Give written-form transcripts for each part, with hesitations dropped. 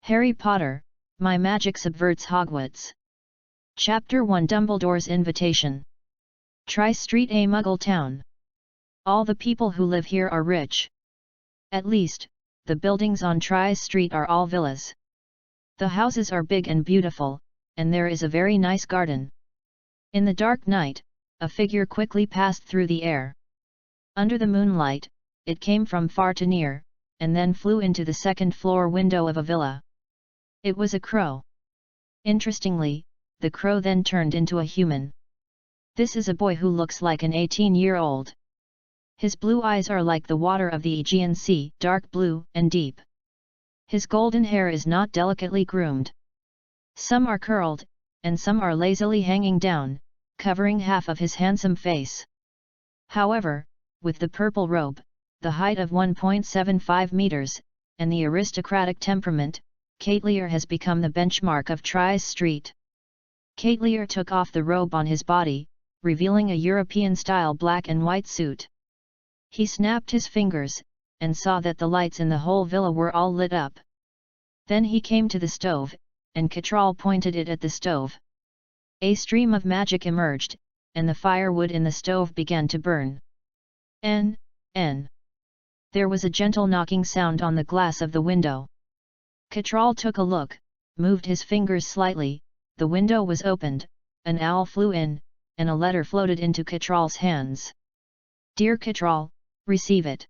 Harry Potter, My Magic Subverts Hogwarts. Chapter 1 Dumbledore's Invitation. Tri-Street, a Muggle town. All the people who live here are rich. At least, the buildings on Tri-Street are all villas. The houses are big and beautiful, and there is a very nice garden. In the dark night, a figure quickly passed through the air. Under the moonlight, it came from far to near, and then flew into the second-floor window of a villa. It was a crow. Interestingly, the crow then turned into a human. This is a boy who looks like an 18-year-old. His blue eyes are like the water of the Aegean Sea, dark blue and deep. His golden hair is not delicately groomed. Some are curled, and some are lazily hanging down, covering half of his handsome face. However, with the purple robe, the height of 1.75 meters, and the aristocratic temperament, Kate Lear has become the benchmark of Tri-Street. Kate Lear took off the robe on his body, revealing a European-style black and white suit. He snapped his fingers, and saw that the lights in the whole villa were all lit up. Then he came to the stove, and Catral pointed it at the stove. A stream of magic emerged, and the firewood in the stove began to burn. N. There was a gentle knocking sound on the glass of the window. Catral took a look, moved his fingers slightly, the window was opened, an owl flew in, and a letter floated into Catral's hands. Dear Catral, receive it.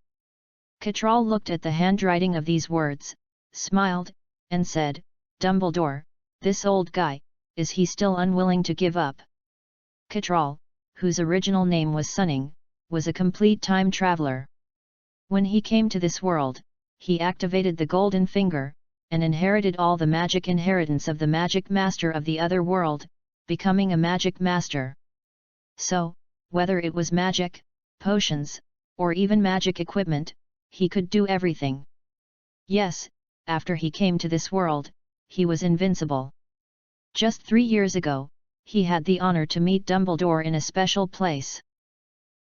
Catral looked at the handwriting of these words, smiled, and said, Dumbledore, this old guy, is he still unwilling to give up? Catral, whose original name was Sunning, was a complete time traveler. When he came to this world, he activated the Golden Finger, and inherited all the magic inheritance of the Magic Master of the other world, becoming a Magic Master. So, whether it was magic, potions, or even magic equipment, he could do everything. Yes, after he came to this world, he was invincible. Just 3 years ago, he had the honor to meet Dumbledore in a special place.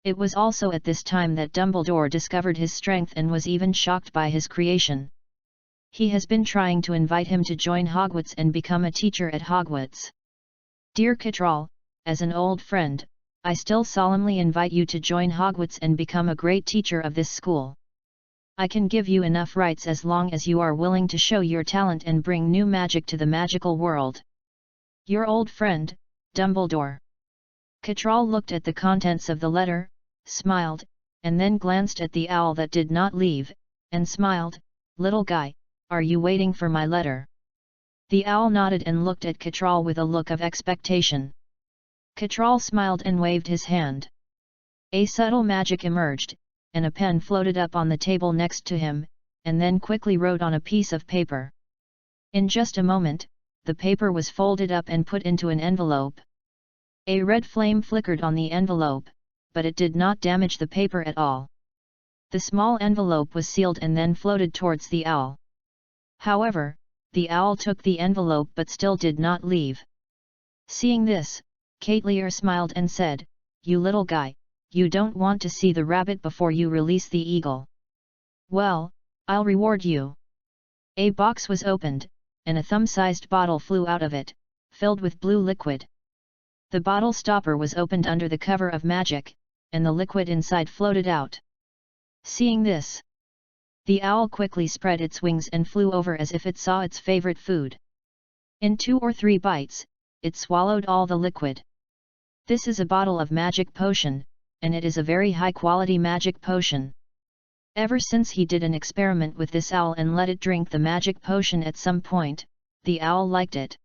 It was also at this time that Dumbledore discovered his strength and was even shocked by his creation. He has been trying to invite him to join Hogwarts and become a teacher at Hogwarts. Dear Catral, as an old friend, I still solemnly invite you to join Hogwarts and become a great teacher of this school. I can give you enough rights as long as you are willing to show your talent and bring new magic to the magical world. Your old friend, Dumbledore. Catral looked at the contents of the letter, smiled, and then glanced at the owl that did not leave, and smiled, Little guy, are you waiting for my letter? The owl nodded and looked at Catral with a look of expectation. Catral smiled and waved his hand. A subtle magic emerged, and a pen floated up on the table next to him, and then quickly wrote on a piece of paper. In just a moment, the paper was folded up and put into an envelope. A red flame flickered on the envelope, but it did not damage the paper at all. The small envelope was sealed and then floated towards the owl. However, the owl took the envelope but still did not leave. Seeing this, Kate Lear smiled and said, You little guy, you don't want to see the rabbit before you release the eagle. Well, I'll reward you. A box was opened, and a thumb-sized bottle flew out of it, filled with blue liquid. The bottle stopper was opened under the cover of magic, and the liquid inside floated out. Seeing this, the owl quickly spread its wings and flew over as if it saw its favorite food. In 2 or 3 bites, it swallowed all the liquid. This is a bottle of magic potion, and it is a very high-quality magic potion. Ever since he did an experiment with this owl and let it drink the magic potion at some point, the owl liked it.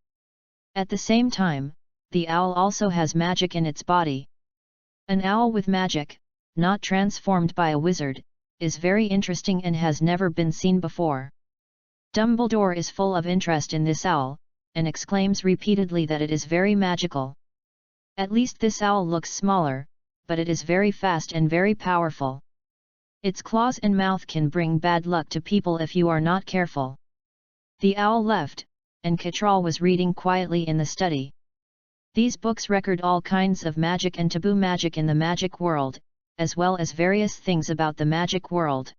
At the same time, the owl also has magic in its body. An owl with magic, not transformed by a wizard, is very interesting and has never been seen before. Dumbledore is full of interest in this owl, and exclaims repeatedly that it is very magical. At least this owl looks smaller, but it is very fast and very powerful. Its claws and mouth can bring bad luck to people if you are not careful. The owl left, and Catral was reading quietly in the study. These books record all kinds of magic and taboo magic in the magic world, as well as various things about the magic world.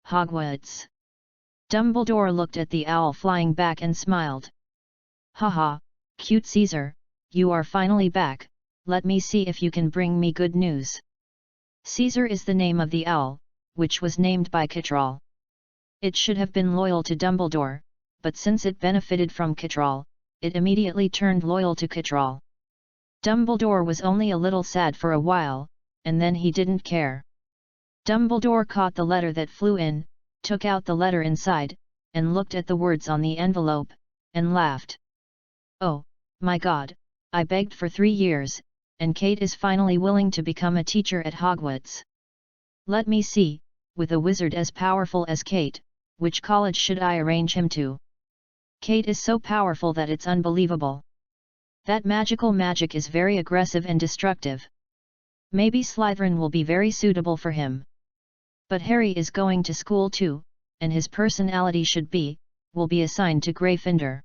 Hogwarts. Dumbledore looked at the owl flying back and smiled. Haha, cute Caesar, you are finally back, let me see if you can bring me good news. Caesar is the name of the owl, which was named by Citral. It should have been loyal to Dumbledore, but since it benefited from Citral, it immediately turned loyal to Citral. Dumbledore was only a little sad for a while, and then he didn't care. Dumbledore caught the letter that flew in, took out the letter inside, and looked at the words on the envelope, and laughed. Oh, my God, I begged for 3 years, and Kate is finally willing to become a teacher at Hogwarts. Let me see, with a wizard as powerful as Kate, which college should I arrange him to? Kate is so powerful that it's unbelievable. That magical magic is very aggressive and destructive. Maybe Slytherin will be very suitable for him. But Harry is going to school too, and his personality will be assigned to Gryffindor.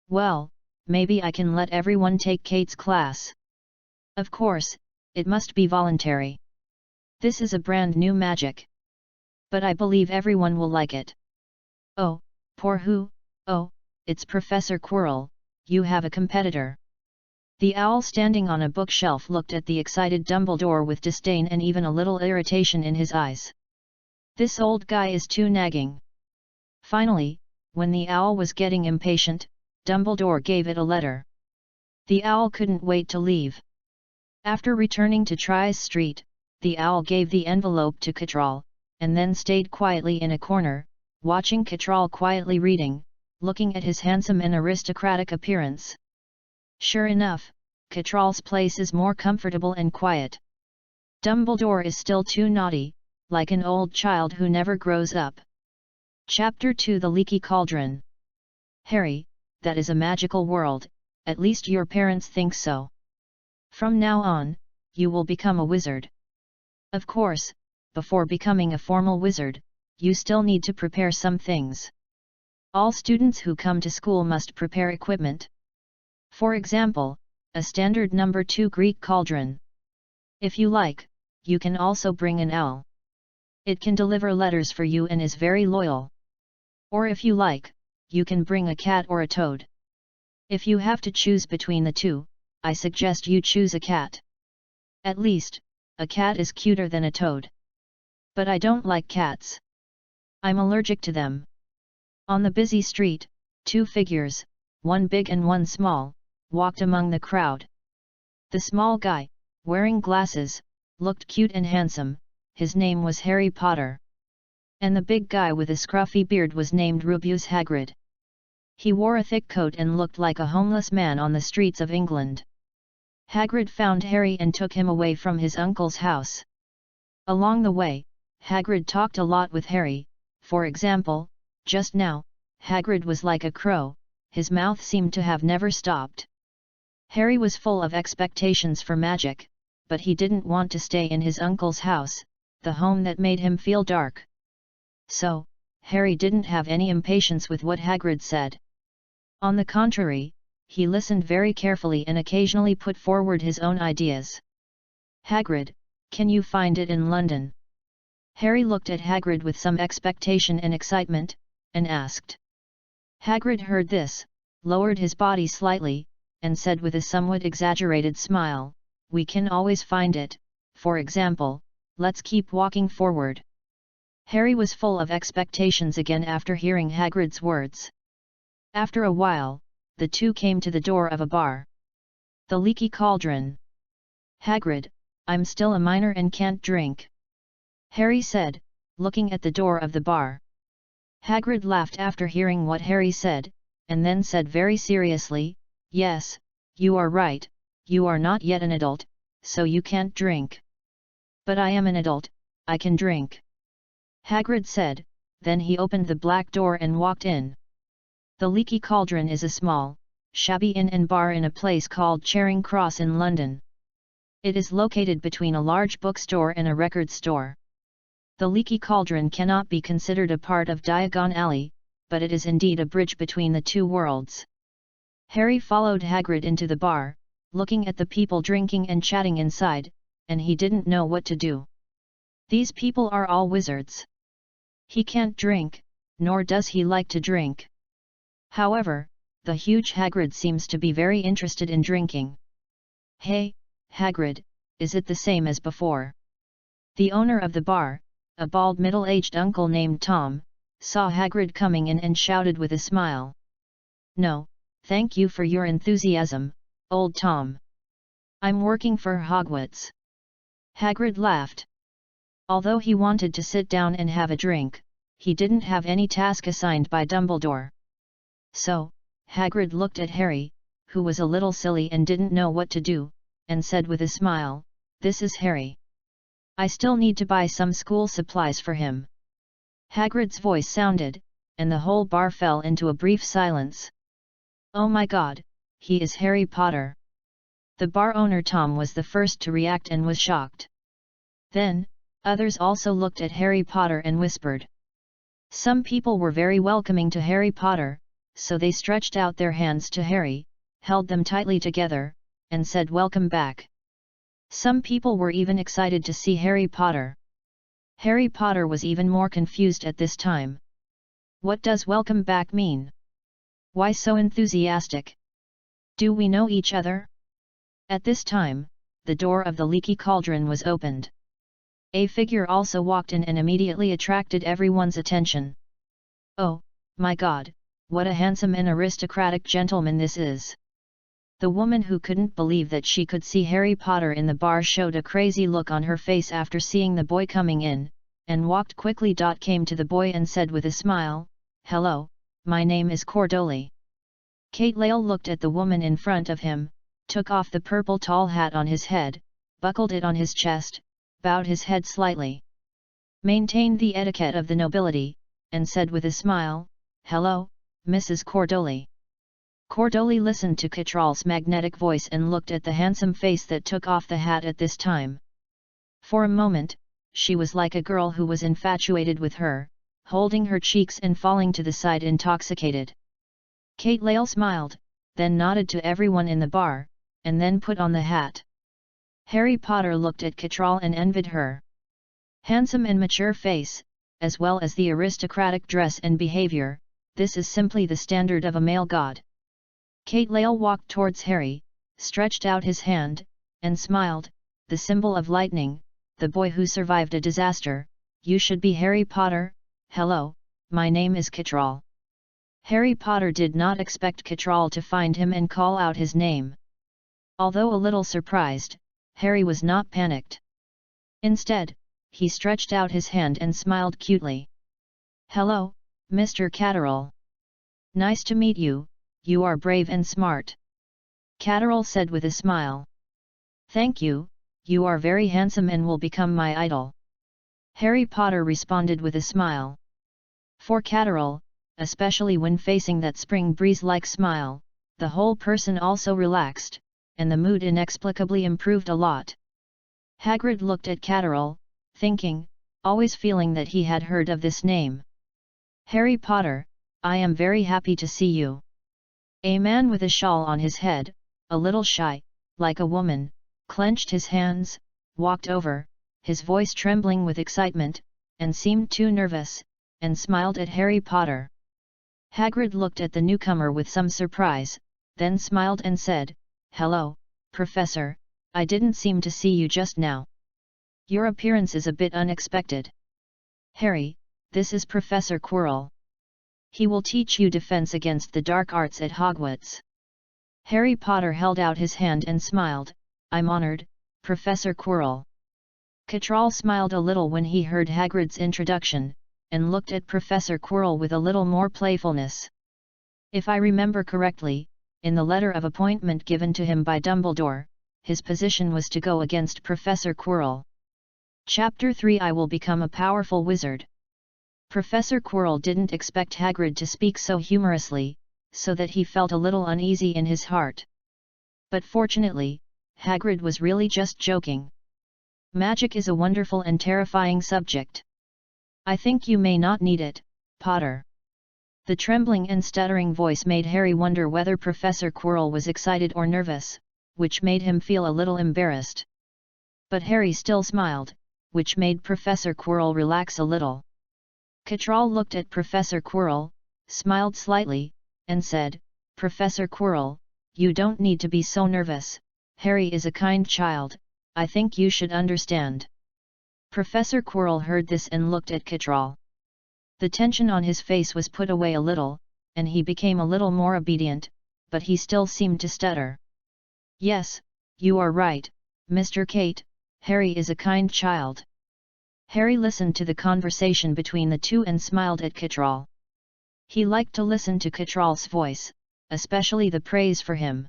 Well, maybe I can let everyone take Kate's class. Of course, it must be voluntary. This is a brand new magic. But I believe everyone will like it. Oh, poor who? Oh, it's Professor Quirrell, you have a competitor. The owl standing on a bookshelf looked at the excited Dumbledore with disdain and even a little irritation in his eyes. This old guy is too nagging. Finally, when the owl was getting impatient, Dumbledore gave it a letter. The owl couldn't wait to leave. After returning to Tries Street, the owl gave the envelope to Citral, and then stayed quietly in a corner, watching Citral quietly reading, looking at his handsome and aristocratic appearance. Sure enough, Citral's place is more comfortable and quiet. Dumbledore is still too naughty, like an old child who never grows up. Chapter 2: The Leaky Cauldron. Harry, that is a magical world, at least your parents think so. From now on, you will become a wizard. Of course, before becoming a formal wizard, you still need to prepare some things. All students who come to school must prepare equipment. For example, a standard number 2 Greek cauldron. If you like, you can also bring an owl. It can deliver letters for you and is very loyal. Or if you like, you can bring a cat or a toad. If you have to choose between the two, I suggest you choose a cat. At least, a cat is cuter than a toad. But I don't like cats. I'm allergic to them. On the busy street, 2 figures, one big and one small, walked among the crowd. The small guy, wearing glasses, looked cute and handsome. His name was Harry Potter. And the big guy with a scruffy beard was named Rubeus Hagrid. He wore a thick coat and looked like a homeless man on the streets of England. Hagrid found Harry and took him away from his uncle's house. Along the way, Hagrid talked a lot with Harry. For example, just now, Hagrid was like a crow, his mouth seemed to have never stopped. Harry was full of expectations for magic, but he didn't want to stay in his uncle's house, the home that made him feel dark. So, Harry didn't have any impatience with what Hagrid said. On the contrary, he listened very carefully and occasionally put forward his own ideas. Hagrid, can you find it in London? Harry looked at Hagrid with some expectation and excitement, and asked. Hagrid heard this, lowered his body slightly, and said with a somewhat exaggerated smile, "We can always find it, for example, let's keep walking forward." Harry was full of expectations again after hearing Hagrid's words. After a while, the two came to the door of a bar. The Leaky Cauldron. Hagrid, I'm still a minor and can't drink. Harry said, looking at the door of the bar. Hagrid laughed after hearing what Harry said, and then said very seriously, "Yes, you are right, you are not yet an adult, so you can't drink. But I am an adult, I can drink." Hagrid said, then he opened the black door and walked in. The Leaky Cauldron is a small, shabby inn and bar in a place called Charing Cross in London. It is located between a large bookstore and a record store. The Leaky Cauldron cannot be considered a part of Diagon Alley, but it is indeed a bridge between the two worlds. Harry followed Hagrid into the bar, looking at the people drinking and chatting inside, and he didn't know what to do. These people are all wizards. He can't drink, nor does he like to drink. However, the huge Hagrid seems to be very interested in drinking. Hey, Hagrid, is it the same as before? The owner of the bar, a bald middle-aged uncle named Tom, saw Hagrid coming in and shouted with a smile. No, thank you for your enthusiasm, old Tom. I'm working for Hogwarts. Hagrid laughed. Although he wanted to sit down and have a drink, he didn't have any task assigned by Dumbledore. So, Hagrid looked at Harry, who was a little silly and didn't know what to do, and said with a smile, "This is Harry. I still need to buy some school supplies for him." Hagrid's voice sounded, and the whole bar fell into a brief silence. "Oh my God, he is Harry Potter!" The bar owner Tom was the first to react and was shocked. Then, others also looked at Harry Potter and whispered. Some people were very welcoming to Harry Potter, so they stretched out their hands to Harry, held them tightly together, and said welcome back. Some people were even excited to see Harry Potter. Harry Potter was even more confused at this time. What does welcome back mean? Why so enthusiastic? Do we know each other? At this time, the door of the leaky cauldron was opened. A figure also walked in and immediately attracted everyone's attention. Oh, my God, what a handsome and aristocratic gentleman this is! The woman who couldn't believe that she could see Harry Potter in the bar showed a crazy look on her face after seeing the boy coming in, and walked quickly. Came to the boy and said with a smile, "Hello, my name is Cordoli." Kate Lale looked at the woman in front of him, took off the purple tall hat on his head, buckled it on his chest, bowed his head slightly, maintained the etiquette of the nobility, and said with a smile, "Hello, Mrs. Cordoli." Cordoli listened to Catral's magnetic voice and looked at the handsome face that took off the hat at this time. For a moment, she was like a girl who was infatuated with her, holding her cheeks and falling to the side intoxicated. Kate Lale smiled, then nodded to everyone in the bar, and then put on the hat. Harry Potter looked at Catral and envied her handsome and mature face, as well as the aristocratic dress and behavior. This is simply the standard of a male god. Kate Lale walked towards Harry, stretched out his hand, and smiled, "The symbol of lightning, the boy who survived a disaster. You should be Harry Potter. Hello, my name is Catral." Harry Potter did not expect Catral to find him and call out his name. Although a little surprised, Harry was not panicked. Instead, he stretched out his hand and smiled cutely. "Hello, Mr. Catterall. Nice to meet you, you are brave and smart." Catterall said with a smile. "Thank you, you are very handsome and will become my idol." Harry Potter responded with a smile. For Catterall, especially when facing that spring breeze-like smile, the whole person also relaxed, and the mood inexplicably improved a lot. Hagrid looked at Catterall, thinking, always feeling that he had heard of this name. "Harry Potter, I am very happy to see you." A man with a shawl on his head, a little shy, like a woman, clenched his hands, walked over, his voice trembling with excitement, and seemed too nervous, and smiled at Harry Potter. Hagrid looked at the newcomer with some surprise, then smiled and said, "Hello, Professor, I didn't seem to see you just now. Your appearance is a bit unexpected." "Harry, this is Professor Quirrell. He will teach you defense against the dark arts at Hogwarts." Harry Potter held out his hand and smiled, "I'm honored, Professor Quirrell." Catral smiled a little when he heard Hagrid's introduction, and looked at Professor Quirrell with a little more playfulness. If I remember correctly, in the letter of appointment given to him by Dumbledore, his position was to go against Professor Quirrell. Chapter 3 I will become a powerful wizard. Professor Quirrell didn't expect Hagrid to speak so humorously, so that he felt a little uneasy in his heart. But fortunately, Hagrid was really just joking. Magic is a wonderful and terrifying subject. I think you may not need it, Potter. The trembling and stuttering voice made Harry wonder whether Professor Quirrell was excited or nervous, which made him feel a little embarrassed. But Harry still smiled, which made Professor Quirrell relax a little. Cattrall looked at Professor Quirrell, smiled slightly, and said, "Professor Quirrell, you don't need to be so nervous, Harry is a kind child, I think you should understand." Professor Quirrell heard this and looked at Cattrall. The tension on his face was put away a little, and he became a little more obedient, but he still seemed to stutter. "Yes, you are right, Mr. Kate, Harry is a kind child." Harry listened to the conversation between the two and smiled at Cattrall. He liked to listen to Cattrall's voice, especially the praise for him.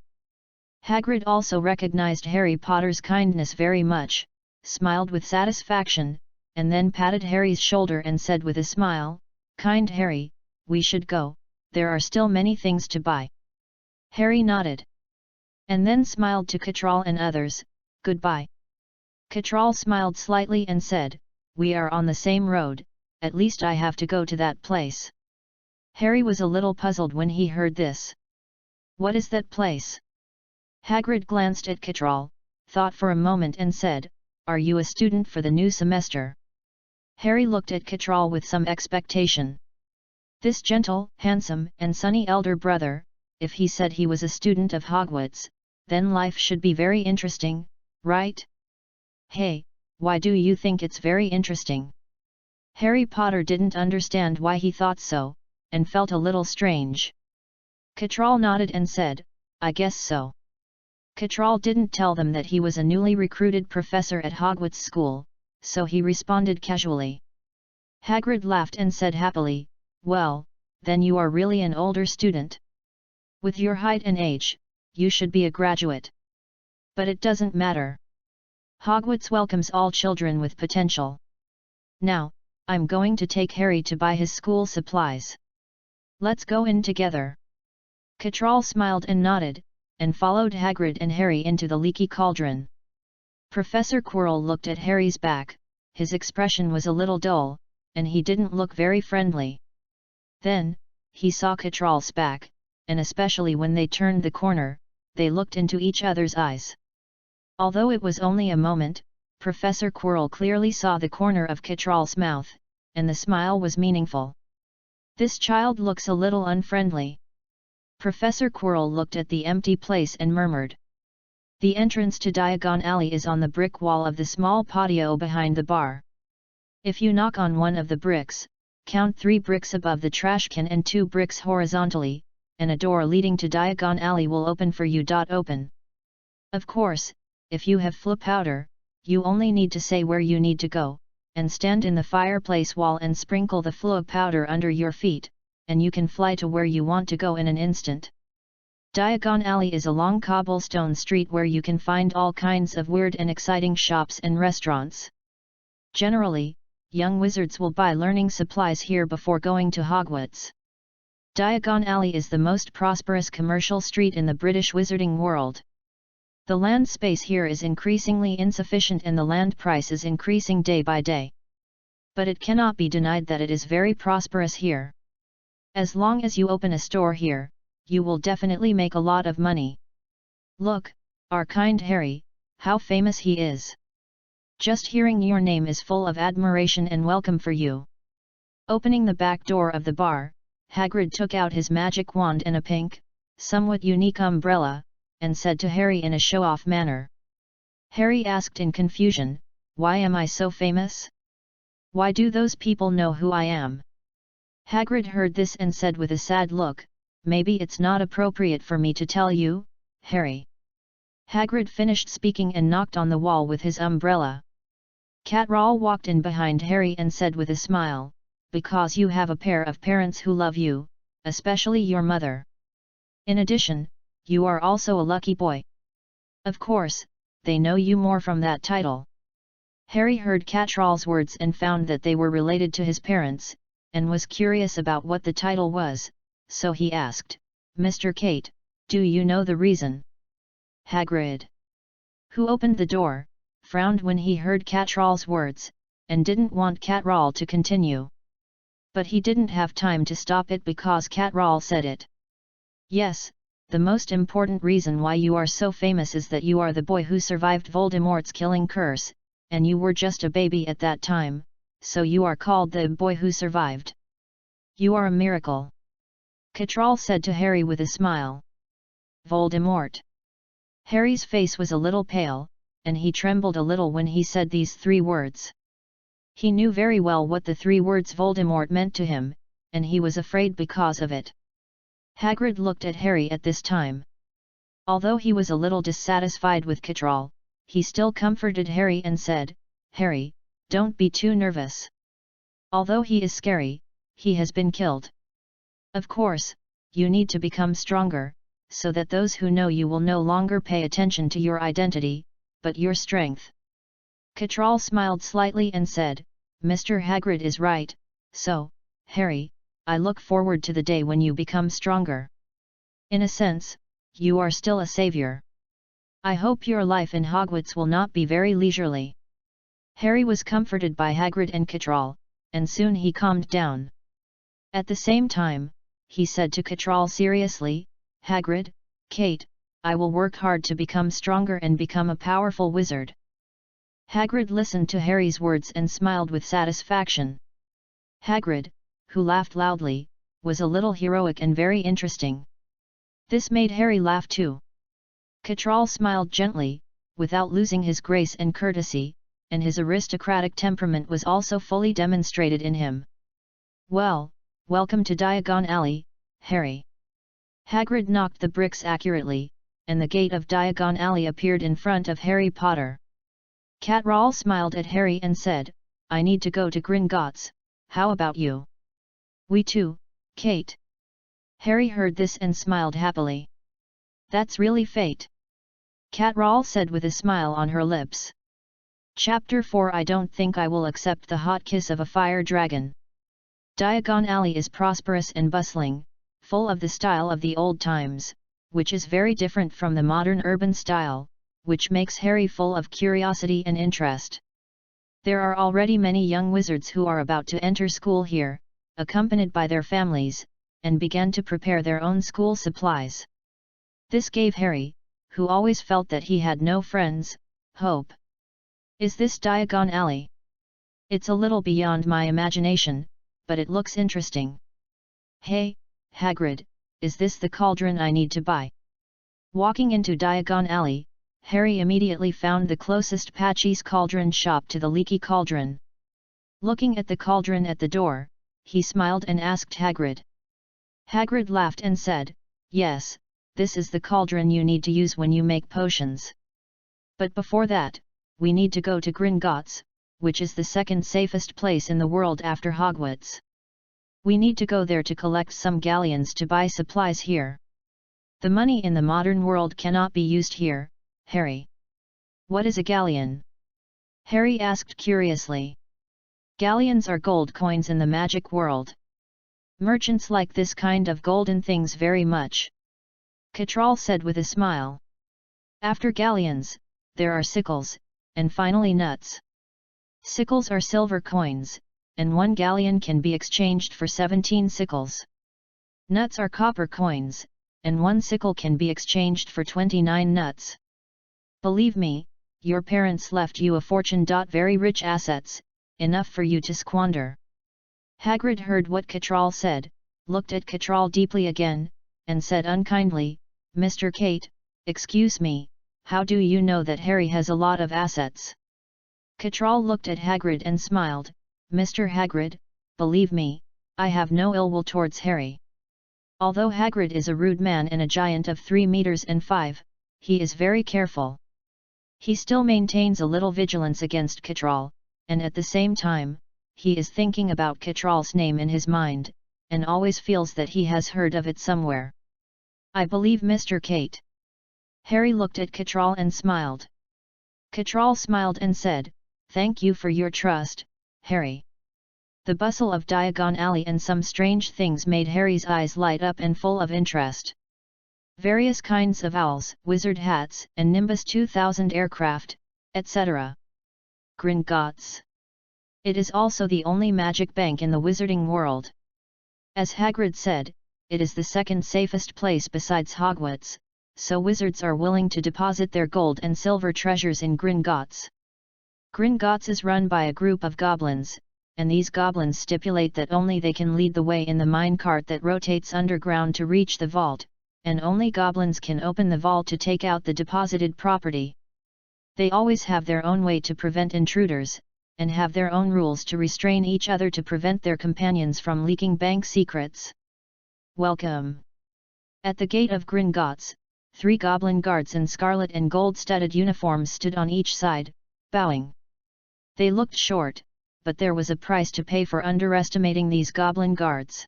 Hagrid also recognized Harry Potter's kindness very much, smiled with satisfaction, and then patted Harry's shoulder and said with a smile, "Kind Harry, we should go, there are still many things to buy." Harry nodded. And then smiled to Cattrall and others, "Goodbye." Cattrall smiled slightly and said, "We are on the same road, at least I have to go to that place." Harry was a little puzzled when he heard this. "What is that place?" Hagrid glanced at Cattrall, thought for a moment and said, "Are you a student for the new semester?" Harry looked at Cattrall with some expectation. This gentle, handsome, and sunny elder brother, if he said he was a student of Hogwarts, then life should be very interesting, right? "Hey, why do you think it's very interesting?" Harry Potter didn't understand why he thought so, and felt a little strange. Cattrall nodded and said, "I guess so." Cattrall didn't tell them that he was a newly recruited professor at Hogwarts School, so he responded casually. Hagrid laughed and said happily, "Well, then you are really an older student. With your height and age, you should be a graduate. But it doesn't matter. Hogwarts welcomes all children with potential. Now, I'm going to take Harry to buy his school supplies. Let's go in together." Cattrall smiled and nodded, and followed Hagrid and Harry into the leaky cauldron. Professor Quirrell looked at Harry's back, his expression was a little dull, and he didn't look very friendly. Then, he saw Cattrall's back, and especially when they turned the corner, they looked into each other's eyes. Although it was only a moment, Professor Quirrell clearly saw the corner of Cattrall's mouth, and the smile was meaningful. "This child looks a little unfriendly." Professor Quirrell looked at the empty place and murmured. "The entrance to Diagon Alley is on the brick wall of the small patio behind the bar. If you knock on one of the bricks, count 3 bricks above the trash can and 2 bricks horizontally, and a door leading to Diagon Alley will open for you. Open. Of course, if you have flu powder, you only need to say where you need to go, and stand in the fireplace wall and sprinkle the flu powder under your feet, and you can fly to where you want to go in an instant. Diagon Alley is a long cobblestone street where you can find all kinds of weird and exciting shops and restaurants. Generally, young wizards will buy learning supplies here before going to Hogwarts. Diagon Alley is the most prosperous commercial street in the British wizarding world. The land space here is increasingly insufficient and the land price is increasing day by day. But it cannot be denied that it is very prosperous here. As long as you open a store here, you will definitely make a lot of money. Look, our kind Harry, how famous he is. Just hearing your name is full of admiration and welcome for you." Opening the back door of the bar, Hagrid took out his magic wand and a pink, somewhat unique umbrella, and said to Harry in a show-off manner. Harry asked in confusion, "Why am I so famous? Why do those people know who I am?" Hagrid heard this and said with a sad look, "Maybe it's not appropriate for me to tell you, Harry." Hagrid finished speaking and knocked on the wall with his umbrella. Cattrall walked in behind Harry and said with a smile, "Because you have a pair of parents who love you, especially your mother. In addition, you are also a lucky boy. Of course, they know you more from that title." Harry heard Cattrall's words and found that they were related to his parents, and was curious about what the title was, so he asked, "Mr. Kate, do you know the reason?" Hagrid, who opened the door, frowned when he heard Cattrall's words, and didn't want Cattrall to continue. But he didn't have time to stop it because Cattrall said it. "Yes, the most important reason why you are so famous is that you are the boy who survived Voldemort's killing curse, and you were just a baby at that time, so you are called the boy who survived." You are a miracle. Cattrall said to Harry with a smile. Voldemort. Harry's face was a little pale, and he trembled a little when he said these 3 words. He knew very well what the 3 words Voldemort meant to him, and he was afraid because of it. Hagrid looked at Harry at this time. Although he was a little dissatisfied with Cattrall, he still comforted Harry and said, "Harry, don't be too nervous. Although he is scary, he has been killed. Of course, you need to become stronger, so that those who know you will no longer pay attention to your identity, but your strength." Cattrall smiled slightly and said, "Mr. Hagrid is right, so, Harry, I look forward to the day when you become stronger. In a sense, you are still a savior. I hope your life in Hogwarts will not be very leisurely." Harry was comforted by Hagrid and Cattrall, and soon he calmed down. At the same time, he said to Cattrall seriously, "Hagrid, Kate, I will work hard to become stronger and become a powerful wizard." Hagrid listened to Harry's words and smiled with satisfaction. Hagrid, who laughed loudly, was a little heroic and very interesting. This made Harry laugh too. Cattrall smiled gently, without losing his grace and courtesy, and his aristocratic temperament was also fully demonstrated in him. "Well, welcome to Diagon Alley, Harry." Hagrid knocked the bricks accurately, and the gate of Diagon Alley appeared in front of Harry Potter. Cattrall smiled at Harry and said, "I need to go to Gringotts, how about you?" "We too, Kate." Harry heard this and smiled happily. "That's really fate," Cattrall said with a smile on her lips. Chapter 4 I don't think I will accept the hot kiss of a fire dragon. Diagon Alley is prosperous and bustling, full of the style of the old times, which is very different from the modern urban style, which makes Harry full of curiosity and interest. There are already many young wizards who are about to enter school here, accompanied by their families, and began to prepare their own school supplies. This gave Harry, who always felt that he had no friends, hope. Is this Diagon Alley? It's a little beyond my imagination, but it looks interesting. Hey, Hagrid, is this the cauldron I need to buy? Walking into Diagon Alley, Harry immediately found the closest Patchy's cauldron shop to the Leaky Cauldron. Looking at the cauldron at the door, he smiled and asked Hagrid. Hagrid laughed and said, "Yes, this is the cauldron you need to use when you make potions. But before that, we need to go to Gringotts, which is the second safest place in the world after Hogwarts. We need to go there to collect some galleons to buy supplies here. The money in the modern world cannot be used here, Harry." "What is a galleon?" Harry asked curiously. "Galleons are gold coins in the magic world. Merchants like this kind of golden things very much," Cattrall said with a smile. "After galleons, there are sickles, and finally nuts. Sickles are silver coins, and 1 galleon can be exchanged for 17 sickles. Nuts are copper coins, and 1 sickle can be exchanged for 29 nuts. Believe me, your parents left you a fortune. Very rich assets, enough for you to squander." Hagrid heard what Cattrall said, looked at Cattrall deeply again, and said unkindly, "Mr. Kate, excuse me, how do you know that Harry has a lot of assets?" Cattrall looked at Hagrid and smiled, "Mr. Hagrid, believe me, I have no ill will towards Harry. Although Hagrid is a rude man and a giant of 3 meters and 5, he is very careful. He still maintains a little vigilance against Cattrall, and at the same time, he is thinking about Cattrall's name in his mind, and always feels that he has heard of it somewhere. I believe Mr. Kate." Harry looked at Cattrall and smiled. Cattrall smiled and said, "Thank you for your trust, Harry." The bustle of Diagon Alley and some strange things made Harry's eyes light up and full of interest. Various kinds of owls, wizard hats, and Nimbus 2000 aircraft, etc. Gringotts. It is also the only magic bank in the wizarding world. As Hagrid said, it is the second safest place besides Hogwarts, so wizards are willing to deposit their gold and silver treasures in Gringotts. Gringotts is run by a group of goblins, and these goblins stipulate that only they can lead the way in the minecart that rotates underground to reach the vault, and only goblins can open the vault to take out the deposited property. They always have their own way to prevent intruders, and have their own rules to restrain each other to prevent their companions from leaking bank secrets. Welcome. At the gate of Gringotts, 3 goblin guards in scarlet and gold-studded uniforms stood on each side, bowing. They looked short, but there was a price to pay for underestimating these goblin guards.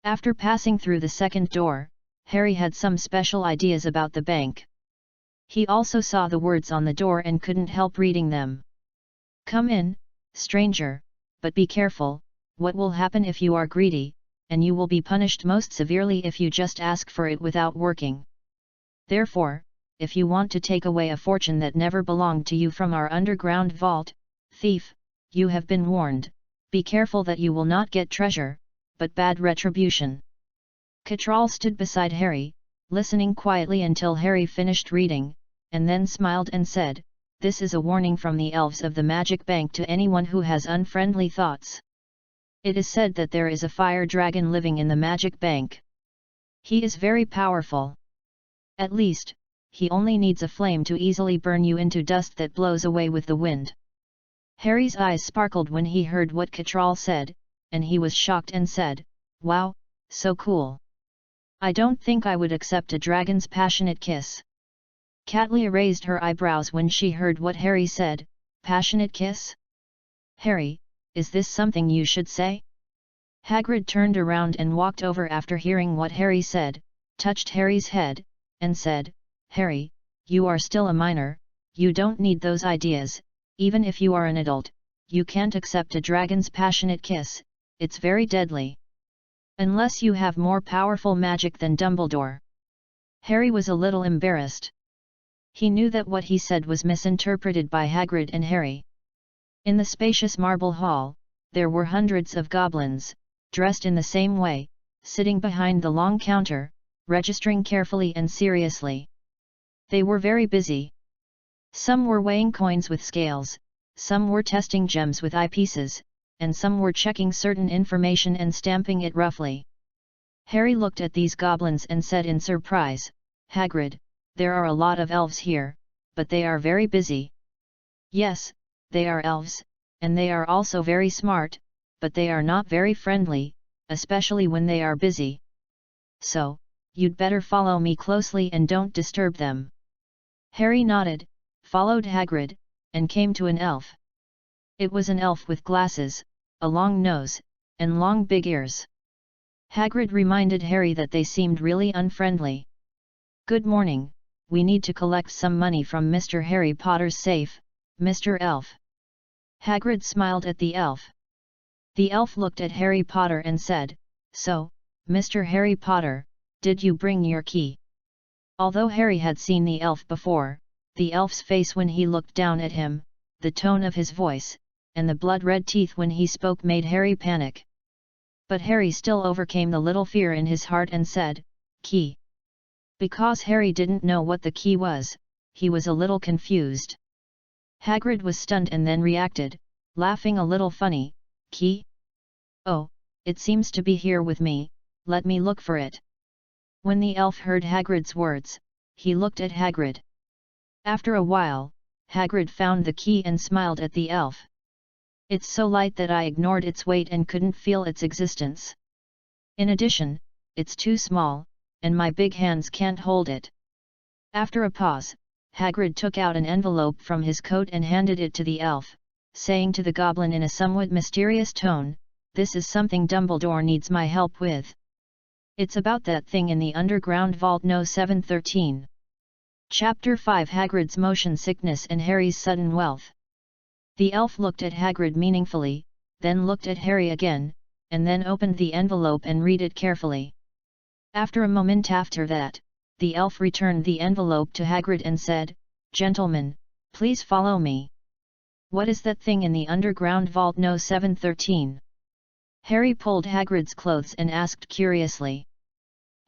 After passing through the second door, Harry had some special ideas about the bank. He also saw the words on the door and couldn't help reading them. "Come in, stranger, but be careful, what will happen if you are greedy, and you will be punished most severely if you just ask for it without working. Therefore, if you want to take away a fortune that never belonged to you from our underground vault, thief, you have been warned, be careful that you will not get treasure, but bad retribution." Catral stood beside Harry, listening quietly until Harry finished reading, and then smiled and said, "This is a warning from the elves of the magic bank to anyone who has unfriendly thoughts. It is said that there is a fire dragon living in the magic bank. He is very powerful. At least, he only needs a flame to easily burn you into dust that blows away with the wind." Harry's eyes sparkled when he heard what Catral said, and he was shocked and said, "Wow, so cool. I don't think I would accept a dragon's passionate kiss." Catlia raised her eyebrows when she heard what Harry said. "Passionate kiss? Harry, is this something you should say?" Hagrid turned around and walked over after hearing what Harry said, touched Harry's head, and said, "Harry, you are still a minor, you don't need those ideas, even if you are an adult, you can't accept a dragon's passionate kiss, it's very deadly. Unless you have more powerful magic than Dumbledore." Harry was a little embarrassed. He knew that what he said was misinterpreted by Hagrid and Harry. In the spacious marble hall, there were hundreds of goblins, dressed in the same way, sitting behind the long counter, registering carefully and seriously. They were very busy. Some were weighing coins with scales, some were testing gems with eyepieces, and some were checking certain information and stamping it roughly. Harry looked at these goblins and said in surprise, "Hagrid, there are a lot of elves here, but they are very busy." "Yes, they are elves, and they are also very smart, but they are not very friendly, especially when they are busy. So, you'd better follow me closely and don't disturb them." Harry nodded, followed Hagrid, and came to an elf. It was an elf with glasses, a long nose, and long big ears. Hagrid reminded Harry that they seemed really unfriendly. "Good morning, we need to collect some money from Mr. Harry Potter's safe, Mr. Elf." Hagrid smiled at the elf. The elf looked at Harry Potter and said, "So, Mr. Harry Potter, did you bring your key?" Although Harry had seen the elf before, the elf's face when he looked down at him, the tone of his voice, and the blood-red teeth when he spoke made Harry panic. But Harry still overcame the little fear in his heart and said, "Key." Because Harry didn't know what the key was, he was a little confused. Hagrid was stunned and then reacted, laughing a little funny, "Key? Oh, it seems to be here with me, let me look for it." When the elf heard Hagrid's words, he looked at Hagrid. After a while, Hagrid found the key and smiled at the elf. "It's so light that I ignored its weight and couldn't feel its existence. In addition, it's too small, and my big hands can't hold it." After a pause, Hagrid took out an envelope from his coat and handed it to the elf, saying to the goblin in a somewhat mysterious tone, "This is something Dumbledore needs my help with. It's about that thing in the underground vault No. 713. Chapter 5 Hagrid's Motion Sickness and Harry's Sudden Wealth. The elf looked at Hagrid meaningfully, then looked at Harry again, and then opened the envelope and read it carefully. After a moment after that, the elf returned the envelope to Hagrid and said, "Gentlemen, please follow me. What is that thing in the underground vault No. 713? Harry pulled Hagrid's clothes and asked curiously.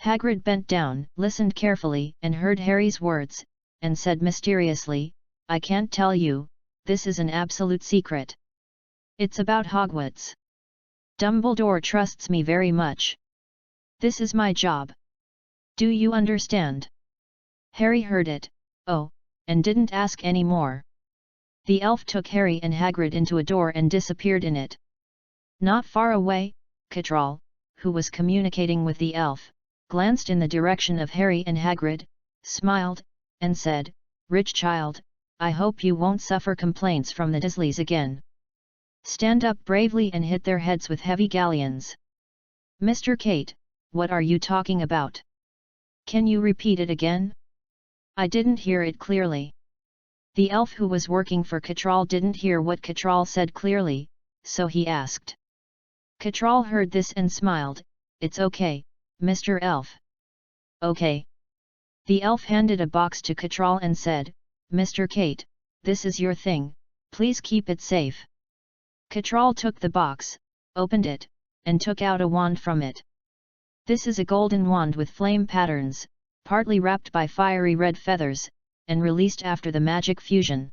Hagrid bent down, listened carefully, and heard Harry's words, and said mysteriously, "I can't tell you, this is an absolute secret." It's about Hogwarts. Dumbledore trusts me very much. This is my job. Do you understand? Harry heard it, oh, and didn't ask any more. The elf took Harry and Hagrid into a door and disappeared in it. Not far away, Catral, who was communicating with the elf, glanced in the direction of Harry and Hagrid, smiled, and said, "Rich child, I hope you won't suffer complaints from the Dursleys again. Stand up bravely and hit their heads with heavy galleons." "Mr. Kate, what are you talking about? Can you repeat it again? I didn't hear it clearly." The elf who was working for Catral didn't hear what Catral said clearly, so he asked. Catral heard this and smiled, "It's okay, Mr. Elf." "Okay." The elf handed a box to Catral and said, "Mr. Kate, this is your thing, please keep it safe." Catral took the box, opened it, and took out a wand from it. This is a golden wand with flame patterns, partly wrapped by fiery red feathers, and released after the magic fusion.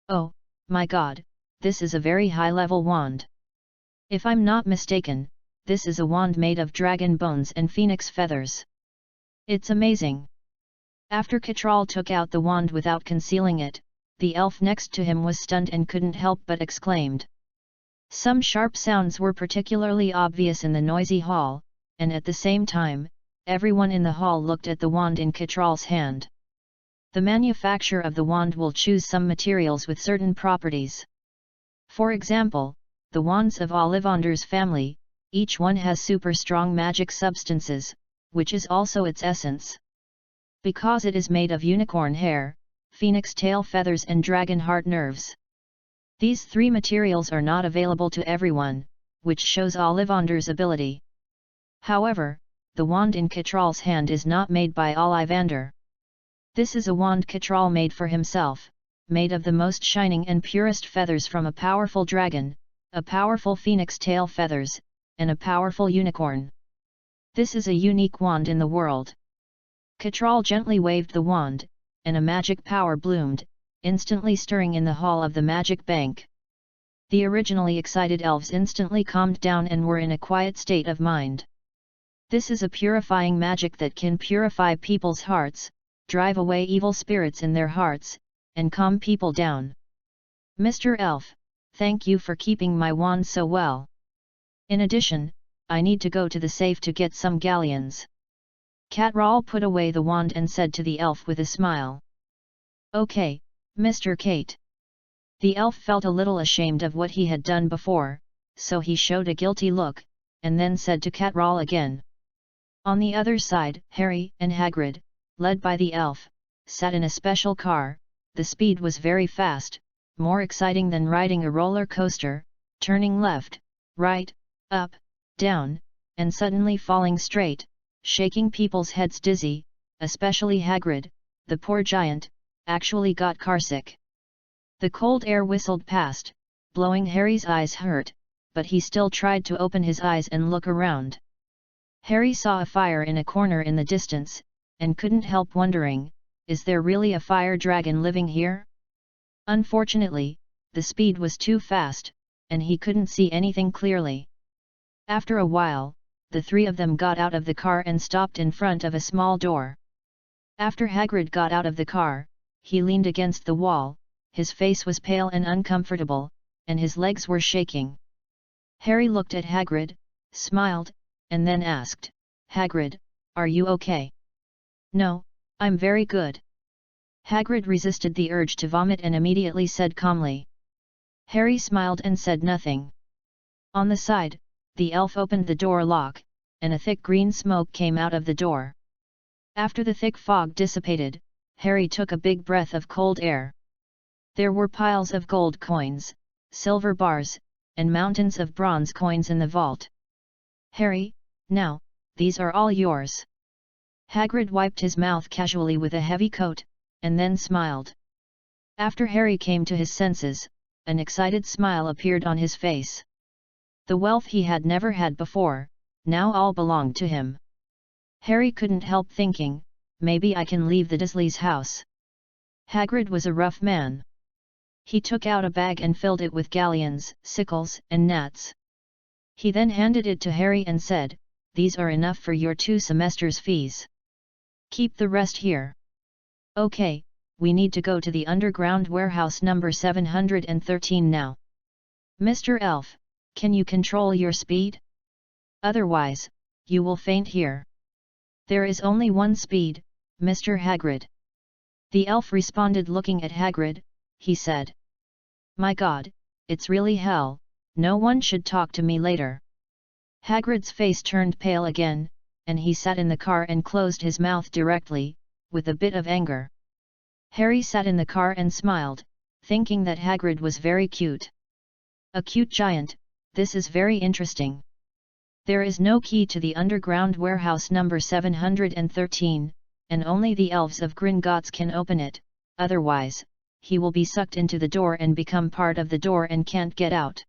"Oh, my god, this is a very high-level wand. If I'm not mistaken, this is a wand made of dragon bones and phoenix feathers. It's amazing." After Catral took out the wand without concealing it, the elf next to him was stunned and couldn't help but exclaimed. Some sharp sounds were particularly obvious in the noisy hall, and at the same time, everyone in the hall looked at the wand in Catral's hand. The manufacturer of the wand will choose some materials with certain properties. For example, the wands of Ollivander's family, each one has super strong magic substances, which is also its essence. Because it is made of unicorn hair, phoenix tail feathers and dragon heart nerves. These three materials are not available to everyone, which shows Ollivander's ability. However, the wand in Catral's hand is not made by Ollivander. This is a wand Catral made for himself, made of the most shining and purest feathers from a powerful dragon, a powerful phoenix tail feathers, and a powerful unicorn. This is a unique wand in the world. Catral gently waved the wand, and a magic power bloomed, instantly stirring in the hall of the magic bank. The originally excited elves instantly calmed down and were in a quiet state of mind. This is a purifying magic that can purify people's hearts, drive away evil spirits in their hearts, and calm people down. "Mr. Elf, thank you for keeping my wand so well. In addition, I need to go to the safe to get some galleons." Catral put away the wand and said to the elf with a smile. "Okay, Mr. Kate." The elf felt a little ashamed of what he had done before, so he showed a guilty look, and then said to Catral again. On the other side, Harry and Hagrid, led by the elf, sat in a special car. The speed was very fast, more exciting than riding a roller coaster, turning left, right, up, down, and suddenly falling straight, shaking people's heads dizzy, especially Hagrid, the poor giant, actually got carsick. The cold air whistled past, blowing Harry's eyes hurt, but he still tried to open his eyes and look around. Harry saw a fire in a corner in the distance, and couldn't help wondering, is there really a fire dragon living here? Unfortunately, the speed was too fast, and he couldn't see anything clearly. After a while, the three of them got out of the car and stopped in front of a small door. After Hagrid got out of the car, he leaned against the wall, his face was pale and uncomfortable, and his legs were shaking. Harry looked at Hagrid, smiled, and then asked, "Hagrid, are you okay?" "No, I'm very good." Hagrid resisted the urge to vomit and immediately said calmly. Harry smiled and said nothing. On the side, the elf opened the door lock, and a thick green smoke came out of the door. After the thick fog dissipated, Harry took a big breath of cold air. There were piles of gold coins, silver bars, and mountains of bronze coins in the vault. "Harry, now, these are all yours." Hagrid wiped his mouth casually with a heavy coat, and then smiled. After Harry came to his senses, an excited smile appeared on his face. The wealth he had never had before, now all belonged to him. Harry couldn't help thinking, maybe I can leave the Dursleys' house. Hagrid was a rough man. He took out a bag and filled it with galleons, sickles, and gnats. He then handed it to Harry and said, "These are enough for your 2 semesters' fees. Keep the rest here. Okay, we need to go to the underground warehouse number 713 now. Mr. Elf, can you control your speed? Otherwise, you will faint here." "There is only one speed, Mr. Hagrid." The elf responded, looking at Hagrid. He said, "My God, it's really hell, no one should talk to me later." Hagrid's face turned pale again, and he sat in the car and closed his mouth directly, with a bit of anger. Harry sat in the car and smiled, thinking that Hagrid was very cute. A cute giant, this is very interesting. There is no key to the underground warehouse number 713, and only the elves of Gringotts can open it, otherwise, he will be sucked into the door and become part of the door and can't get out.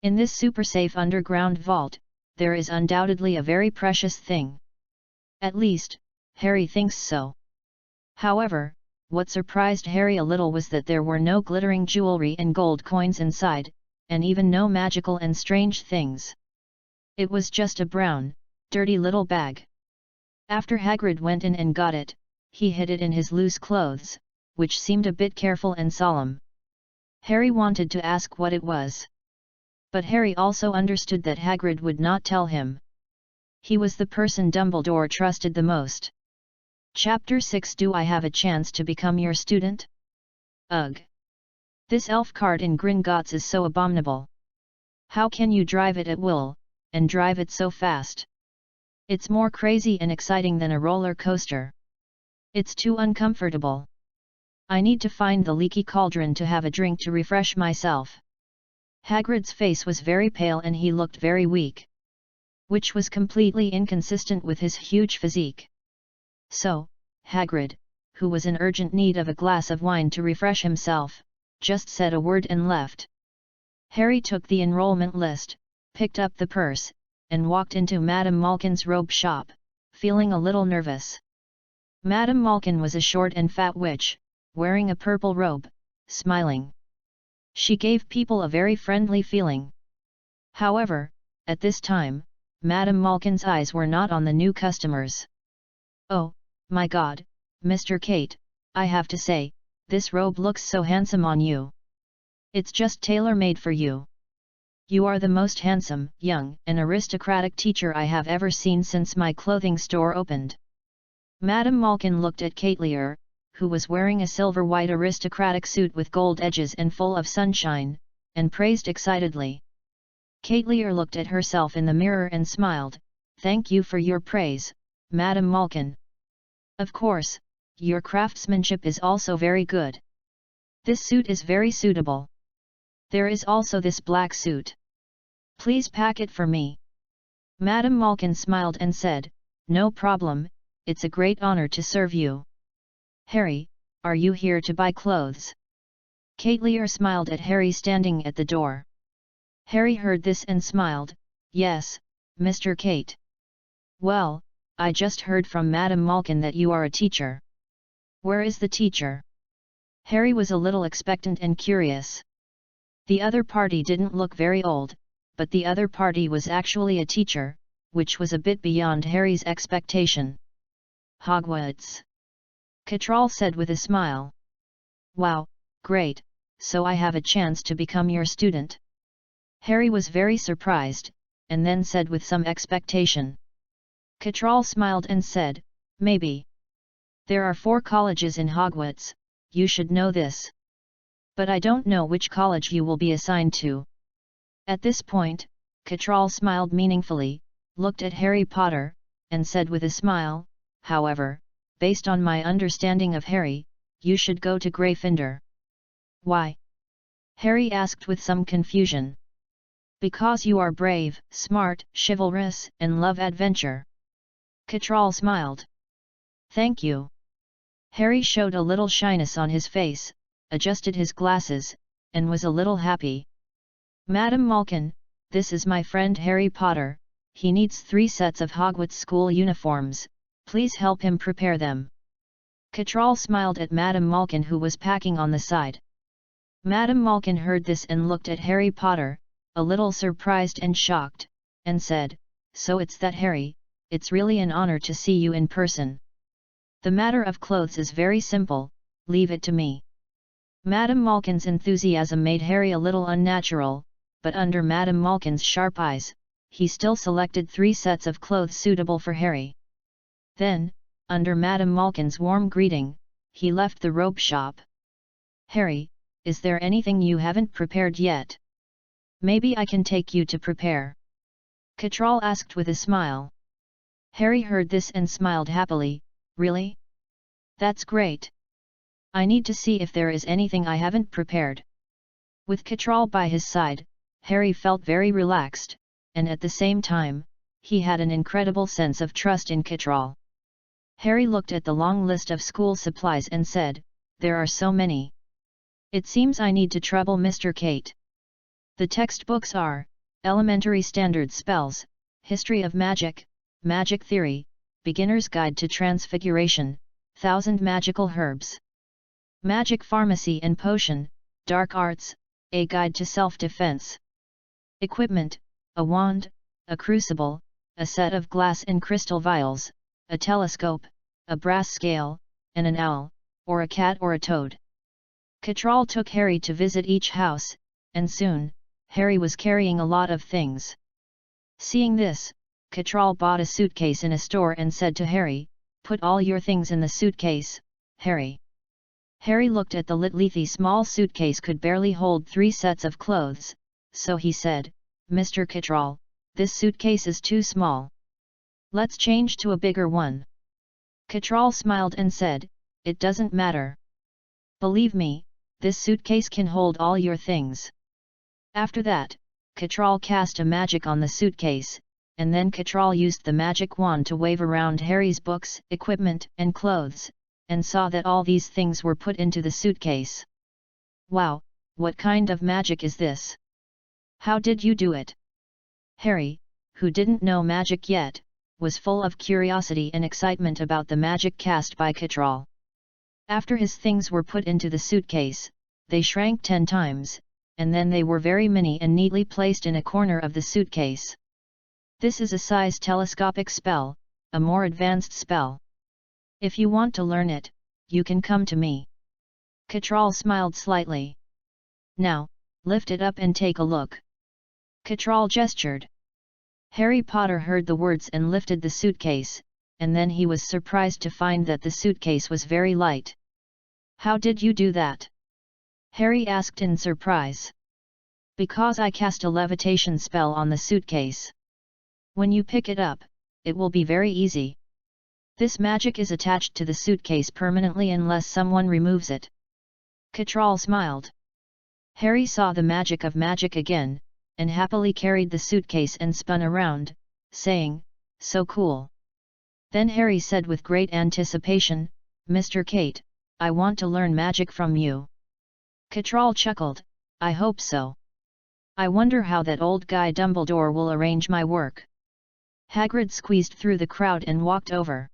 In this super safe underground vault, there is undoubtedly a very precious thing. At least, Harry thinks so. However, what surprised Harry a little was that there were no glittering jewelry and gold coins inside, and even no magical and strange things. It was just a brown, dirty little bag. After Hagrid went in and got it, he hid it in his loose clothes, which seemed a bit careful and solemn. Harry wanted to ask what it was. But Harry also understood that Hagrid would not tell him. He was the person Dumbledore trusted the most. Chapter 6. Do I have a chance to become your student? Ugh! This elf cart in Gringotts is so abominable. How can you drive it at will, and drive it so fast? It's more crazy and exciting than a roller coaster. It's too uncomfortable. I need to find the leaky cauldron to have a drink to refresh myself. Hagrid's face was very pale and he looked very weak, which was completely inconsistent with his huge physique. So, Hagrid, who was in urgent need of a glass of wine to refresh himself, just said a word and left. Harry took the enrollment list, picked up the purse, and walked into Madame Malkin's robe shop, feeling a little nervous. Madame Malkin was a short and fat witch, wearing a purple robe, smiling. She gave people a very friendly feeling. However, at this time, Madame Malkin's eyes were not on the new customers. "Oh, my God, Mr. Kate, I have to say, this robe looks so handsome on you. It's just tailor-made for you. You are the most handsome, young, and aristocratic teacher I have ever seen since my clothing store opened." Madame Malkin looked at Kate Lear, who was wearing a silver-white aristocratic suit with gold edges and full of sunshine, and praised excitedly. Kate Lear looked at herself in the mirror and smiled, "Thank you for your praise, Madame Malkin. Of course, your craftsmanship is also very good. This suit is very suitable. There is also this black suit. Please pack it for me." Madame Malkin smiled and said, "No problem, it's a great honor to serve you." "Harry, are you here to buy clothes?" Kate Lear smiled at Harry standing at the door. Harry heard this and smiled, "Yes, Mr. Kate. Well, I just heard from Madame Malkin that you are a teacher. Where is the teacher?" Harry was a little expectant and curious. The other party didn't look very old, but the other party was actually a teacher, which was a bit beyond Harry's expectation. "Hogwarts," Cattrall said with a smile. "Wow, great, so I have a chance to become your student?" Harry was very surprised, and then said with some expectation. Cattrall smiled and said, "Maybe. There are 4 colleges in Hogwarts, you should know this. But I don't know which college you will be assigned to." At this point, Cattrall smiled meaningfully, looked at Harry Potter, and said with a smile, "However, based on my understanding of Harry, you should go to Gryffindor." "Why?" Harry asked with some confusion. "Because you are brave, smart, chivalrous, and love adventure." Cattrall smiled. "Thank you." Harry showed a little shyness on his face, adjusted his glasses, and was a little happy. "Madame Malkin, this is my friend Harry Potter, he needs 3 sets of Hogwarts school uniforms, please help him prepare them." Cattrall smiled at Madame Malkin who was packing on the side. Madame Malkin heard this and looked at Harry Potter, a little surprised and shocked, and said, "So it's that, Harry, it's really an honor to see you in person. The matter of clothes is very simple, leave it to me." Madame Malkin's enthusiasm made Harry a little unnatural, but under Madame Malkin's sharp eyes, he still selected 3 sets of clothes suitable for Harry. Then, under Madame Malkin's warm greeting, he left the robe shop. "Harry, is there anything you haven't prepared yet? Maybe I can take you to prepare?" Cattrall asked with a smile. Harry heard this and smiled happily. "Really? That's great. I need to see if there is anything I haven't prepared." With Cattrall by his side, Harry felt very relaxed, and at the same time, he had an incredible sense of trust in Cattrall. Harry looked at the long list of school supplies and said, "There are so many. It seems I need to trouble Mr. Kate." The textbooks are Elementary Standard Spells, History of Magic, Magic Theory, Beginner's Guide to Transfiguration, 1000 Magical Herbs, Magic Pharmacy and Potion, Dark Arts, A Guide to Self-Defense. Equipment, a wand, a crucible, a set of glass and crystal vials, a telescope, a brass scale, and an owl, or a cat or a toad. Cattrall took Harry to visit each house, and soon, Harry was carrying a lot of things. Seeing this, Cattrall bought a suitcase in a store and said to Harry, "Put all your things in the suitcase, Harry." Harry looked at the little small suitcase could barely hold 3 sets of clothes, so he said, "Mr. Cattrall, this suitcase is too small. Let's change to a bigger one." Cattrall smiled and said, "It doesn't matter. Believe me, this suitcase can hold all your things." After that, Cattrall cast a magic on the suitcase, and then Cattrall used the magic wand to wave around Harry's books, equipment and clothes, and saw that all these things were put into the suitcase. "Wow, what kind of magic is this? How did you do it?" Harry, who didn't know magic yet, was full of curiosity and excitement about the magic cast by Cattrall. After his things were put into the suitcase, they shrank 10 times, and then they were very mini and neatly placed in a corner of the suitcase. "This is a size telescopic spell, a more advanced spell. If you want to learn it, you can come to me." Cattrall smiled slightly. "Now, lift it up and take a look." Cattrall gestured. Harry Potter heard the words and lifted the suitcase, and then he was surprised to find that the suitcase was very light. "How did you do that?" Harry asked in surprise. "Because I cast a levitation spell on the suitcase. When you pick it up, it will be very easy. This magic is attached to the suitcase permanently unless someone removes it." Cattrall smiled. Harry saw the magic of magic again, and happily carried the suitcase and spun around, saying, "So cool." Then Harry said with great anticipation, "Mr. Kate, I want to learn magic from you." Cattrall chuckled, "I hope so. I wonder how that old guy Dumbledore will arrange my work." Hagrid squeezed through the crowd and walked over.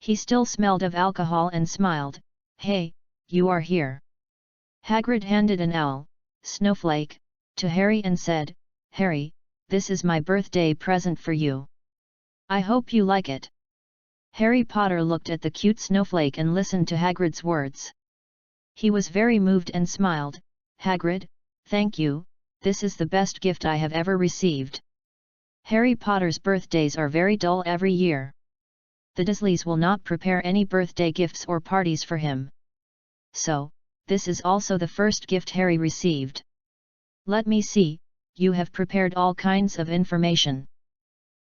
He still smelled of alcohol and smiled, "Hey, you are here." Hagrid handed an owl, Snowflake, to Harry and said, "Harry, this is my birthday present for you. I hope you like it." Harry Potter looked at the cute Snowflake and listened to Hagrid's words. He was very moved and smiled, "Hagrid, thank you, this is the best gift I have ever received. Harry Potter's birthdays are very dull every year. The Dursleys will not prepare any birthday gifts or parties for him. So, this is also the first gift Harry received. Let me see, you have prepared all kinds of information.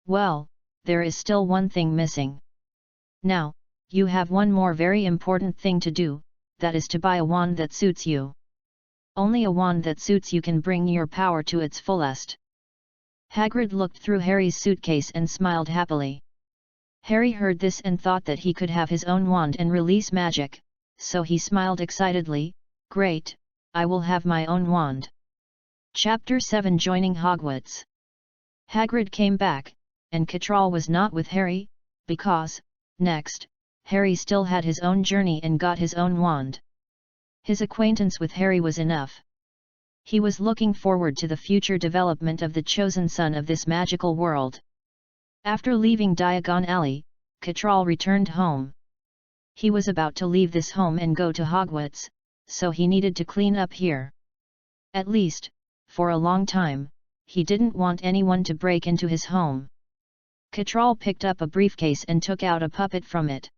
Well, there is still one thing missing. Now, you have one more very important thing to do, that is to buy a wand that suits you. Only a wand that suits you can bring your power to its fullest." Hagrid looked through Harry's suitcase and smiled happily. Harry heard this and thought that he could have his own wand and release magic, so he smiled excitedly, "Great, I will have my own wand." Chapter 7 Joining Hogwarts. Hagrid came back, and Cattrall was not with Harry, because, next, Harry still had his own journey and got his own wand. His acquaintance with Harry was enough. He was looking forward to the future development of the chosen son of this magical world. After leaving Diagon Alley, Cattrall returned home. He was about to leave this home and go to Hogwarts, so he needed to clean up here. At least, for a long time, he didn't want anyone to break into his home. Cattrall picked up a briefcase and took out a puppet from it.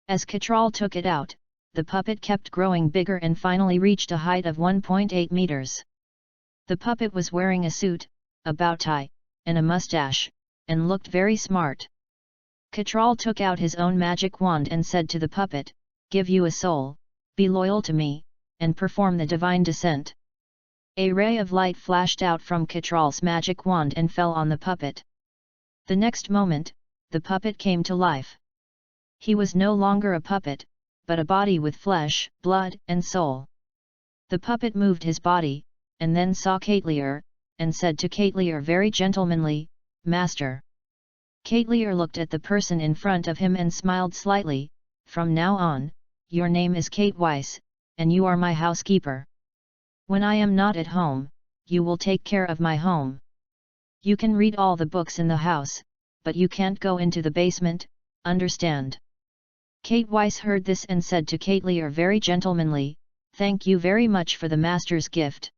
As Cattrall took it out, the puppet kept growing bigger and finally reached a height of 1.8 meters. The puppet was wearing a suit, a bow tie, and a mustache, and looked very smart. Cattrall took out his own magic wand and said to the puppet, "Give you a soul, be loyal to me, and perform the divine descent." A ray of light flashed out from Cattrall's magic wand and fell on the puppet. The next moment, the puppet came to life. He was no longer a puppet, but a body with flesh, blood, and soul. The puppet moved his body, and then saw Catlear, and said to Catlear very gentlemanly, "Master." Catlear looked at the person in front of him and smiled slightly. "From now on, your name is Kate Weiss, and you are my housekeeper. When I am not at home, you will take care of my home. You can read all the books in the house, but you can't go into the basement, understand?" Kate Weiss heard this and said to Catlear very gentlemanly, "Thank you very much for the master's gift."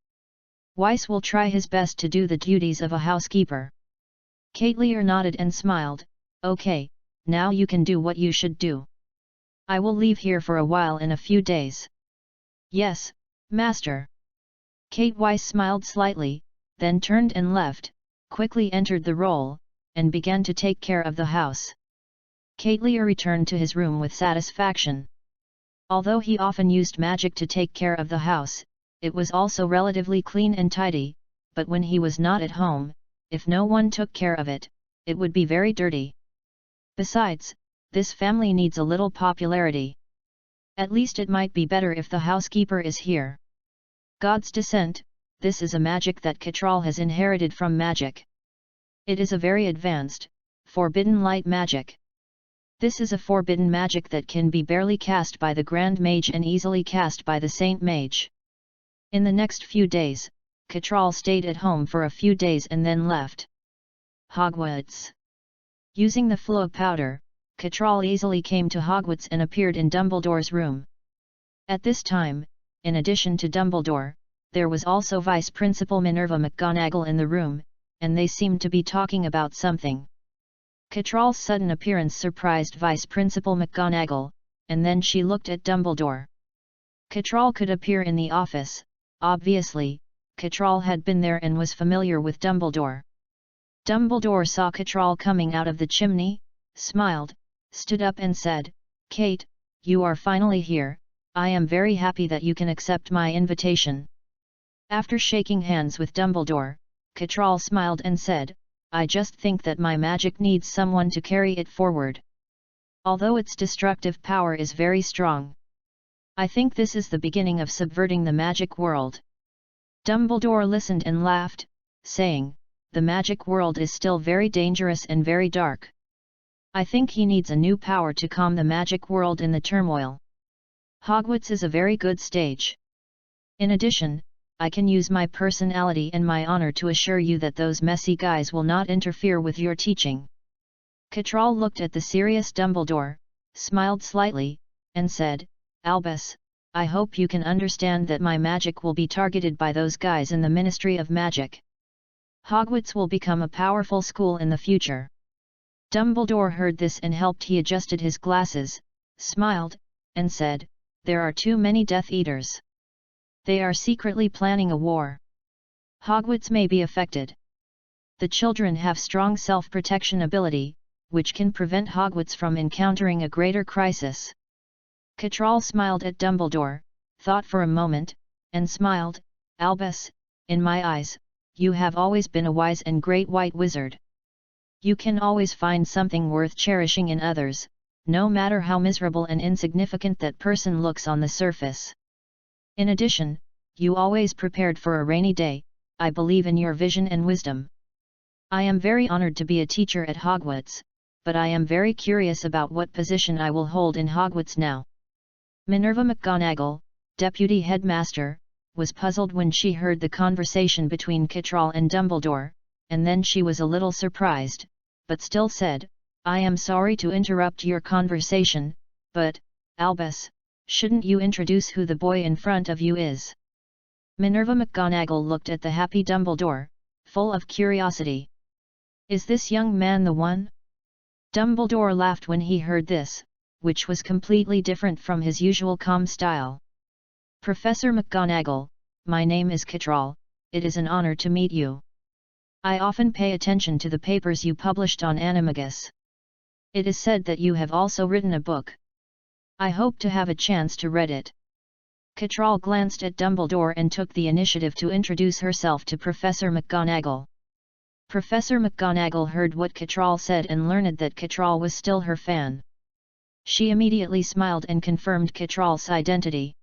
Weiss will try his best to do the duties of a housekeeper. Catlear nodded and smiled. "Okay, now you can do what you should do. I will leave here for a while in a few days." "Yes, master." Kate Weiss smiled slightly, then turned and left, quickly entered the role, and began to take care of the house. Catlear returned to his room with satisfaction. Although he often used magic to take care of the house, it was also relatively clean and tidy, but when he was not at home, if no one took care of it, it would be very dirty. Besides, this family needs a little popularity. At least it might be better if the housekeeper is here. God's Descent, this is a magic that Cattrall has inherited from magic. It is a very advanced, forbidden light magic. This is a forbidden magic that can be barely cast by the Grand Mage and easily cast by the Saint Mage. In the next few days, Cattrall stayed at home for a few days and then left Hogwarts. Using the Flow powder, Cattrall easily came to Hogwarts and appeared in Dumbledore's room. At this time, in addition to Dumbledore, there was also Vice Principal Minerva McGonagall in the room, and they seemed to be talking about something. Cattrall's sudden appearance surprised Vice Principal McGonagall, and then she looked at Dumbledore. Cattrall could appear in the office. Obviously, Cattrall had been there and was familiar with Dumbledore. Dumbledore saw Cattrall coming out of the chimney, smiled, stood up and said, "Kate, you are finally here. I am very happy that you can accept my invitation." After shaking hands with Dumbledore, Cattrall smiled and said, "I just think that my magic needs someone to carry it forward. Although its destructive power is very strong, I think this is the beginning of subverting the magic world." Dumbledore listened and laughed, saying, "The magic world is still very dangerous and very dark. I think he needs a new power to calm the magic world in the turmoil. Hogwarts is a very good stage. In addition, I can use my personality and my honor to assure you that those messy guys will not interfere with your teaching." Cattrall looked at the serious Dumbledore, smiled slightly, and said, "Albus, I hope you can understand that my magic will be targeted by those guys in the Ministry of Magic. Hogwarts will become a powerful school in the future." Dumbledore heard this and helped. He adjusted his glasses, smiled, and said, "There are too many Death Eaters. They are secretly planning a war. Hogwarts may be affected. The children have strong self-protection ability, which can prevent Hogwarts from encountering a greater crisis." Cattrall smiled at Dumbledore, thought for a moment, and smiled, "Albus, in my eyes, you have always been a wise and great white wizard. You can always find something worth cherishing in others, no matter how miserable and insignificant that person looks on the surface. In addition, you always prepared for a rainy day. I believe in your vision and wisdom. I am very honored to be a teacher at Hogwarts, but I am very curious about what position I will hold in Hogwarts now." Minerva McGonagall, deputy headmaster, was puzzled when she heard the conversation between Citral and Dumbledore, and then she was a little surprised, but still said, "I am sorry to interrupt your conversation, but, Albus, shouldn't you introduce who the boy in front of you is?" Minerva McGonagall looked at the happy Dumbledore, full of curiosity. "Is this young man the one?" Dumbledore laughed when he heard this, which was completely different from his usual calm style. "Professor McGonagall, my name is Citral. It is an honor to meet you. I often pay attention to the papers you published on Animagus. It is said that you have also written a book. I hope to have a chance to read it." Citral glanced at Dumbledore and took the initiative to introduce herself to Professor McGonagall. Professor McGonagall heard what Citral said and learned that Citral was still her fan. She immediately smiled and confirmed Citral's identity.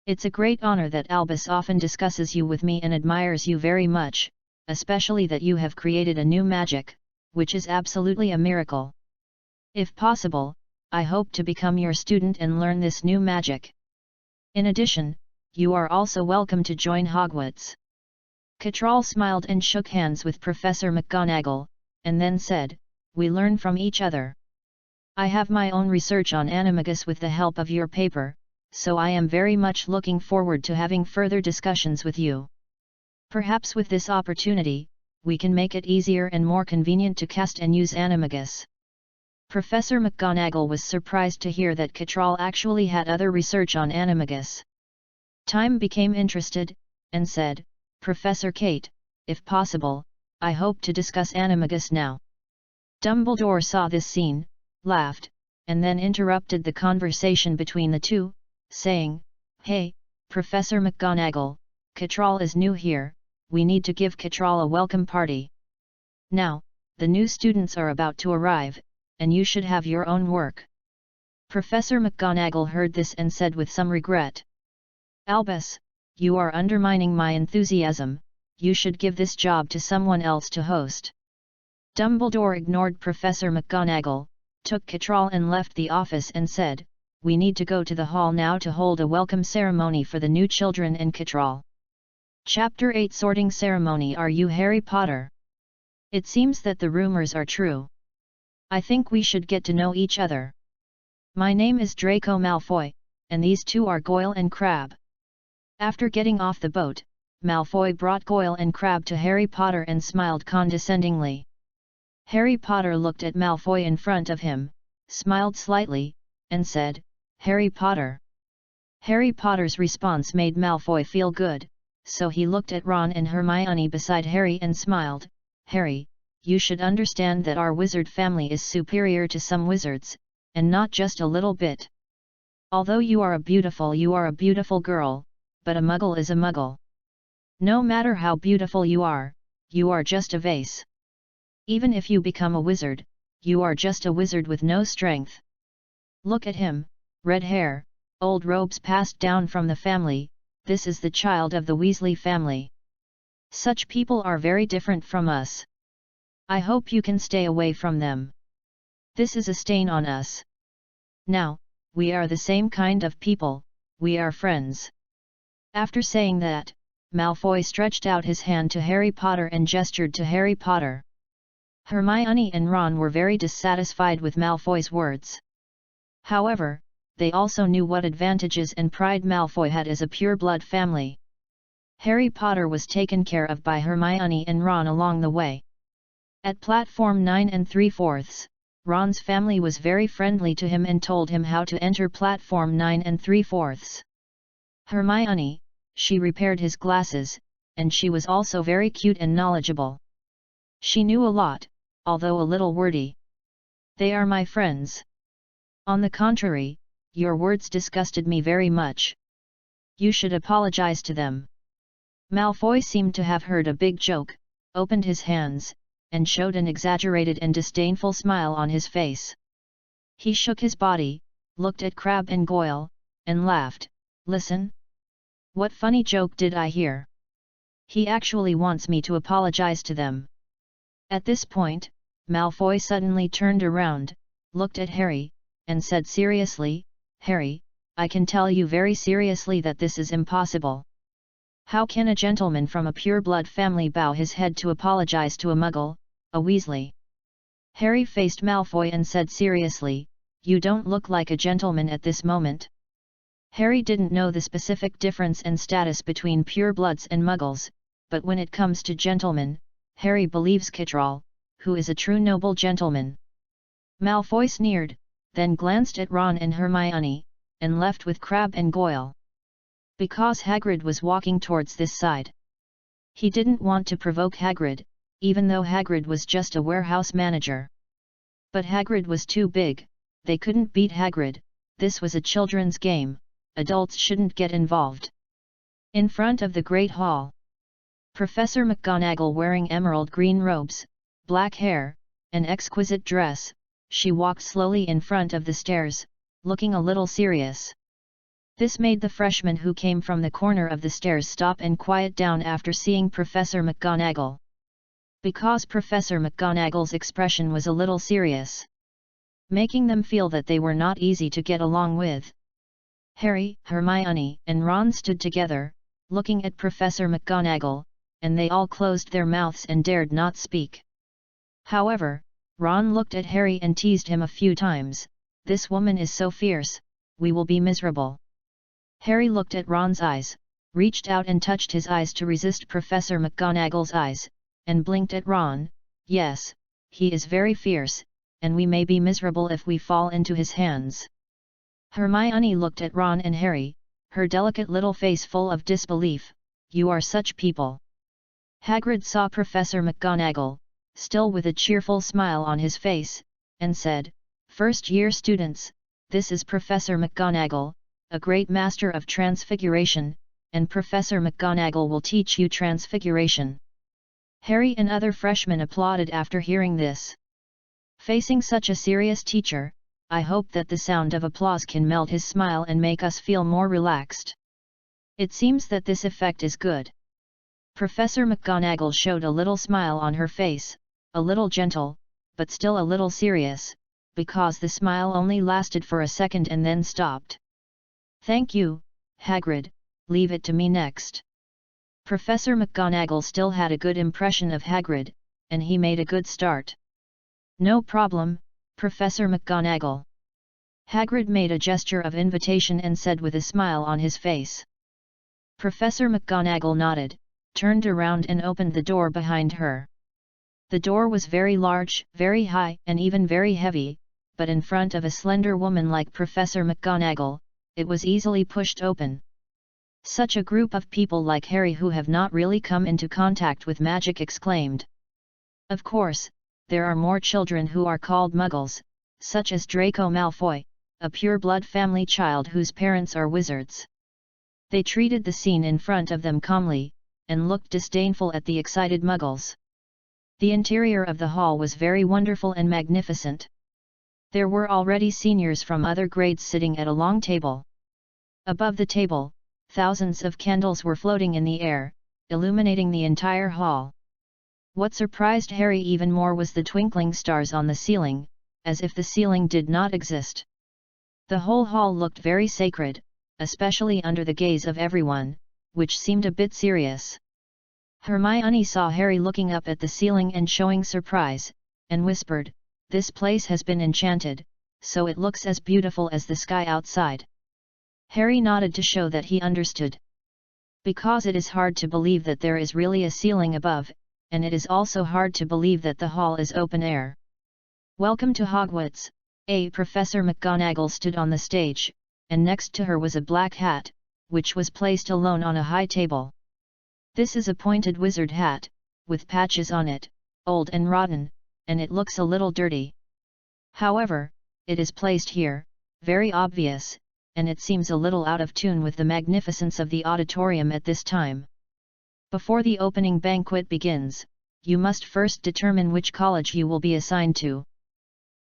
"It's a great honor that Albus often discusses you with me and admires you very much, especially that you have created a new magic, which is absolutely a miracle. If possible, I hope to become your student and learn this new magic. In addition, you are also welcome to join Hogwarts." Citral smiled and shook hands with Professor McGonagall, and then said, "We learn from each other. I have my own research on Animagus with the help of your paper, so I am very much looking forward to having further discussions with you. Perhaps with this opportunity, we can make it easier and more convenient to cast and use Animagus." Professor McGonagall was surprised to hear that Citral actually had other research on Animagus. Time became interested, and said, "Professor Kate, if possible, I hope to discuss Animagus now." Dumbledore saw this scene, laughed, and then interrupted the conversation between the two, saying, "Hey, Professor McGonagall, Citral is new here, we need to give Citral a welcome party. Now, the new students are about to arrive, and you should have your own work." Professor McGonagall heard this and said with some regret, "Albus, you are undermining my enthusiasm, you should give this job to someone else to host." Dumbledore ignored Professor McGonagall, took Citral and left the office and said, "We need to go to the hall now to hold a welcome ceremony for the new children and Citral." Chapter 8 Sorting Ceremony. Are you Harry Potter? It seems that the rumors are true. I think we should get to know each other. My name is Draco Malfoy, and these two are Goyle and Crabbe. After getting off the boat, Malfoy brought Goyle and Crabbe to Harry Potter and smiled condescendingly. Harry Potter looked at Malfoy in front of him, smiled slightly, and said, "Harry Potter." Harry Potter's response made Malfoy feel good, so he looked at Ron and Hermione beside Harry and smiled, "Harry, you should understand that our wizard family is superior to some wizards, and not just a little bit. Although you are a beautiful girl, but a muggle is a muggle. No matter how beautiful you are just a vase. Even if you become a wizard, you are just a wizard with no strength. Look at him, red hair, old robes passed down from the family, this is the child of the Weasley family. Such people are very different from us. I hope you can stay away from them. This is a stain on us. Now, we are the same kind of people, we are friends." After saying that, Malfoy stretched out his hand to Harry Potter and gestured to Harry Potter. Hermione and Ron were very dissatisfied with Malfoy's words. However, they also knew what advantages and pride Malfoy had as a pure-blood family. Harry Potter was taken care of by Hermione and Ron along the way. At platform 9 3/4, Ron's family was very friendly to him and told him how to enter platform 9 3/4. Hermione, she repaired his glasses, and she was also very cute and knowledgeable. She knew a lot, although a little wordy. "They are my friends. On the contrary, your words disgusted me very much. You should apologize to them." Malfoy seemed to have heard a big joke, opened his hands, and showed an exaggerated and disdainful smile on his face. He shook his body, looked at Crabbe and Goyle, and laughed. "Listen. What funny joke did I hear? He actually wants me to apologize to them." At this point, Malfoy suddenly turned around, looked at Harry, and said seriously, "Harry, I can tell you very seriously that this is impossible. How can a gentleman from a pure-blood family bow his head to apologize to a Muggle, a Weasley? Harry faced Malfoy and said seriously, "You don't look like a gentleman at this moment." Harry didn't know the specific difference and status between purebloods and Muggles, but when it comes to gentlemen, Harry believes Kittrall, who is a true noble gentleman. Malfoy sneered, then glanced at Ron and Hermione, and left with Crabbe and Goyle. Because Hagrid was walking towards this side. He didn't want to provoke Hagrid, even though Hagrid was just a warehouse manager. But Hagrid was too big, they couldn't beat Hagrid, this was a children's game, adults shouldn't get involved. In front of the Great Hall, Professor McGonagall wearing emerald green robes, black hair, an exquisite dress, she walked slowly in front of the stairs, looking a little serious. This made the freshman who came from the corner of the stairs stop and quiet down after seeing Professor McGonagall. Because Professor McGonagall's expression was a little serious, making them feel that they were not easy to get along with. Harry, Hermione, and Ron stood together, looking at Professor McGonagall, and they all closed their mouths and dared not speak. However, Ron looked at Harry and teased him a few times, "This woman is so fierce, we will be miserable." Harry looked at Ron's eyes, reached out and touched his eyes to resist Professor McGonagall's eyes, and blinked at Ron, "Yes, he is very fierce, and we may be miserable if we fall into his hands." Hermione looked at Ron and Harry, her delicate little face full of disbelief, "You are such people." Hagrid saw Professor McGonagall, still with a cheerful smile on his face, and said, "First-year students, this is Professor McGonagall, a great master of transfiguration, and Professor McGonagall will teach you transfiguration." Harry and other freshmen applauded after hearing this. Facing such a serious teacher, I hope that the sound of applause can melt his smile and make us feel more relaxed. It seems that this effect is good. Professor McGonagall showed a little smile on her face, a little gentle, but still a little serious, because the smile only lasted for a second and then stopped. "Thank you, Hagrid, leave it to me next." Professor McGonagall still had a good impression of Hagrid, and he made a good start. "No problem, Professor McGonagall." Hagrid made a gesture of invitation and said with a smile on his face. Professor McGonagall nodded, turned around and opened the door behind her. The door was very large, very high, and even very heavy, but in front of a slender woman like Professor McGonagall, it was easily pushed open. Such a group of people like Harry who have not really come into contact with magic exclaimed. Of course, there are more children who are called Muggles, such as Draco Malfoy, a pure-blood family child whose parents are wizards. They treated the scene in front of them calmly, and looked disdainful at the excited Muggles. The interior of the hall was very wonderful and magnificent. There were already seniors from other grades sitting at a long table. Above the table, thousands of candles were floating in the air, illuminating the entire hall. What surprised Harry even more was the twinkling stars on the ceiling, as if the ceiling did not exist. The whole hall looked very sacred, especially under the gaze of everyone, which seemed a bit serious. Hermione saw Harry looking up at the ceiling and showing surprise, and whispered, "This place has been enchanted, so it looks as beautiful as the sky outside." Harry nodded to show that he understood. Because it is hard to believe that there is really a ceiling above, and it is also hard to believe that the hall is open air. "Welcome to Hogwarts." Professor McGonagall stood on the stage, and next to her was a black hat, which was placed alone on a high table. This is a pointed wizard hat, with patches on it, old and rotten, and it looks a little dirty. However, it is placed here, very obvious, and it seems a little out of tune with the magnificence of the auditorium at this time. Before the opening banquet begins, you must first determine which college you will be assigned to.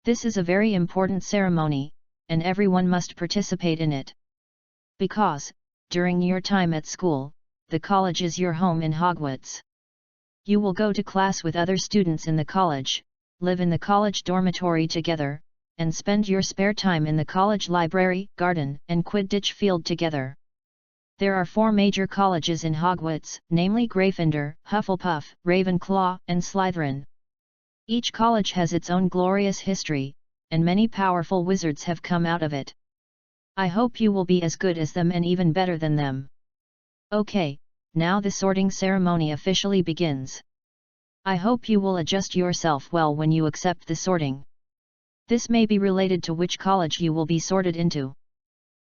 This is a very important ceremony, and everyone must participate in it. Because, during your time at school, the college is your home in Hogwarts. You will go to class with other students in the college, live in the college dormitory together, and spend your spare time in the college library, garden, and Quidditch field together. There are 4 major colleges in Hogwarts, namely Gryffindor, Hufflepuff, Ravenclaw, and Slytherin. Each college has its own glorious history, and many powerful wizards have come out of it. I hope you will be as good as them and even better than them. Okay, now the sorting ceremony officially begins. I hope you will adjust yourself well when you accept the sorting. This may be related to which college you will be sorted into.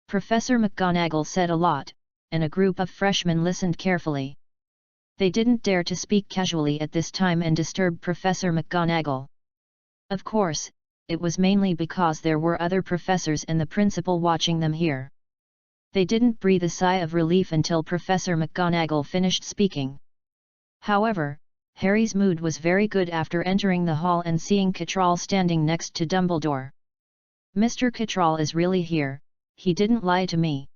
Professor McGonagall said a lot, and a group of freshmen listened carefully. They didn't dare to speak casually at this time and disturb Professor McGonagall. Of course, it was mainly because there were other professors and the principal watching them here. They didn't breathe a sigh of relief until Professor McGonagall finished speaking. However, Harry's mood was very good after entering the hall and seeing Cattrall standing next to Dumbledore. Mr. Cattrall is really here, he didn't lie to me.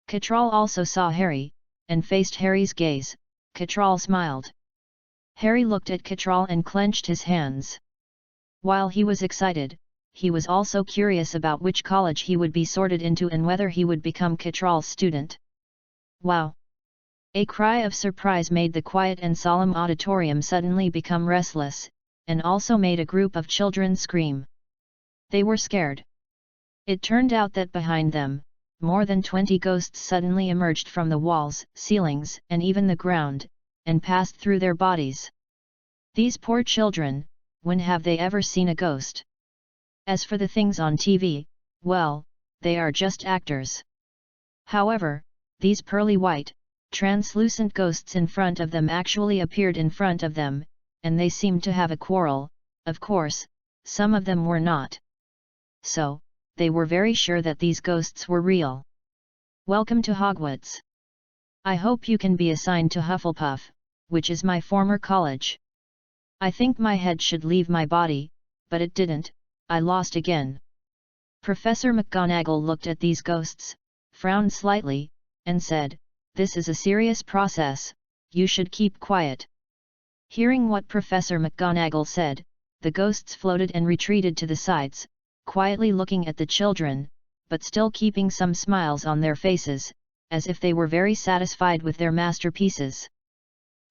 Cattrall also saw Harry, and faced Harry's gaze. Cattrall smiled. Harry looked at Cattrall and clenched his hands. While he was excited, he was also curious about which college he would be sorted into and whether he would become Cattrall's student. Wow! A cry of surprise made the quiet and solemn auditorium suddenly become restless, and also made a group of children scream. They were scared. It turned out that behind them, more than 20 ghosts suddenly emerged from the walls, ceilings, and even the ground, and passed through their bodies. These poor children, when have they ever seen a ghost? As for the things on TV, well, they are just actors. However, these pearly white, translucent ghosts in front of them actually appeared in front of them, and they seemed to have a quarrel. Of course, some of them were not. So, they were very sure that these ghosts were real. Welcome to Hogwarts. I hope you can be assigned to Hufflepuff, which is my former college. I think my head should leave my body, but it didn't, I lost again. Professor McGonagall looked at these ghosts, frowned slightly, and said, "This is a serious process, you should keep quiet." Hearing what Professor McGonagall said, the ghosts floated and retreated to the sides, quietly looking at the children, but still keeping some smiles on their faces, as if they were very satisfied with their masterpieces.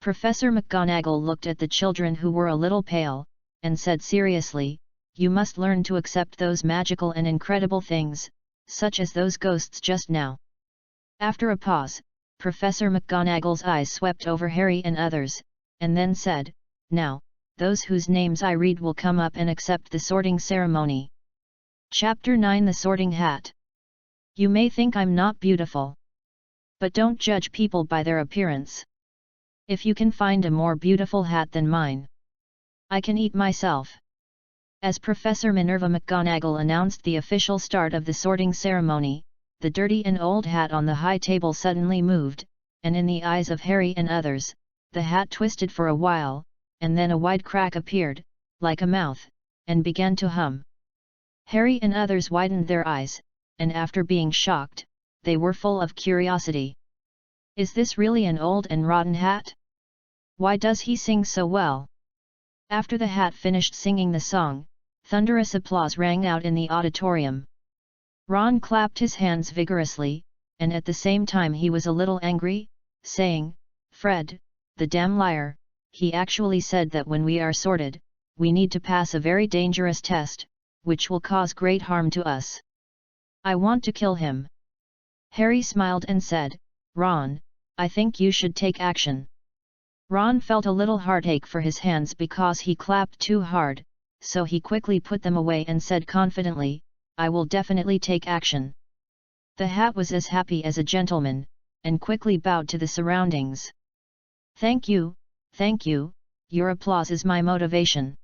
Professor McGonagall looked at the children who were a little pale, and said seriously, "You must learn to accept those magical and incredible things, such as those ghosts just now." After a pause, Professor McGonagall's eyes swept over Harry and others, and then said, "Now, those whose names I read will come up and accept the sorting ceremony." Chapter 9: The Sorting Hat. You may think I'm not beautiful. But don't judge people by their appearance. If you can find a more beautiful hat than mine, I can eat myself. As Professor Minerva McGonagall announced the official start of the sorting ceremony, the dirty and old hat on the high table suddenly moved, and in the eyes of Harry and others, the hat twisted for a while, and then a wide crack appeared, like a mouth, and began to hum. Harry and others widened their eyes, and after being shocked, they were full of curiosity. Is this really an old and rotten hat? Why does he sing so well? After the hat finished singing the song, thunderous applause rang out in the auditorium. Ron clapped his hands vigorously, and at the same time he was a little angry, saying, "Fred, the damn liar, he actually said that when we are sorted, we need to pass a very dangerous test, which will cause great harm to us. I want to kill him." Harry smiled and said, "Ron, I think you should take action." Ron felt a little heartache for his hands because he clapped too hard, so he quickly put them away and said confidently, "I will definitely take action." The hat was as happy as a gentleman, and quickly bowed to the surroundings. Thank you, your applause is my motivation.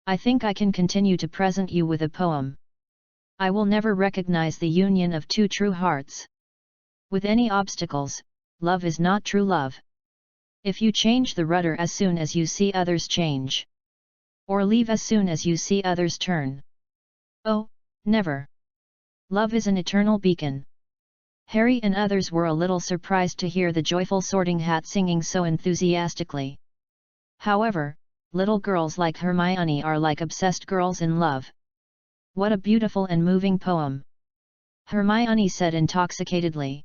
I think I can continue to present you with a poem. I will never recognize the union of two true hearts. With any obstacles, love is not true love. If you change the rudder as soon as you see others change, or leave as soon as you see others turn. Oh, never. Love is an eternal beacon. Harry and others were a little surprised to hear the joyful sorting hat singing so enthusiastically. However, little girls like Hermione are like obsessed girls in love. What a beautiful and moving poem! Hermione said intoxicatedly.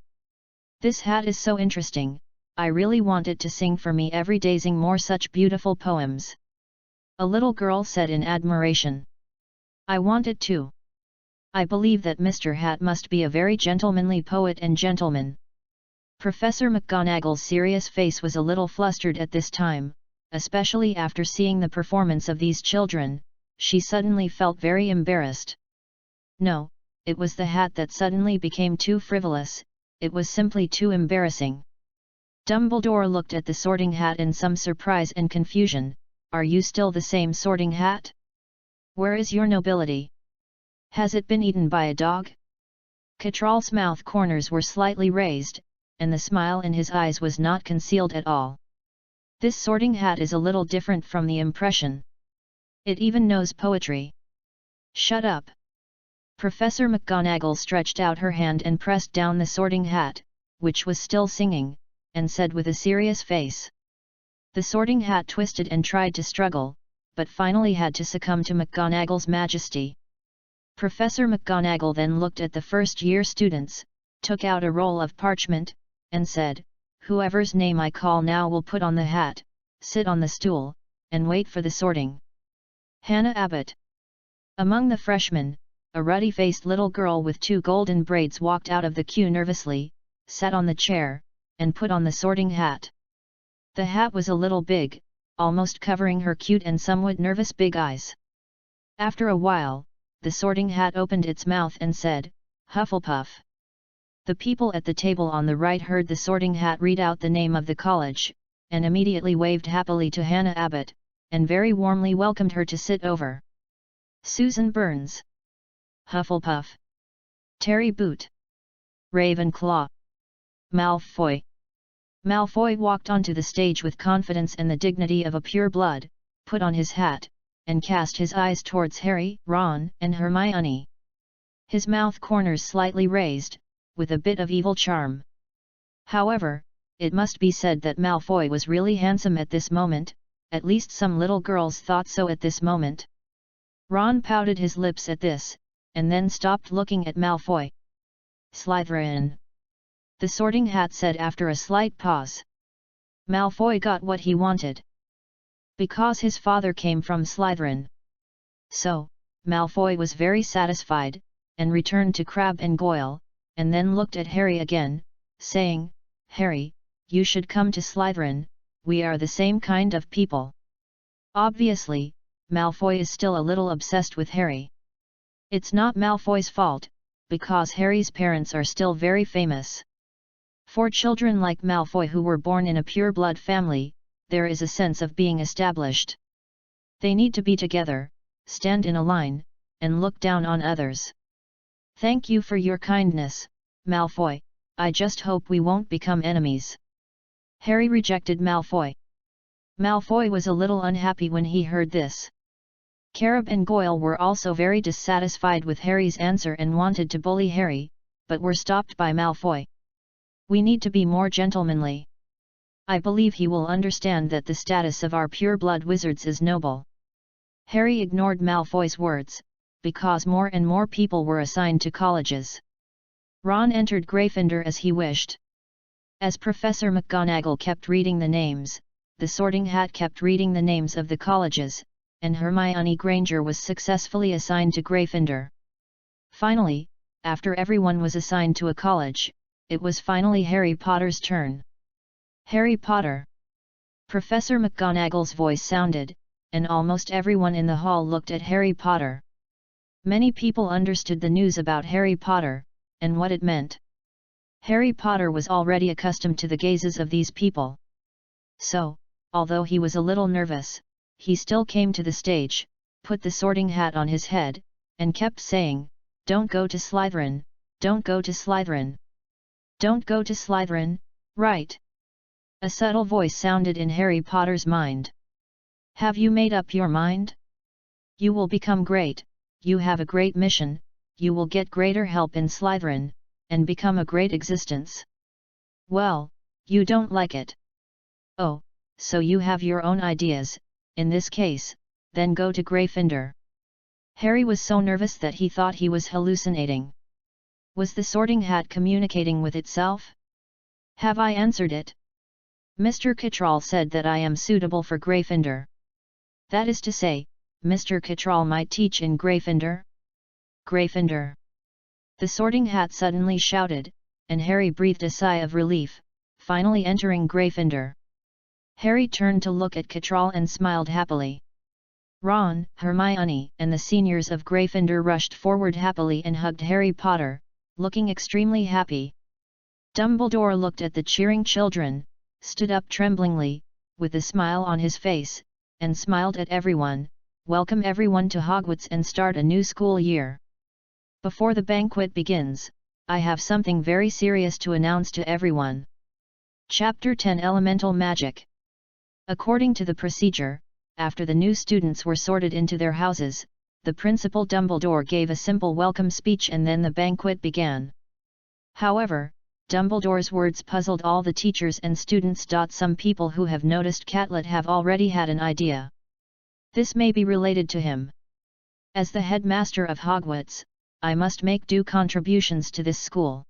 This hat is so interesting, I really want it to sing for me every day. Sing more such beautiful poems. A little girl said in admiration. I want it too. I believe that Mr. Hat must be a very gentlemanly poet and gentleman. Professor McGonagall's serious face was a little flustered at this time, especially after seeing the performance of these children. She suddenly felt very embarrassed. No, it was the hat that suddenly became too frivolous, it was simply too embarrassing. Dumbledore looked at the Sorting Hat in some surprise and confusion. Are you still the same Sorting Hat? Where is your nobility? Has it been eaten by a dog? Catral's mouth corners were slightly raised, and the smile in his eyes was not concealed at all. This Sorting Hat is a little different from the impression. It even knows poetry. Shut up! Professor McGonagall stretched out her hand and pressed down the Sorting Hat, which was still singing, and said with a serious face. The Sorting Hat twisted and tried to struggle, but finally had to succumb to McGonagall's majesty. Professor McGonagall then looked at the first-year students, took out a roll of parchment, and said, Whoever's name I call now will put on the hat, sit on the stool, and wait for the sorting. Hannah Abbott. Among the freshmen, a ruddy-faced little girl with 2 golden braids walked out of the queue nervously, sat on the chair, and put on the Sorting Hat. The hat was a little big, almost covering her cute and somewhat nervous big eyes. After a while, the Sorting Hat opened its mouth and said, Hufflepuff. The people at the table on the right heard the Sorting Hat read out the name of the college, and immediately waved happily to Hannah Abbott, and very warmly welcomed her to sit over. Susan Burns. Hufflepuff. Terry Boot. Ravenclaw. Malfoy. Malfoy walked onto the stage with confidence and the dignity of a pure-blood, put on his hat, and cast his eyes towards Harry, Ron, and Hermione. His mouth corners slightly raised, with a bit of evil charm. However, it must be said that Malfoy was really handsome at this moment, at least some little girls thought so at this moment. Ron pouted his lips at this, and then stopped looking at Malfoy. Slytherin. The Sorting Hat said after a slight pause. Malfoy got what he wanted. Because his father came from Slytherin. So, Malfoy was very satisfied, and returned to Crabbe and Goyle, and then looked at Harry again, saying, Harry, you should come to Slytherin, we are the same kind of people. Obviously, Malfoy is still a little obsessed with Harry. It's not Malfoy's fault, because Harry's parents are still very famous. For children like Malfoy who were born in a pure-blood family, there is a sense of being established. They need to be together, stand in a line, and look down on others. Thank you for your kindness, Malfoy, I just hope we won't become enemies. Harry rejected Malfoy. Malfoy was a little unhappy when he heard this. Crabbe and Goyle were also very dissatisfied with Harry's answer and wanted to bully Harry, but were stopped by Malfoy. We need to be more gentlemanly. I believe he will understand that the status of our pure-blood wizards is noble. Harry ignored Malfoy's words, because more and more people were assigned to colleges. Ron entered Gryffindor as he wished. As Professor McGonagall kept reading the names, the Sorting Hat kept reading the names of the colleges, and Hermione Granger was successfully assigned to Gryffindor. Finally, after everyone was assigned to a college, it was finally Harry Potter's turn. Harry Potter. Professor McGonagall's voice sounded, and almost everyone in the hall looked at Harry Potter. Many people understood the news about Harry Potter, and what it meant. Harry Potter was already accustomed to the gazes of these people. So, although he was a little nervous, he still came to the stage, put the Sorting Hat on his head, and kept saying, Don't go to Slytherin, don't go to Slytherin. Don't go to Slytherin, right? A subtle voice sounded in Harry Potter's mind. Have you made up your mind? You will become great, you have a great mission, you will get greater help in Slytherin, and become a great existence. Well, you don't like it. Oh, so you have your own ideas, in this case, then go to Gryffindor. Harry was so nervous that he thought he was hallucinating. Was the Sorting Hat communicating with itself? Have I answered it? Mr. Cattrall said that I am suitable for Gryffindor. That is to say, Mr. Cattrall might teach in Gryffindor? Gryffindor! The Sorting Hat suddenly shouted, and Harry breathed a sigh of relief, finally entering Gryffindor. Harry turned to look at Cattrall and smiled happily. Ron, Hermione, and the seniors of Gryffindor rushed forward happily and hugged Harry Potter, looking extremely happy. Dumbledore looked at the cheering children, stood up tremblingly, with a smile on his face, and smiled at everyone. Welcome everyone to Hogwarts and start a new school year. Before the banquet begins, I have something very serious to announce to everyone. Chapter 10 Elemental Magic. According to the procedure, after the new students were sorted into their houses, the Principal Dumbledore gave a simple welcome speech and then the banquet began. However, Dumbledore's words puzzled all the teachers and students. Some people who have noticed Catlet have already had an idea. This may be related to him. As the headmaster of Hogwarts, I must make due contributions to this school.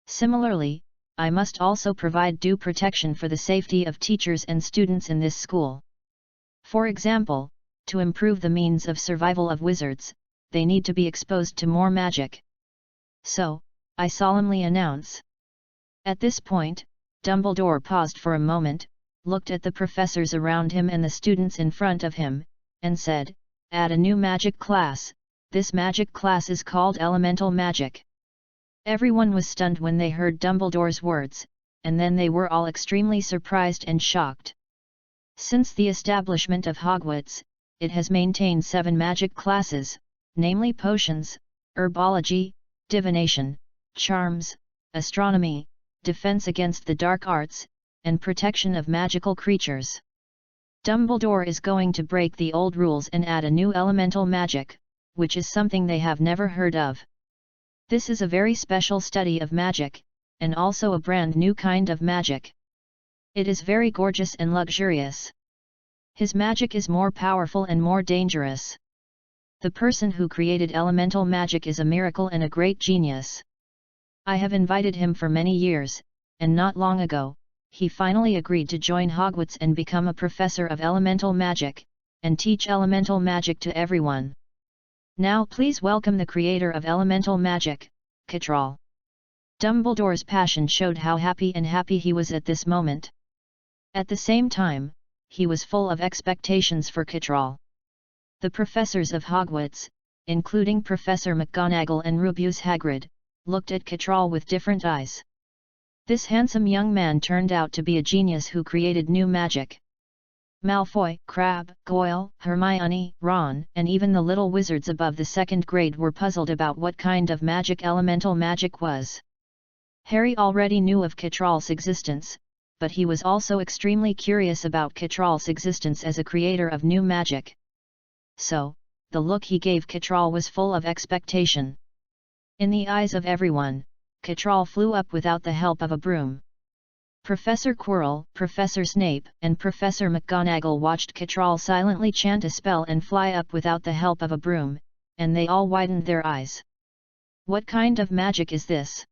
Similarly, I must also provide due protection for the safety of teachers and students in this school. For example, to improve the means of survival of wizards, they need to be exposed to more magic. So, I solemnly announce. At this point, Dumbledore paused for a moment, looked at the professors around him and the students in front of him, and said, "Add a new magic class. This magic class is called Elemental Magic." Everyone was stunned when they heard Dumbledore's words, and then they were all extremely surprised and shocked. Since the establishment of Hogwarts, it has maintained 7 magic classes, namely potions, herbology, divination, charms, astronomy, defense against the dark arts, and protection of magical creatures. Dumbledore is going to break the old rules and add a new elemental magic, which is something they have never heard of. This is a very special study of magic, and also a brand new kind of magic. It is very gorgeous and luxurious. His magic is more powerful and more dangerous. The person who created elemental magic is a miracle and a great genius. I have invited him for many years, and not long ago, he finally agreed to join Hogwarts and become a professor of elemental magic, and teach elemental magic to everyone. Now please welcome the creator of elemental magic, Cattrall. Dumbledore's passion showed how happy he was at this moment. At the same time, he was full of expectations for Cattrall. The professors of Hogwarts, including Professor McGonagall and Rubeus Hagrid, looked at Cattrall with different eyes. This handsome young man turned out to be a genius who created new magic. Malfoy, Crabbe, Goyle, Hermione, Ron, and even the little wizards above the 2nd grade were puzzled about what kind of magic elemental magic was. Harry already knew of Cattrall's existence, but he was also extremely curious about Cattrall's existence as a creator of new magic. So, the look he gave Cattrall was full of expectation. In the eyes of everyone, Cattrall flew up without the help of a broom. Professor Quirrell, Professor Snape, and Professor McGonagall watched Cattrall silently chant a spell and fly up without the help of a broom, and they all widened their eyes. What kind of magic is this?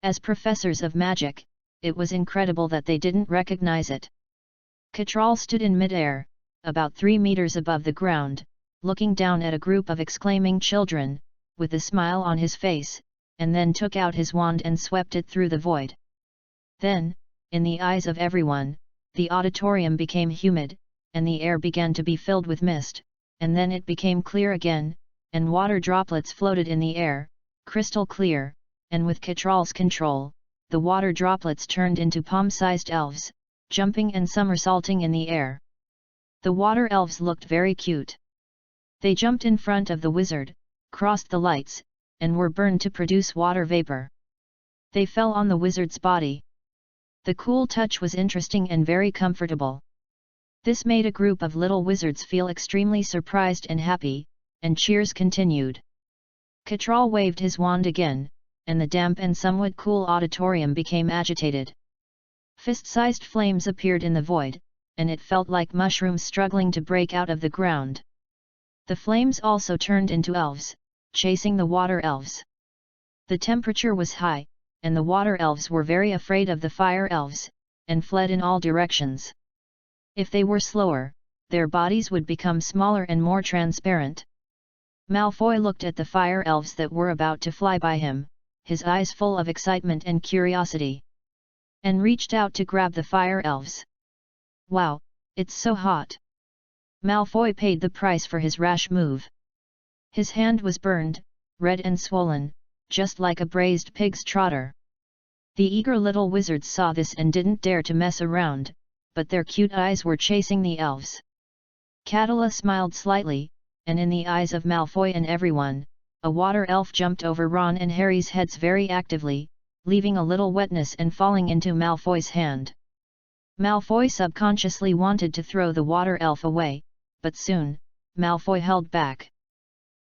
As professors of magic, it was incredible that they didn't recognize it. Cattrall stood in mid-air, about 3 meters above the ground, looking down at a group of exclaiming children, with a smile on his face, and then took out his wand and swept it through the void. Then, in the eyes of everyone, the auditorium became humid, and the air began to be filled with mist, and then it became clear again, and water droplets floated in the air, crystal clear, and with Cattrall's control, the water droplets turned into palm-sized elves, jumping and somersaulting in the air. The water elves looked very cute. They jumped in front of the wizard, crossed the lights, and were burned to produce water vapor. They fell on the wizard's body. The cool touch was interesting and very comfortable. This made a group of little wizards feel extremely surprised and happy, and cheers continued. Cattrall waved his wand again, and the damp and somewhat cool auditorium became agitated. Fist-sized flames appeared in the void, and it felt like mushrooms struggling to break out of the ground. The flames also turned into elves, chasing the water elves. The temperature was high, and the water elves were very afraid of the fire elves, and fled in all directions. If they were slower, their bodies would become smaller and more transparent. Malfoy looked at the fire elves that were about to fly by him, his eyes full of excitement and curiosity, and reached out to grab the fire elves. Wow, it's so hot! Malfoy paid the price for his rash move. His hand was burned, red and swollen, just like a braised pig's trotter. The eager little wizards saw this and didn't dare to mess around, but their cute eyes were chasing the elves. Catala smiled slightly, and in the eyes of Malfoy and everyone, a water elf jumped over Ron and Harry's heads very actively, leaving a little wetness and falling into Malfoy's hand. Malfoy subconsciously wanted to throw the water elf away, but soon, Malfoy held back.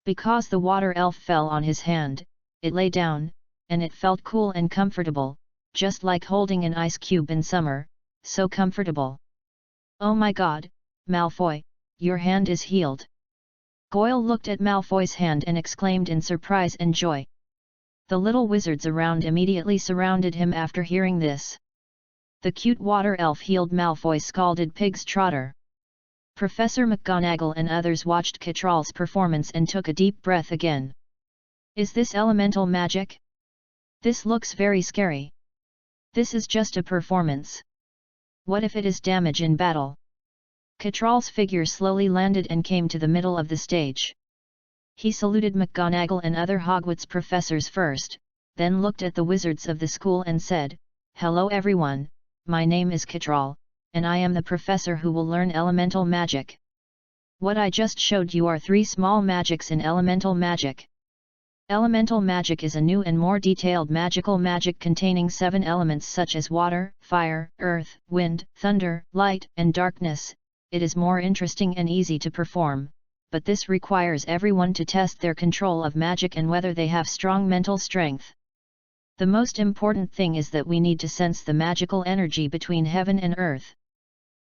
Because the water elf fell on his hand, it lay down, and it felt cool and comfortable, just like holding an ice cube in summer, so comfortable. Oh my God, Malfoy, your hand is healed. Goyle looked at Malfoy's hand and exclaimed in surprise and joy. The little wizards around immediately surrounded him after hearing this. The cute water elf healed Malfoy's scalded pig's trotter. Professor McGonagall and others watched Catral's performance and took a deep breath again. Is this elemental magic? This looks very scary. This is just a performance. What if it is damage in battle? Catral's figure slowly landed and came to the middle of the stage. He saluted McGonagall and other Hogwarts professors first, then looked at the wizards of the school and said, "Hello everyone, my name is Catral, and I am the professor who will learn elemental magic. What I just showed you are 3 small magics in elemental magic. Elemental magic is a new and more detailed magical magic containing 7 elements such as water, fire, earth, wind, thunder, light, and darkness. It is more interesting and easy to perform, but this requires everyone to test their control of magic and whether they have strong mental strength. The most important thing is that we need to sense the magical energy between heaven and earth.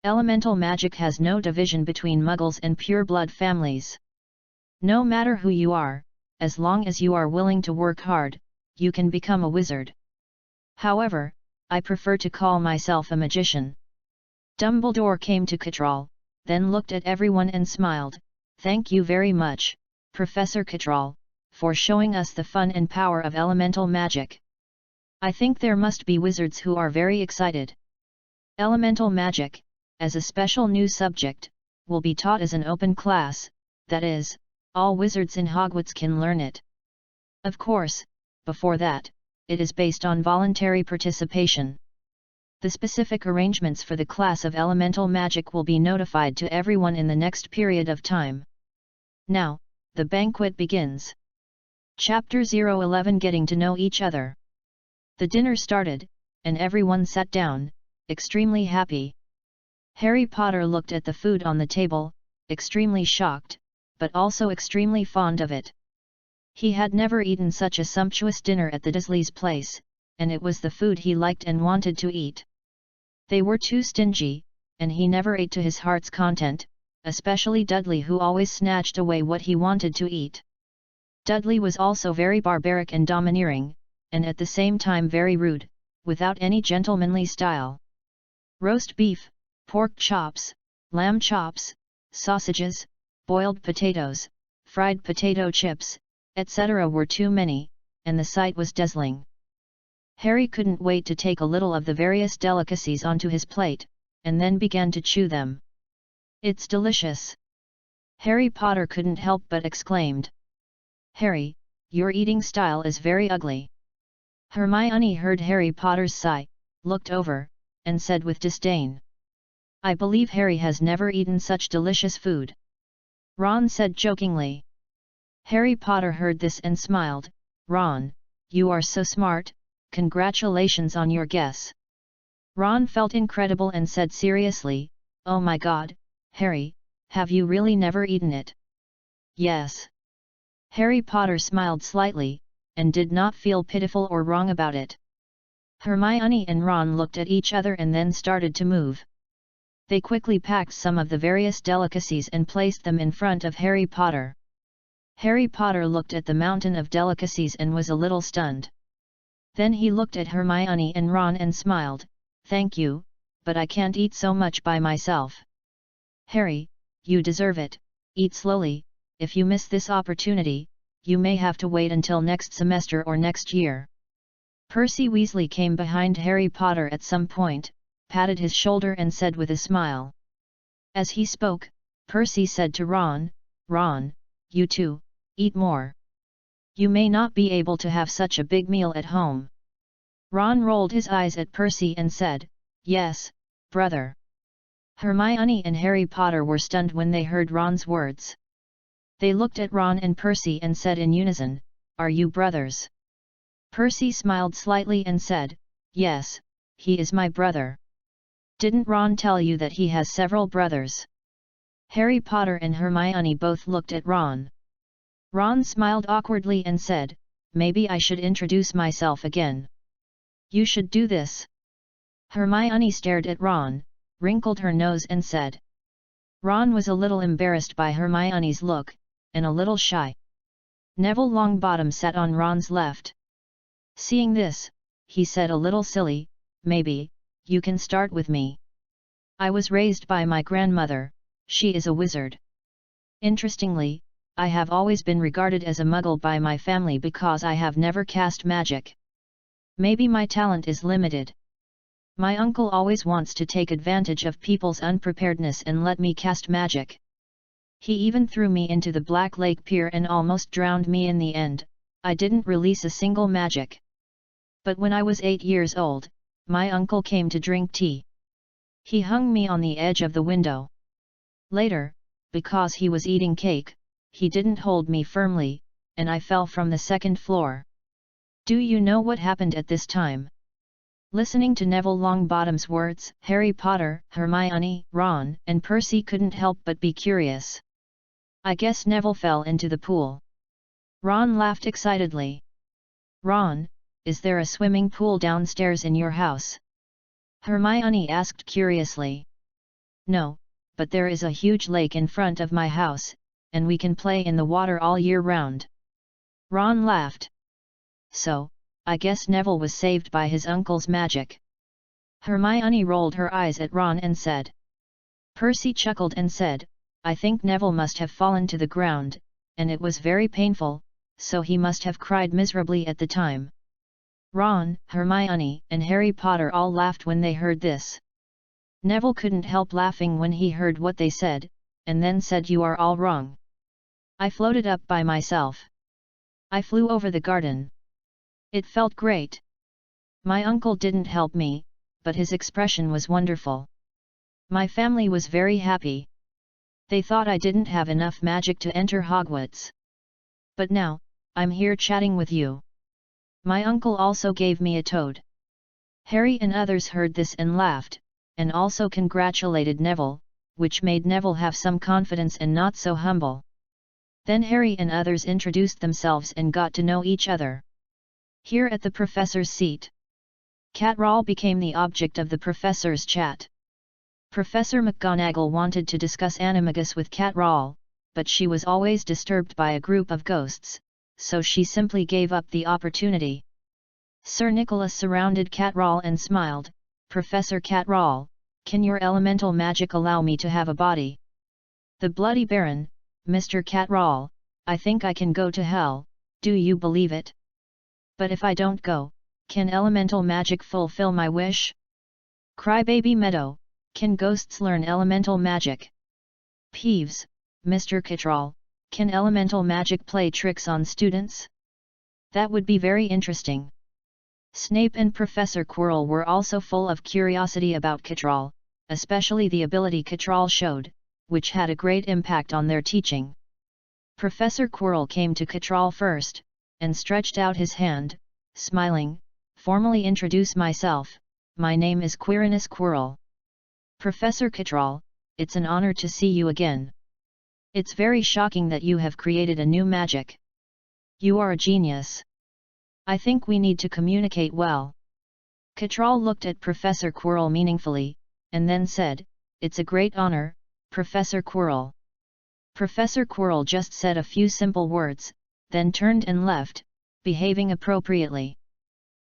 Elemental magic has no division between Muggles and pure-blood families. No matter who you are, as long as you are willing to work hard, you can become a wizard. However, I prefer to call myself a magician." Dumbledore came to Catral, then looked at everyone and smiled. "Thank you very much, Professor Catral, for showing us the fun and power of elemental magic. I think there must be wizards who are very excited. Elemental magic, as a special new subject, will be taught as an open class, that is, all wizards in Hogwarts can learn it. Of course, before that, it is based on voluntary participation. The specific arrangements for the class of elemental magic will be notified to everyone in the next period of time. Now, the banquet begins." Chapter 011 Getting to Know Each Other. The dinner started, and everyone sat down, extremely happy. Harry Potter looked at the food on the table, extremely shocked, but also extremely fond of it. He had never eaten such a sumptuous dinner at the Dursleys' place, and it was the food he liked and wanted to eat. They were too stingy, and he never ate to his heart's content, especially Dudley, who always snatched away what he wanted to eat. Dudley was also very barbaric and domineering, and at the same time very rude, without any gentlemanly style. Roast beef, pork chops, lamb chops, sausages, boiled potatoes, fried potato chips, etc. were too many, and the sight was dazzling. Harry couldn't wait to take a little of the various delicacies onto his plate, and then began to chew them. "It's delicious!" Harry Potter couldn't help but exclaimed. "Harry, your eating style is very ugly." Hermione heard Harry Potter's sigh, looked over, and said with disdain, "I believe Harry has never eaten such delicious food." Ron said jokingly. Harry Potter heard this and smiled. "Ron, you are so smart, congratulations on your guess." Ron felt incredible and said seriously, "Oh my God, Harry, have you really never eaten it?" "Yes." Harry Potter smiled slightly, and did not feel pitiful or wrong about it. Hermione and Ron looked at each other and then started to move. They quickly packed some of the various delicacies and placed them in front of Harry Potter. Harry Potter looked at the mountain of delicacies and was a little stunned. Then he looked at Hermione and Ron and smiled, "Thank you, but I can't eat so much by myself." "Harry, you deserve it, eat slowly. If you miss this opportunity, you may have to wait until next semester or next year." Percy Weasley came behind Harry Potter at some point, patted his shoulder and said with a smile. As he spoke, Percy said to Ron, "Ron, you too, eat more. You may not be able to have such a big meal at home." Ron rolled his eyes at Percy and said, "Yes, brother." Hermione and Harry Potter were stunned when they heard Ron's words. They looked at Ron and Percy and said in unison, "Are you brothers?" Percy smiled slightly and said, "Yes, he is my brother." "Didn't Ron tell you that he has several brothers?" Harry Potter and Hermione both looked at Ron. Ron smiled awkwardly and said, "Maybe I should introduce myself again." "You should do this." Hermione stared at Ron, wrinkled her nose and said. Ron was a little embarrassed by Hermione's look, and a little shy. Neville Longbottom sat on Ron's left. Seeing this, he said a little silly, "Maybe, you can start with me. I was raised by my grandmother, she is a wizard. Interestingly, I have always been regarded as a muggle by my family because I have never cast magic. Maybe my talent is limited. My uncle always wants to take advantage of people's unpreparedness and let me cast magic. He even threw me into the Black Lake Pier and almost drowned me in the end. I didn't release a single magic. But when I was 8 years old, my uncle came to drink tea. He hung me on the edge of the window. Later, because he was eating cake, he didn't hold me firmly, and I fell from the second floor. Do you know what happened at this time?" Listening to Neville Longbottom's words, Harry Potter, Hermione, Ron, and Percy couldn't help but be curious. "I guess Neville fell into the pool." Ron laughed excitedly. "Ron, is there a swimming pool downstairs in your house?" Hermione asked curiously. "No, but there is a huge lake in front of my house, and we can play in the water all year round." Ron laughed. "So, I guess Neville was saved by his uncle's magic." Hermione rolled her eyes at Ron and said. Percy chuckled and said, "I think Neville must have fallen to the ground, and it was very painful, so he must have cried miserably at the time." Ron, Hermione, and Harry Potter all laughed when they heard this. Neville couldn't help laughing when he heard what they said, and then said, "You are all wrong. I floated up by myself. I flew over the garden. It felt great. My uncle didn't help me, but his expression was wonderful. My family was very happy. They thought I didn't have enough magic to enter Hogwarts. But now, I'm here chatting with you. My uncle also gave me a toad." Harry and others heard this and laughed, and also congratulated Neville, which made Neville have some confidence and not so humble. Then Harry and others introduced themselves and got to know each other. Here at the professor's seat, Catrawle became the object of the professor's chat. Professor McGonagall wanted to discuss Animagus with Catrawle, but she was always disturbed by a group of ghosts, so she simply gave up the opportunity. Sir Nicholas surrounded Catrawle and smiled, "Professor Catrawle, can your elemental magic allow me to have a body?" "The Bloody Baron, Mr. Catrawle, I think I can go to hell, do you believe it? But if I don't go, can elemental magic fulfill my wish?" "Crybaby Meadow, can ghosts learn elemental magic?" "Peeves, Mr. Catrawle, can elemental magic play tricks on students? That would be very interesting." Snape and Professor Quirrell were also full of curiosity about Catrawle, especially the ability Catrawle showed, which had a great impact on their teaching. Professor Quirrell came to Catrawle first, and stretched out his hand, smiling, "Formally introduce myself, my name is Quirinus Quirrell." "Professor Catrawle, it's an honor to see you again. It's very shocking that you have created a new magic. You are a genius. I think we need to communicate well." Catrawle looked at Professor Quirrell meaningfully, and then said, it's a great honor, Professor Quirrell. Professor Quirrell just said a few simple words, then turned and left, behaving appropriately.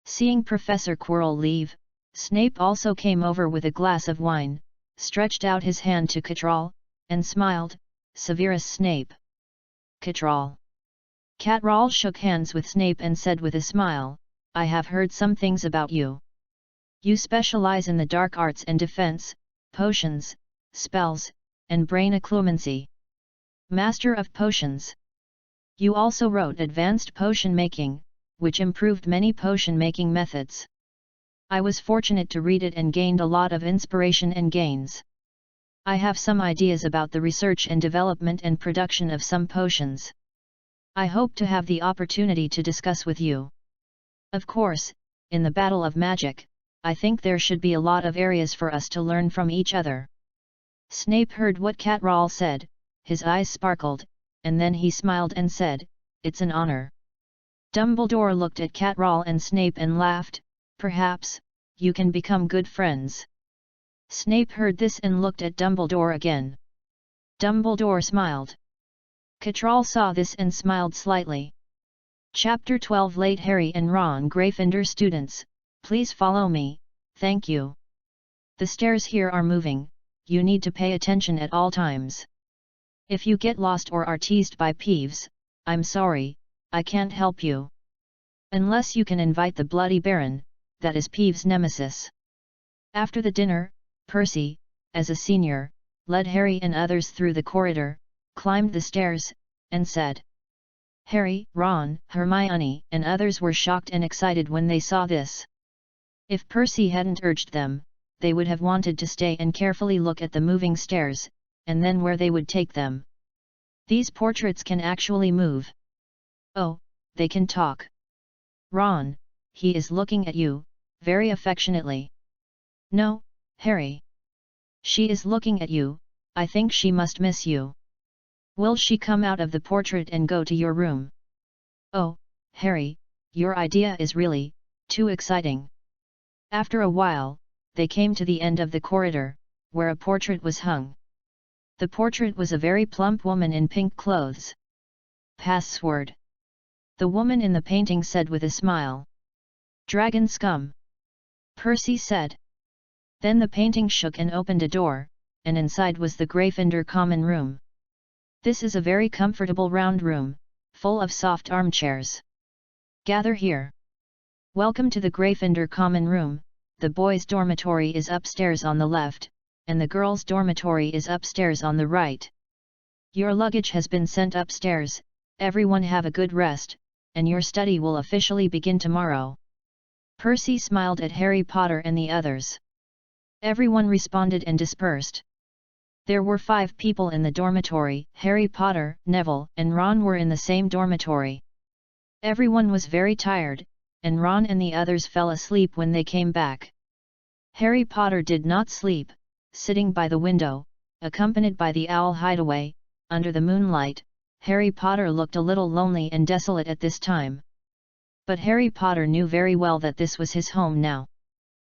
Seeing Professor Quirrell leave, Snape also came over with a glass of wine, stretched out his hand to Catrall, and smiled, "Severus Snape." Catrall. Catrall shook hands with Snape and said with a smile, "I have heard some things about you. You specialize in the dark arts and defense, potions, spells, and brain occlumency. Master of potions. You also wrote Advanced Potion Making, which improved many potion-making methods. I was fortunate to read it and gained a lot of inspiration and gains. I have some ideas about the research and development and production of some potions. I hope to have the opportunity to discuss with you. Of course, in the battle of magic, I think there should be a lot of areas for us to learn from each other." Snape heard what Catrall said, his eyes sparkled, and then he smiled and said, "It's an honor." Dumbledore looked at Catrall and Snape and laughed, "Perhaps, you can become good friends." Snape heard this and looked at Dumbledore again. Dumbledore smiled. Catrall saw this and smiled slightly. Chapter 12 Late Harry and Ron Gryffindor students, please follow me, thank you. The stairs here are moving, you need to pay attention at all times. If you get lost or are teased by Peeves, I'm sorry, I can't help you. Unless you can invite the Bloody Baron, that is Peeves' nemesis. After the dinner, Percy, as a senior, led Harry and others through the corridor, climbed the stairs, and said. Harry, Ron, Hermione, and others were shocked and excited when they saw this. If Percy hadn't urged them, they would have wanted to stay and carefully look at the moving stairs, and then where they would take them. These portraits can actually move. Oh, they can talk. Ron, he is looking at you, very affectionately. No, Harry. She is looking at you, I think she must miss you. Will she come out of the portrait and go to your room? Oh, Harry, your idea is really too exciting. After a while, they came to the end of the corridor, where a portrait was hung. The portrait was a very plump woman in pink clothes. Password. The woman in the painting said with a smile. Dragon scum. Percy said. Then the painting shook and opened a door, and inside was the Gryffindor common room. This is a very comfortable round room, full of soft armchairs. Gather here. Welcome to the Gryffindor common room. The boys' dormitory is upstairs on the left, and the girls' dormitory is upstairs on the right. Your luggage has been sent upstairs, everyone have a good rest, and your study will officially begin tomorrow. Percy smiled at Harry Potter and the others. Everyone responded and dispersed. There were 5 people in the dormitory. Harry Potter, Neville, and Ron were in the same dormitory. Everyone was very tired, and Ron and the others fell asleep when they came back. Harry Potter did not sleep, sitting by the window, accompanied by the owl hideaway, under the moonlight. Harry Potter looked a little lonely and desolate at this time. But Harry Potter knew very well that this was his home now.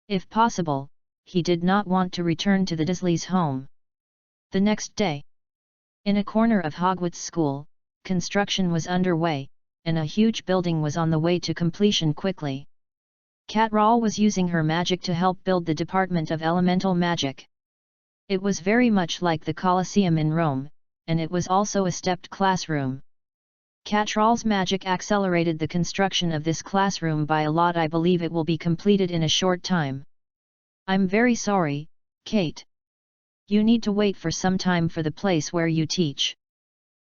If possible, he did not want to return to the Dursleys' home. The next day, in a corner of Hogwarts School, construction was underway, and a huge building was on the way to completion quickly. Catrall was using her magic to help build the Department of Elemental Magic. It was very much like the Colosseum in Rome, and it was also a stepped classroom. Catrall's magic accelerated the construction of this classroom by a lot. I believe it will be completed in a short time. I'm very sorry, Kate. You need to wait for some time for the place where you teach.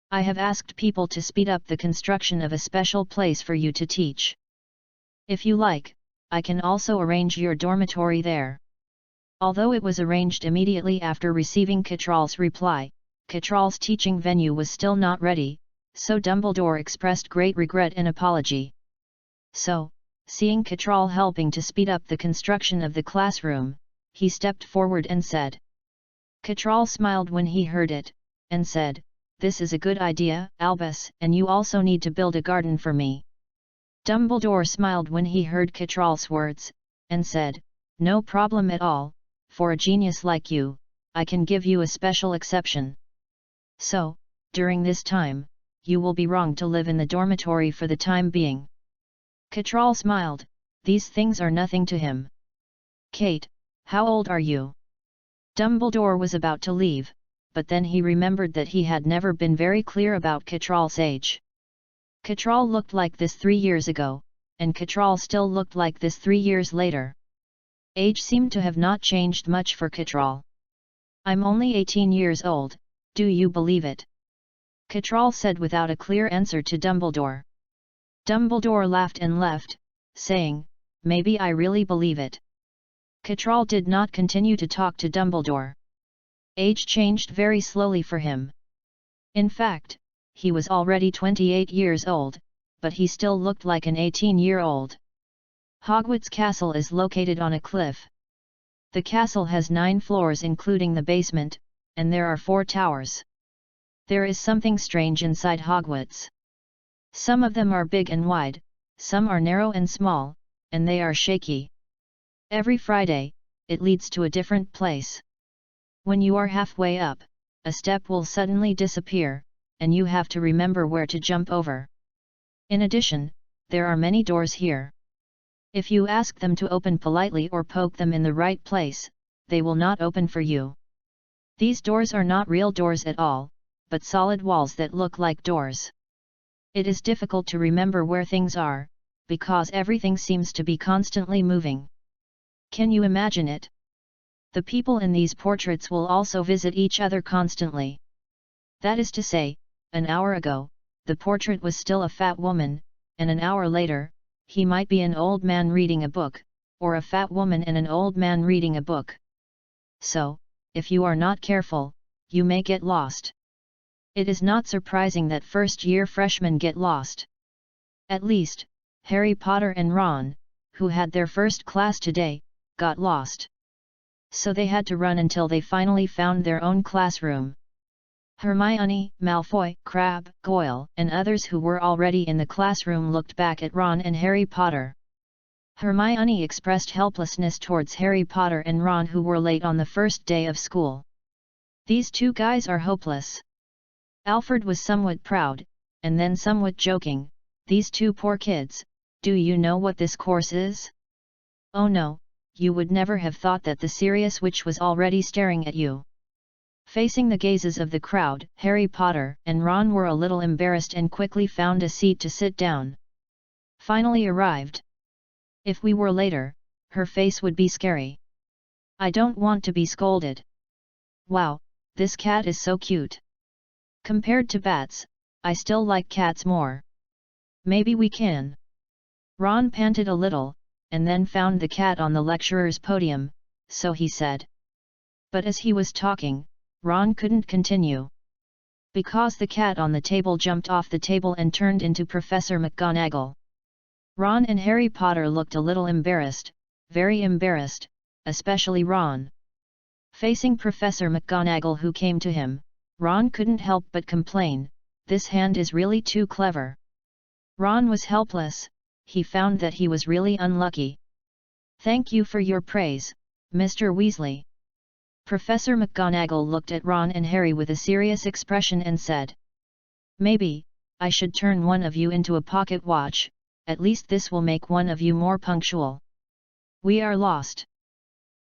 I have asked people to speed up the construction of a special place for you to teach. If you like, I can also arrange your dormitory there. Although it was arranged immediately after receiving Catrall's reply, Catrall's teaching venue was still not ready, so Dumbledore expressed great regret and apology. So, seeing Catrall helping to speed up the construction of the classroom, he stepped forward and said. Catrall smiled when he heard it, and said, This is a good idea, Albus, and you also need to build a garden for me. Dumbledore smiled when he heard Catrall's words, and said, No problem at all, for a genius like you, I can give you a special exception. So, during this time, you will be wrong to live in the dormitory for the time being. Cattrall smiled, these things are nothing to him. Kate, how old are you? Dumbledore was about to leave, but then he remembered that he had never been very clear about Cattrall's age. Cattrall looked like this 3 years ago, and Cattrall still looked like this 3 years later. Age seemed to have not changed much for Cattrall. I'm only 18 years old, do you believe it? Cattrall said without a clear answer to Dumbledore. Dumbledore laughed and left, saying, maybe I really believe it. Cattrall did not continue to talk to Dumbledore. Age changed very slowly for him. In fact, he was already 28 years old, but he still looked like an 18-year-old. Hogwarts Castle is located on a cliff. The castle has 9 floors including the basement, and there are 4 towers. There is something strange inside Hogwarts. Some of them are big and wide, some are narrow and small, and they are shaky. Every Friday, it leads to a different place. When you are halfway up, a step will suddenly disappear, and you have to remember where to jump over. In addition, there are many doors here. If you ask them to open politely or poke them in the right place, they will not open for you. These doors are not real doors at all, but solid walls that look like doors. It is difficult to remember where things are, because everything seems to be constantly moving. Can you imagine it? The people in these portraits will also visit each other constantly. That is to say, an hour ago, the portrait was still a fat woman, and an hour later, he might be an old man reading a book, or a fat woman and an old man reading a book. So, if you are not careful, you may get lost. It is not surprising that first-year freshmen get lost. At least, Harry Potter and Ron, who had their first class today, got lost. So they had to run until they finally found their own classroom. Hermione, Malfoy, Crabbe, Goyle, and others who were already in the classroom looked back at Ron and Harry Potter. Hermione expressed helplessness towards Harry Potter and Ron, who were late on the first day of school. These 2 guys are hopeless. Alfred was somewhat proud, and then somewhat joking, these 2 poor kids, do you know what this course is? Oh no, you would never have thought that the serious witch was already staring at you. Facing the gazes of the crowd, Harry Potter and Ron were a little embarrassed and quickly found a seat to sit down. Finally arrived. If we were later, her face would be scary. I don't want to be scolded. Wow, this cat is so cute. Compared to bats, I still like cats more. Maybe we can. Ron panted a little, and then found the cat on the lecturer's podium, so he said. But as he was talking, Ron couldn't continue. Because the cat on the table jumped off the table and turned into Professor McGonagall. Ron and Harry Potter looked a little embarrassed, very embarrassed, especially Ron. Facing Professor McGonagall, who came to him, Ron couldn't help but complain, this hand is really too clever. Ron was helpless, he found that he was really unlucky. Thank you for your praise, Mr. Weasley. Professor McGonagall looked at Ron and Harry with a serious expression and said, maybe, I should turn one of you into a pocket watch, at least this will make one of you more punctual. We are lost.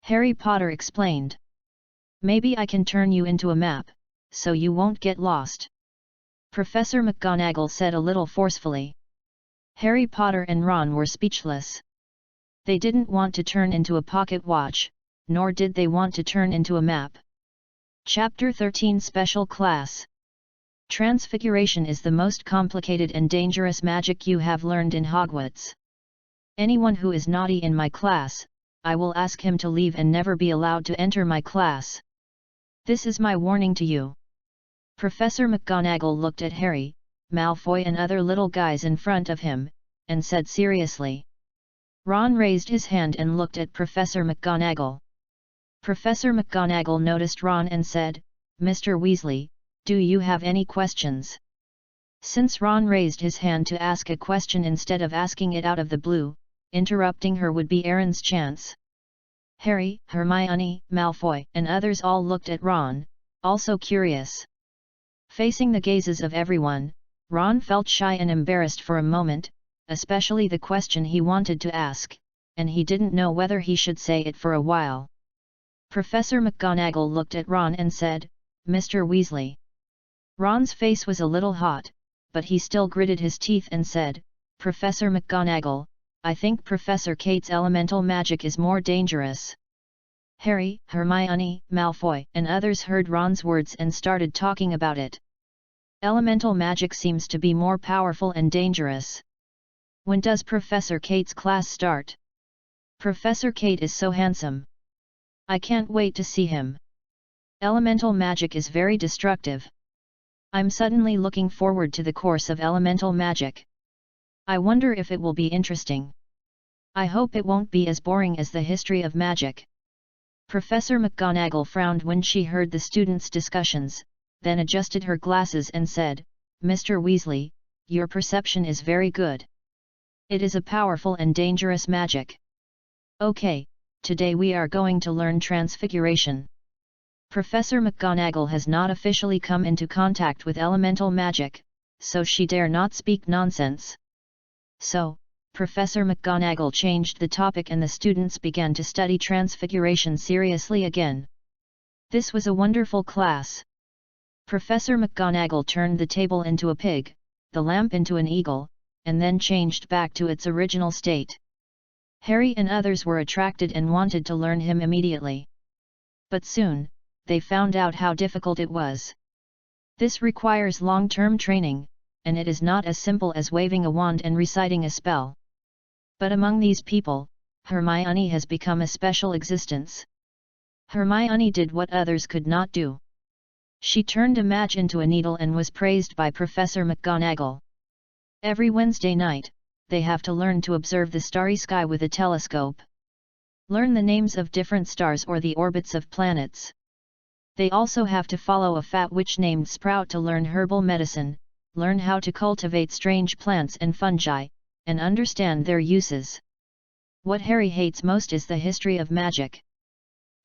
Harry Potter explained. Maybe I can turn you into a map, so you won't get lost. Professor McGonagall said a little forcefully. Harry Potter and Ron were speechless. They didn't want to turn into a pocket watch, nor did they want to turn into a map. Chapter 13 Special Class. Transfiguration is the most complicated and dangerous magic you have learned in Hogwarts. Anyone who is naughty in my class, I will ask him to leave and never be allowed to enter my class. This is my warning to you. Professor McGonagall looked at Harry, Malfoy and other little guys in front of him, and said seriously. Ron raised his hand and looked at Professor McGonagall. Professor McGonagall noticed Ron and said, Mr. Weasley, do you have any questions? Since Ron raised his hand to ask a question instead of asking it out of the blue, interrupting her would be Aaron's chance. Harry, Hermione, Malfoy, and others all looked at Ron, also curious. Facing the gazes of everyone, Ron felt shy and embarrassed for a moment, especially the question he wanted to ask, and he didn't know whether he should say it for a while. Professor McGonagall looked at Ron and said, "Mr. Weasley." Ron's face was a little hot, but he still gritted his teeth and said, "Professor McGonagall, I think Professor Kate's elemental magic is more dangerous." Harry, Hermione, Malfoy, and others heard Ron's words and started talking about it. Elemental magic seems to be more powerful and dangerous. When does Professor Kate's class start? Professor Kate is so handsome. I can't wait to see him. Elemental magic is very destructive. I'm suddenly looking forward to the course of elemental magic. I wonder if it will be interesting. I hope it won't be as boring as the history of magic. Professor McGonagall frowned when she heard the students' discussions, then adjusted her glasses and said, "Mr. Weasley, your perception is very good. It is a powerful and dangerous magic. Okay, today we are going to learn transfiguration." Professor McGonagall has not officially come into contact with elemental magic, so she dare not speak nonsense. So, Professor McGonagall changed the topic and the students began to study transfiguration seriously again. This was a wonderful class. Professor McGonagall turned the table into a pig, the lamp into an eagle, and then changed back to its original state. Harry and others were attracted and wanted to learn him immediately. But soon, they found out how difficult it was. This requires long-term training, and it is not as simple as waving a wand and reciting a spell. But among these people, Hermione has become a special existence. Hermione did what others could not do. She turned a match into a needle and was praised by Professor McGonagall. Every Wednesday night, they have to learn to observe the starry sky with a telescope. Learn the names of different stars or the orbits of planets. They also have to follow a fat witch named Sprout to learn herbal medicine, learn how to cultivate strange plants and fungi, and understand their uses. What Harry hates most is the history of magic.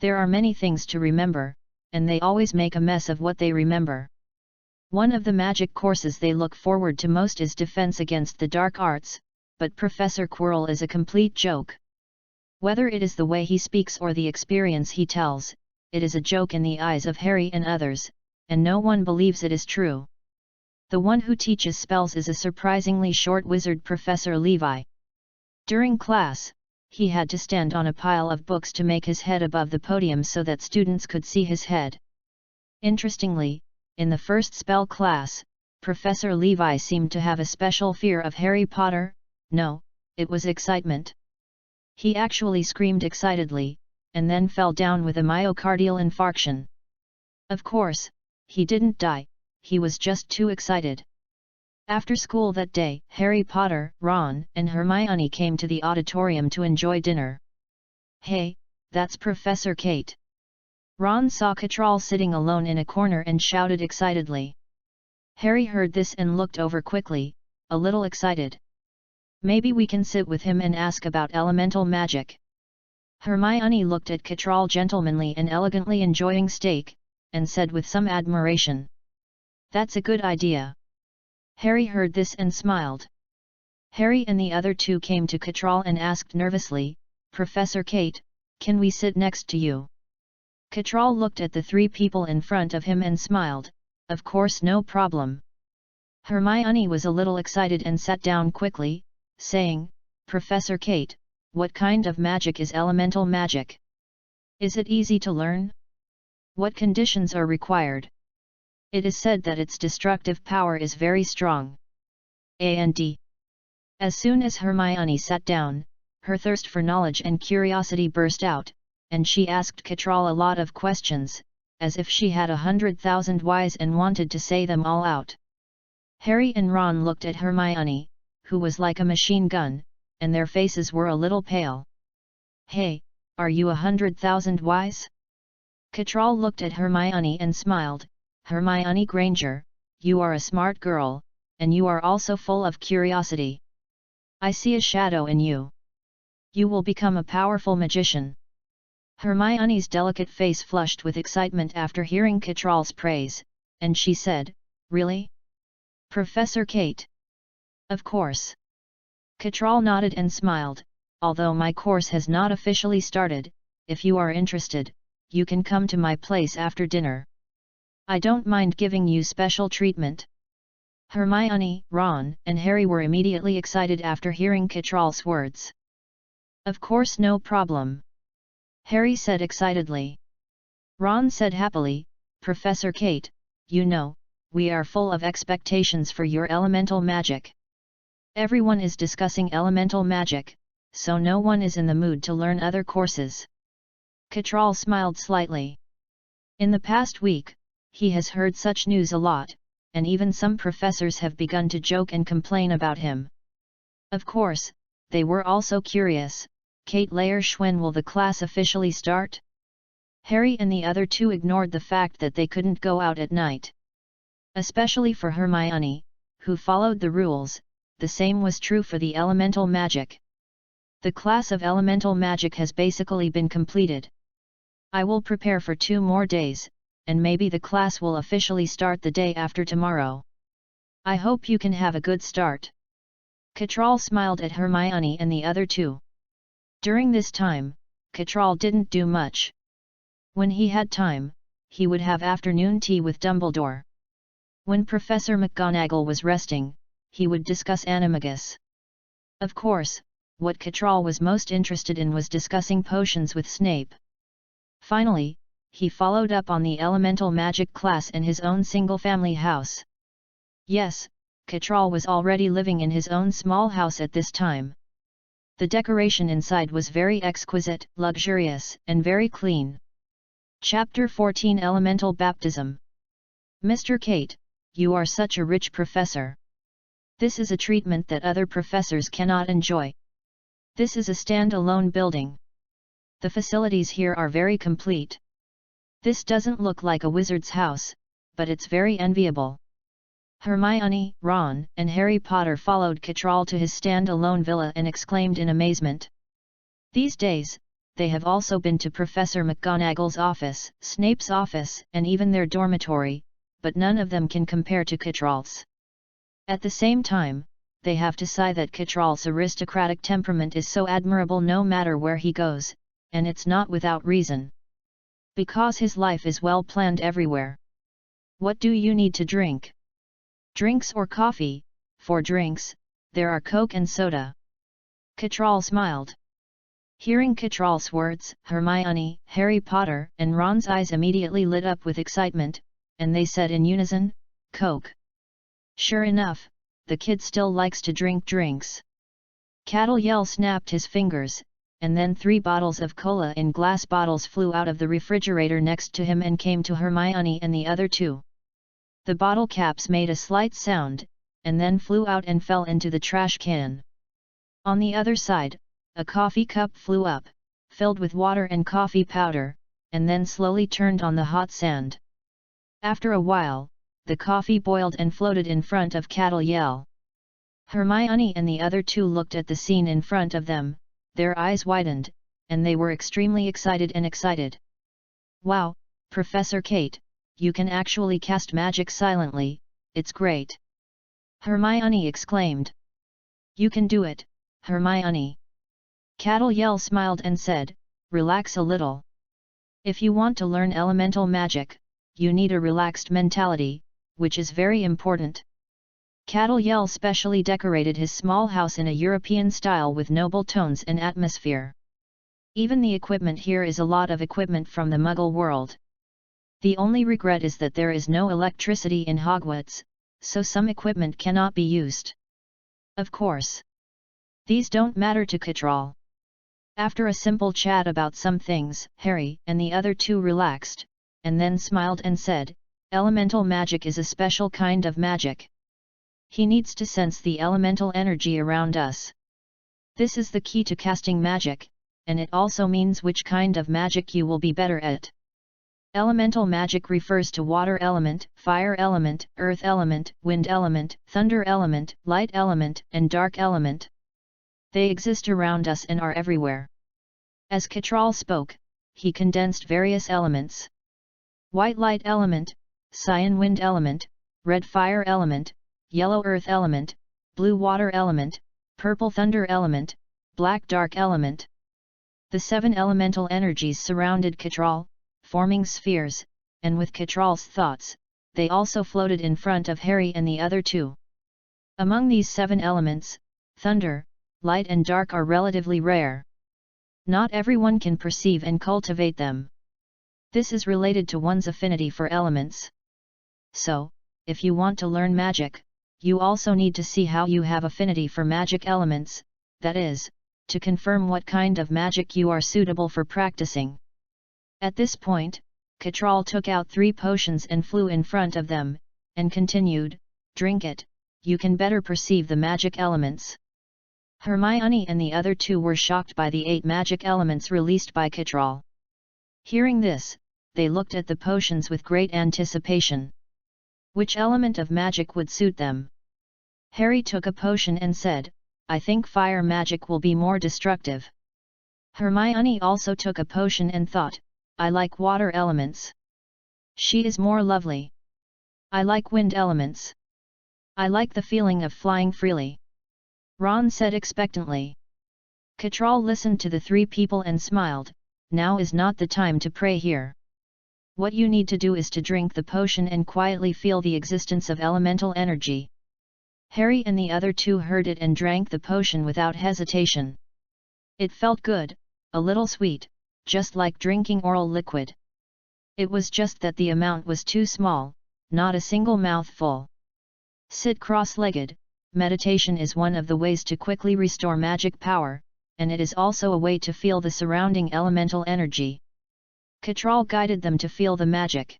There are many things to remember, and they always make a mess of what they remember. One of the magic courses they look forward to most is Defense Against the Dark Arts, but Professor Quirrell is a complete joke. Whether it is the way he speaks or the experience he tells, it is a joke in the eyes of Harry and others, and no one believes it is true. The one who teaches spells is a surprisingly short wizard, Professor Levi. During class, he had to stand on a pile of books to make his head above the podium so that students could see his head. Interestingly, in the first spell class, Professor Levi seemed to have a special fear of Harry Potter. No, it was excitement. He actually screamed excitedly, and then fell down with a myocardial infarction. Of course, he didn't die, he was just too excited. After school that day, Harry Potter, Ron, and Hermione came to the auditorium to enjoy dinner. "Hey, that's Professor Kate." Ron saw Cattrall sitting alone in a corner and shouted excitedly. Harry heard this and looked over quickly, a little excited. "Maybe we can sit with him and ask about elemental magic." Hermione looked at Cattrall gentlemanly and elegantly enjoying steak, and said with some admiration, "That's a good idea." Harry heard this and smiled. Harry and the other two came to Cattrall and asked nervously, "Professor Kate, can we sit next to you?" Cattrall looked at the three people in front of him and smiled, "Of course, no problem." Hermione was a little excited and sat down quickly, saying, "Professor Kate, what kind of magic is elemental magic? Is it easy to learn? What conditions are required? It is said that its destructive power is very strong. And As soon as Hermione sat down, her thirst for knowledge and curiosity burst out, and she asked Cattrall a lot of questions, as if she had 100,000 whys and wanted to say them all out. Harry and Ron looked at Hermione, who was like a machine gun, and their faces were a little pale. "Hey, are you 100,000 whys?" Cattrall looked at Hermione and smiled. "Hermione Granger, you are a smart girl, and you are also full of curiosity. I see a shadow in you. You will become a powerful magician." Hermione's delicate face flushed with excitement after hearing Catral's praise, and she said, "Really? Professor Kate?" "Of course." Catral nodded and smiled, "Although my course has not officially started, if you are interested, you can come to my place after dinner. I don't mind giving you special treatment." Hermione, Ron, and Harry were immediately excited after hearing Catral's words. "Of course, no problem," Harry said excitedly. Ron said happily, "Professor Kate, you know, we are full of expectations for your elemental magic. Everyone is discussing elemental magic, so no one is in the mood to learn other courses." Catral smiled slightly. In the past week, he has heard such news a lot, and even some professors have begun to joke and complain about him. Of course, they were also curious, Kate Layersh, when will the class officially start? Harry and the other two ignored the fact that they couldn't go out at night. Especially for Hermione, who followed the rules, the same was true for the elemental magic. The class of elemental magic has basically been completed. I will prepare for 2 more days, and maybe the class will officially start the day after tomorrow. I hope you can have a good start." Catral smiled at Hermione and the other two. During this time, Catral didn't do much. When he had time, he would have afternoon tea with Dumbledore. When Professor McGonagall was resting, he would discuss animagus. Of course, what Catral was most interested in was discussing potions with Snape. Finally, he followed up on the elemental magic class in his own single-family house. Yes, Catral was already living in his own small house at this time. The decoration inside was very exquisite, luxurious, and very clean. Chapter 14 Elemental Baptism. "Mr. Kate, you are such a rich professor. This is a treatment that other professors cannot enjoy. This is a stand-alone building. The facilities here are very complete. This doesn't look like a wizard's house, but it's very enviable." Hermione, Ron, and Harry Potter followed Catral to his stand-alone villa and exclaimed in amazement. These days, they have also been to Professor McGonagall's office, Snape's office, and even their dormitory, but none of them can compare to Catral's. At the same time, they have to sigh that Catral's aristocratic temperament is so admirable no matter where he goes, and it's not without reason. Because his life is well planned everywhere. "What do you need to drink? Drinks or coffee?" "For drinks, there are Coke and soda." Catral smiled. Hearing Catral's words, Hermione, Harry Potter, and Ron's eyes immediately lit up with excitement, and they said in unison, "Coke." Sure enough, the kid still likes to drink drinks. Cattle snapped his fingers, and then 3 bottles of cola in glass bottles flew out of the refrigerator next to him and came to Hermione and the other two. The bottle caps made a slight sound, and then flew out and fell into the trash can. On the other side, a coffee cup flew up, filled with water and coffee powder, and then slowly turned on the hot sand. After a while, the coffee boiled and floated in front of Cattle. Hermione and the other two looked at the scene in front of them, their eyes widened, and they were extremely excited. "Wow, Professor Kate, you can actually cast magic silently, it's great!" Hermione exclaimed. "You can do it, Hermione." Cattle smiled and said, "Relax a little. If you want to learn elemental magic, you need a relaxed mentality, which is very important." Cattle specially decorated his small house in a European style with noble tones and atmosphere. Even the equipment here is a lot of equipment from the Muggle world. The only regret is that there is no electricity in Hogwarts, so some equipment cannot be used. Of course, these don't matter to Catral. After a simple chat about some things, Harry and the other two relaxed, and then smiled and said, "Elemental magic is a special kind of magic. He needs to sense the elemental energy around us. This is the key to casting magic, and it also means which kind of magic you will be better at. Elemental magic refers to water element, fire element, earth element, wind element, thunder element, light element, and dark element. They exist around us and are everywhere." As Catral spoke, he condensed various elements. White light element, cyan wind element, red fire element, yellow earth element, blue water element, purple thunder element, black dark element. The 7 elemental energies surrounded Catral, forming spheres, and with Catral's thoughts, they also floated in front of Harry and the other 2. Among these 7 elements, thunder, light and dark are relatively rare. Not everyone can perceive and cultivate them. This is related to one's affinity for elements. So, if you want to learn magic, you also need to see how you have affinity for magic elements, that is, to confirm what kind of magic you are suitable for practicing. At this point, Catral took out 3 potions and flew in front of them, and continued, "Drink it, you can better perceive the magic elements." Hermione and the other 2 were shocked by the 8 magic elements released by Catral. Hearing this, they looked at the potions with great anticipation. Which element of magic would suit them? Harry took a potion and said, "I think fire magic will be more destructive." Hermione also took a potion and thought, "I like water elements. She is more lovely. I like wind elements. I like the feeling of flying freely." Ron said expectantly. Catral listened to the 3 people and smiled, "Now is not the time to pray here. What you need to do is to drink the potion and quietly feel the existence of elemental energy." Harry and the other 2 heard it and drank the potion without hesitation. It felt good, a little sweet, just like drinking oral liquid. It was just that the amount was too small, not a single mouthful. Sit cross-legged. Meditation is one of the ways to quickly restore magic power, and it is also a way to feel the surrounding elemental energy. Catral guided them to feel the magic.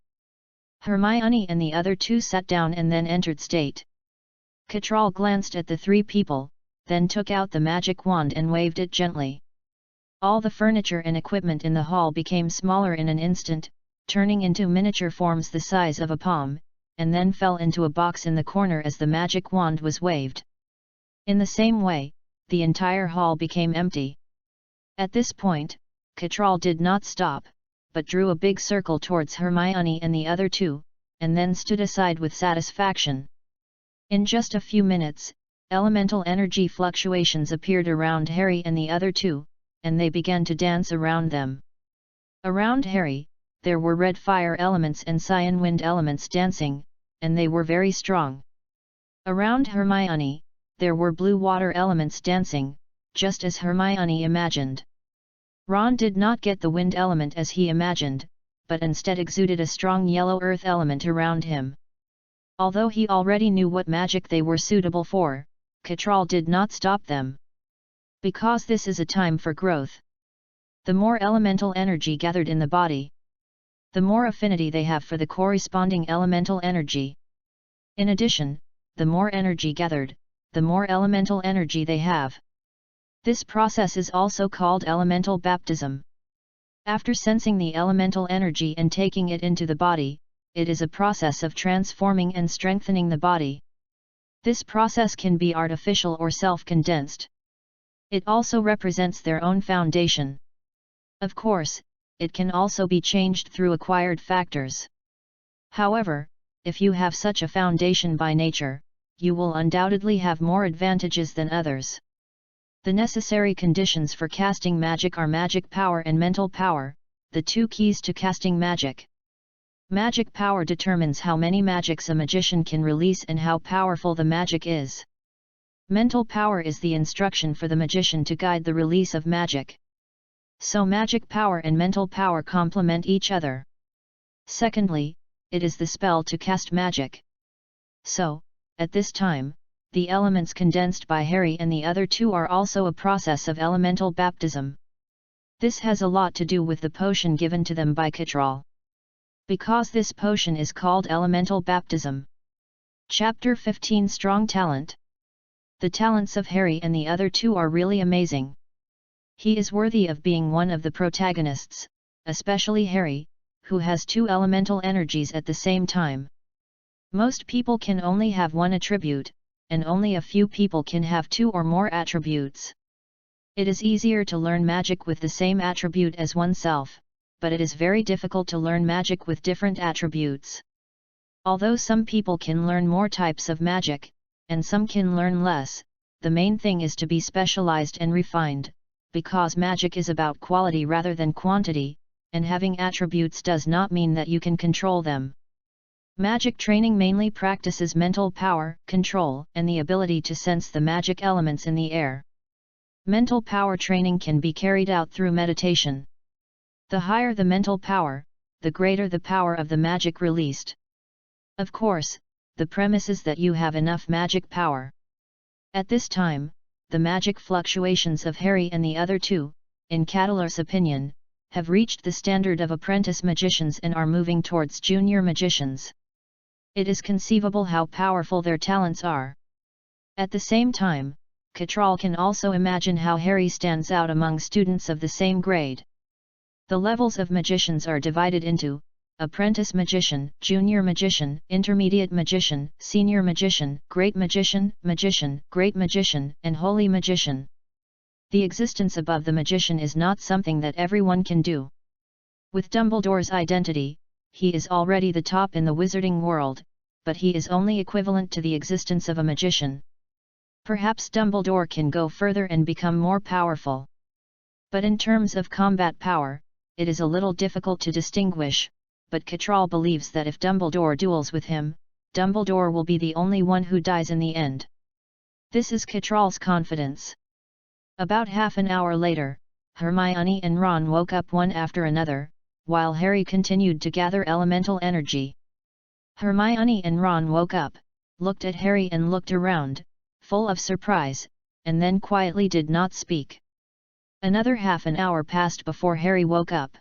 Hermione and the other 2 sat down and then entered state. Catral glanced at the 3 people, then took out the magic wand and waved it gently. All the furniture and equipment in the hall became smaller in an instant, turning into miniature forms the size of a palm, and then fell into a box in the corner as the magic wand was waved. In the same way, the entire hall became empty. At this point, Catral did not stop, but drew a big circle towards Hermione and the other 2, and then stood aside with satisfaction. In just a few minutes, elemental energy fluctuations appeared around Harry and the other 2, and they began to dance around them. Around Harry, there were red fire elements and cyan wind elements dancing, and they were very strong. Around Hermione, there were blue water elements dancing, just as Hermione imagined. Ron did not get the wind element as he imagined, but instead exuded a strong yellow earth element around him. Although he already knew what magic they were suitable for, Catral did not stop them. Because this is a time for growth. The more elemental energy gathered in the body, the more affinity they have for the corresponding elemental energy. In addition, the more energy gathered, the more elemental energy they have. This process is also called elemental baptism. After sensing the elemental energy and taking it into the body, it is a process of transforming and strengthening the body. This process can be artificial or self-condensed. It also represents their own foundation. Of course, it can also be changed through acquired factors. However, if you have such a foundation by nature, you will undoubtedly have more advantages than others. The necessary conditions for casting magic are magic power and mental power, the 2 keys to casting magic. Magic power determines how many magics a magician can release and how powerful the magic is. Mental power is the instruction for the magician to guide the release of magic. So magic power and mental power complement each other. Secondly, it is the spell to cast magic. So, at this time, the elements condensed by Harry and the other 2 are also a process of elemental baptism. This has a lot to do with the potion given to them by Catral. Because this potion is called elemental baptism. Chapter 15 Strong Talent. The talents of Harry and the other 2 are really amazing. He is worthy of being one of the protagonists, especially Harry, who has 2 elemental energies at the same time. Most people can only have one attribute, and only a few people can have 2 or more attributes. It is easier to learn magic with the same attribute as oneself, but it is very difficult to learn magic with different attributes. Although some people can learn more types of magic, and some can learn less, the main thing is to be specialized and refined, because magic is about quality rather than quantity, and having attributes does not mean that you can control them. Magic training mainly practices mental power, control, and the ability to sense the magic elements in the air. Mental power training can be carried out through meditation. The higher the mental power, the greater the power of the magic released. Of course, the premise is that you have enough magic power. At this time, the magic fluctuations of Harry and the other two, in Catalor's opinion, have reached the standard of apprentice magicians and are moving towards junior magicians. It is conceivable how powerful their talents are. At the same time, Catral can also imagine how Harry stands out among students of the same grade. The levels of magicians are divided into apprentice magician, junior magician, intermediate magician, senior magician, great magician, magician, great magician, and holy magician. The existence above the magician is not something that everyone can do. With Dumbledore's identity, he is already the top in the wizarding world, but he is only equivalent to the existence of a magician. Perhaps Dumbledore can go further and become more powerful. But in terms of combat power, it is a little difficult to distinguish, but Catral believes that if Dumbledore duels with him, Dumbledore will be the only one who dies in the end. This is Catral's confidence. About half an hour later, Hermione and Ron woke up one after another, while Harry continued to gather elemental energy. Hermione and Ron woke up, looked at Harry and looked around, full of surprise, and then quietly did not speak. Another half an hour passed before Harry woke up.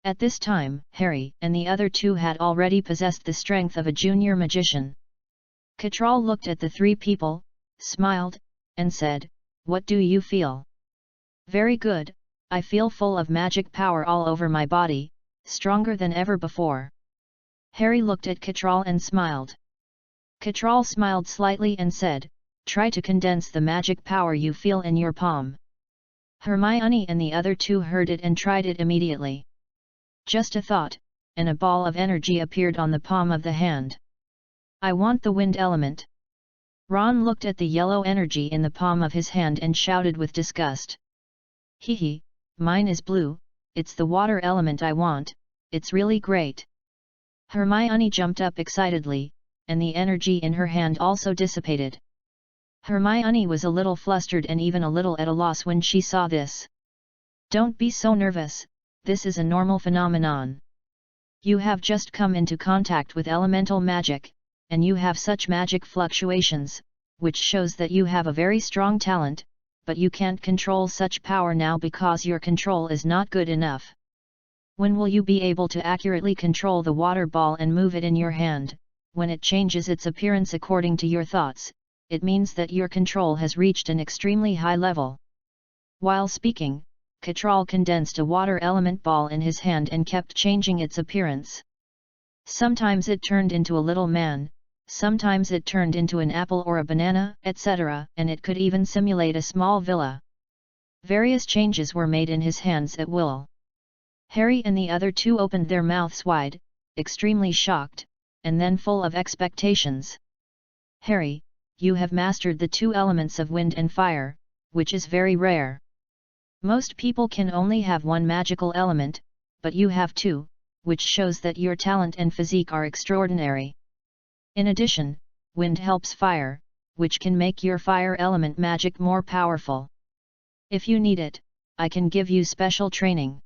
At this time, Harry and the other two had already possessed the strength of a junior magician. Catral looked at the three people, smiled, and said, "What do you feel?" "Very good, I feel full of magic power all over my body, stronger than ever before." Harry looked at Catral and smiled. Catral smiled slightly and said, "Try to condense the magic power you feel in your palm." Hermione and the other two heard it and tried it immediately. Just a thought, and a ball of energy appeared on the palm of the hand. "I want the wind element." Ron looked at the yellow energy in the palm of his hand and shouted with disgust. "Hee, mine is blue, it's the water element I want, it's really great." Hermione jumped up excitedly, and the energy in her hand also dissipated. Hermione was a little flustered and even a little at a loss when she saw this. "Don't be so nervous, this is a normal phenomenon. You have just come into contact with elemental magic, and you have such magic fluctuations, which shows that you have a very strong talent, but you can't control such power now because your control is not good enough. When will you be able to accurately control the water ball and move it in your hand? When it changes its appearance according to your thoughts, it means that your control has reached an extremely high level." While speaking, Catral condensed a water element ball in his hand and kept changing its appearance. Sometimes it turned into a little man, sometimes it turned into an apple or a banana, etc., and it could even simulate a small villa. Various changes were made in his hands at will. Harry and the other two opened their mouths wide, extremely shocked, and then full of expectations. "Harry, you have mastered the two elements of wind and fire, which is very rare. Most people can only have one magical element, but you have two, which shows that your talent and physique are extraordinary. In addition, wind helps fire, which can make your fire element magic more powerful. If you need it, I can give you special training."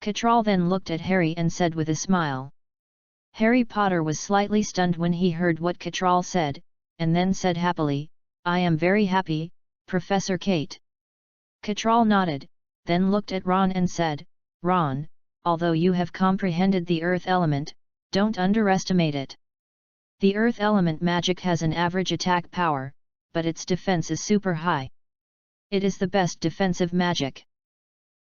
Catral then looked at Harry and said with a smile. Harry Potter was slightly stunned when he heard what Catral said, and then said happily, "I am very happy, Professor Kate." Catral nodded, then looked at Ron and said, "Ron, although you have comprehended the earth element, don't underestimate it. The earth element magic has an average attack power, but its defense is super high. It is the best defensive magic.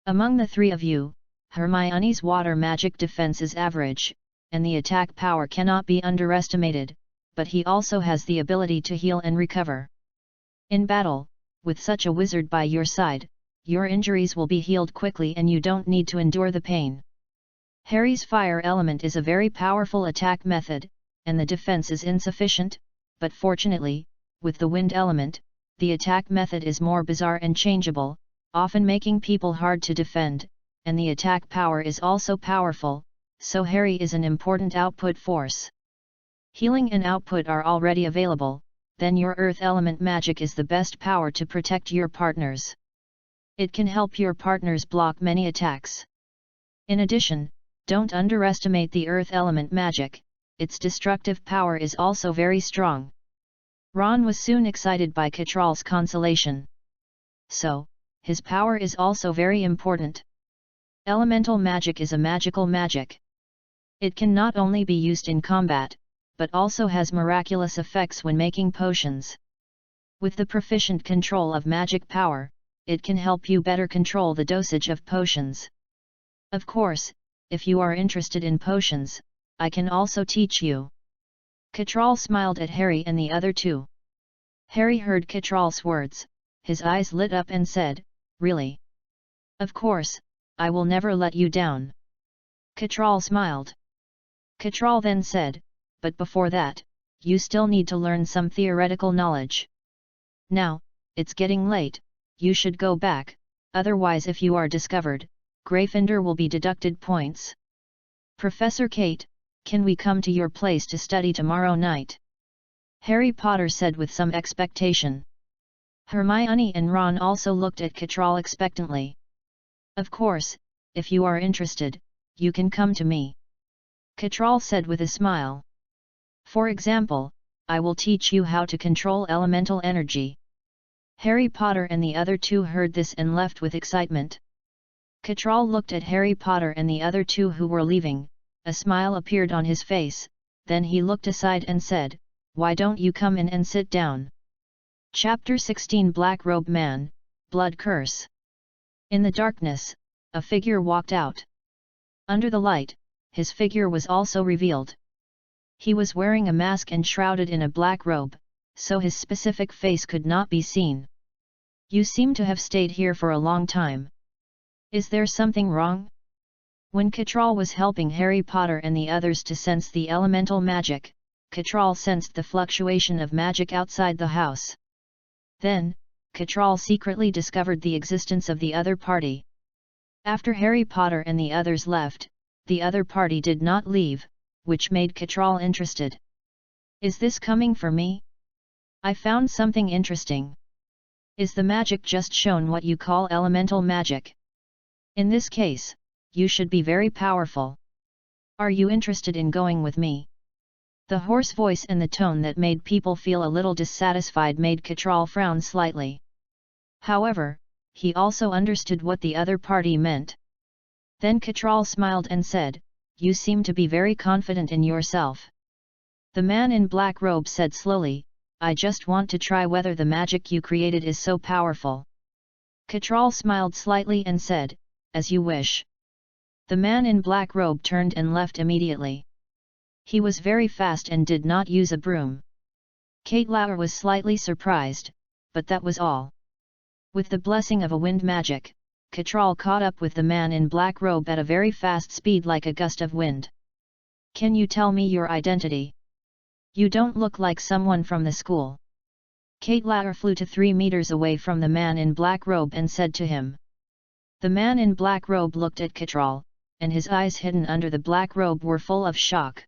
Among the three of you, Hermione's water magic defense is average, and the attack power cannot be underestimated, but he also has the ability to heal and recover. In battle, with such a wizard by your side, your injuries will be healed quickly and you don't need to endure the pain. Harry's fire element is a very powerful attack method, and the defense is insufficient, but fortunately, with the wind element, the attack method is more bizarre and changeable, often making people hard to defend, and the attack power is also powerful, so Harry is an important output force. Healing and output are already available, then your earth element magic is the best power to protect your partners. It can help your partners block many attacks. In addition, don't underestimate the earth element magic, its destructive power is also very strong. Ron was soon excited by Catral's consolation. So, his power is also very important. Elemental magic is a magical magic. It can not only be used in combat, but also has miraculous effects when making potions. With the proficient control of magic power, it can help you better control the dosage of potions. Of course, if you are interested in potions, I can also teach you. Catral smiled at Harry and the other two. Harry heard Catral's words, his eyes lit up and said, "Really? Of course, I will never let you down." Catral smiled. Catral then said, "But before that, you still need to learn some theoretical knowledge. Now, it's getting late, you should go back, otherwise if you are discovered, Gryffindor will be deducted points. Professor Kate, can we come to your place to study tomorrow night?" Harry Potter said with some expectation. Hermione and Ron also looked at Catral expectantly. "Of course, if you are interested, you can come to me," Catral said with a smile. "For example, I will teach you how to control elemental energy." Harry Potter and the other two heard this and left with excitement. Catral looked at Harry Potter and the other two who were leaving, a smile appeared on his face, then he looked aside and said, "Why don't you come in and sit down?" Chapter 16 Black Robe Man, Blood Curse. In the darkness, a figure walked out. Under the light, his figure was also revealed. He was wearing a mask and shrouded in a black robe, so his specific face could not be seen. "You seem to have stayed here for a long time. Is there something wrong?" When Catral was helping Harry Potter and the others to sense the elemental magic, Catral sensed the fluctuation of magic outside the house. Then, Catral secretly discovered the existence of the other party. After Harry Potter and the others left, the other party did not leave, which made Catral interested. "Is this coming for me? I found something interesting. Is the magic just shown what you call elemental magic? In this case, you should be very powerful. Are you interested in going with me?" The hoarse voice and the tone that made people feel a little dissatisfied made Catral frown slightly. However, he also understood what the other party meant. Then Catral smiled and said, "You seem to be very confident in yourself." The man in black robe said slowly, "I just want to try whether the magic you created is so powerful." Catral smiled slightly and said, "As you wish." The man in black robe turned and left immediately. He was very fast and did not use a broom. Kate Lauer was slightly surprised, but that was all. With the blessing of a wind magic, Catral caught up with the man in black robe at a very fast speed like a gust of wind. "Can you tell me your identity? You don't look like someone from the school." Kate Lauer flew to 3 meters away from the man in black robe and said to him. The man in black robe looked at Catral, and his eyes hidden under the black robe were full of shock.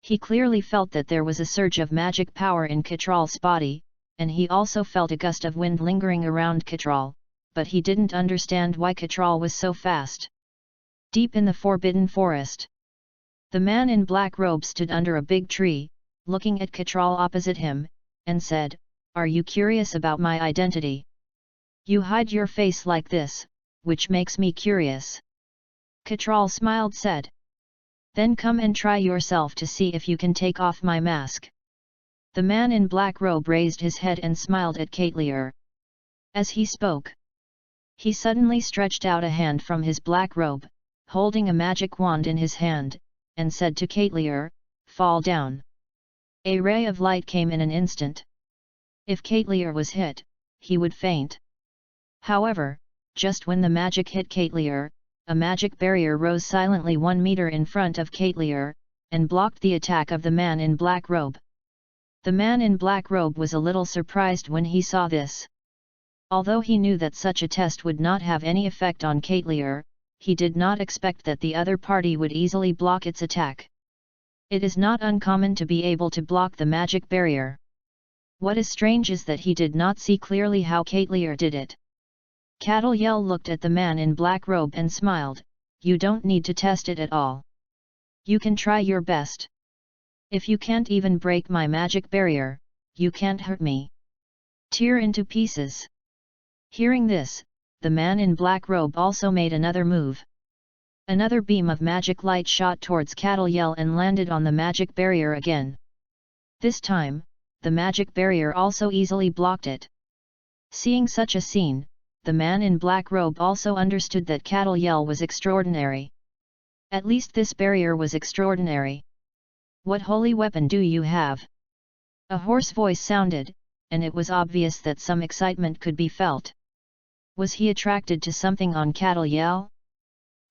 He clearly felt that there was a surge of magic power in Catral's body, and he also felt a gust of wind lingering around Catral, but he didn't understand why Catral was so fast. Deep in the Forbidden Forest, the man in black robe stood under a big tree, looking at Catral opposite him, and said, "Are you curious about my identity? You hide your face like this, which makes me curious." Catral smiled said. "Then come and try yourself to see if you can take off my mask." The man in black robe raised his head and smiled at Kate Lauer. As he spoke, he suddenly stretched out a hand from his black robe, holding a magic wand in his hand, and said to Kate Lauer, "Fall down." A ray of light came in an instant. If Kate Lauer was hit, he would faint. However, just when the magic hit Kate Lauer, a magic barrier rose silently 1 meter in front of Kate Lear, and blocked the attack of the man in black robe. The man in black robe was a little surprised when he saw this. Although he knew that such a test would not have any effect on Kate Lear, he did not expect that the other party would easily block its attack. It is not uncommon to be able to block the magic barrier. What is strange is that he did not see clearly how Kate Lear did it. Cattleyell looked at the man in black robe and smiled. You don't need to test it at all. You can try your best. If you can't even break my magic barrier, you can't hurt me. Tear into pieces. Hearing this, the man in black robe also made another move. Another beam of magic light shot towards Cattleyell and landed on the magic barrier again. This time, the magic barrier also easily blocked it. Seeing such a scene, the man in black robe also understood that Cattleyell was extraordinary. At least this barrier was extraordinary. What holy weapon do you have? A hoarse voice sounded, and it was obvious that some excitement could be felt. Was he attracted to something on Cattleyell?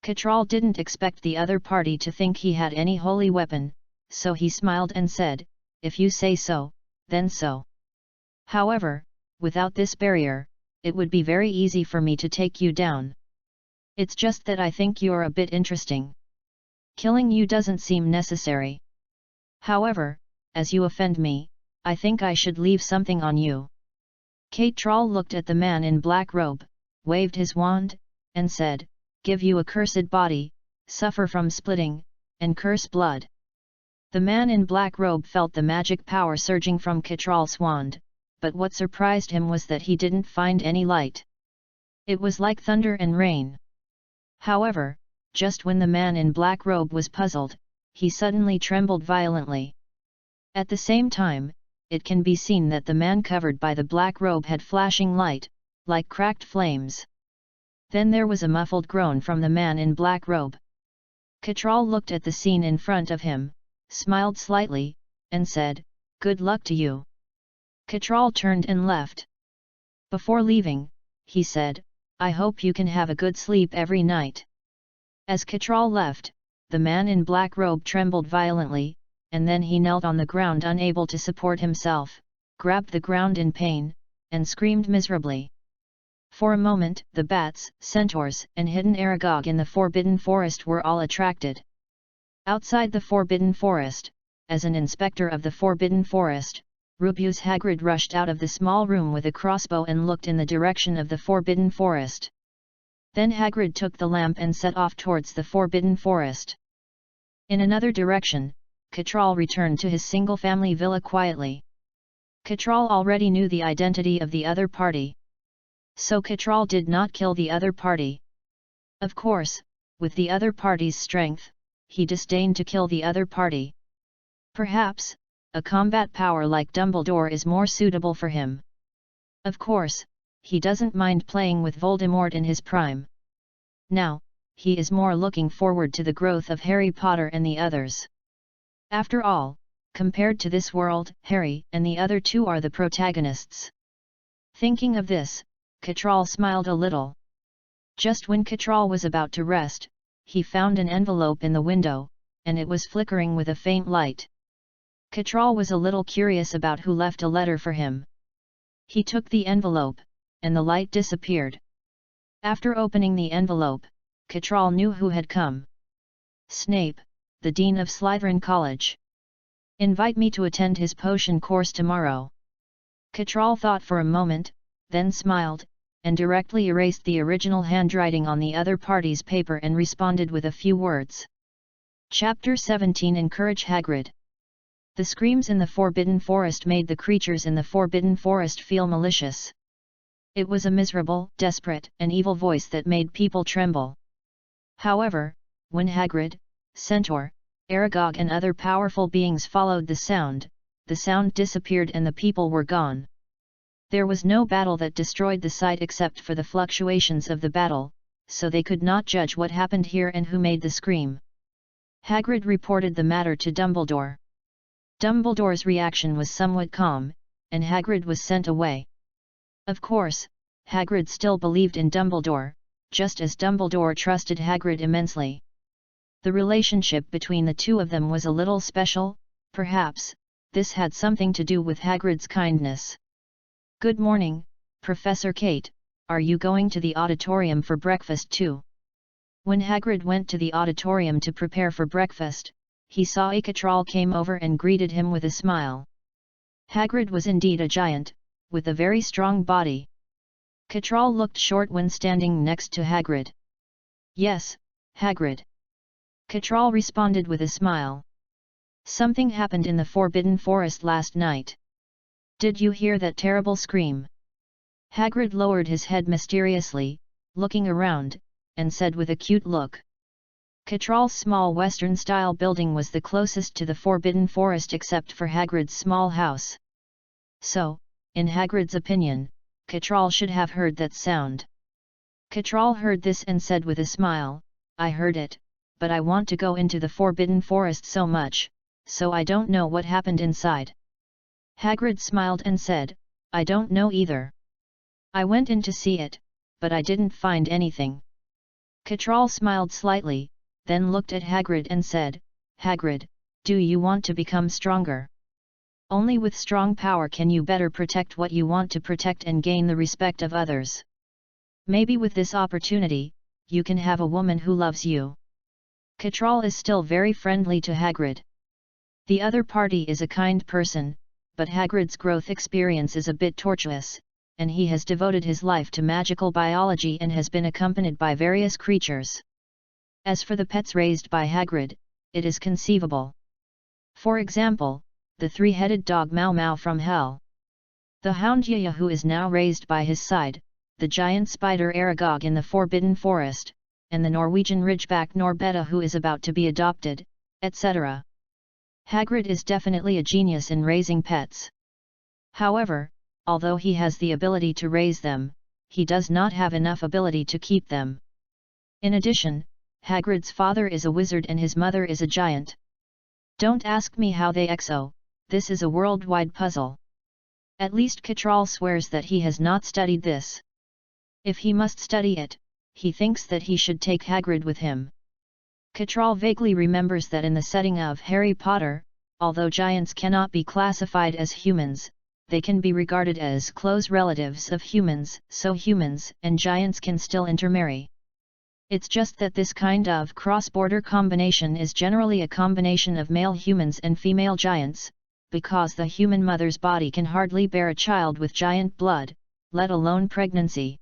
Cattrall didn't expect the other party to think he had any holy weapon, so he smiled and said, if you say so, then so. However, without this barrier, it would be very easy for me to take you down. It's just that I think you're a bit interesting. Killing you doesn't seem necessary. However, as you offend me, I think I should leave something on you. Cattrall looked at the man in black robe, waved his wand, and said, give you a cursed body, suffer from splitting, and curse blood. The man in black robe felt the magic power surging from Cattrall's wand, but what surprised him was that he didn't find any light. It was like thunder and rain. However, just when the man in black robe was puzzled, he suddenly trembled violently. At the same time, it can be seen that the man covered by the black robe had flashing light, like cracked flames. Then there was a muffled groan from the man in black robe. Cattrall looked at the scene in front of him, smiled slightly, and said, good luck to you. Cattrall turned and left. Before leaving, he said, I hope you can have a good sleep every night. As Cattrall left, the man in black robe trembled violently, and then he knelt on the ground unable to support himself, grabbed the ground in pain, and screamed miserably. For a moment, the bats, centaurs, and hidden Aragog in the Forbidden Forest were all attracted. Outside the Forbidden Forest, as an inspector of the Forbidden Forest, Rubeus Hagrid rushed out of the small room with a crossbow and looked in the direction of the Forbidden Forest. Then Hagrid took the lamp and set off towards the Forbidden Forest. In another direction, Cattrall returned to his single-family villa quietly. Cattrall already knew the identity of the other party. So Cattrall did not kill the other party. Of course, with the other party's strength, he disdained to kill the other party. Perhaps, a combat power like Dumbledore is more suitable for him. Of course, he doesn't mind playing with Voldemort in his prime. Now, he is more looking forward to the growth of Harry Potter and the others. After all, compared to this world, Harry and the other two are the protagonists. Thinking of this, Cattrall smiled a little. Just when Cattrall was about to rest, he found an envelope in the window, and it was flickering with a faint light. Cattrall was a little curious about who left a letter for him. He took the envelope, and the light disappeared. After opening the envelope, Cattrall knew who had come. Snape, the Dean of Slytherin College. Invite me to attend his potion course tomorrow. Cattrall thought for a moment, then smiled, and directly erased the original handwriting on the other party's paper and responded with a few words. Chapter 17 Encourage Hagrid. The screams in the Forbidden Forest made the creatures in the Forbidden Forest feel malicious. It was a miserable, desperate, and evil voice that made people tremble. However, when Hagrid, Centaur, Aragog and other powerful beings followed the sound disappeared and the people were gone. There was no battle that destroyed the sight except for the fluctuations of the battle, so they could not judge what happened here and who made the scream. Hagrid reported the matter to Dumbledore. Dumbledore's reaction was somewhat calm, and Hagrid was sent away. Of course, Hagrid still believed in Dumbledore, just as Dumbledore trusted Hagrid immensely. The relationship between the two of them was a little special, perhaps. This had something to do with Hagrid's kindness. "Good morning, Professor Kate, are you going to the auditorium for breakfast too?" When Hagrid went to the auditorium to prepare for breakfast, he saw a Catral came over and greeted him with a smile. Hagrid was indeed a giant, with a very strong body. Catral looked short when standing next to Hagrid. "Yes, Hagrid." Catral responded with a smile. "Something happened in the Forbidden Forest last night. Did you hear that terrible scream?" Hagrid lowered his head mysteriously, looking around, and said with a cute look. Catral's small Western-style building was the closest to the Forbidden Forest except for Hagrid's small house. So, in Hagrid's opinion, Catral should have heard that sound. Catral heard this and said with a smile, "I heard it, but I want to go into the Forbidden Forest so much, so I don't know what happened inside." Hagrid smiled and said, "I don't know either. I went in to see it, but I didn't find anything." Catral smiled slightly, then looked at Hagrid and said, "Hagrid, do you want to become stronger? Only with strong power can you better protect what you want to protect and gain the respect of others. Maybe with this opportunity, you can have a woman who loves you." Catral is still very friendly to Hagrid. The other party is a kind person, but Hagrid's growth experience is a bit tortuous, and he has devoted his life to magical biology and has been accompanied by various creatures. As for the pets raised by Hagrid, it is conceivable. For example, the three-headed dog Mau Mau from Hell. The hound Yaya who is now raised by his side, the giant spider Aragog in the Forbidden Forest, and the Norwegian ridgeback Norbetta who is about to be adopted, etc. Hagrid is definitely a genius in raising pets. However, although he has the ability to raise them, he does not have enough ability to keep them. In addition, Hagrid's father is a wizard and his mother is a giant. Don't ask me how they exo, this is a worldwide puzzle. At least Catral swears that he has not studied this. If he must study it, he thinks that he should take Hagrid with him. Catral vaguely remembers that in the setting of Harry Potter, although giants cannot be classified as humans, they can be regarded as close relatives of humans, so humans and giants can still intermarry. It's just that this kind of cross-border combination is generally a combination of male humans and female giants, because the human mother's body can hardly bear a child with giant blood, let alone pregnancy.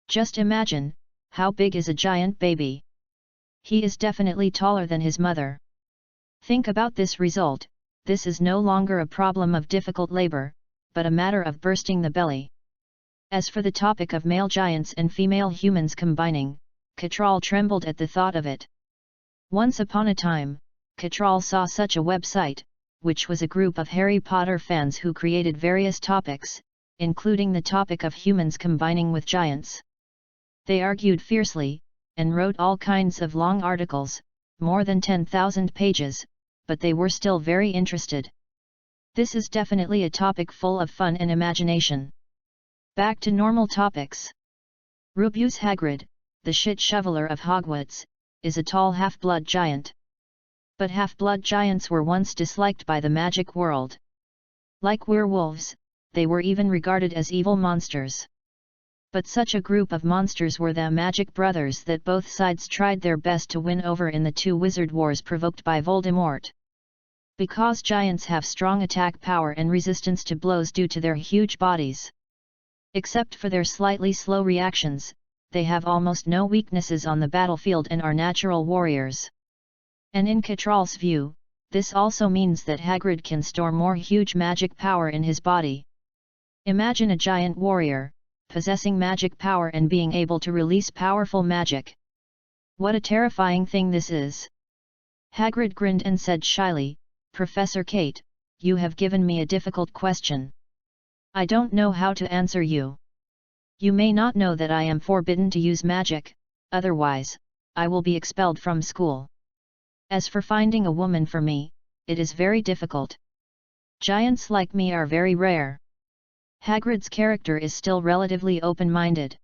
Just imagine, how big is a giant baby? He is definitely taller than his mother. Think about this result, this is no longer a problem of difficult labor, but a matter of bursting the belly. As for the topic of male giants and female humans combining, Catral trembled at the thought of it. Once upon a time, Catral saw such a website, which was a group of Harry Potter fans who created various topics, including the topic of humans combining with giants. They argued fiercely, and wrote all kinds of long articles, more than 10,000 pages, but they were still very interested. This is definitely a topic full of fun and imagination. Back to normal topics. Rubeus Hagrid, the shit shoveler of Hogwarts, is a tall half-blood giant. But half-blood giants were once disliked by the magic world. Like werewolves, they were even regarded as evil monsters. But such a group of monsters were the Magic Brothers that both sides tried their best to win over in the two wizard wars provoked by Voldemort. Because giants have strong attack power and resistance to blows due to their huge bodies. Except for their slightly slow reactions, they have almost no weaknesses on the battlefield and are natural warriors. And in Catral's view, this also means that Hagrid can store more huge magic power in his body. Imagine a giant warrior, possessing magic power and being able to release powerful magic. What a terrifying thing this is! Hagrid grinned and said shyly, "Professor Kate, you have given me a difficult question. I don't know how to answer you. You may not know that I am forbidden to use magic, otherwise, I will be expelled from school. As for finding a woman for me, it is very difficult. Giants like me are very rare." Hagrid's character is still relatively open-minded.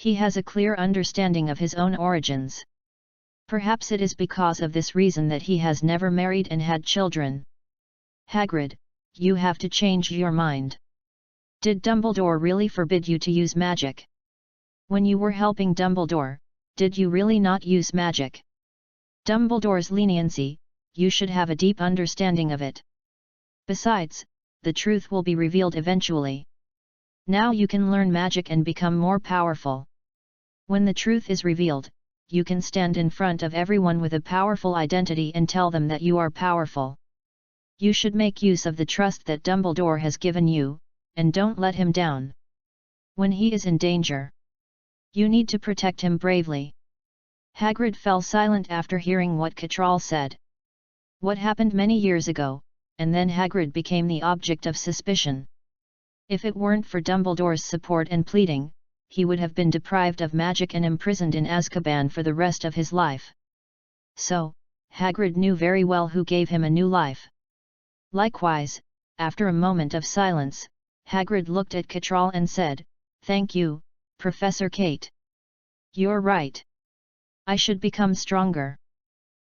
He has a clear understanding of his own origins. Perhaps it is because of this reason that he has never married and had children. Hagrid, you have to change your mind. Did Dumbledore really forbid you to use magic? When you were helping Dumbledore, did you really not use magic? Dumbledore's leniency, you should have a deep understanding of it. Besides, the truth will be revealed eventually. Now you can learn magic and become more powerful. When the truth is revealed, you can stand in front of everyone with a powerful identity and tell them that you are powerful. You should make use of the trust that Dumbledore has given you, and don't let him down. When he is in danger, you need to protect him bravely. Hagrid fell silent after hearing what Catral said. What happened many years ago, and then Hagrid became the object of suspicion. If it weren't for Dumbledore's support and pleading, he would have been deprived of magic and imprisoned in Azkaban for the rest of his life. So, Hagrid knew very well who gave him a new life. Likewise, after a moment of silence, Hagrid looked at Catral and said, "Thank you, Professor Kate. You're right. I should become stronger.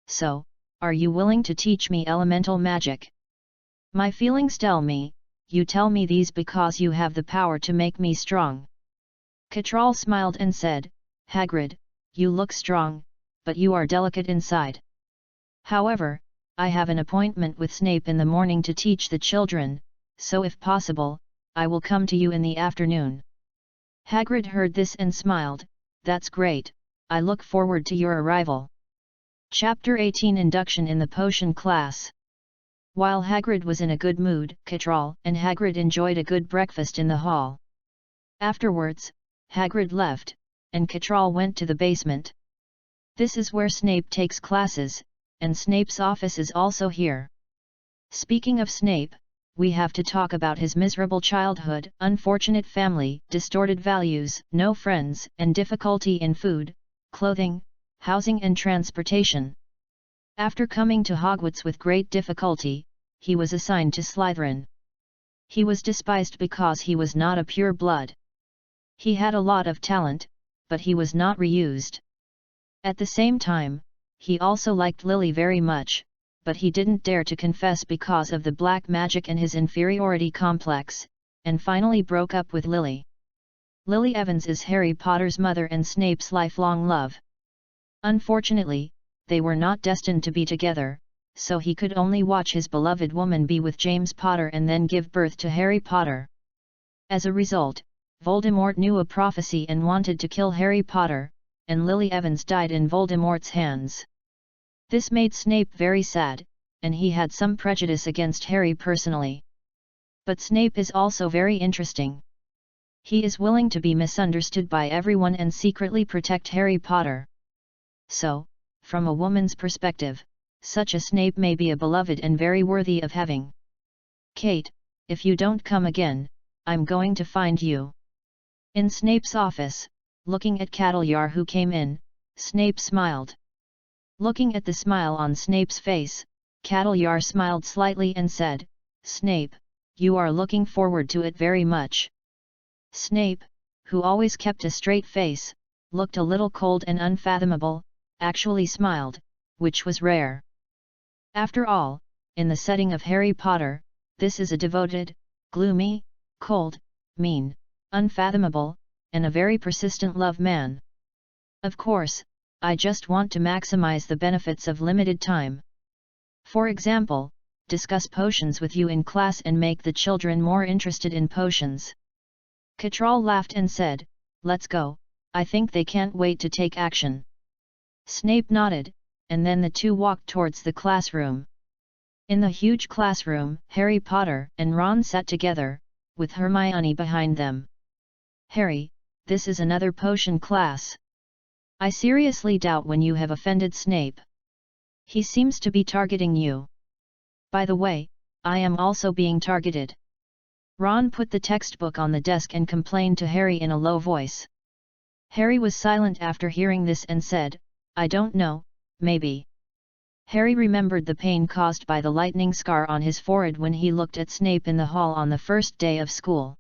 So, are you willing to teach me elemental magic? My feelings tell me, you tell me these because you have the power to make me strong." Catral smiled and said, "Hagrid, you look strong, but you are delicate inside. However, I have an appointment with Snape in the morning to teach the children, so if possible, I will come to you in the afternoon." Hagrid heard this and smiled, "That's great, I look forward to your arrival." Chapter 18 Induction in the Potion Class. While Hagrid was in a good mood, Catral and Hagrid enjoyed a good breakfast in the hall. Afterwards, Hagrid left, and Catral went to the basement. This is where Snape takes classes, and Snape's office is also here. Speaking of Snape, we have to talk about his miserable childhood, unfortunate family, distorted values, no friends, and difficulty in food, clothing, housing and transportation. After coming to Hogwarts with great difficulty, he was assigned to Slytherin. He was despised because he was not a pure blood. He had a lot of talent, but he was not reused. At the same time, he also liked Lily very much, but he didn't dare to confess because of the black magic and his inferiority complex, and finally broke up with Lily. Lily Evans is Harry Potter's mother and Snape's lifelong love. Unfortunately, they were not destined to be together, so he could only watch his beloved woman be with James Potter and then give birth to Harry Potter. As a result, Voldemort knew a prophecy and wanted to kill Harry Potter, and Lily Evans died in Voldemort's hands. This made Snape very sad, and he had some prejudice against Harry personally. But Snape is also very interesting. He is willing to be misunderstood by everyone and secretly protect Harry Potter. So, from a woman's perspective, such a Snape may be a beloved and very worthy of having. "Kate, if you don't come again, I'm going to find you." In Snape's office, looking at Catalyar who came in, Snape smiled. Looking at the smile on Snape's face, Catalyar smiled slightly and said, "Snape, you are looking forward to it very much." Snape, who always kept a straight face, looked a little cold and unfathomable, actually smiled, which was rare. After all, in the setting of Harry Potter, this is a devoted, gloomy, cold, mean, unfathomable, and a very persistent love man. Of course, I just want to maximize the benefits of limited time. For example, discuss potions with you in class and make the children more interested in potions. Catral laughed and said, "Let's go, I think they can't wait to take action." Snape nodded, and then the two walked towards the classroom. In the huge classroom, Harry Potter and Ron sat together, with Hermione behind them. "Harry, this is another potion class. I seriously doubt when you have offended Snape. He seems to be targeting you. By the way, I am also being targeted." Ron put the textbook on the desk and complained to Harry in a low voice. Harry was silent after hearing this and said, "I don't know, maybe." Harry remembered the pain caused by the lightning scar on his forehead when he looked at Snape in the hall on the first day of school.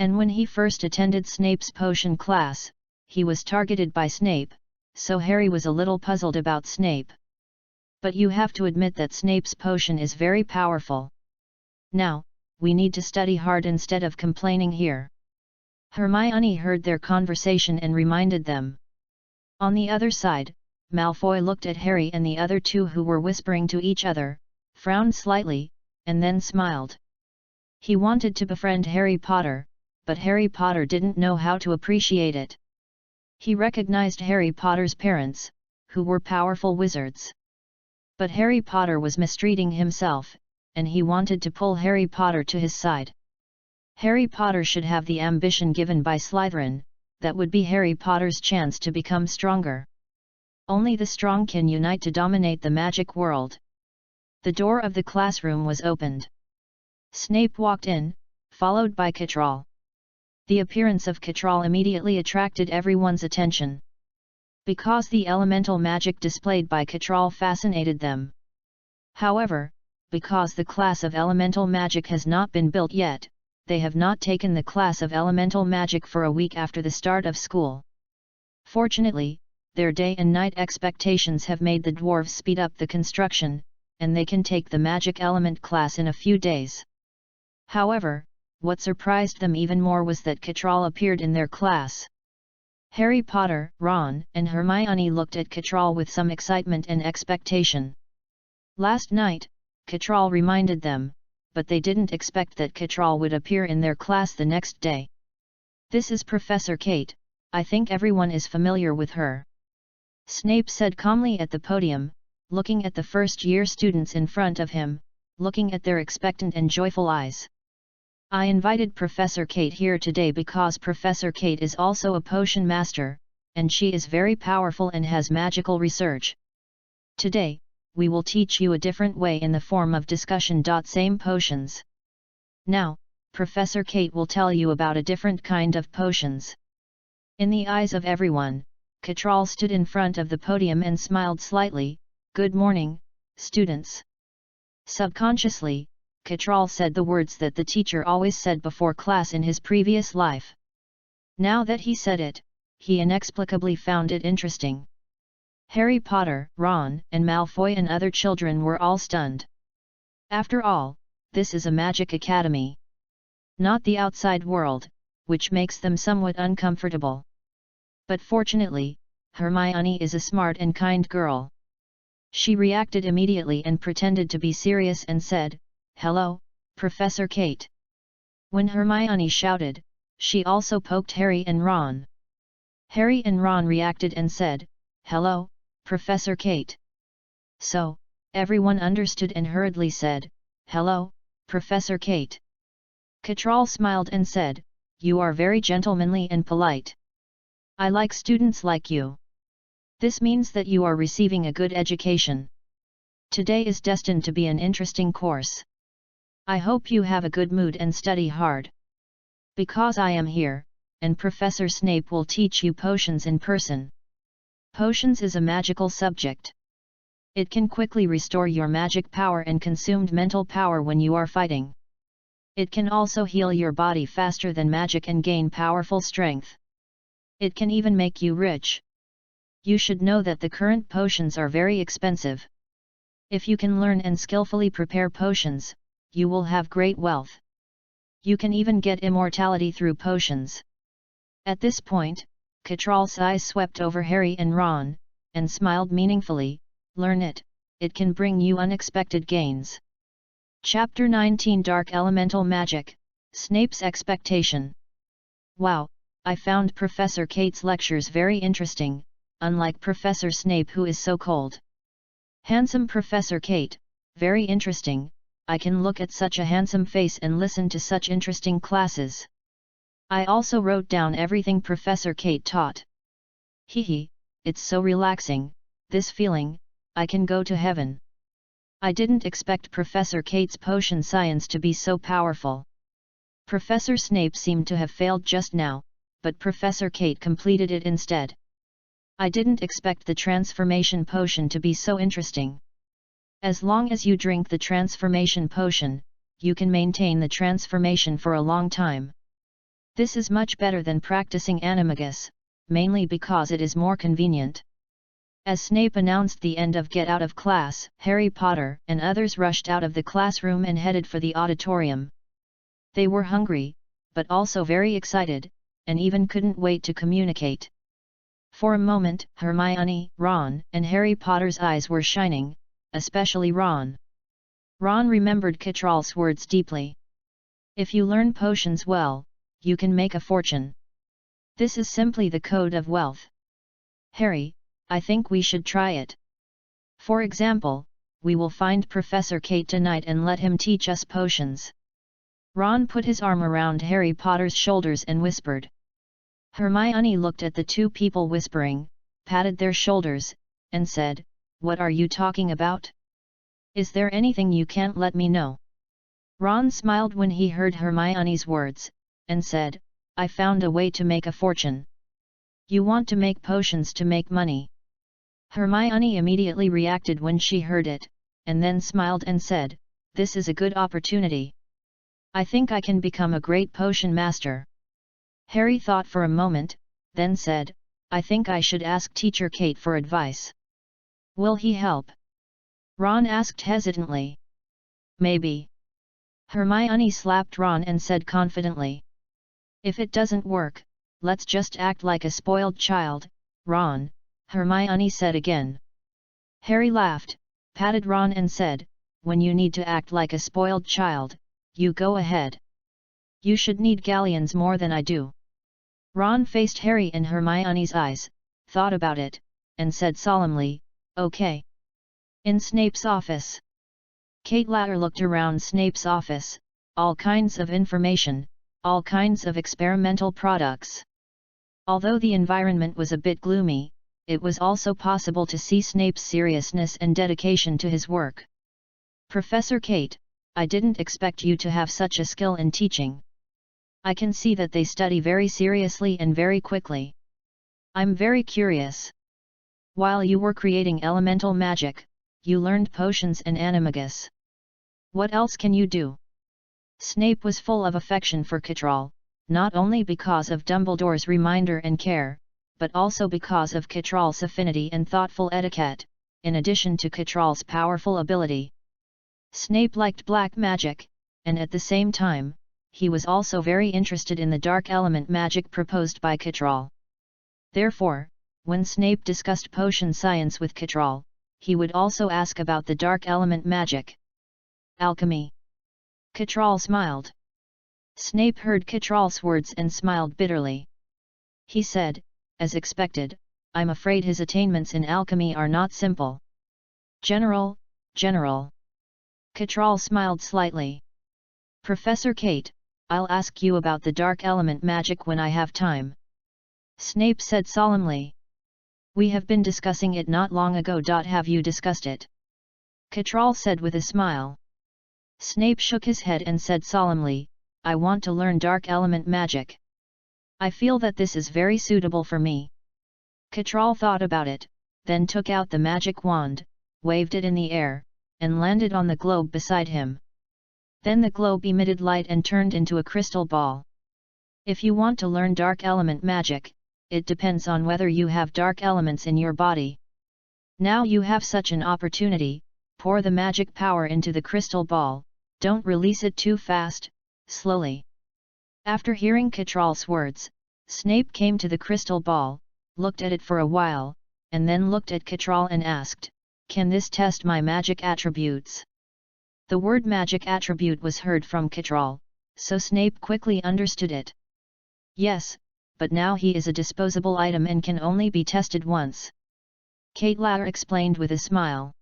And when he first attended Snape's potion class, he was targeted by Snape, so Harry was a little puzzled about Snape. But you have to admit that Snape's potion is very powerful. Now, we need to study hard instead of complaining here. Hermione heard their conversation and reminded them. On the other side, Malfoy looked at Harry and the other two who were whispering to each other, frowned slightly, and then smiled. He wanted to befriend Harry Potter, but Harry Potter didn't know how to appreciate it. He recognized Harry Potter's parents, who were powerful wizards. But Harry Potter was mistreating himself, and he wanted to pull Harry Potter to his side. Harry Potter should have the ambition given by Slytherin, that would be Harry Potter's chance to become stronger. Only the strong can unite to dominate the magic world. The door of the classroom was opened. Snape walked in, followed by Catral. The appearance of Catral immediately attracted everyone's attention. Because the elemental magic displayed by Catral fascinated them. However, because the class of elemental magic has not been built yet, they have not taken the class of elemental magic for a week after the start of school. Fortunately, their day and night expectations have made the dwarves speed up the construction, and they can take the magic element class in a few days. However, what surprised them even more was that Catral appeared in their class. Harry Potter, Ron, and Hermione looked at Catral with some excitement and expectation. Last night, Catral reminded them, but they didn't expect that Catral would appear in their class the next day. "This is Professor Kate, I think everyone is familiar with her," Snape said calmly at the podium, looking at the first-year students in front of him, looking at their expectant and joyful eyes. "I invited Professor Kate here today because Professor Kate is also a potion master, and she is very powerful and has magical research. Today, we will teach you a different way in the form of discussion. Same potions. Now, Professor Kate will tell you about a different kind of potions." In the eyes of everyone, Catral stood in front of the podium and smiled slightly. "Good morning, students." Subconsciously, Catral said the words that the teacher always said before class in his previous life. Now that he said it, he inexplicably found it interesting. Harry Potter, Ron, and Malfoy and other children were all stunned. After all, this is a magic academy. Not the outside world, which makes them somewhat uncomfortable. But fortunately, Hermione is a smart and kind girl. She reacted immediately and pretended to be serious and said, "Hello, Professor Kate." When Hermione shouted, she also poked Harry and Ron. Harry and Ron reacted and said, "Hello, Professor Kate." So, everyone understood and hurriedly said, "Hello, Professor Kate." Catral smiled and said, "You are very gentlemanly and polite. I like students like you. This means that you are receiving a good education. Today is destined to be an interesting course. I hope you have a good mood and study hard. Because I am here, and Professor Snape will teach you potions in person. Potions is a magical subject. It can quickly restore your magic power and consumed mental power when you are fighting. It can also heal your body faster than magic and gain powerful strength. It can even make you rich. You should know that the current potions are very expensive. If you can learn and skillfully prepare potions, you will have great wealth. You can even get immortality through potions." At this point, Catral's eyes swept over Harry and Ron, and smiled meaningfully. "Learn it, it can bring you unexpected gains." Chapter 19 Dark Elemental Magic, Snape's Expectation. Wow, I found Professor Kate's lectures very interesting, unlike Professor Snape who is so cold. Handsome Professor Kate, very interesting. I can look at such a handsome face and listen to such interesting classes. I also wrote down everything Professor Kate taught. Hehe, it's so relaxing, this feeling, I can go to heaven. I didn't expect Professor Kate's potion science to be so powerful. Professor Snape seemed to have failed just now, but Professor Kate completed it instead. I didn't expect the transformation potion to be so interesting. As long as you drink the transformation potion, you can maintain the transformation for a long time. This is much better than practicing animagus, mainly because it is more convenient. As Snape announced the end of Get Out of Class, Harry Potter and others rushed out of the classroom and headed for the auditorium. They were hungry, but also very excited, and even couldn't wait to communicate. For a moment, Hermione, Ron, and Harry Potter's eyes were shining, especially Ron. Ron remembered Kitral's words deeply. If you learn potions well, you can make a fortune. This is simply the code of wealth. Harry, I think we should try it. For example, we will find Professor Kate tonight and let him teach us potions. Ron put his arm around Harry Potter's shoulders and whispered. Hermione looked at the two people whispering, patted their shoulders, and said, "What are you talking about? Is there anything you can't let me know?" Ron smiled when he heard Hermione's words, and said, "I found a way to make a fortune." "You want to make potions to make money?" Hermione immediately reacted when she heard it, and then smiled and said, "This is a good opportunity. I think I can become a great potion master." Harry thought for a moment, then said, "I think I should ask Teacher Kate for advice." "Will he help?" Ron asked hesitantly. "Maybe." Hermione slapped Ron and said confidently. "If it doesn't work, let's just act like a spoiled child, Ron," Hermione said again. Harry laughed, patted Ron and said, "When you need to act like a spoiled child, you go ahead. You should need galleons more than I do." Ron faced Harry in Hermione's eyes, thought about it, and said solemnly, "Okay." In Snape's office. Kate Latter looked around Snape's office, all kinds of information, all kinds of experimental products. Although the environment was a bit gloomy, it was also possible to see Snape's seriousness and dedication to his work. "Professor Kate, I didn't expect you to have such a skill in teaching. I can see that they study very seriously and very quickly. I'm very curious. While you were creating elemental magic, you learned potions and animagus. What else can you do?" Snape was full of affection for Kitral, not only because of Dumbledore's reminder and care, but also because of Kitral's affinity and thoughtful etiquette, in addition to Kitral's powerful ability. Snape liked black magic, and at the same time, he was also very interested in the dark element magic proposed by Kitral. Therefore, when Snape discussed potion science with Kitral, he would also ask about the dark element magic. "Alchemy." Kitral smiled. Snape heard Kitral's words and smiled bitterly. He said, as expected, "I'm afraid his attainments in alchemy are not simple." General. Kitral smiled slightly. "Professor Kate, I'll ask you about the dark element magic when I have time," Snape said solemnly. "We have been discussing it not long ago. Have you discussed it?" Kitral said with a smile. Snape shook his head and said solemnly, "I want to learn dark element magic. I feel that this is very suitable for me." Kitral thought about it, then took out the magic wand, waved it in the air, and landed on the globe beside him. Then the globe emitted light and turned into a crystal ball. If you want to learn dark element magic, it depends on whether you have dark elements in your body. Now you have such an opportunity, pour the magic power into the crystal ball, don't release it too fast, slowly. After hearing Kitral's words, Snape came to the crystal ball, looked at it for a while, and then looked at Kitral and asked, "Can this test my magic attributes?" The word magic attribute was heard from Kitral, so Snape quickly understood it. "Yes, but now he is a disposable item and can only be tested once," Kate Latter explained with a smile.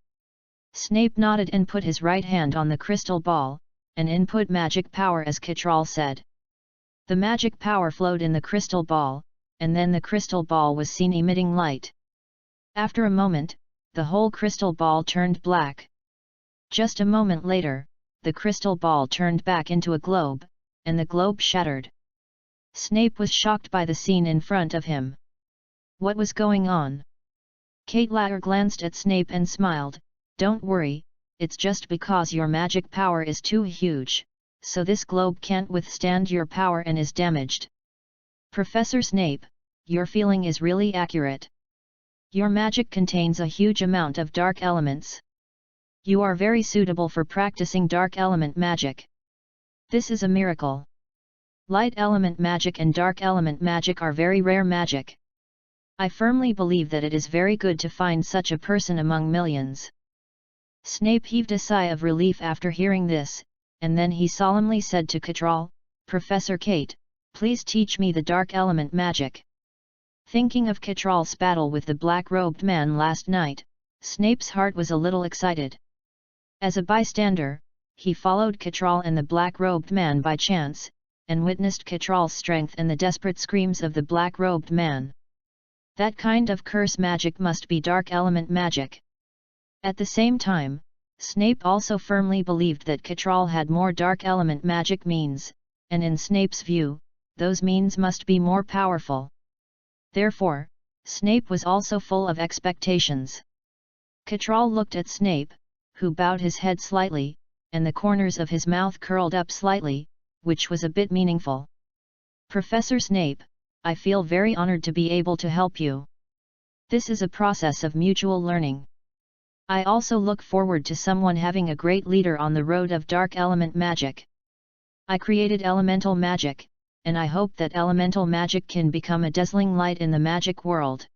Snape nodded and put his right hand on the crystal ball, and input magic power as Kitral said. The magic power flowed in the crystal ball, and then the crystal ball was seen emitting light. After a moment, the whole crystal ball turned black. Just a moment later, the crystal ball turned back into a globe, and the globe shattered. Snape was shocked by the scene in front of him. What was going on? Kate Latter glanced at Snape and smiled, "Don't worry, it's just because your magic power is too huge, so this globe can't withstand your power and is damaged." "Professor Snape, your feeling is really accurate. Your magic contains a huge amount of dark elements. You are very suitable for practicing dark element magic. This is a miracle. Light element magic and dark element magic are very rare magic. I firmly believe that it is very good to find such a person among millions. Snape heaved a sigh of relief after hearing this, and then he solemnly said to Cattrall, "Professor Kate, please teach me the dark element magic." Thinking of Cattrall's battle with the black-robed man last night, Snape's heart was a little excited. As a bystander, he followed Cattrall and the black-robed man by chance, and witnessed Cattrall's strength and the desperate screams of the black-robed man. That kind of curse magic must be dark element magic. At the same time, Snape also firmly believed that Cattrall had more dark element magic means, and in Snape's view, those means must be more powerful. Therefore, Snape was also full of expectations. Cattrall looked at Snape, who bowed his head slightly, and the corners of his mouth curled up slightly, which was a bit meaningful. "Professor Snape, I feel very honored to be able to help you. This is a process of mutual learning. I also look forward to someone having a great leader on the road of dark element magic. I created elemental magic, and I hope that elemental magic can become a dazzling light in the magic world."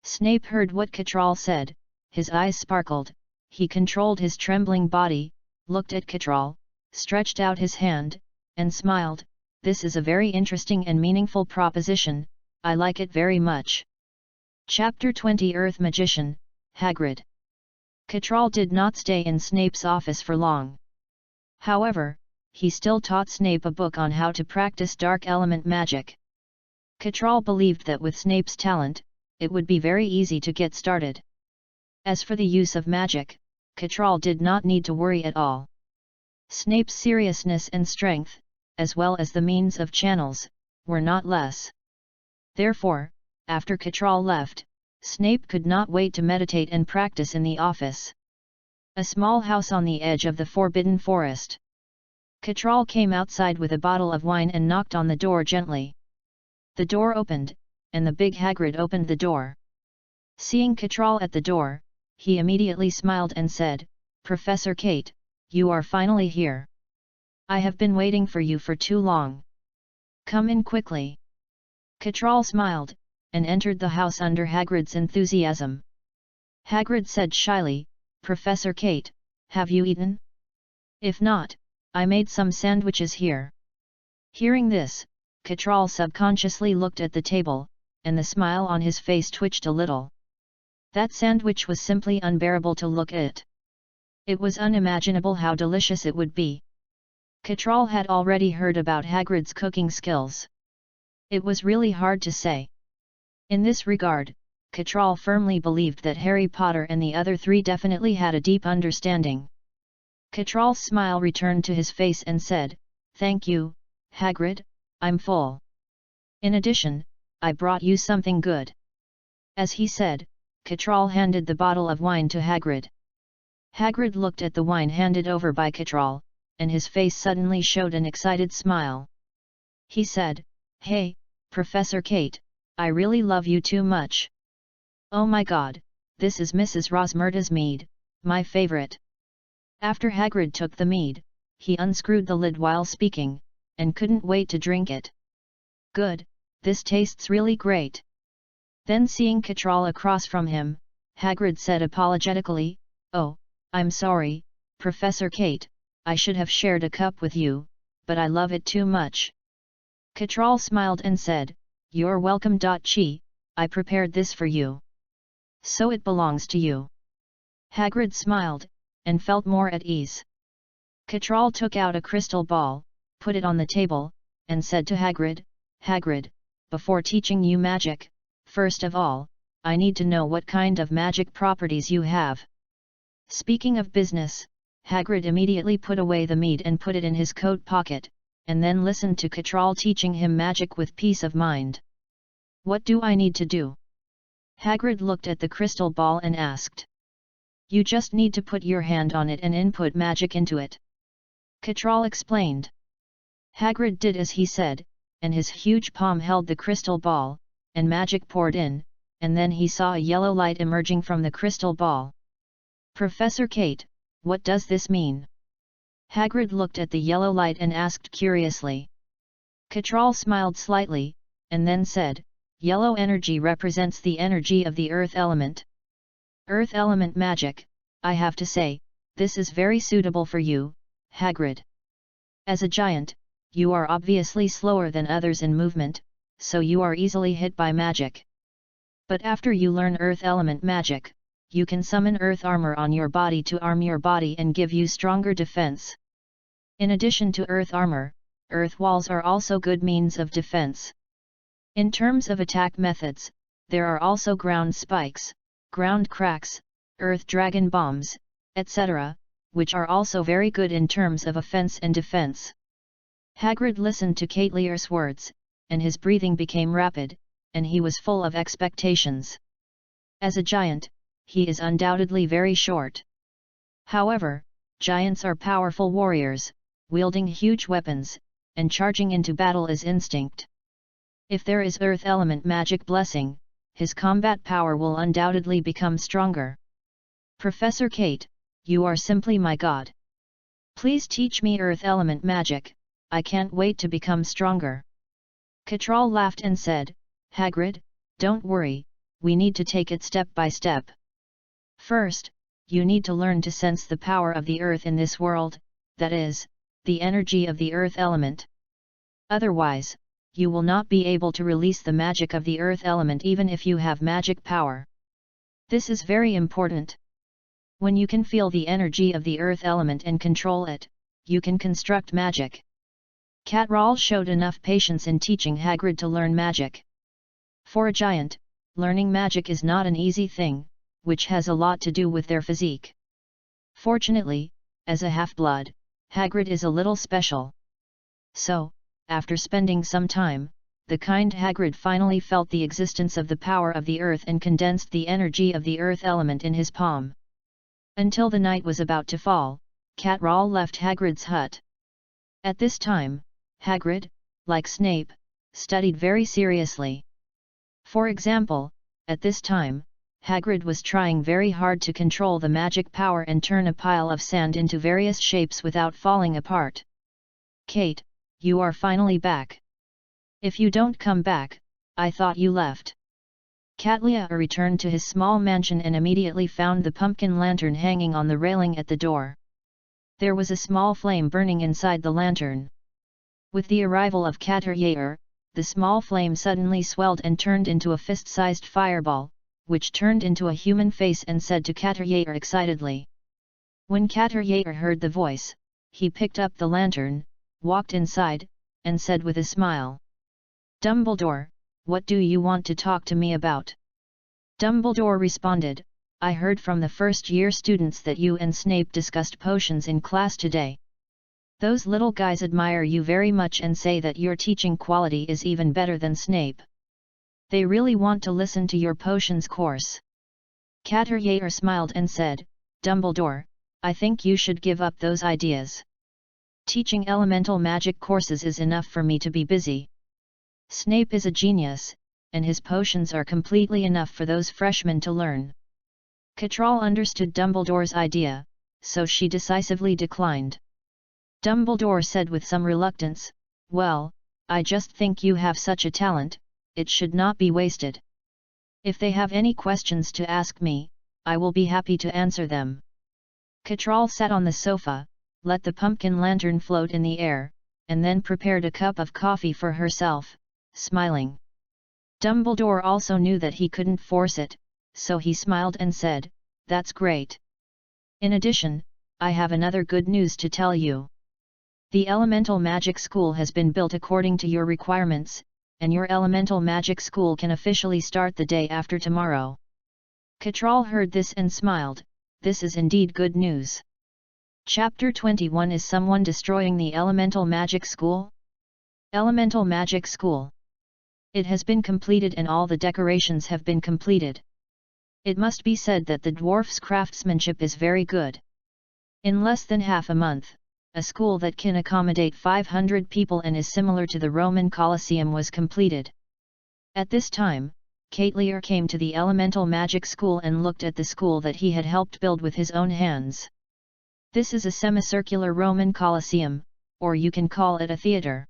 Snape heard what Cattrall said, his eyes sparkled, he controlled his trembling body, looked at Cattrall, stretched out his hand, and smiled. "This is a very interesting and meaningful proposition, I like it very much." Chapter 20 Earth Magician, Hagrid. Cattrall did not stay in Snape's office for long. However, he still taught Snape a book on how to practice dark element magic. Cattrall believed that with Snape's talent, it would be very easy to get started. As for the use of magic, Cattrall did not need to worry at all. Snape's seriousness and strength, as well as the means of channels, were not less. Therefore, after Cattrall left, Snape could not wait to meditate and practice in the office. A small house on the edge of the Forbidden Forest. Cattrall came outside with a bottle of wine and knocked on the door gently. The door opened, and the big Hagrid opened the door. Seeing Cattrall at the door, he immediately smiled and said, "Professor Kate, you are finally here. I have been waiting for you for too long. Come in quickly." Cattrall smiled, and entered the house under Hagrid's enthusiasm. Hagrid said shyly, "Professor Kate, have you eaten? If not, I made some sandwiches here." Hearing this, Cattrall subconsciously looked at the table, and the smile on his face twitched a little. That sandwich was simply unbearable to look at. It was unimaginable how delicious it would be. Cattrall had already heard about Hagrid's cooking skills. It was really hard to say. In this regard, Cattrall firmly believed that Harry Potter and the other three definitely had a deep understanding. Cattrall's smile returned to his face and said, "Thank you, Hagrid, I'm full. In addition, I brought you something good." As he said, Cattrall handed the bottle of wine to Hagrid. Hagrid looked at the wine handed over by Cattrall, and his face suddenly showed an excited smile. He said, "Hey, Professor Kate, I really love you too much. Oh my god, this is Mrs. Rosmerta's mead, my favorite." After Hagrid took the mead, he unscrewed the lid while speaking, and couldn't wait to drink it. "Good, this tastes really great." Then seeing Cattrall across from him, Hagrid said apologetically, "Oh, I'm sorry, Professor Kate, I should have shared a cup with you, but I love it too much." Cattrall smiled and said, "You're welcome. Chi, I prepared this for you. So it belongs to you." Hagrid smiled, and felt more at ease. Cattrall took out a crystal ball, put it on the table, and said to Hagrid, "Hagrid, before teaching you magic, first of all, I need to know what kind of magic properties you have." Speaking of business, Hagrid immediately put away the mead and put it in his coat pocket, and then listened to Cattrall teaching him magic with peace of mind. "What do I need to do?" Hagrid looked at the crystal ball and asked. "You just need to put your hand on it and input magic into it," Cattrall explained. Hagrid did as he said, and his huge palm held the crystal ball, and magic poured in, and then he saw a yellow light emerging from the crystal ball. "Professor Kate, what does this mean?" Hagrid looked at the yellow light and asked curiously. Catral smiled slightly, and then said, "Yellow energy represents the energy of the earth element. Earth element magic, I have to say, this is very suitable for you, Hagrid. As a giant, you are obviously slower than others in movement, so you are easily hit by magic. But after you learn earth element magic, you can summon earth armor on your body to arm your body and give you stronger defense. In addition to earth armor, earth walls are also good means of defense. In terms of attack methods, there are also ground spikes, ground cracks, earth dragon bombs, etc., which are also very good in terms of offense and defense." Hagrid listened to Kate Lear's words, and his breathing became rapid, and he was full of expectations. As a giant, he is undoubtedly very short. However, giants are powerful warriors, wielding huge weapons, and charging into battle is instinct. If there is earth element magic blessing, his combat power will undoubtedly become stronger. "Professor Kate, you are simply my god. Please teach me earth element magic, I can't wait to become stronger." Catral laughed and said, "Hagrid, don't worry, we need to take it step by step. First, you need to learn to sense the power of the earth in this world, that is, the energy of the earth element. Otherwise, you will not be able to release the magic of the earth element even if you have magic power. This is very important. When you can feel the energy of the earth element and control it, you can construct magic." Catral showed enough patience in teaching Hagrid to learn magic. For a giant, learning magic is not an easy thing, which has a lot to do with their physique. Fortunately, as a half-blood, Hagrid is a little special. So, after spending some time, the kind Hagrid finally felt the existence of the power of the earth and condensed the energy of the earth element in his palm. Until the night was about to fall, Catral left Hagrid's hut. At this time, Hagrid, like Snape, studied very seriously. For example, at this time, Hagrid was trying very hard to control the magic power and turn a pile of sand into various shapes without falling apart. "Kate, you are finally back. If you don't come back, I thought you left." Catlia returned to his small mansion and immediately found the pumpkin lantern hanging on the railing at the door. There was a small flame burning inside the lantern. With the arrival of Catteryaer, the small flame suddenly swelled and turned into a fist-sized fireball, which turned into a human face and said to Catteryaer excitedly. When Catteryaer heard the voice, he picked up the lantern, walked inside, and said with a smile, "Dumbledore, what do you want to talk to me about?" Dumbledore responded, "I heard from the first-year students that you and Snape discussed potions in class today. Those little guys admire you very much and say that your teaching quality is even better than Snape. They really want to listen to your potions course." Catteryaer smiled and said, "Dumbledore, I think you should give up those ideas. Teaching elemental magic courses is enough for me to be busy. Snape is a genius, and his potions are completely enough for those freshmen to learn." Catral understood Dumbledore's idea, so she decisively declined. Dumbledore said with some reluctance, "Well, I just think you have such a talent, it should not be wasted. If they have any questions to ask me, I will be happy to answer them." Catral sat on the sofa, let the pumpkin lantern float in the air, and then prepared a cup of coffee for herself, smiling. Dumbledore also knew that he couldn't force it, so he smiled and said, "That's great. In addition, I have another good news to tell you. The Elemental Magic School has been built according to your requirements, and your Elemental Magic School can officially start the day after tomorrow." Catral heard this and smiled, this is indeed good news. Chapter 21 Is someone destroying the Elemental Magic School? Elemental Magic School. It has been completed and all the decorations have been completed. It must be said that the dwarf's craftsmanship is very good. In less than half a month, a school that can accommodate 500 people and is similar to the Roman Colosseum was completed. At this time, Kate Lear came to the elemental magic school and looked at the school that he had helped build with his own hands. This is a semicircular Roman Colosseum, or you can call it a theater.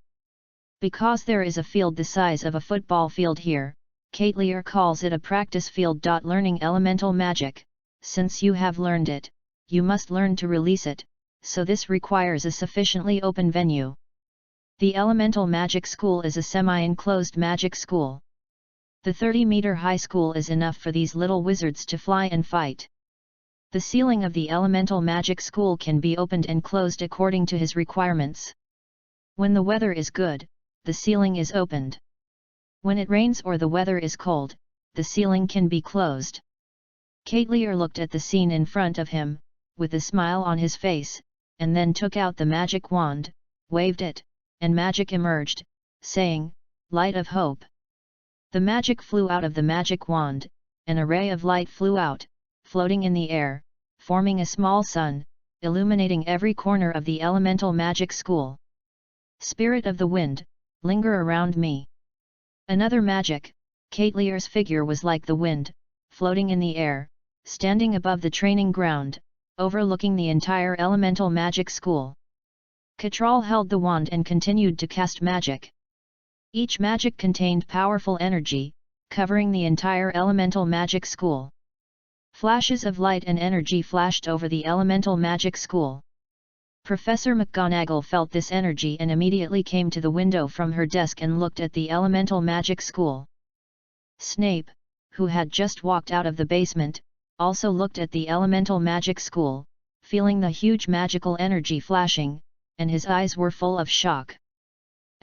Because there is a field the size of a football field here, Kate Lear calls it a practice field. Learning elemental magic, since you have learned it, you must learn to release it, so this requires a sufficiently open venue. The elemental magic school is a semi-enclosed magic school. The 30-meter high school is enough for these little wizards to fly and fight. The ceiling of the elemental magic school can be opened and closed according to his requirements. When the weather is good, the ceiling is opened. When it rains or the weather is cold, the ceiling can be closed. Kate Lear looked at the scene in front of him, with a smile on his face, and then took out the magic wand, waved it, and magic emerged, saying, "Light of Hope." The magic flew out of the magic wand, an array of light flew out, floating in the air, forming a small sun, illuminating every corner of the elemental magic school. "Spirit of the wind, linger around me." Another magic, Kate Lear's figure was like the wind, floating in the air, standing above the training ground, overlooking the entire elemental magic school. Catral held the wand and continued to cast magic. Each magic contained powerful energy, covering the entire elemental magic school. Flashes of light and energy flashed over the elemental magic school. Professor McGonagall felt this energy and immediately came to the window from her desk and looked at the elemental magic school. Snape, who had just walked out of the basement, also looked at the elemental magic school, feeling the huge magical energy flashing, and his eyes were full of shock.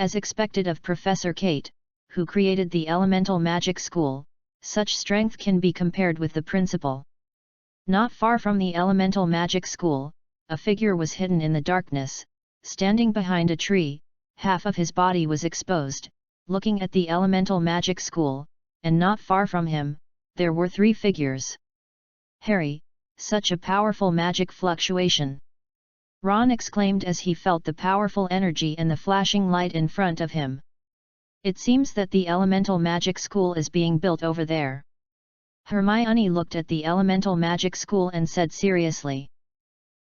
As expected of Professor Kate, who created the elemental magic school, such strength can be compared with the principal. Not far from the elemental magic school, a figure was hidden in the darkness, standing behind a tree, half of his body was exposed, looking at the elemental magic school, and not far from him, there were 3 figures. "Harry, such a powerful magic fluctuation!" Ron exclaimed as he felt the powerful energy and the flashing light in front of him. "It seems that the elemental magic school is being built over there." Hermione looked at the elemental magic school and said seriously,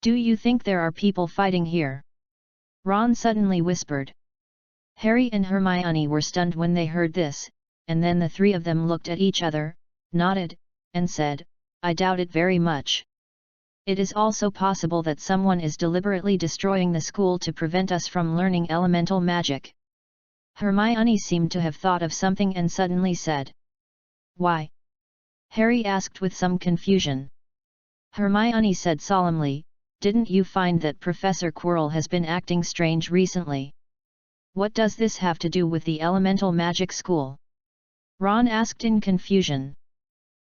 "Do you think there are people fighting here?" Ron suddenly whispered. Harry and Hermione were stunned when they heard this, and then the 3 of them looked at each other, nodded, and said, "I doubt it very much. It is also possible that someone is deliberately destroying the school to prevent us from learning elemental magic." Hermione seemed to have thought of something and suddenly said, "Why?" Harry asked with some confusion. Hermione said solemnly, "Didn't you find that Professor Quirrell has been acting strange recently?" "What does this have to do with the elemental magic school?" Ron asked in confusion.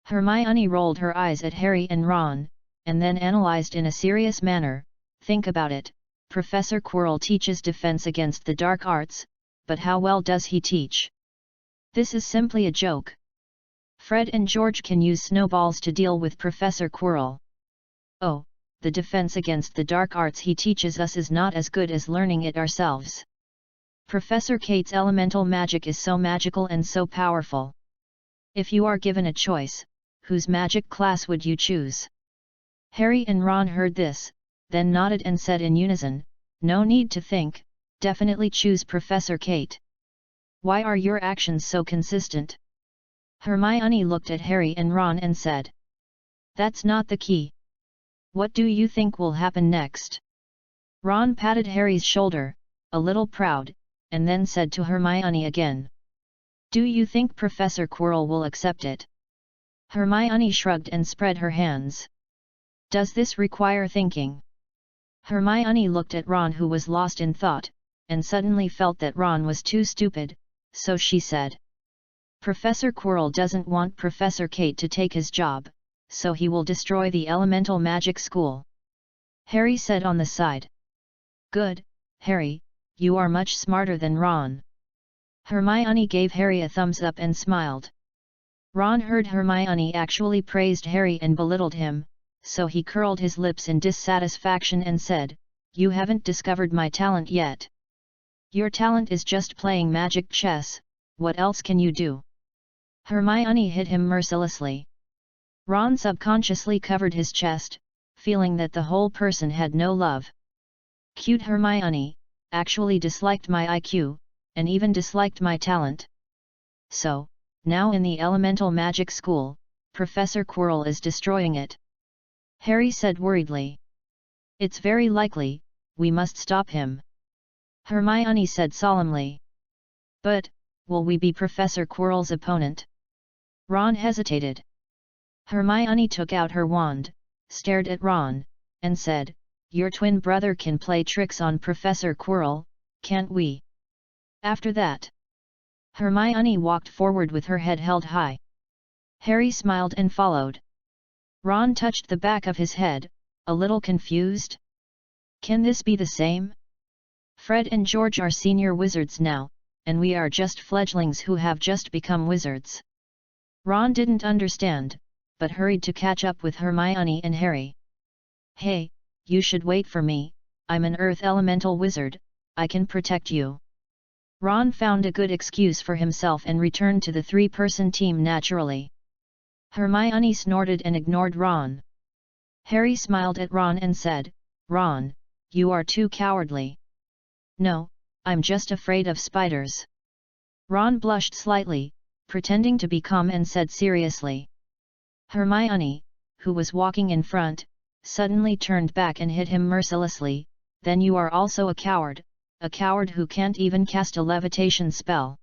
Hermione rolled her eyes at Harry and Ron, and then analyzed in a serious manner, "Think about it, Professor Quirrell teaches defense against the dark arts, but how well does he teach? This is simply a joke. Fred and George can use snowballs to deal with Professor Quirrell. Oh, the defense against the dark arts he teaches us is not as good as learning it ourselves. Professor Kate's elemental magic is so magical and so powerful. If you are given a choice, whose magic class would you choose?" Harry and Ron heard this, then nodded and said in unison, "No need to think, definitely choose Professor Kate." "Why are your actions so consistent?" Hermione looked at Harry and Ron and said, "That's not the key. What do you think will happen next?" Ron patted Harry's shoulder, a little proud, and then said to Hermione again, "Do you think Professor Quirrell will accept it?" Hermione shrugged and spread her hands. "Does this require thinking?" Hermione looked at Ron, who was lost in thought, and suddenly felt that Ron was too stupid, so she said, "Professor Quirrell doesn't want Professor Kate to take his job, so he will destroy the elemental magic school." Harry said on the side. "Good, Harry, you are much smarter than Ron." Hermione gave Harry a thumbs up and smiled. Ron heard Hermione actually praised Harry and belittled him, so he curled his lips in dissatisfaction and said, "You haven't discovered my talent yet. Your talent is just playing magic chess, what else can you do?" Hermione hit him mercilessly. Ron subconsciously covered his chest, feeling that the whole person had no love. Cute Hermione, actually disliked my IQ, and even disliked my talent. So, now in the elemental magic school, Professor Quirrell is destroying it. Harry said worriedly. It's very likely, we must stop him. Hermione said solemnly. But, will we be Professor Quirrell's opponent? Ron hesitated. Hermione took out her wand, stared at Ron, and said, Your twin brother can play tricks on Professor Quirrell, can't we? After that, Hermione walked forward with her head held high. Harry smiled and followed. Ron touched the back of his head, a little confused. Can this be the same? Fred and George are senior wizards now, and we are just fledglings who have just become wizards. Ron didn't understand, but hurried to catch up with Hermione and Harry. Hey, you should wait for me, I'm an earth elemental wizard, I can protect you. Ron found a good excuse for himself and returned to the three-person team naturally. Hermione snorted and ignored Ron. Harry smiled at Ron and said, Ron, you are too cowardly. No, I'm just afraid of spiders. Ron blushed slightly, pretending to be calm and said seriously. Hermione, who was walking in front, suddenly turned back and hit him mercilessly, then you are also a coward who can't even cast a levitation spell.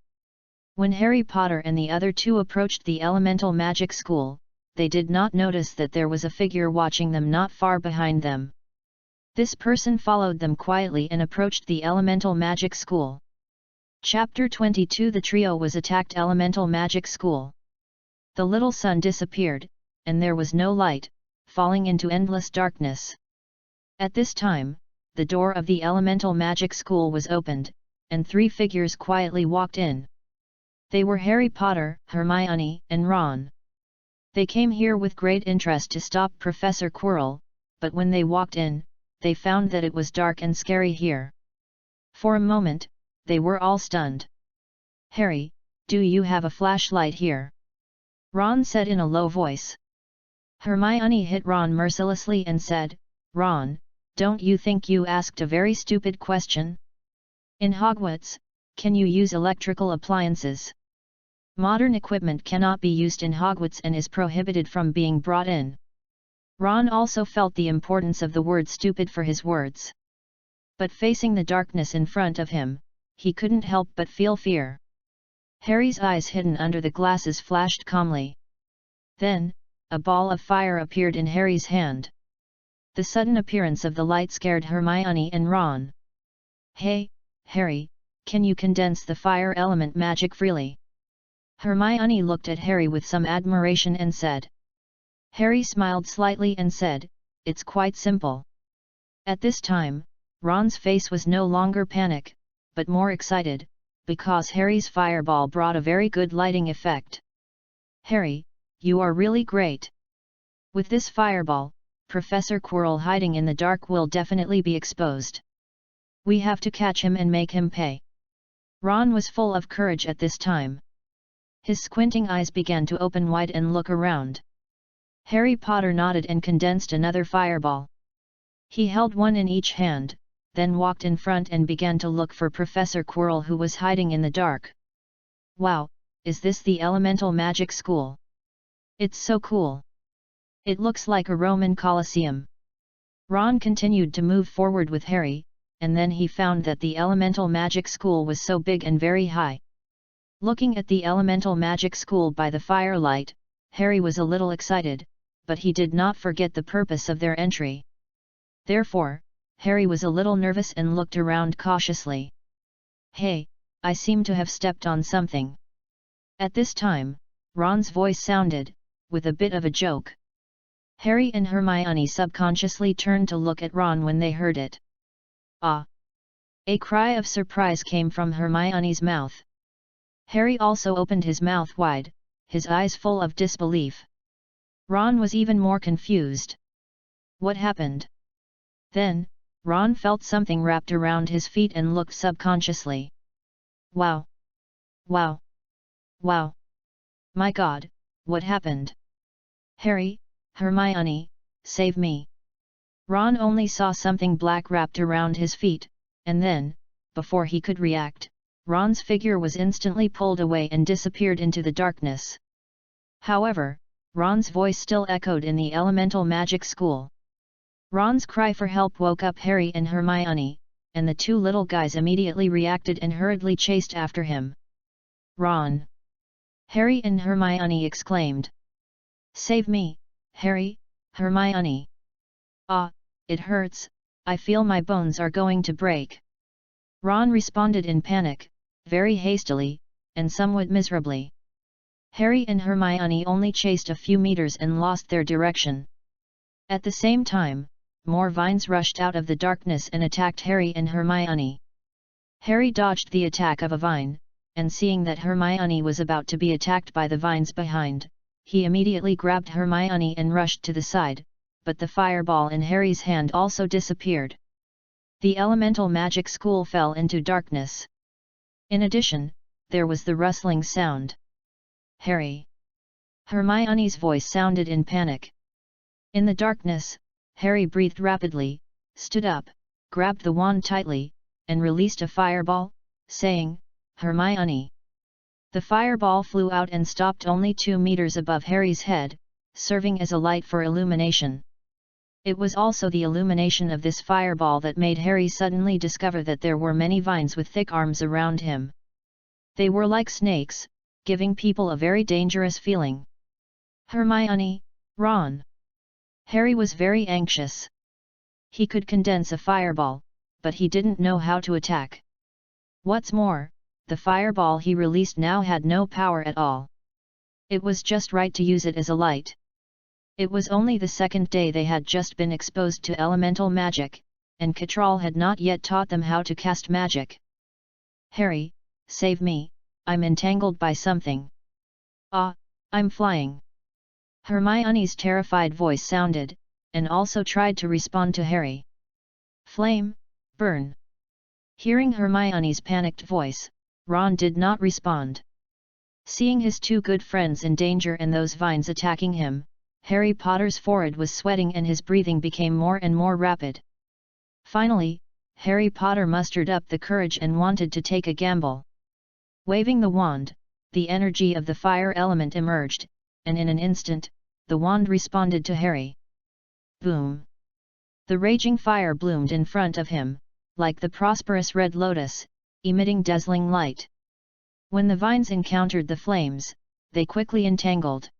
When Harry Potter and the other two approached the elemental magic school, they did not notice that there was a figure watching them not far behind them. This person followed them quietly and approached the elemental magic school. Chapter 22 The trio was attacked elemental magic school. The little sun disappeared, and there was no light, falling into endless darkness. At this time, the door of the elemental magic school was opened, and three figures quietly walked in. They were Harry Potter, Hermione, and Ron. They came here with great interest to stop Professor Quirrell, but when they walked in, they found that it was dark and scary here. For a moment, they were all stunned. Harry, do you have a flashlight here? Ron said in a low voice. Hermione hit Ron mercilessly and said, Ron, don't you think you asked a very stupid question? In Hogwarts, can you use electrical appliances? Modern equipment cannot be used in Hogwarts and is prohibited from being brought in. Ron also felt the importance of the word stupid for his words. But facing the darkness in front of him, he couldn't help but feel fear. Harry's eyes hidden under the glasses flashed calmly. Then, a ball of fire appeared in Harry's hand. The sudden appearance of the light scared Hermione and Ron. Hey, Harry, can you condense the fire element magic freely? Hermione looked at Harry with some admiration and said. Harry smiled slightly and said, It's quite simple. At this time, Ron's face was no longer panic, but more excited, because Harry's fireball brought a very good lighting effect. Harry, you are really great. With this fireball, Professor Quirrell hiding in the dark will definitely be exposed. We have to catch him and make him pay. Ron was full of courage at this time. His squinting eyes began to open wide and look around. Harry Potter nodded and condensed another fireball. He held one in each hand, then walked in front and began to look for Professor Quirrell who was hiding in the dark. Wow, is this the elemental magic school? It's so cool. It looks like a Roman Colosseum. Ron continued to move forward with Harry, and then he found that the elemental magic school was so big and very high. Looking at the elemental magic school by the firelight, Harry was a little excited, but he did not forget the purpose of their entry. Therefore, Harry was a little nervous and looked around cautiously. Hey, I seem to have stepped on something. At this time, Ron's voice sounded, with a bit of a joke. Harry and Hermione subconsciously turned to look at Ron when they heard it. Ah! A cry of surprise came from Hermione's mouth. Harry also opened his mouth wide, his eyes full of disbelief. Ron was even more confused. What happened? Then, Ron felt something wrapped around his feet and looked subconsciously. Wow! Wow! Wow! My God, what happened? Harry, Hermione, save me. Ron only saw something black wrapped around his feet, and then, before he could react, Ron's figure was instantly pulled away and disappeared into the darkness. However, Ron's voice still echoed in the elemental magic school. Ron's cry for help woke up Harry and Hermione, and the two little guys immediately reacted and hurriedly chased after him. Ron! Harry and Hermione exclaimed. Save me, Harry, Hermione! Ah, it hurts, I feel my bones are going to break. Ron responded in panic, very hastily, and somewhat miserably. Harry and Hermione only chased a few meters and lost their direction. At the same time, more vines rushed out of the darkness and attacked Harry and Hermione. Harry dodged the attack of a vine, and seeing that Hermione was about to be attacked by the vines behind, he immediately grabbed Hermione and rushed to the side, but the fireball in Harry's hand also disappeared. The elemental magic school fell into darkness. In addition, there was the rustling sound. Harry! Hermione's voice sounded in panic. In the darkness, Harry breathed rapidly, stood up, grabbed the wand tightly, and released a fireball, saying, Hermione! The fireball flew out and stopped only 2 meters above Harry's head, serving as a light for illumination. It was also the illumination of this fireball that made Harry suddenly discover that there were many vines with thick arms around him. They were like snakes, giving people a very dangerous feeling. Hermione, Ron! Harry was very anxious. He could condense a fireball, but he didn't know how to attack. What's more, the fireball he released now had no power at all. It was just right to use it as a light. It was only the second day they had just been exposed to elemental magic, and Catral had not yet taught them how to cast magic. Harry, save me, I'm entangled by something. Ah, I'm flying. Hermione's terrified voice sounded, and also tried to respond to Harry. Flame, burn. Hearing Hermione's panicked voice, Ron did not respond. Seeing his two good friends in danger and those vines attacking him, Harry Potter's forehead was sweating and his breathing became more and more rapid. Finally, Harry Potter mustered up the courage and wanted to take a gamble. Waving the wand, the energy of the fire element emerged, and in an instant, the wand responded to Harry. Boom! The raging fire bloomed in front of him, like the prosperous red lotus, emitting dazzling light. When the vines encountered the flames, they quickly entangled.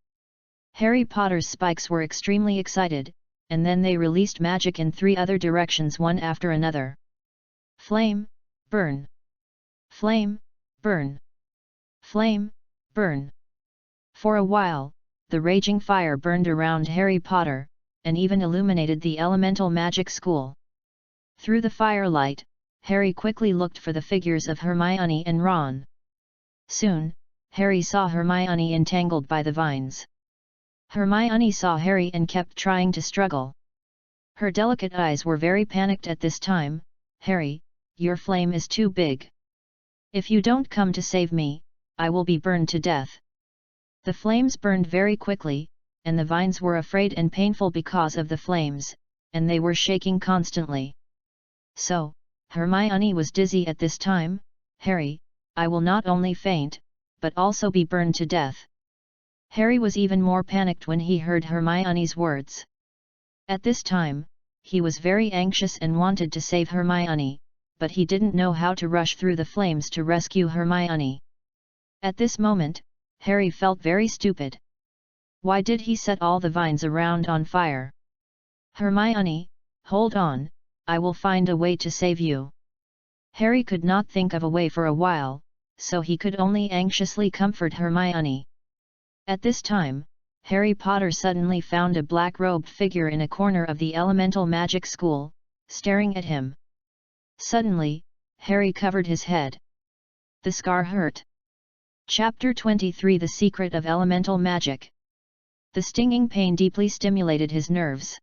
Harry Potter's spikes were extremely excited, and then they released magic in 3 other directions one after another. Flame, burn! Flame, burn! Flame, burn! For a while, the raging fire burned around Harry Potter, and even illuminated the elemental magic school. Through the firelight, Harry quickly looked for the figures of Hermione and Ron. Soon, Harry saw Hermione entangled by the vines. Hermione saw Harry and kept trying to struggle. Her delicate eyes were very panicked at this time. Harry, your flame is too big. If you don't come to save me, I will be burned to death. The flames burned very quickly, and the vines were afraid and painful because of the flames, and they were shaking constantly. So, Hermione was dizzy at this time. Harry, I will not only faint, but also be burned to death. Harry was even more panicked when he heard Hermione's words. At this time, he was very anxious and wanted to save Hermione, but he didn't know how to rush through the flames to rescue Hermione. At this moment, Harry felt very stupid. Why did he set all the vines around on fire? Hermione, hold on, I will find a way to save you. Harry could not think of a way for a while, so he could only anxiously comfort Hermione. At this time, Harry Potter suddenly found a black-robed figure in a corner of the elemental magic school, staring at him. Suddenly, Harry covered his head. The scar hurt. Chapter 23 The Secret of Elemental Magic. The stinging pain deeply stimulated his nerves.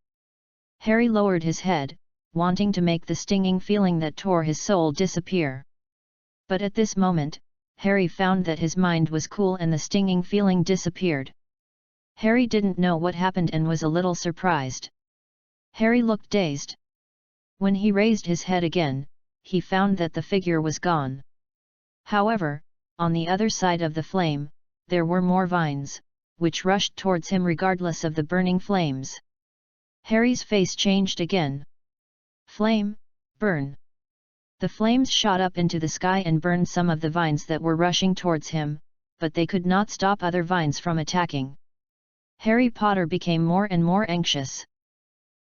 Harry lowered his head, wanting to make the stinging feeling that tore his soul disappear. But at this moment, Harry found that his mind was cool and the stinging feeling disappeared. Harry didn't know what happened and was a little surprised. Harry looked dazed. When he raised his head again, he found that the figure was gone. However, on the other side of the flame, there were more vines, which rushed towards him regardless of the burning flames. Harry's face changed again. Flame, burn! The flames shot up into the sky and burned some of the vines that were rushing towards him, but they could not stop other vines from attacking. Harry Potter became more and more anxious.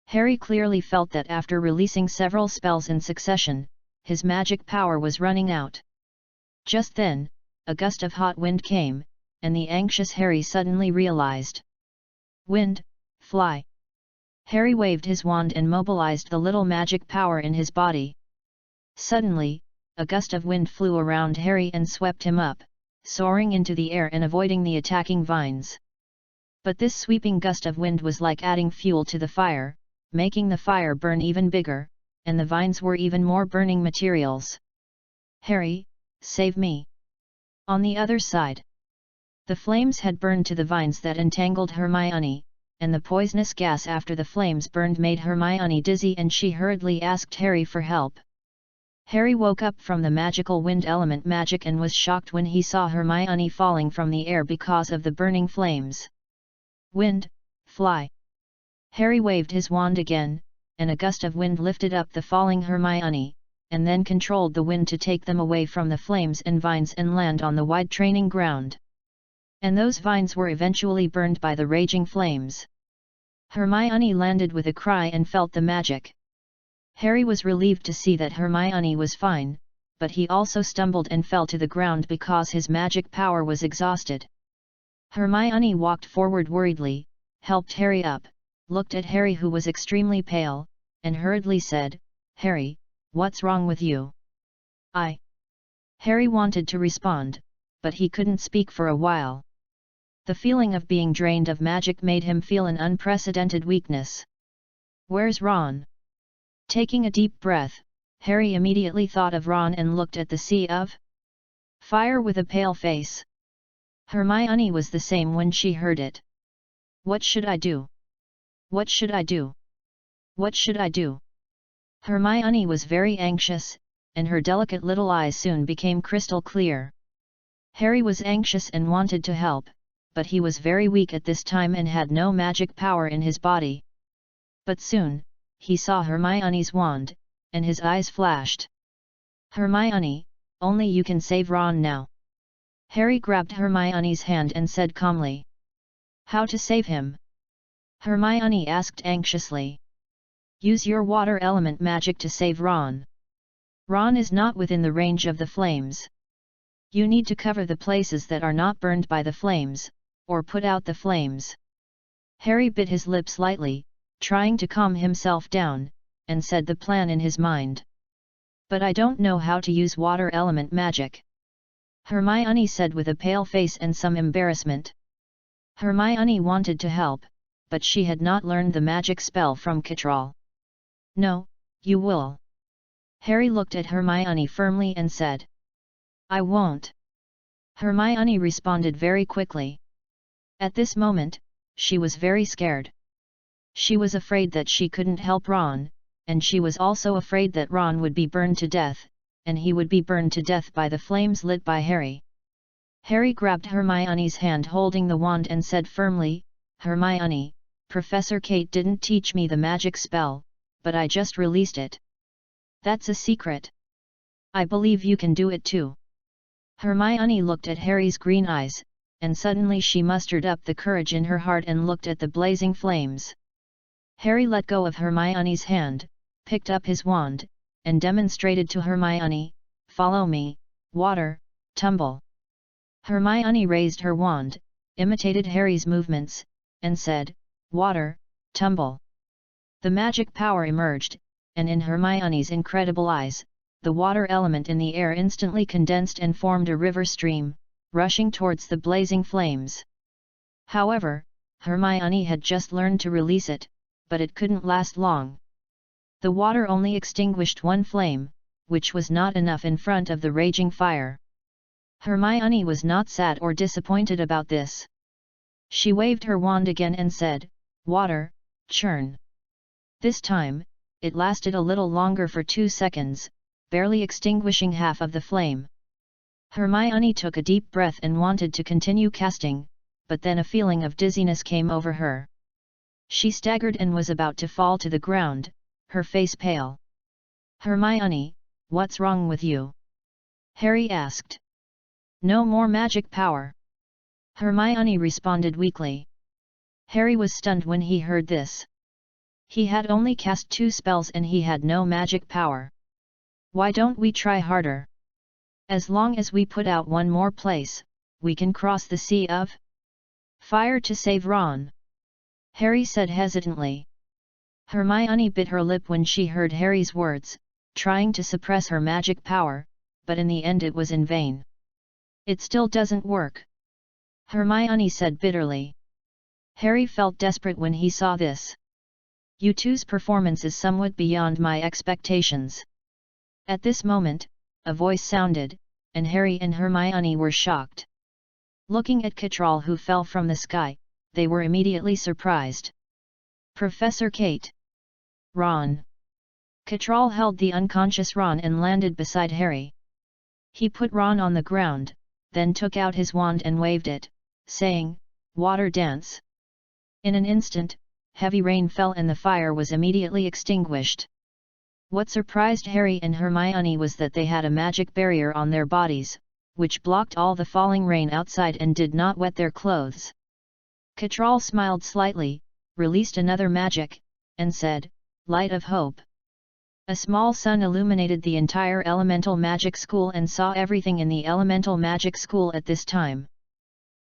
Harry clearly felt that after releasing several spells in succession, his magic power was running out. Just then, a gust of hot wind came, and the anxious Harry suddenly realized. Wind, fly! Harry waved his wand and mobilized the little magic power in his body. Suddenly, a gust of wind flew around Harry and swept him up, soaring into the air and avoiding the attacking vines. But this sweeping gust of wind was like adding fuel to the fire, making the fire burn even bigger, and the vines were even more burning materials. Harry, save me! On the other side, the flames had burned to the vines that entangled Hermione, and the poisonous gas after the flames burned made Hermione dizzy and she hurriedly asked Harry for help. Harry woke up from the magical wind element magic and was shocked when he saw Hermione falling from the air because of the burning flames. Wind, fly! Harry waved his wand again, and a gust of wind lifted up the falling Hermione, and then controlled the wind to take them away from the flames and vines and land on the wide training ground. And those vines were eventually burned by the raging flames. Hermione landed with a cry and felt the magic. Harry was relieved to see that Hermione was fine, but he also stumbled and fell to the ground because his magic power was exhausted. Hermione walked forward worriedly, helped Harry up, looked at Harry who was extremely pale, and hurriedly said, "Harry, what's wrong with you?" Harry wanted to respond, but he couldn't speak for a while. The feeling of being drained of magic made him feel an unprecedented weakness. "Where's Ron?" Taking a deep breath, Harry immediately thought of Ron and looked at the sea of fire with a pale face. Hermione was the same when she heard it. "What should I do? What should I do? What should I do?" Hermione was very anxious, and her delicate little eyes soon became crystal clear. Harry was anxious and wanted to help, but he was very weak at this time and had no magic power in his body. But soon, he saw Hermione's wand, and his eyes flashed. "Hermione, only you can save Ron now." Harry grabbed Hermione's hand and said calmly. "How to save him?" Hermione asked anxiously. "Use your water element magic to save Ron. Ron is not within the range of the flames. You need to cover the places that are not burned by the flames, or put out the flames." Harry bit his lips lightly, trying to calm himself down, and said the plan in his mind. "But I don't know how to use water element magic," Hermione said with a pale face and some embarrassment. Hermione wanted to help, but she had not learned the magic spell from Kitral. "No, you will." Harry looked at Hermione firmly and said. "I won't." Hermione responded very quickly. At this moment, she was very scared. She was afraid that she couldn't help Ron, and she was also afraid that Ron would be burned to death, and he would be burned to death by the flames lit by Harry. Harry grabbed Hermione's hand holding the wand and said firmly, "Hermione, Professor Kate didn't teach me the magic spell, but I just released it. That's a secret. I believe you can do it too." Hermione looked at Harry's green eyes, and suddenly she mustered up the courage in her heart and looked at the blazing flames. Harry let go of Hermione's hand, picked up his wand, and demonstrated to Hermione, "Follow me, water, tumble." Hermione raised her wand, imitated Harry's movements, and said, "Water, tumble." The magic power emerged, and in Hermione's incredible eyes, the water element in the air instantly condensed and formed a river stream, rushing towards the blazing flames. However, Hermione had just learned to release it, but it couldn't last long. The water only extinguished one flame, which was not enough in front of the raging fire. Hermione was not sad or disappointed about this. She waved her wand again and said, "Water, churn." This time, it lasted a little longer for 2 seconds, barely extinguishing half of the flame. Hermione took a deep breath and wanted to continue casting, but then a feeling of dizziness came over her. She staggered and was about to fall to the ground, her face pale. "Hermione, what's wrong with you?" Harry asked. "No more magic power," Hermione responded weakly. Harry was stunned when he heard this. He had only cast 2 spells and he had no magic power. "Why don't we try harder? As long as we put out one more place, we can cross the Sea of Fire to save Ron," Harry said hesitantly. Hermione bit her lip when she heard Harry's words, trying to suppress her magic power, but in the end it was in vain. "It still doesn't work," Hermione said bitterly. Harry felt desperate when he saw this. "You two's performance is somewhat beyond my expectations." At this moment, a voice sounded, and Harry and Hermione were shocked. Looking at Catral who fell from the sky, they were immediately surprised. "Professor Kate!" "Ron!" Catral held the unconscious Ron and landed beside Harry. He put Ron on the ground, then took out his wand and waved it, saying, "Water dance." In an instant, heavy rain fell and the fire was immediately extinguished. What surprised Harry and Hermione was that they had a magic barrier on their bodies, which blocked all the falling rain outside and did not wet their clothes. Catral smiled slightly, released another magic, and said, "Light of Hope." A small sun illuminated the entire elemental magic school and saw everything in the elemental magic school at this time.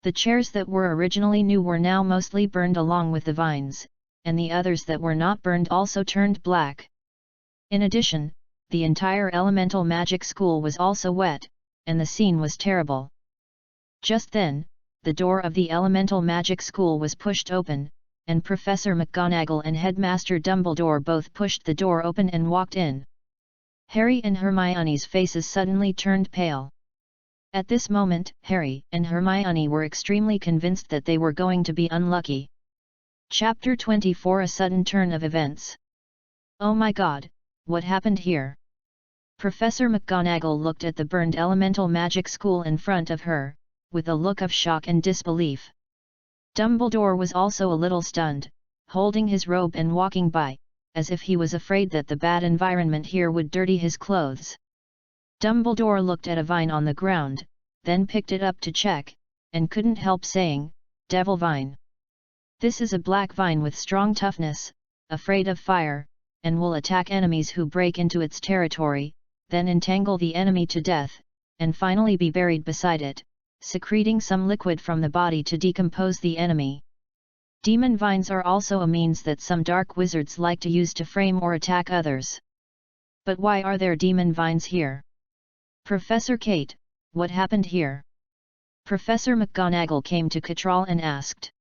The chairs that were originally new were now mostly burned along with the vines, and the others that were not burned also turned black. In addition, the entire elemental magic school was also wet, and the scene was terrible. Just then, the door of the elemental magic school was pushed open, and Professor McGonagall and Headmaster Dumbledore both pushed the door open and walked in. Harry and Hermione's faces suddenly turned pale. At this moment, Harry and Hermione were extremely convinced that they were going to be unlucky. Chapter 24: A Sudden Turn of Events. "Oh my God, what happened here?" Professor McGonagall looked at the burned elemental magic school in front of her, with a look of shock and disbelief. Dumbledore was also a little stunned, holding his robe and walking by, as if he was afraid that the bad environment here would dirty his clothes. Dumbledore looked at a vine on the ground, then picked it up to check, and couldn't help saying, "Devil vine. This is a black vine with strong toughness, afraid of fire, and will attack enemies who break into its territory, then entangle the enemy to death, and finally be buried beside it, secreting some liquid from the body to decompose the enemy. Demon vines are also a means that some dark wizards like to use to frame or attack others. But why are there demon vines here? Professor Kate, what happened here?" Professor McGonagall came to Catral and asked.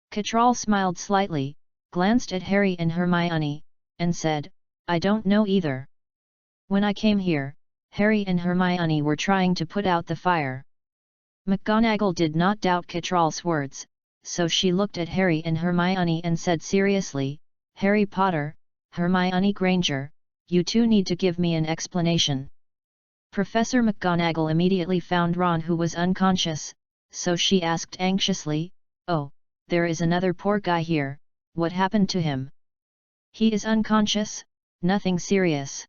Catral smiled slightly, glanced at Harry and Hermione, and said, "I don't know either. When I came here, Harry and Hermione were trying to put out the fire." McGonagall did not doubt Catral's words, so she looked at Harry and Hermione and said seriously, "Harry Potter, Hermione Granger, you two need to give me an explanation." Professor McGonagall immediately found Ron who was unconscious, so she asked anxiously, "Oh, there is another poor guy here, what happened to him?" "He is unconscious, nothing serious."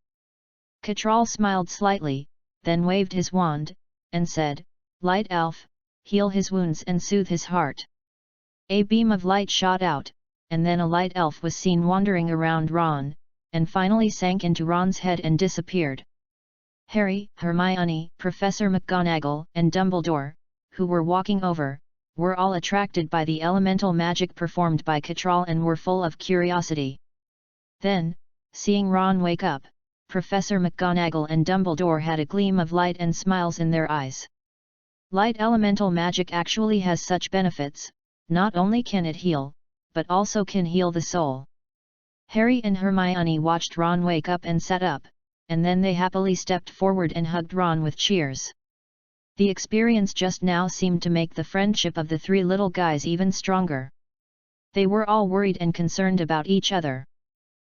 Catral smiled slightly, then waved his wand, and said, "Light elf, heal his wounds and soothe his heart." A beam of light shot out, and then a light elf was seen wandering around Ron, and finally sank into Ron's head and disappeared. Harry, Hermione, Professor McGonagall, and Dumbledore, who were walking over, were all attracted by the elemental magic performed by Catral and were full of curiosity. Then, seeing Ron wake up, Professor McGonagall and Dumbledore had a gleam of light and smiles in their eyes. Light elemental magic actually has such benefits, not only can it heal, but also can heal the soul. Harry and Hermione watched Ron wake up and sat up, and then they happily stepped forward and hugged Ron with cheers. The experience just now seemed to make the friendship of the three little guys even stronger. They were all worried and concerned about each other.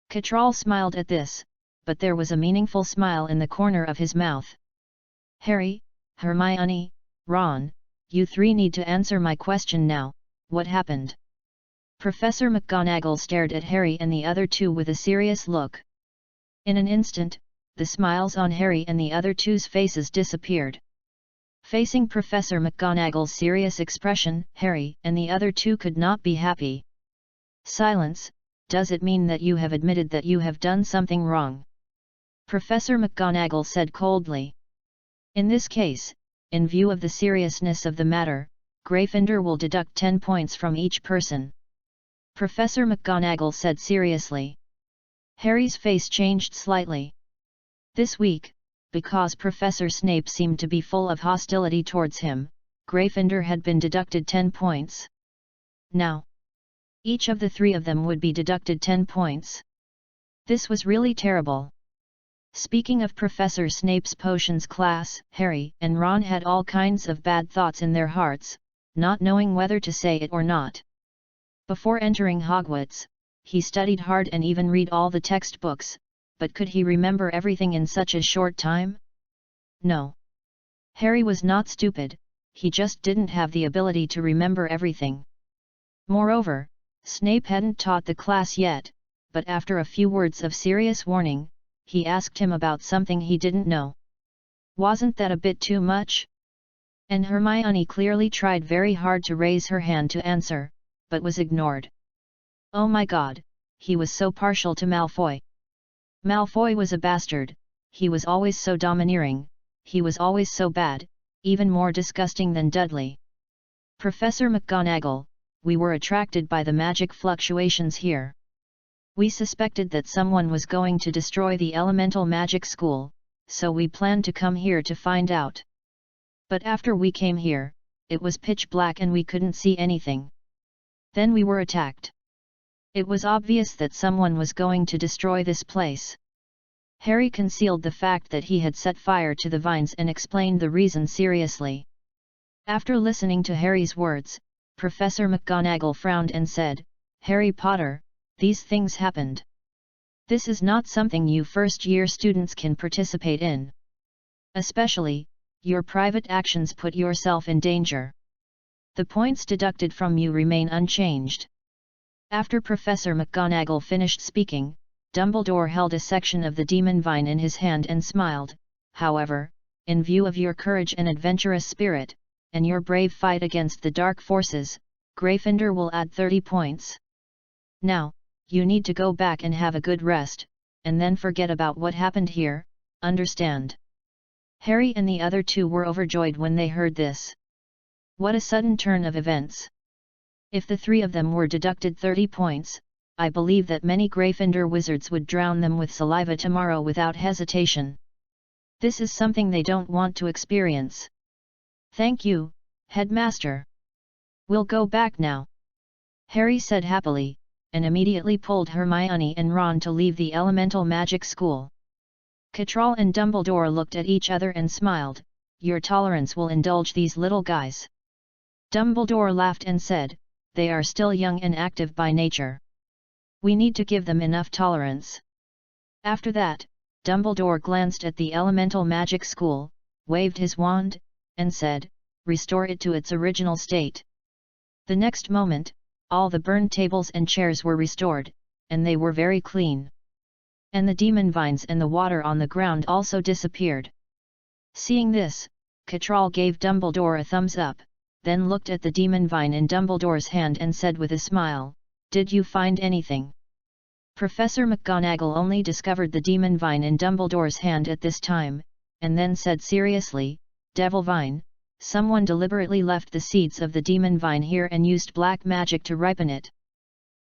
Catral smiled at this, but there was a meaningful smile in the corner of his mouth. Harry, Hermione, Ron, you three need to answer my question now. What happened? Professor McGonagall stared at Harry and the other two with a serious look. In an instant, the smiles on Harry and the other two's faces disappeared. Facing Professor McGonagall's serious expression, Harry and the other two could not be happy. Silence. Does it mean that you have admitted that you have done something wrong? Professor McGonagall said coldly. In this case, in view of the seriousness of the matter, Gryffindor will deduct 10 points from each person. Professor McGonagall said seriously. Harry's face changed slightly. This week, because Professor Snape seemed to be full of hostility towards him, Gryffindor had been deducted 10 points. Now, each of the three of them would be deducted 10 points. This was really terrible. Speaking of Professor Snape's potions class, Harry and Ron had all kinds of bad thoughts in their hearts, not knowing whether to say it or not. Before entering Hogwarts, he studied hard and even read all the textbooks, but could he remember everything in such a short time? No. Harry was not stupid, he just didn't have the ability to remember everything. Moreover, Snape hadn't taught the class yet, but after a few words of serious warning, he asked him about something he didn't know. Wasn't that a bit too much? And Hermione clearly tried very hard to raise her hand to answer, but was ignored. Oh my God, he was so partial to Malfoy. Malfoy was a bastard, he was always so domineering, he was always so bad, even more disgusting than Dudley. Professor McGonagall, we were attracted by the magic fluctuations here. We suspected that someone was going to destroy the elemental magic school, so we planned to come here to find out. But after we came here, it was pitch black and we couldn't see anything. Then we were attacked. It was obvious that someone was going to destroy this place. Harry concealed the fact that he had set fire to the vines and explained the reason seriously. After listening to Harry's words, Professor McGonagall frowned and said, Harry Potter, these things happened. This is not something you first-year students can participate in. Especially, your private actions put yourself in danger. The points deducted from you remain unchanged. After Professor McGonagall finished speaking, Dumbledore held a section of the demon vine in his hand and smiled. However, in view of your courage and adventurous spirit, and your brave fight against the dark forces, Gryffindor will add 30 points. Now, you need to go back and have a good rest, and then forget about what happened here, understand? Harry and the other two were overjoyed when they heard this. What a sudden turn of events! If the three of them were deducted 30 points, I believe that many Gryffindor wizards would drown them with saliva tomorrow without hesitation. This is something they don't want to experience. Thank you, Headmaster. We'll go back now. Harry said happily, and immediately pulled Hermione and Ron to leave the elemental magic school. Catral and Dumbledore looked at each other and smiled. Your tolerance will indulge these little guys. Dumbledore laughed and said, they are still young and active by nature. We need to give them enough tolerance. After that, Dumbledore glanced at the elemental magic school, waved his wand, and said, restore it to its original state. The next moment, all the burned tables and chairs were restored, and they were very clean. And the demon vines and the water on the ground also disappeared. Seeing this, Catral gave Dumbledore a thumbs up, then looked at the demon vine in Dumbledore's hand and said with a smile, did you find anything? Professor McGonagall only discovered the demon vine in Dumbledore's hand at this time, and then said seriously, Devil Vine, someone deliberately left the seeds of the demon vine here and used black magic to ripen it.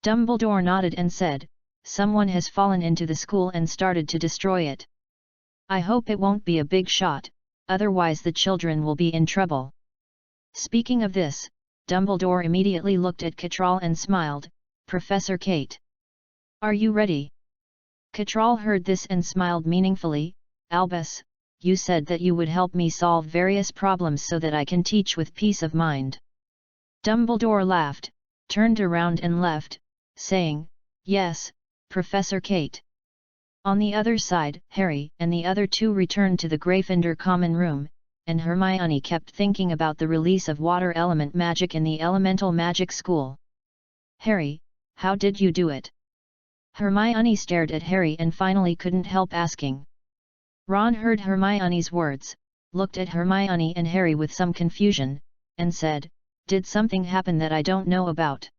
Dumbledore nodded and said, someone has fallen into the school and started to destroy it. I hope it won't be a big shot, otherwise the children will be in trouble. Speaking of this, Dumbledore immediately looked at Catral and smiled, Professor Kate. Are you ready? Catral heard this and smiled meaningfully, Albus, you said that you would help me solve various problems so that I can teach with peace of mind." Dumbledore laughed, turned around and left, saying, "Yes, Professor Kate." On the other side, Harry and the other two returned to the Gryffindor common room, and Hermione kept thinking about the release of water element magic in the elemental magic school. "Harry, how did you do it?" Hermione stared at Harry and finally couldn't help asking. Ron heard Hermione's words, looked at Hermione and Harry with some confusion, and said, "Did something happen that I don't know about?"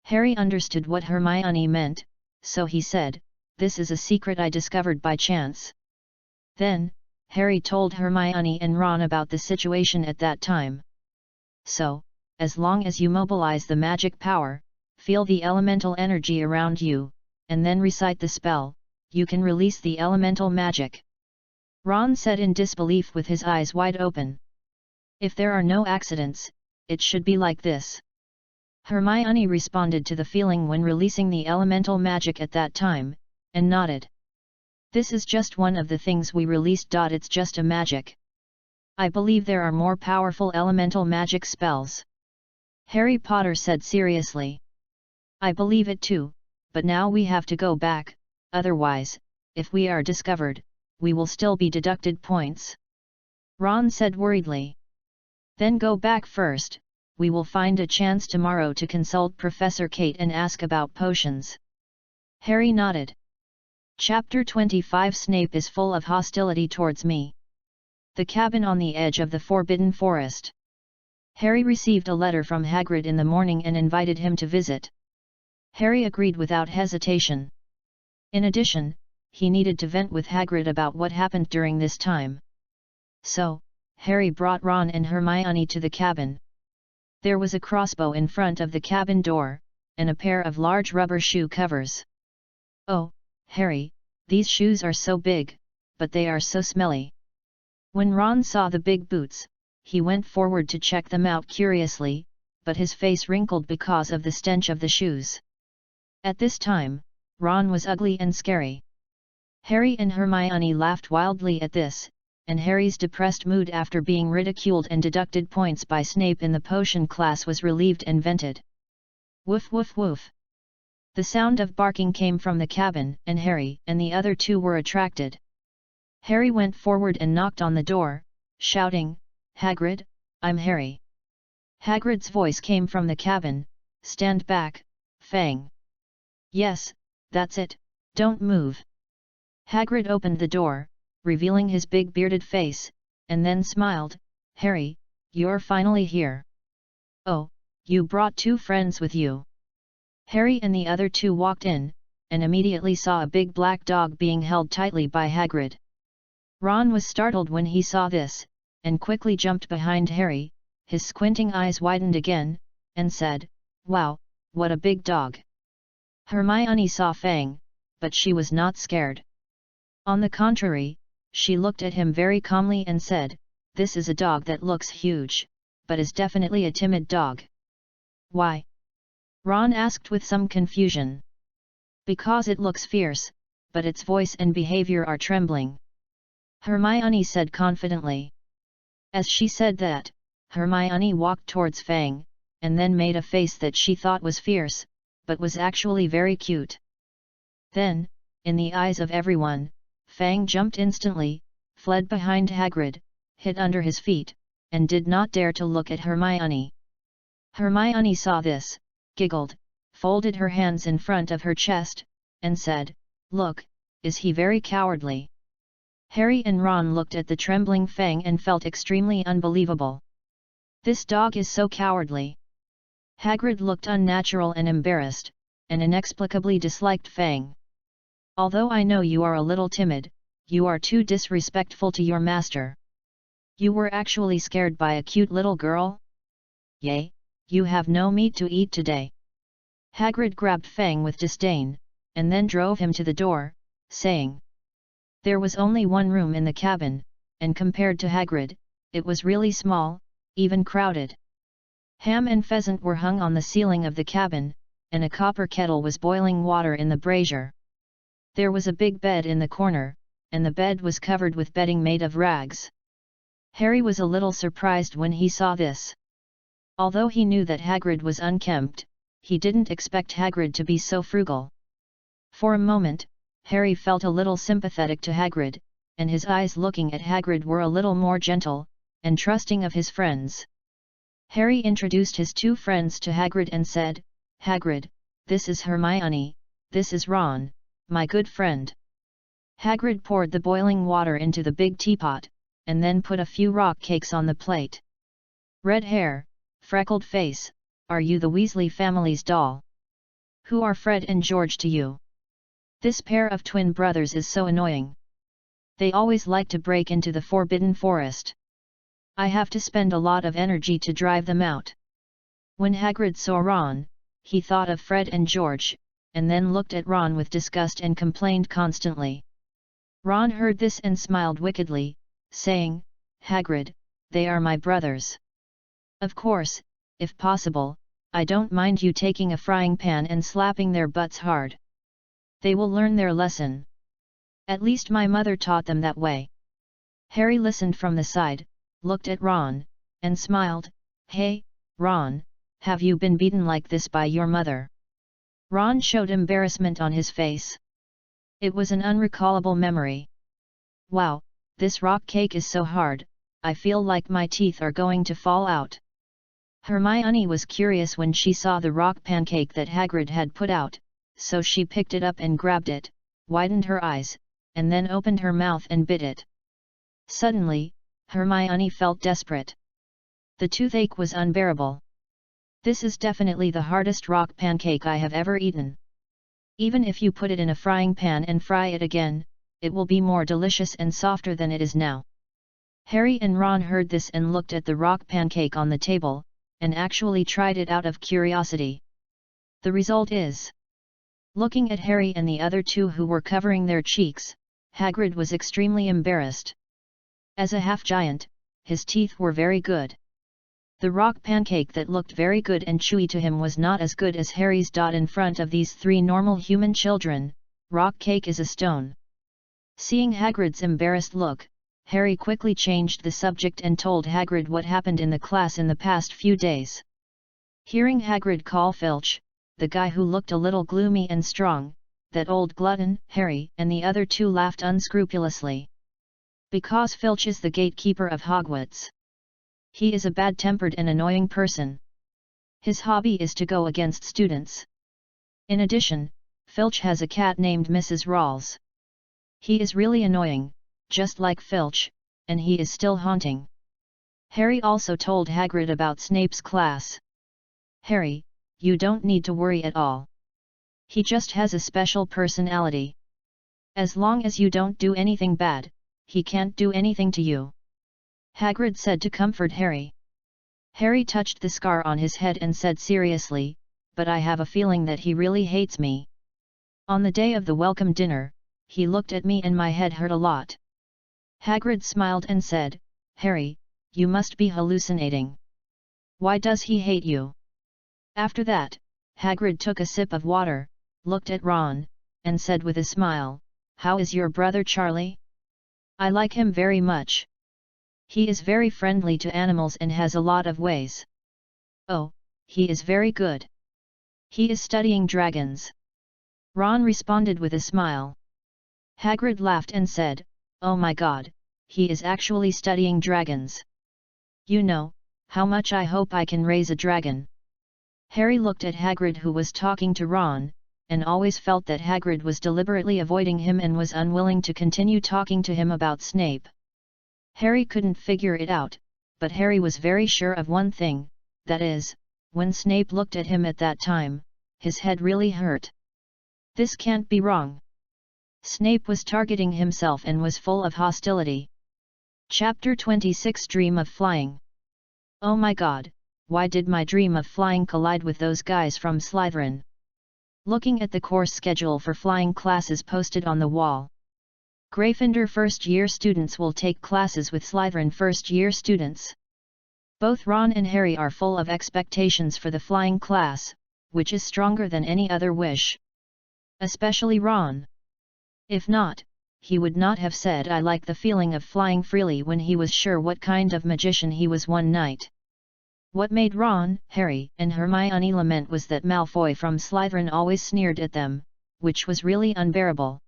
Harry understood what Hermione meant, so he said, "This is a secret I discovered by chance." Then, Harry told Hermione and Ron about the situation at that time. "So, as long as you mobilize the magic power, feel the elemental energy around you, and then recite the spell, you can release the elemental magic." Ron said in disbelief with his eyes wide open. "If there are no accidents, it should be like this." Hermione responded to the feeling when releasing the elemental magic at that time, and nodded. "This is just one of the things we released. It's just a magic. I believe there are more powerful elemental magic spells," Harry Potter said seriously. "I believe it too, but now we have to go back, otherwise, if we are discovered, we will still be deducted points," Ron said worriedly. "Then go back first, we will find a chance tomorrow to consult Professor Kate and ask about potions." Harry nodded. Chapter 25 Snape is full of hostility towards me. The cabin on the edge of the Forbidden Forest. Harry received a letter from Hagrid in the morning and invited him to visit. Harry agreed without hesitation. In addition, he needed to vent with Hagrid about what happened during this time. So, Harry brought Ron and Hermione to the cabin. There was a crossbow in front of the cabin door, and a pair of large rubber shoe covers. "Oh, Harry, these shoes are so big, but they are so smelly." When Ron saw the big boots, he went forward to check them out curiously, but his face wrinkled because of the stench of the shoes. At this time, Ron was ugly and scary. Harry and Hermione laughed wildly at this, and Harry's depressed mood after being ridiculed and deducted points by Snape in the potion class was relieved and vented. Woof woof woof. The sound of barking came from the cabin, and Harry and the other two were attracted. Harry went forward and knocked on the door, shouting, "Hagrid, I'm Harry." Hagrid's voice came from the cabin, "Stand back, Fang." "Yes, that's it, don't move." Hagrid opened the door, revealing his big bearded face, and then smiled, "Harry, you're finally here. Oh, you brought two friends with you." Harry and the other two walked in, and immediately saw a big black dog being held tightly by Hagrid. Ron was startled when he saw this, and quickly jumped behind Harry, his squinting eyes widened again, and said, "Wow, what a big dog." Hermione saw Fang, but she was not scared. On the contrary, she looked at him very calmly and said, "This is a dog that looks huge, but is definitely a timid dog." "Why?" Ron asked with some confusion. "Because it looks fierce, but its voice and behavior are trembling," Hermione said confidently. As she said that, Hermione walked towards Fang, and then made a face that she thought was fierce, but was actually very cute. Then, in the eyes of everyone, Fang jumped instantly, fled behind Hagrid, hid under his feet, and did not dare to look at Hermione. Hermione saw this, giggled, folded her hands in front of her chest, and said, "Look, is he very cowardly?" Harry and Ron looked at the trembling Fang and felt extremely unbelievable. "This dog is so cowardly." Hagrid looked unnatural and embarrassed, and inexplicably disliked Fang. "Although I know you are a little timid, you are too disrespectful to your master. You were actually scared by a cute little girl? Yay, you have no meat to eat today." Hagrid grabbed Fang with disdain, and then drove him to the door, saying. There was only one room in the cabin, and compared to Hagrid, it was really small, even crowded. Ham and pheasant were hung on the ceiling of the cabin, and a copper kettle was boiling water in the brazier. There was a big bed in the corner, and the bed was covered with bedding made of rags. Harry was a little surprised when he saw this. Although he knew that Hagrid was unkempt, he didn't expect Hagrid to be so frugal. For a moment, Harry felt a little sympathetic to Hagrid, and his eyes looking at Hagrid were a little more gentle, and trusting of his friends. Harry introduced his two friends to Hagrid and said, "Hagrid, this is Hermione, this is Ron, my good friend." Hagrid poured the boiling water into the big teapot, and then put a few rock cakes on the plate. "Red hair, freckled face, are you the Weasley family's doll? Who are Fred and George to you? This pair of twin brothers is so annoying. They always like to break into the Forbidden Forest. I have to spend a lot of energy to drive them out." When Hagrid saw Ron, he thought of Fred and George, and then looked at Ron with disgust and complained constantly. Ron heard this and smiled wickedly, saying, "Hagrid, they are my brothers. Of course, if possible, I don't mind you taking a frying pan and slapping their butts hard. They will learn their lesson. At least my mother taught them that way." Harry listened from the side, looked at Ron, and smiled. "Hey, Ron, have you been beaten like this by your mother?" Ron showed embarrassment on his face. It was an unrecallable memory. "Wow, this rock cake is so hard, I feel like my teeth are going to fall out." Hermione was curious when she saw the rock pancake that Hagrid had put out, so she picked it up and grabbed it, widened her eyes, and then opened her mouth and bit it. Suddenly, Hermione felt desperate. The toothache was unbearable. "This is definitely the hardest rock pancake I have ever eaten. Even if you put it in a frying pan and fry it again, it will be more delicious and softer than it is now." Harry and Ron heard this and looked at the rock pancake on the table, and actually tried it out of curiosity. The result is... Looking at Harry and the other two who were covering their cheeks, Hagrid was extremely embarrassed. As a half-giant, his teeth were very good. The rock pancake that looked very good and chewy to him was not as good as Harry's. In front of these three normal human children, rock cake is a stone. Seeing Hagrid's embarrassed look, Harry quickly changed the subject and told Hagrid what happened in the class in the past few days. Hearing Hagrid call Filch, the guy who looked a little gloomy and strong, that old glutton, Harry and the other two laughed unscrupulously. Because Filch is the gatekeeper of Hogwarts. He is a bad-tempered and annoying person. His hobby is to go against students. In addition, Filch has a cat named Mrs. Rawls. He is really annoying, just like Filch, and he is still haunting. Harry also told Hagrid about Snape's class. "Harry, you don't need to worry at all. He just has a special personality. As long as you don't do anything bad, he can't do anything to you," Hagrid said to comfort Harry. Harry touched the scar on his head and said seriously, "But I have a feeling that he really hates me. On the day of the welcome dinner, he looked at me and my head hurt a lot." Hagrid smiled and said, "Harry, you must be hallucinating. Why does he hate you?" After that, Hagrid took a sip of water, looked at Ron, and said with a smile, "How is your brother Charlie? I like him very much. He is very friendly to animals and has a lot of ways." "Oh, he is very good. He is studying dragons," Ron responded with a smile. Hagrid laughed and said, "Oh my god, he is actually studying dragons. You know, how much I hope I can raise a dragon." Harry looked at Hagrid who was talking to Ron, and always felt that Hagrid was deliberately avoiding him and was unwilling to continue talking to him about Snape. Harry couldn't figure it out, but Harry was very sure of one thing, that is, when Snape looked at him at that time, his head really hurt. This can't be wrong. Snape was targeting himself and was full of hostility. Chapter 26 Dream of Flying. Oh my god, why did my dream of flying collide with those guys from Slytherin? Looking at the course schedule for flying classes posted on the wall. Gryffindor first-year students will take classes with Slytherin first-year students. Both Ron and Harry are full of expectations for the flying class, which is stronger than any other wish. Especially Ron. If not, he would not have said I like the feeling of flying freely when he was sure what kind of magician he was one night. What made Ron, Harry, and Hermione lament was that Malfoy from Slytherin always sneered at them, which was really unbearable.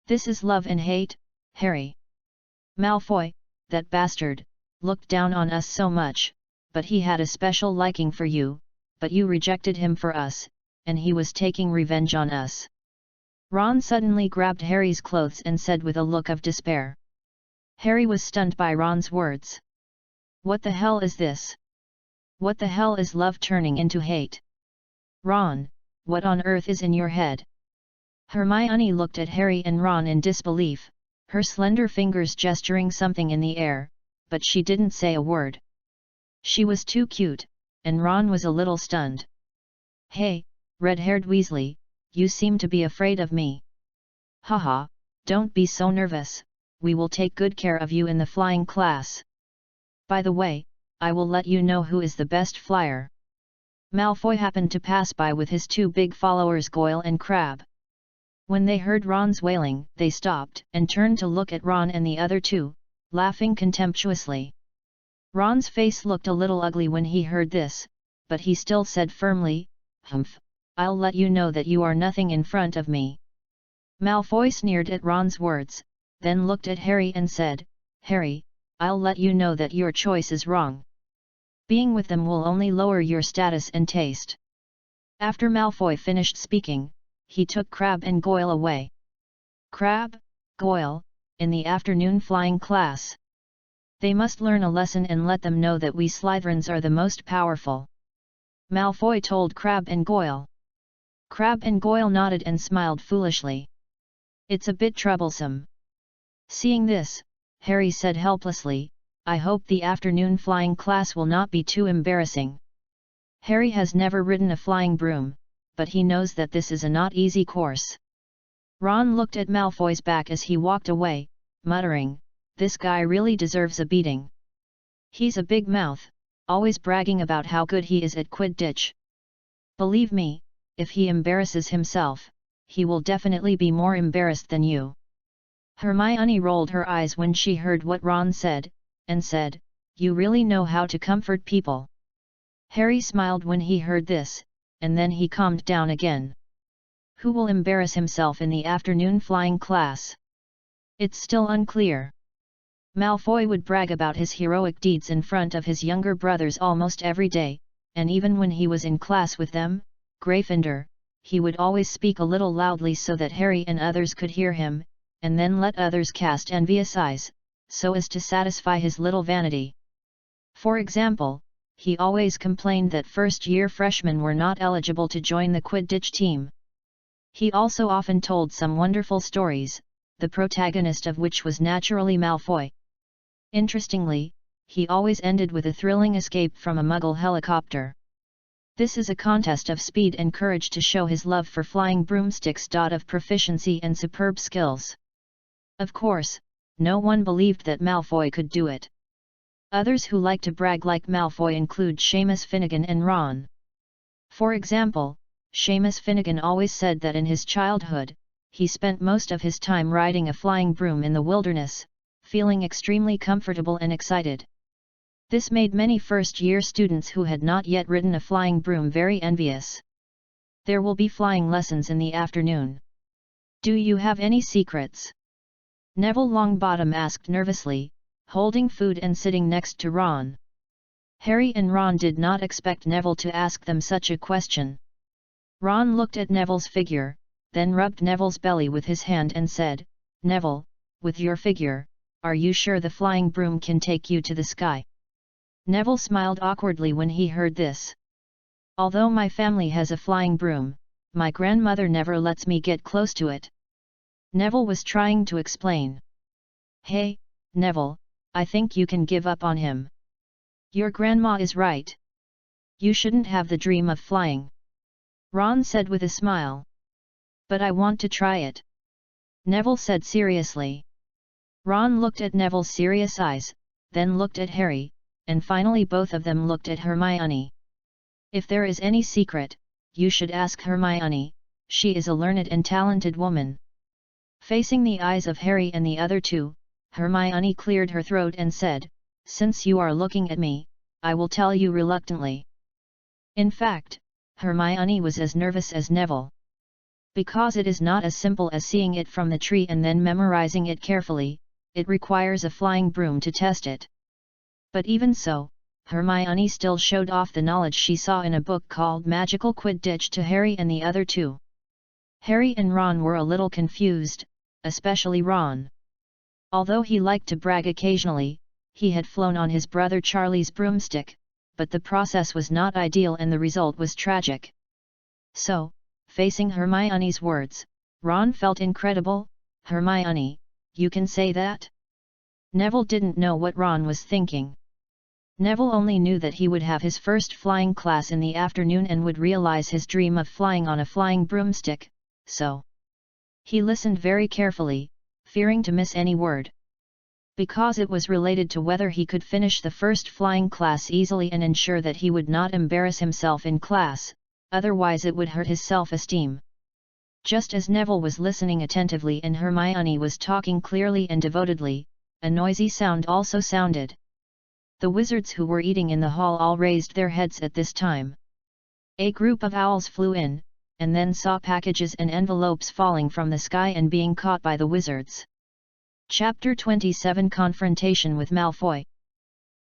This is love and hate, Harry. Malfoy, that bastard, looked down on us so much, but he had a special liking for you, but you rejected him for us, and he was taking revenge on us. Ron suddenly grabbed Harry's clothes and said with a look of despair. Harry was stunned by Ron's words. What the hell is this? What the hell is love turning into hate? Ron, what on earth is in your head? Hermione looked at Harry and Ron in disbelief, her slender fingers gesturing something in the air, but she didn't say a word. She was too cute, and Ron was a little stunned. Hey, red-haired Weasley, you seem to be afraid of me. Haha, don't be so nervous, we will take good care of you in the flying class. By the way, I will let you know who is the best flyer. Malfoy happened to pass by with his two big followers Goyle and Crabbe. When they heard Ron's wailing, they stopped and turned to look at Ron and the other two, laughing contemptuously. Ron's face looked a little ugly when he heard this, but he still said firmly, "Humph, I'll let you know that you are nothing in front of me." Malfoy sneered at Ron's words, then looked at Harry and said, "Harry, I'll let you know that your choice is wrong. Being with them will only lower your status and taste." After Malfoy finished speaking, he took Crabbe and Goyle away. Crabbe, Goyle, in the afternoon flying class. They must learn a lesson and let them know that we Slytherins are the most powerful. Malfoy told Crabbe and Goyle. Crabbe and Goyle nodded and smiled foolishly. It's a bit troublesome. Seeing this, Harry said helplessly, I hope the afternoon flying class will not be too embarrassing. Harry has never ridden a flying broom, but he knows that this is a not easy course. Ron looked at Malfoy's back as he walked away, muttering, this guy really deserves a beating. He's a big mouth, always bragging about how good he is at Quidditch. Believe me, if he embarrasses himself, he will definitely be more embarrassed than you. Hermione rolled her eyes when she heard what Ron said, and said, you really know how to comfort people. Harry smiled when he heard this, and then he calmed down again. Who will embarrass himself in the afternoon flying class? It's still unclear. Malfoy would brag about his heroic deeds in front of his younger brothers almost every day, and even when he was in class with them, Gryffindor, he would always speak a little loudly so that Harry and others could hear him, and then let others cast envious eyes, so as to satisfy his little vanity. For example, he always complained that first-year freshmen were not eligible to join the Quidditch team. He also often told some wonderful stories, the protagonist of which was naturally Malfoy. Interestingly, he always ended with a thrilling escape from a Muggle helicopter. This is a contest of speed and courage to show his love for flying broomsticks. Of proficiency and superb skills. Of course, no one believed that Malfoy could do it. Others who like to brag like Malfoy include Seamus Finnegan and Ron. For example, Seamus Finnegan always said that in his childhood, he spent most of his time riding a flying broom in the wilderness, feeling extremely comfortable and excited. This made many first-year students who had not yet ridden a flying broom very envious. There will be flying lessons in the afternoon. Do you have any secrets? Neville Longbottom asked nervously, holding food and sitting next to Ron. Harry and Ron did not expect Neville to ask them such a question. Ron looked at Neville's figure, then rubbed Neville's belly with his hand and said, Neville, with your figure, are you sure the flying broom can take you to the sky? Neville smiled awkwardly when he heard this. Although my family has a flying broom, my grandmother never lets me get close to it. Neville was trying to explain. Hey, Neville, I think you can give up on him. Your grandma is right. You shouldn't have the dream of flying. Ron said with a smile. But I want to try it. Neville said seriously. Ron looked at Neville's serious eyes, then looked at Harry, and finally both of them looked at Hermione. If there is any secret, you should ask Hermione, she is a learned and talented woman. Facing the eyes of Harry and the other two, Hermione cleared her throat and said, "Since you are looking at me, I will tell you reluctantly." In fact, Hermione was as nervous as Neville. Because it is not as simple as seeing it from the tree and then memorizing it carefully, it requires a flying broom to test it. But even so, Hermione still showed off the knowledge she saw in a book called Magical Quidditch to Harry and the other two. Harry and Ron were a little confused, especially Ron. Although he liked to brag occasionally, he had flown on his brother Charlie's broomstick, but the process was not ideal and the result was tragic. So, facing Hermione's words, Ron felt incredible. "Hermione, you can say that?" Neville didn't know what Ron was thinking. Neville only knew that he would have his first flying class in the afternoon and would realize his dream of flying on a flying broomstick, so he listened very carefully, fearing to miss any word. Because it was related to whether he could finish the first flying class easily and ensure that he would not embarrass himself in class, otherwise it would hurt his self-esteem. Just as Neville was listening attentively and Hermione was talking clearly and devotedly, a noisy sound also sounded. The wizards who were eating in the hall all raised their heads at this time. A group of owls flew in, and then saw packages and envelopes falling from the sky and being caught by the wizards. Chapter 27 Confrontation with Malfoy.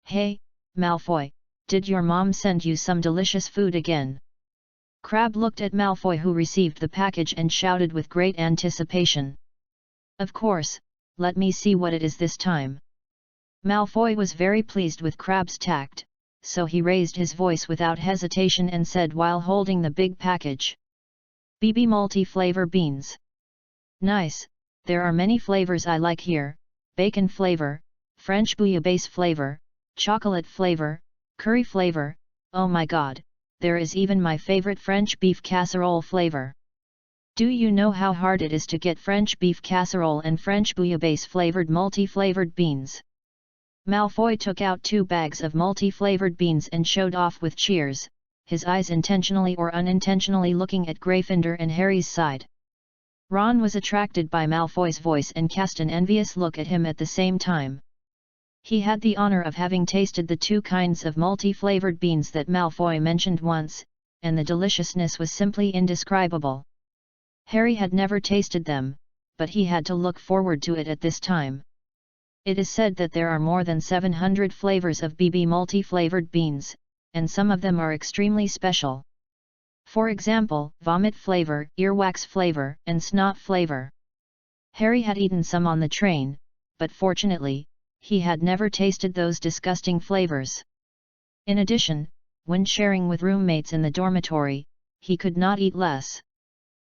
"Hey, Malfoy, did your mom send you some delicious food again?" Crabbe looked at Malfoy, who received the package, and shouted with great anticipation. "Of course, let me see what it is this time." Malfoy was very pleased with Crabbe's tact, so he raised his voice without hesitation and said while holding the big package, "BB multi-flavor beans. Nice, there are many flavors I like here: bacon flavor, French bouillabaisse flavor, chocolate flavor, curry flavor, oh my god, there is even my favorite French beef casserole flavor. Do you know how hard it is to get French beef casserole and French bouillabaisse flavored multi-flavored beans?" Malfoy took out 2 bags of multi-flavored beans and showed off with cheers, his eyes intentionally or unintentionally looking at Gryffindor and Harry's side. Ron was attracted by Malfoy's voice and cast an envious look at him at the same time. He had the honor of having tasted the 2 kinds of multi-flavored beans that Malfoy mentioned once, and the deliciousness was simply indescribable. Harry had never tasted them, but he had to look forward to it at this time. It is said that there are more than 700 flavors of BB multi-flavored beans, and some of them are extremely special. For example, vomit flavor, earwax flavor, and snot flavor. Harry had eaten some on the train, but fortunately, he had never tasted those disgusting flavors. In addition, when sharing with roommates in the dormitory, he could not eat less.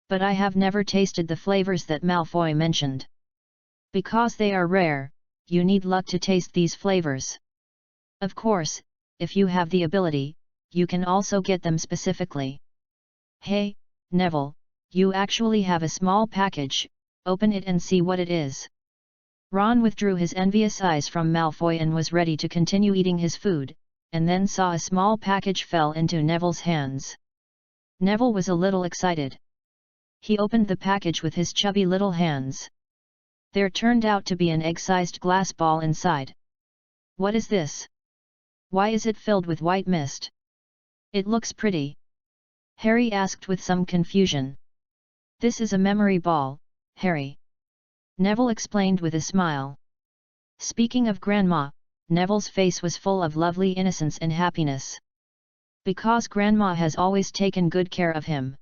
"But I have never tasted the flavors that Malfoy mentioned. Because they are rare, you need luck to taste these flavors. Of course, if you have the ability, you can also get them specifically." "Hey, Neville, you actually have a small package, open it and see what it is." Ron withdrew his envious eyes from Malfoy and was ready to continue eating his food, and then saw a small package fell into Neville's hands. Neville was a little excited. He opened the package with his chubby little hands. There turned out to be an egg-sized glass ball inside. "What is this? Why is it filled with white mist? It looks pretty," Harry asked with some confusion. "This is a memory ball, Harry," Neville explained with a smile. Speaking of Grandma, Neville's face was full of lovely innocence and happiness. "Because Grandma has always taken good care of him.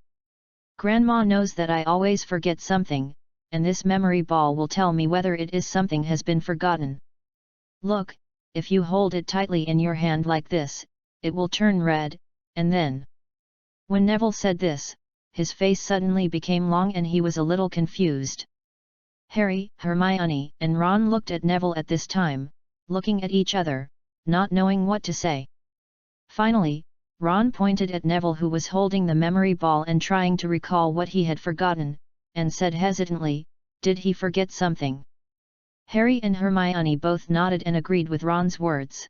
Grandma knows that I always forget something, and this memory ball will tell me whether it is something has been forgotten. Look, if you hold it tightly in your hand like this, it will turn red, and then..." When Neville said this, his face suddenly became long and he was a little confused. Harry, Hermione, and Ron looked at Neville at this time, looking at each other, not knowing what to say. Finally, Ron pointed at Neville, who was holding the memory ball and trying to recall what he had forgotten, and said hesitantly, "Did he forget something?" Harry and Hermione both nodded and agreed with Ron's words.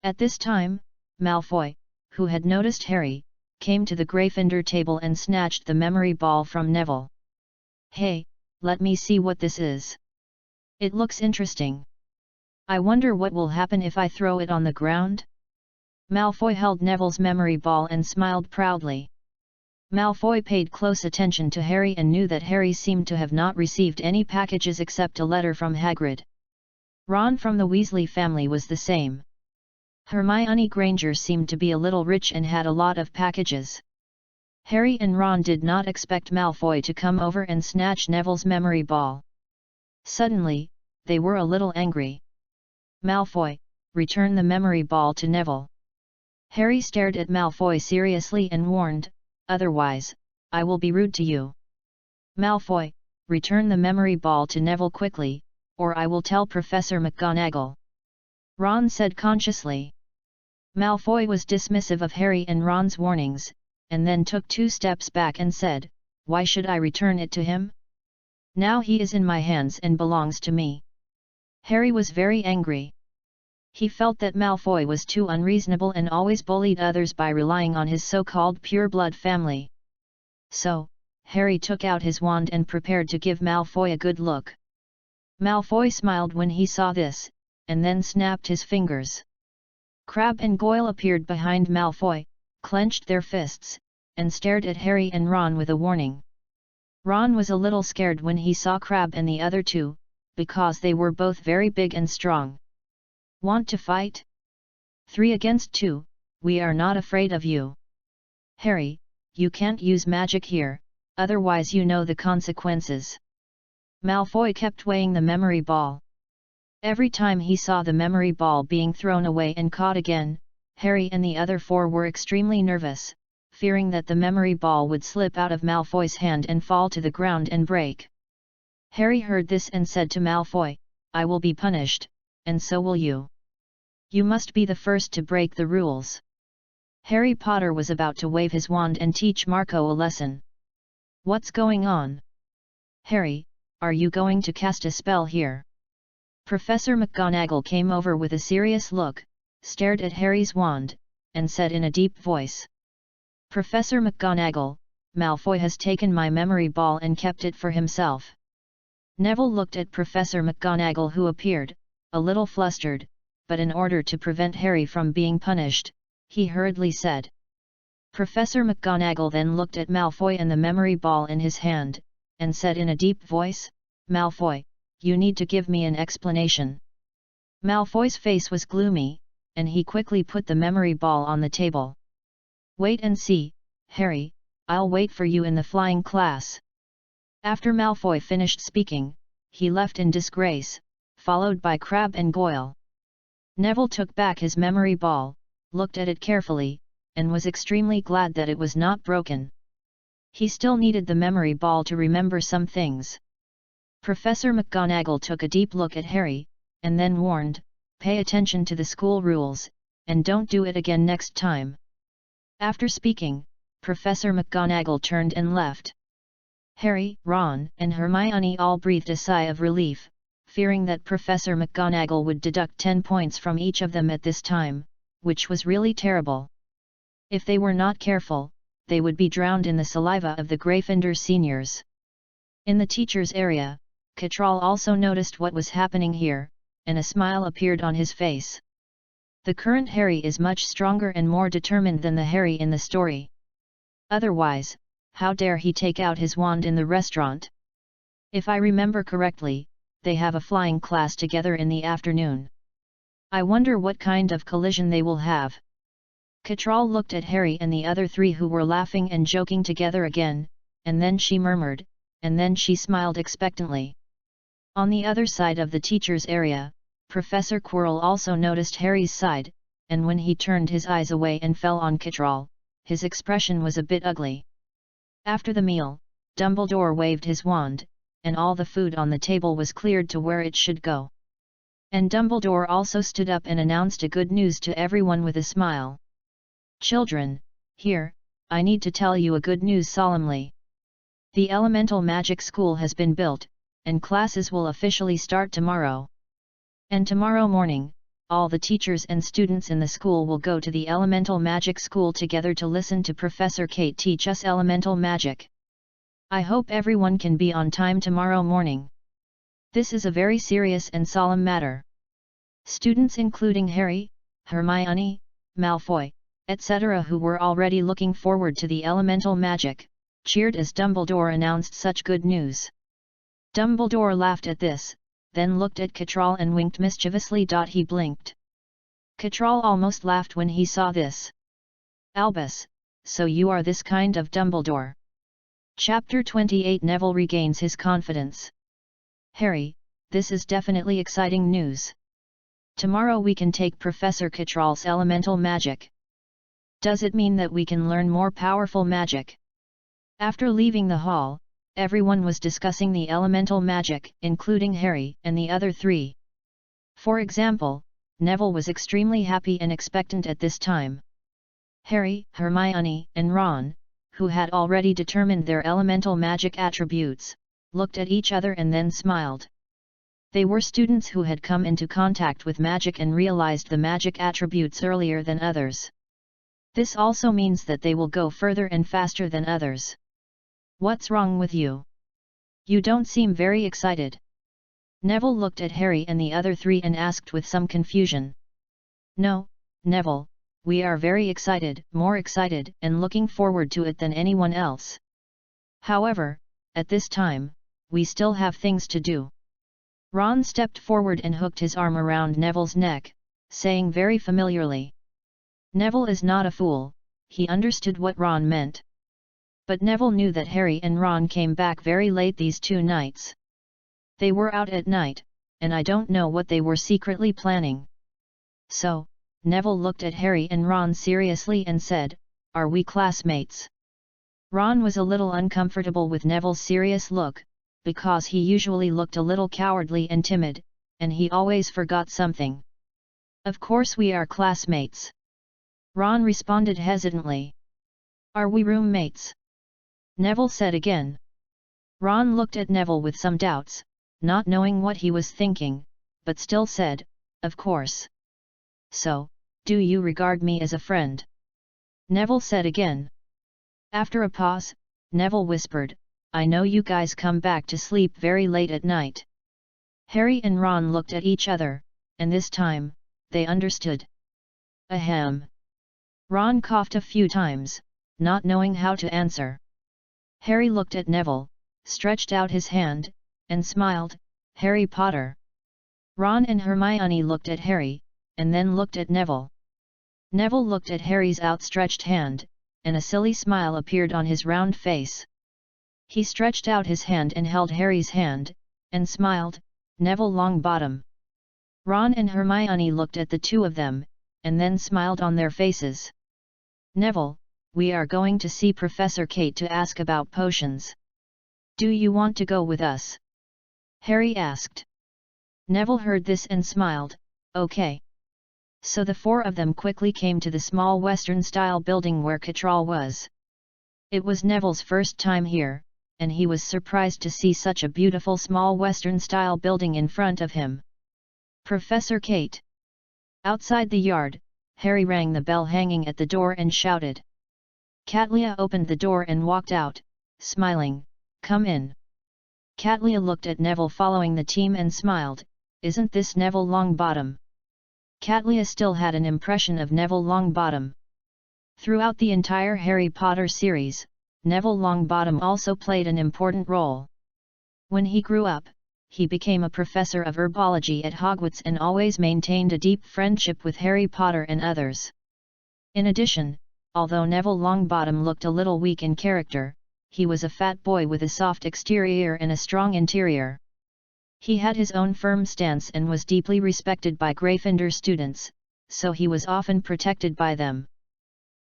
At this time, Malfoy, who had noticed Harry, came to the Gryffindor table and snatched the memory ball from Neville. "Hey, let me see what this is. It looks interesting. I wonder what will happen if I throw it on the ground? Malfoy held Neville's memory ball and smiled proudly. Malfoy paid close attention to Harry and knew that Harry seemed to have not received any packages except a letter from Hagrid. Ron from the Weasley family was the same. Hermione Granger seemed to be a little rich and had a lot of packages. Harry and Ron did not expect Malfoy to come over and snatch Neville's memory ball. Suddenly, they were a little angry. Malfoy, return the memory ball to Neville. Harry stared at Malfoy seriously and warned, otherwise, I will be rude to you. Malfoy, return the memory ball to Neville quickly, or I will tell Professor McGonagall. Ron said consciously. Malfoy was dismissive of Harry and Ron's warnings, and then took 2 steps back and said, why should I return it to him? Now he is in my hands and belongs to me. Harry was very angry. He felt that Malfoy was too unreasonable and always bullied others by relying on his so-called pure-blood family. So, Harry took out his wand and prepared to give Malfoy a good look. Malfoy smiled when he saw this, and then snapped his fingers. Crabbe and Goyle appeared behind Malfoy, clenched their fists, and stared at Harry and Ron with a warning. Ron was a little scared when he saw Crabbe and the other two, because they were both very big and strong. Want to fight? 3 against 2, we are not afraid of you. Harry, you can't use magic here, otherwise you know the consequences. Malfoy kept weighing the memory ball. Every time he saw the memory ball being thrown away and caught again, Harry and the other 4 were extremely nervous, fearing that the memory ball would slip out of Malfoy's hand and fall to the ground and break. Harry heard this and said to Malfoy, I will be punished, and so will you. You must be the first to break the rules. Harry Potter was about to wave his wand and teach Marco a lesson. What's going on? Harry, are you going to cast a spell here? Professor McGonagall came over with a serious look, stared at Harry's wand, and said in a deep voice. Professor McGonagall, Malfoy has taken my memory ball and kept it for himself. Neville looked at Professor McGonagall, who appeared, a little flustered, but in order to prevent Harry from being punished, he hurriedly said. Professor McGonagall then looked at Malfoy and the memory ball in his hand, and said in a deep voice, Malfoy, you need to give me an explanation. Malfoy's face was gloomy, and he quickly put the memory ball on the table. Wait and see, Harry, I'll wait for you in the flying class. After Malfoy finished speaking, he left in disgrace, followed by Crabbe and Goyle. Neville took back his memory ball, looked at it carefully, and was extremely glad that it was not broken. He still needed the memory ball to remember some things. Professor McGonagall took a deep look at Harry, and then warned, pay attention to the school rules, and don't do it again next time. After speaking, Professor McGonagall turned and left. Harry, Ron, and Hermione all breathed a sigh of relief, fearing that Professor McGonagall would deduct 10 points from each of them at this time, which was really terrible. If they were not careful, they would be drowned in the saliva of the Gryffindor seniors. In the teachers' area, Cattrall also noticed what was happening here, and a smile appeared on his face. The current Harry is much stronger and more determined than the Harry in the story. Otherwise, how dare he take out his wand in the restaurant? If I remember correctly, they have a flying class together in the afternoon. I wonder what kind of collision they will have. Cattrall looked at Harry and the other 3 who were laughing and joking together again, and then she murmured, and then she smiled expectantly. On the other side of the teachers' area, Professor Quirrell also noticed Harry's side, and when he turned his eyes away and fell on Cattrall, his expression was a bit ugly. After the meal, Dumbledore waved his wand, and all the food on the table was cleared to where it should go. And Dumbledore also stood up and announced a good news to everyone with a smile. Children, here, I need to tell you a good news solemnly. The Elemental Magic School has been built, and classes will officially start tomorrow. And tomorrow morning, all the teachers and students in the school will go to the Elemental Magic School together to listen to Professor Kate teach us elemental magic. I hope everyone can be on time tomorrow morning. This is a very serious and solemn matter. Students including Harry, Hermione, Malfoy, etc. who were already looking forward to the elemental magic, cheered as Dumbledore announced such good news. Dumbledore laughed at this, then looked at Catral and winked mischievously. He blinked. Catral almost laughed when he saw this. Albus, so you are this kind of Dumbledore. Chapter 28 Neville regains his confidence. Harry, this is definitely exciting news. Tomorrow we can take Professor Catral's elemental magic. Does it mean that we can learn more powerful magic? After leaving the hall, everyone was discussing the elemental magic, including Harry and the other three. For example, Neville was extremely happy and expectant at this time. Harry, Hermione, and Ron, who had already determined their elemental magic attributes, looked at each other and then smiled. They were students who had come into contact with magic and realized the magic attributes earlier than others. This also means that they will go further and faster than others. What's wrong with you? You don't seem very excited. Neville looked at Harry and the other three and asked with some confusion. No, Neville, we are very excited, more excited, and looking forward to it than anyone else. However, at this time, we still have things to do. Ron stepped forward and hooked his arm around Neville's neck, saying very familiarly. Neville is not a fool, he understood what Ron meant. But Neville knew that Harry and Ron came back very late these 2 nights. They were out at night, and I don't know what they were secretly planning. So, Neville looked at Harry and Ron seriously and said, "Are we classmates?" Ron was a little uncomfortable with Neville's serious look, because he usually looked a little cowardly and timid, and he always forgot something. "Of course we are classmates," Ron responded hesitantly. "Are we roommates?" Neville said again. Ron looked at Neville with some doubts, not knowing what he was thinking, but still said, "Of course." "So, do you regard me as a friend?" Neville said again. After a pause, Neville whispered, "I know you guys come back to sleep very late at night." Harry and Ron looked at each other, and this time, they understood. Ahem. Ron coughed a few times, not knowing how to answer. Harry looked at Neville, stretched out his hand, and smiled, "Harry Potter." Ron and Hermione looked at Harry, and then looked at Neville. Neville looked at Harry's outstretched hand, and a silly smile appeared on his round face. He stretched out his hand and held Harry's hand, and smiled, "Neville Longbottom." Ron and Hermione looked at the two of them, and then smiled on their faces. "Neville, we are going to see Professor Kate to ask about potions. Do you want to go with us?" Harry asked. Neville heard this and smiled, "Okay." So the 4 of them quickly came to the small Western-style building where Catral was. It was Neville's first time here, and he was surprised to see such a beautiful small Western-style building in front of him. "Professor Kate." Outside the yard, Harry rang the bell hanging at the door and shouted. Katlia opened the door and walked out, smiling, "Come in." Katlia looked at Neville following the team and smiled, "Isn't this Neville Longbottom?" Katlia still had an impression of Neville Longbottom. Throughout the entire Harry Potter series, Neville Longbottom also played an important role. When he grew up, he became a professor of herbology at Hogwarts and always maintained a deep friendship with Harry Potter and others. In addition, although Neville Longbottom looked a little weak in character, he was a fat boy with a soft exterior and a strong interior. He had his own firm stance and was deeply respected by Gryffindor students, so he was often protected by them.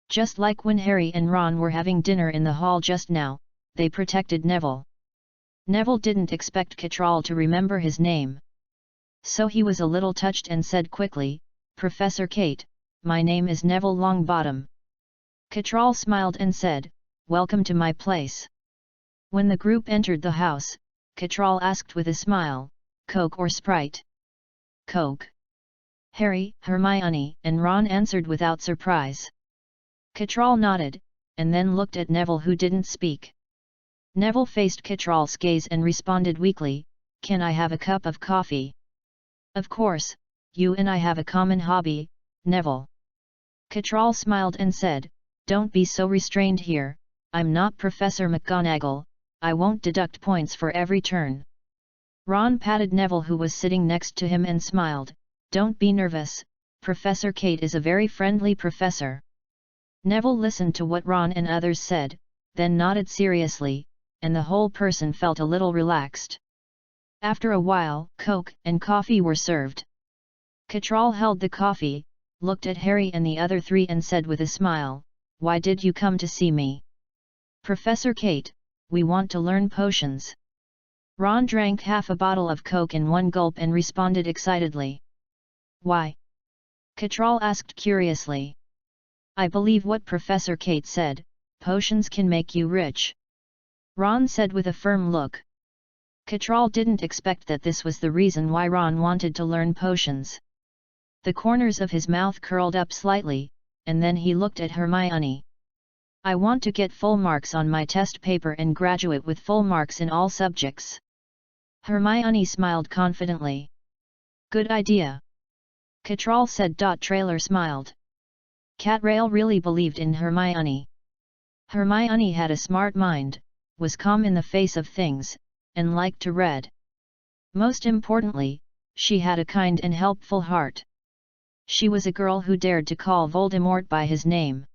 Just like when Harry and Ron were having dinner in the hall just now, they protected Neville. Neville didn't expect Catral to remember his name. So he was a little touched and said quickly, "Professor Kate, my name is Neville Longbottom." Catral smiled and said, "Welcome to my place." When the group entered the house, Catral asked with a smile, "Coke or Sprite?" "Coke." Harry, Hermione, and Ron answered without surprise. Catral nodded, and then looked at Neville who didn't speak. Neville faced Catral's gaze and responded weakly, "Can I have a cup of coffee?" "Of course, you and I have a common hobby, Neville." Catral smiled and said, "Don't be so restrained here, I'm not Professor McGonagall, I won't deduct points for every turn." Ron patted Neville who was sitting next to him and smiled, "Don't be nervous, Professor Kate is a very friendly professor." Neville listened to what Ron and others said, then nodded seriously, and the whole person felt a little relaxed. After a while, Coke and coffee were served. Catral held the coffee, looked at Harry and the other three and said with a smile, "Why did you come to see me?" "Professor Kate, we want to learn potions." Ron drank half a bottle of Coke in one gulp and responded excitedly. "Why?" Catral asked curiously. "I believe what Professor Kate said, potions can make you rich," Ron said with a firm look. Catral didn't expect that this was the reason why Ron wanted to learn potions. The corners of his mouth curled up slightly, and then he looked at Hermione. "I want to get full marks on my test paper and graduate with full marks in all subjects." Hermione smiled confidently. "Good idea," Catral said. Trailer smiled. Catrail really believed in Hermione. Hermione had a smart mind, was calm in the face of things, and liked to read. Most importantly, she had a kind and helpful heart. She was a girl who dared to call Voldemort by his name.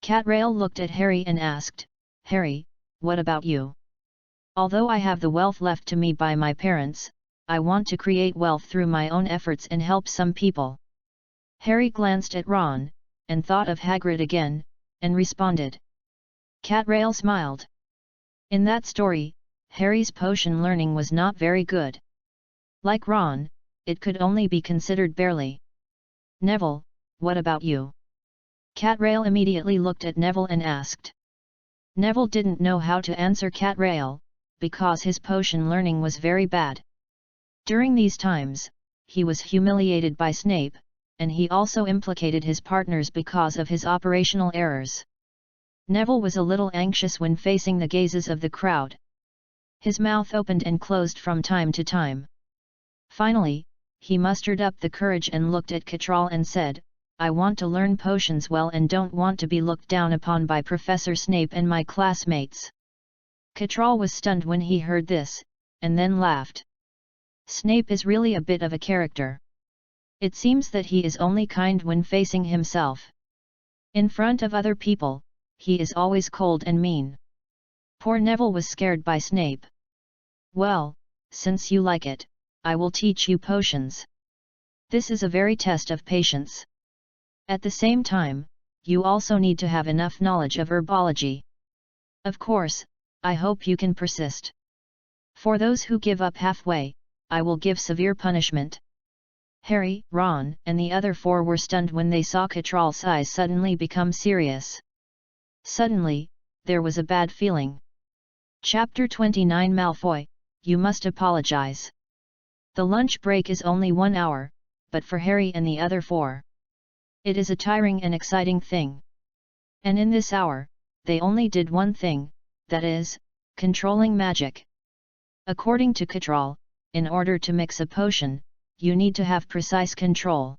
Catrail looked at Harry and asked, "Harry, what about you? Although I have the wealth left to me by my parents, I want to create wealth through my own efforts and help some people." Harry glanced at Ron, and thought of Hagrid again, and responded. Catrail smiled. In that story, Harry's potion learning was not very good. Like Ron, it could only be considered barely. "Neville, what about you?" Catrail immediately looked at Neville and asked. Neville didn't know how to answer Catrail, because his potion learning was very bad. During these times, he was humiliated by Snape, and he also implicated his partners because of his operational errors. Neville was a little anxious when facing the gazes of the crowd. His mouth opened and closed from time to time. Finally, he mustered up the courage and looked at Catral and said, "I want to learn potions well and don't want to be looked down upon by Professor Snape and my classmates." Catral was stunned when he heard this, and then laughed. "Snape is really a bit of a character. It seems that he is only kind when facing himself. In front of other people, he is always cold and mean." Poor Neville was scared by Snape. "Well, since you like it, I will teach you potions. This is a very test of patience. At the same time, you also need to have enough knowledge of herbology. Of course, I hope you can persist. For those who give up halfway, I will give severe punishment." Harry, Ron, and the other four were stunned when they saw Catral's eyes suddenly become serious. Suddenly, there was a bad feeling. Chapter 29 Malfoy, you must apologize. The lunch break is only 1 hour, but for Harry and the other four, it is a tiring and exciting thing. And in this hour, they only did one thing, that is, controlling magic. According to Catral, in order to mix a potion, you need to have precise control.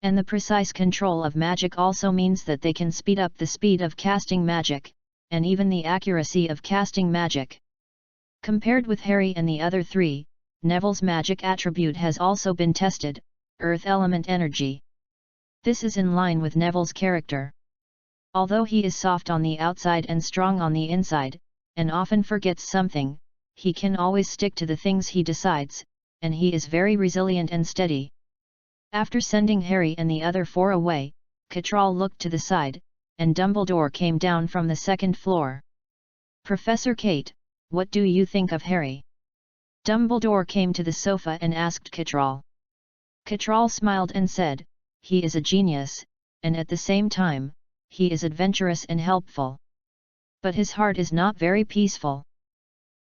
And the precise control of magic also means that they can speed up the speed of casting magic, and even the accuracy of casting magic. Compared with Harry and the other three, Neville's magic attribute has also been tested, Earth Element Energy. This is in line with Neville's character. Although he is soft on the outside and strong on the inside, and often forgets something, he can always stick to the things he decides, and he is very resilient and steady. After sending Harry and the other four away, Catral looked to the side, and Dumbledore came down from the second floor. "Professor Kate, what do you think of Harry?" Dumbledore came to the sofa and asked Catral. Catral smiled and said, "He is a genius, and at the same time, he is adventurous and helpful. But his heart is not very peaceful."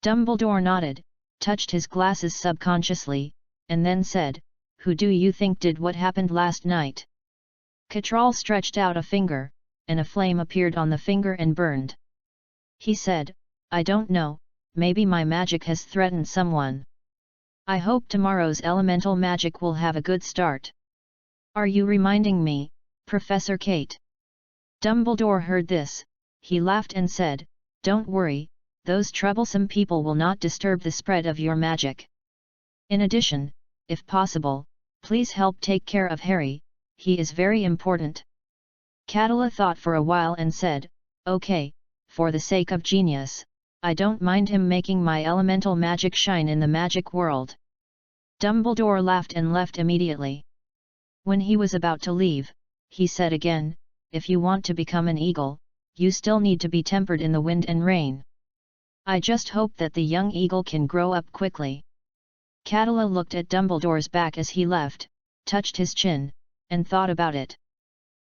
Dumbledore nodded, touched his glasses subconsciously, and then said, "Who do you think did what happened last night?" Catral stretched out a finger, and a flame appeared on the finger and burned. He said, I don't know, maybe my magic has threatened someone. I hope tomorrow's elemental magic will have a good start. Are you reminding me, Professor Kate? Dumbledore heard this, he laughed and said, don't worry, those troublesome people will not disturb the spread of your magic. In addition, if possible, please help take care of Harry, he is very important. Catala thought for a while and said, okay, for the sake of genius, I don't mind him making my elemental magic shine in the magic world. Dumbledore laughed and left immediately. When he was about to leave, he said again, if you want to become an eagle, you still need to be tempered in the wind and rain. I just hope that the young eagle can grow up quickly. Catala looked at Dumbledore's back as he left, touched his chin, and thought about it.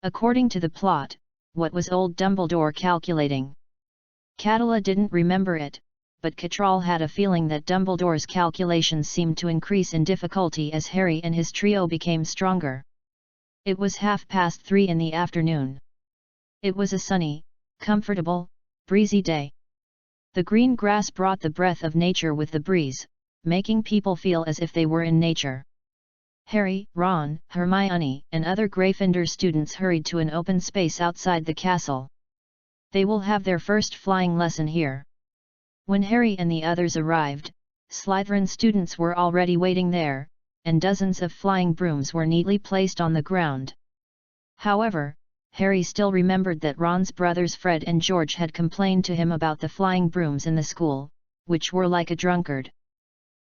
According to the plot, what was old Dumbledore calculating? Catala didn't remember it, but Catral had a feeling that Dumbledore's calculations seemed to increase in difficulty as Harry and his trio became stronger. It was 3:30 in the afternoon. It was a sunny, comfortable, breezy day. The green grass brought the breath of nature with the breeze, making people feel as if they were in nature. Harry, Ron, Hermione, and other Gryffindor students hurried to an open space outside the castle. They will have their first flying lesson here. When Harry and the others arrived, Slytherin students were already waiting there, and dozens of flying brooms were neatly placed on the ground. However, Harry still remembered that Ron's brothers Fred and George had complained to him about the flying brooms in the school, which were like a drunkard.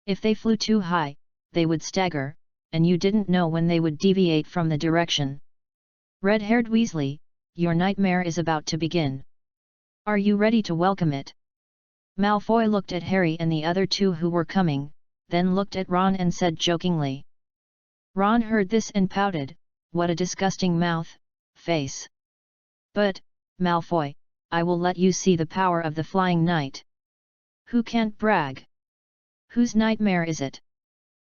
If they flew too high, they would stagger, and you didn't know when they would deviate from the direction. Red-haired Weasley, your nightmare is about to begin. Are you ready to welcome it? Malfoy looked at Harry and the other two who were coming, then looked at Ron and said jokingly. Ron heard this and pouted, what a disgusting mouth, face. But, Malfoy, I will let you see the power of the Flying Knight. Who can't brag? Whose nightmare is it?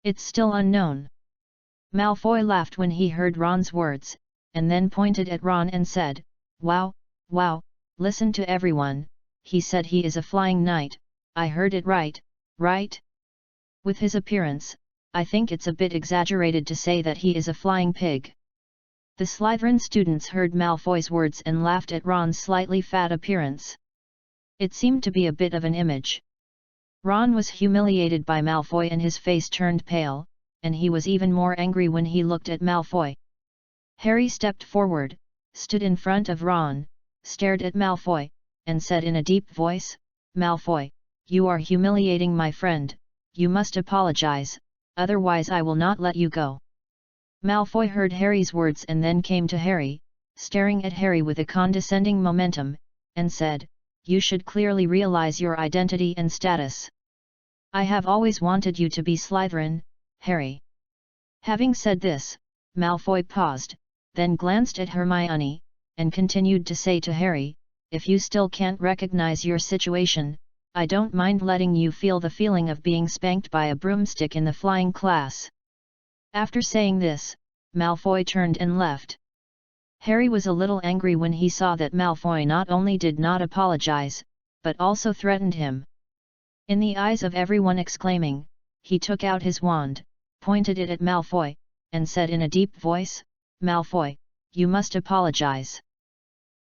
It's still unknown. Malfoy laughed when he heard Ron's words, and then pointed at Ron and said, wow, wow, listen to everyone, he said he is a flying knight, I heard it right, right? With his appearance, I think it's a bit exaggerated to say that he is a flying pig. The Slytherin students heard Malfoy's words and laughed at Ron's slightly fat appearance. It seemed to be a bit of an image. Ron was humiliated by Malfoy and his face turned pale, and he was even more angry when he looked at Malfoy. Harry stepped forward, stood in front of Ron, stared at Malfoy, and said in a deep voice, Malfoy, you are humiliating my friend, you must apologize, otherwise I will not let you go. Malfoy heard Harry's words and then came to Harry, staring at Harry with a condescending momentum, and said, you should clearly realize your identity and status. I have always wanted you to be Slytherin, Harry. Having said this, Malfoy paused, then glanced at Hermione, and continued to say to Harry, if you still can't recognize your situation, I don't mind letting you feel the feeling of being spanked by a broomstick in the flying class. After saying this, Malfoy turned and left. Harry was a little angry when he saw that Malfoy not only did not apologize, but also threatened him. In the eyes of everyone exclaiming, he took out his wand, pointed it at Malfoy, and said in a deep voice, Malfoy, you must apologize.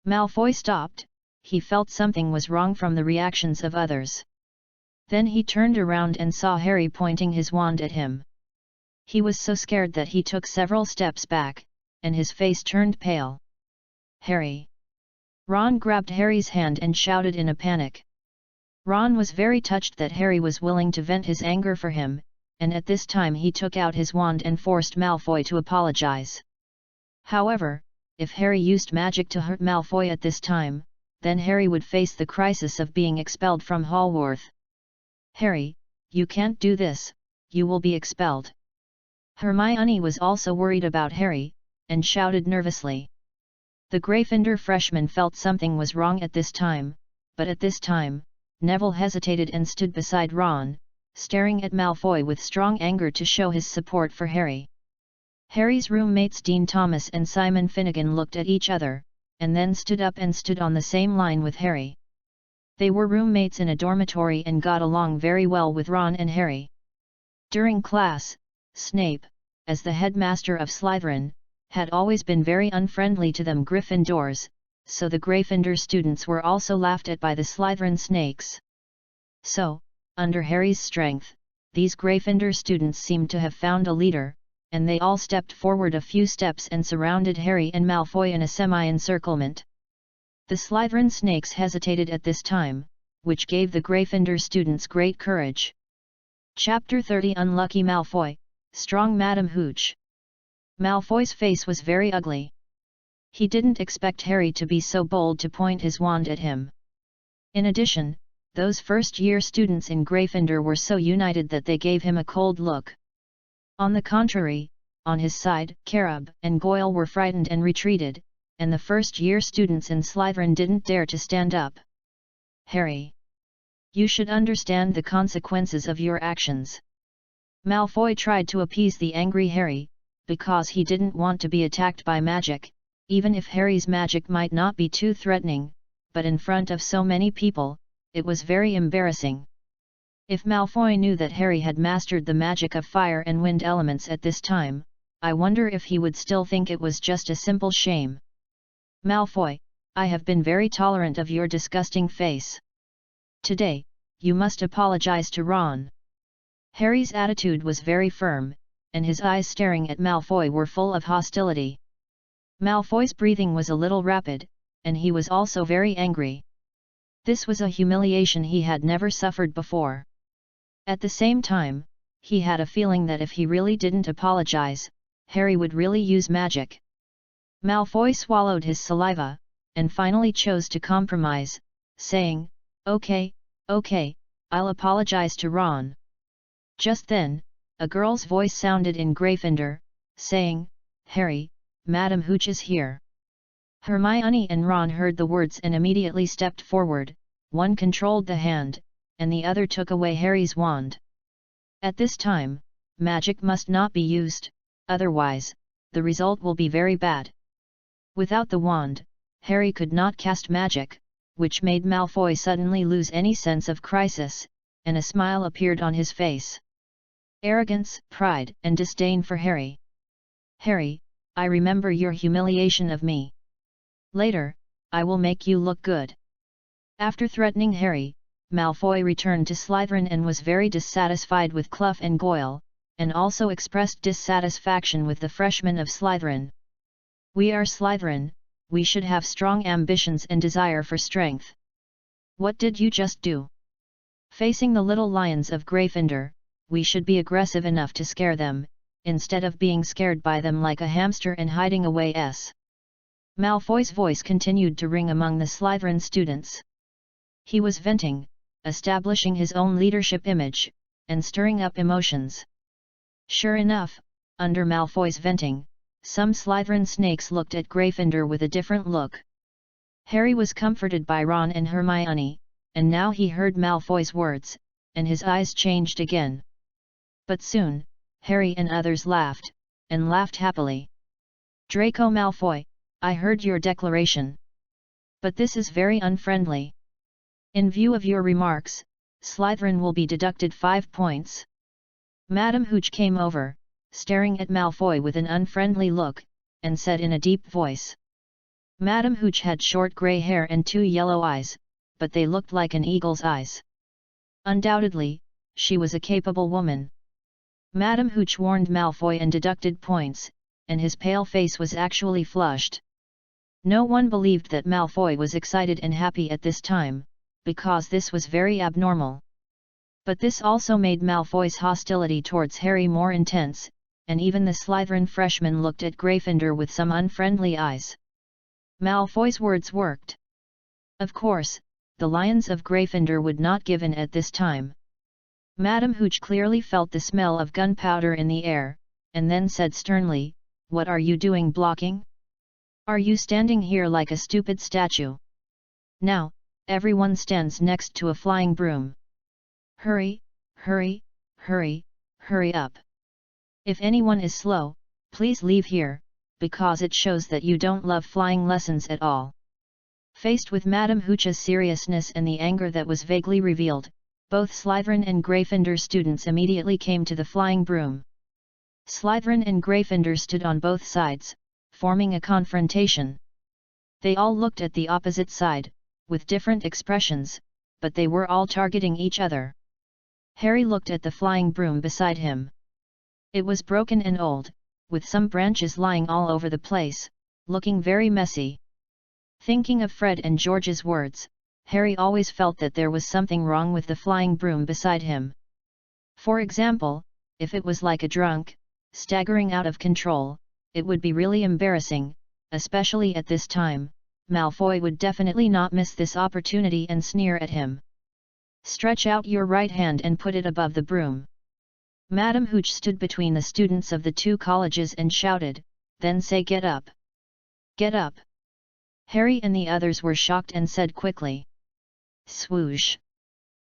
Malfoy stopped, he felt something was wrong from the reactions of others. Then he turned around and saw Harry pointing his wand at him. He was so scared that he took several steps back, and his face turned pale. Harry! Ron grabbed Harry's hand and shouted in a panic. Ron was very touched that Harry was willing to vent his anger for him, and at this time he took out his wand and forced Malfoy to apologize. However, if Harry used magic to hurt Malfoy at this time, then Harry would face the crisis of being expelled from Hogwarts. Harry, you can't do this, you will be expelled. Hermione was also worried about Harry, and shouted nervously. The Gryffindor freshman felt something was wrong at this time, but at this time, Neville hesitated and stood beside Ron, staring at Malfoy with strong anger to show his support for Harry. Harry's roommates Dean Thomas and Simon Finnegan looked at each other, and then stood up and stood on the same line with Harry. They were roommates in a dormitory and got along very well with Ron and Harry. During class, Snape, as the headmaster of Slytherin, had always been very unfriendly to them Gryffindors, so the Gryffindor students were also laughed at by the Slytherin snakes. So, under Harry's strength, these Gryffindor students seemed to have found a leader, and they all stepped forward a few steps and surrounded Harry and Malfoy in a semi-encirclement. The Slytherin snakes hesitated at this time, which gave the Gryffindor students great courage. Chapter 30 Unlucky Malfoy, Strong Madam Hooch. Malfoy's face was very ugly. He didn't expect Harry to be so bold to point his wand at him. In addition, those first-year students in Gryffindor were so united that they gave him a cold look. On the contrary, on his side, Carab and Goyle were frightened and retreated, and the first-year students in Slytherin didn't dare to stand up. Harry, you should understand the consequences of your actions. Malfoy tried to appease the angry Harry, because he didn't want to be attacked by magic, even if Harry's magic might not be too threatening, but in front of so many people, it was very embarrassing. If Malfoy knew that Harry had mastered the magic of fire and wind elements at this time, I wonder if he would still think it was just a simple shame. Malfoy, I have been very tolerant of your disgusting face. Today, you must apologize to Ron. Harry's attitude was very firm, and his eyes staring at Malfoy were full of hostility. Malfoy's breathing was a little rapid, and he was also very angry. This was a humiliation he had never suffered before. At the same time, he had a feeling that if he really didn't apologize, Harry would really use magic. Malfoy swallowed his saliva, and finally chose to compromise, saying, "Okay, I'll apologize to Ron." Just then, a girl's voice sounded in Gryffindor, saying, "Harry, Madam Hooch is here." Hermione and Ron heard the words and immediately stepped forward, one controlled the hand, and the other took away Harry's wand. At this time, magic must not be used, otherwise, the result will be very bad. Without the wand, Harry could not cast magic, which made Malfoy suddenly lose any sense of crisis, and a smile appeared on his face. Arrogance, pride, and disdain for Harry. "Harry, I remember your humiliation of me. Later, I will make you look good." After threatening Harry, Malfoy returned to Slytherin and was very dissatisfied with Clough and Goyle, and also expressed dissatisfaction with the freshmen of Slytherin. "We are Slytherin, we should have strong ambitions and desire for strength. What did you just do? Facing the little lions of Gryffindor, we should be aggressive enough to scare them, instead of being scared by them like a hamster and hiding away." Malfoy's voice continued to ring among the Slytherin students. He was venting, establishing his own leadership image, and stirring up emotions. Sure enough, under Malfoy's venting, some Slytherin snakes looked at Gryffindor with a different look. Harry was comforted by Ron and Hermione, and now he heard Malfoy's words, and his eyes changed again. But soon, Harry and others laughed, and laughed happily. "Draco Malfoy, I heard your declaration. But this is very unfriendly. In view of your remarks, Slytherin will be deducted 5 points. Madam Hooch came over, staring at Malfoy with an unfriendly look, and said in a deep voice. Madam Hooch had short grey hair and 2 yellow eyes, but they looked like an eagle's eyes. Undoubtedly, she was a capable woman. Madam Hooch warned Malfoy and deducted points, and his pale face was actually flushed. No one believed that Malfoy was excited and happy at this time, because this was very abnormal. But this also made Malfoy's hostility towards Harry more intense, and even the Slytherin freshmen looked at Gryffindor with some unfriendly eyes. Malfoy's words worked. Of course, the lions of Gryffindor would not give in at this time. Madam Hooch clearly felt the smell of gunpowder in the air, and then said sternly, "What are you doing blocking? Are you standing here like a stupid statue? Now, everyone stands next to a flying broom. Hurry, hurry, hurry, hurry up. If anyone is slow, please leave here, because it shows that you don't love flying lessons at all." Faced with Madame Hooch's seriousness and the anger that was vaguely revealed, both Slytherin and Gryffindor students immediately came to the flying broom. Slytherin and Gryffindor stood on both sides, forming a confrontation. They all looked at the opposite side, with different expressions, but they were all targeting each other. Harry looked at the flying broom beside him. It was broken and old, with some branches lying all over the place, looking very messy. Thinking of Fred and George's words, Harry always felt that there was something wrong with the flying broom beside him. For example, if it was like a drunk, staggering out of control, it would be really embarrassing, especially at this time. Malfoy would definitely not miss this opportunity and sneer at him. "Stretch out your right hand and put it above the broom." Madame Hooch stood between the students of the two colleges and shouted, "Then say get up. Get up." Harry and the others were shocked and said quickly, "Swoosh."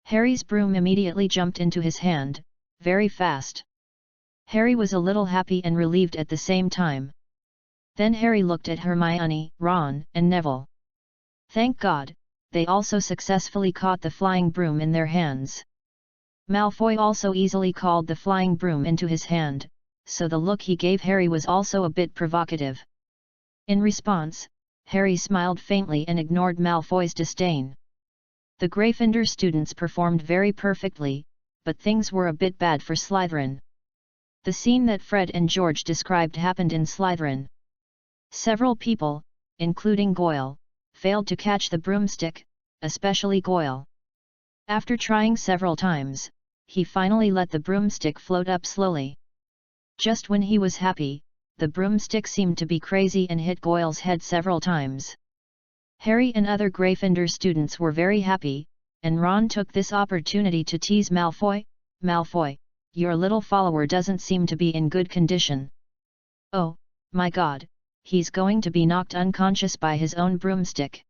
Harry's broom immediately jumped into his hand, very fast. Harry was a little happy and relieved at the same time. Then Harry looked at Hermione, Ron, and Neville. Thank God, they also successfully caught the flying broom in their hands. Malfoy also easily called the flying broom into his hand, so the look he gave Harry was also a bit provocative. In response, Harry smiled faintly and ignored Malfoy's disdain. The Gryffindor students performed very perfectly, but things were a bit bad for Slytherin. The scene that Fred and George described happened in Slytherin. Several people, including Goyle, failed to catch the broomstick, especially Goyle. After trying several times, he finally let the broomstick float up slowly. Just when he was happy, the broomstick seemed to be crazy and hit Goyle's head several times. Harry and other Gryffindor students were very happy, and Ron took this opportunity to tease Malfoy. "Malfoy, your little follower doesn't seem to be in good condition. Oh, my God, he's going to be knocked unconscious by his own broomstick."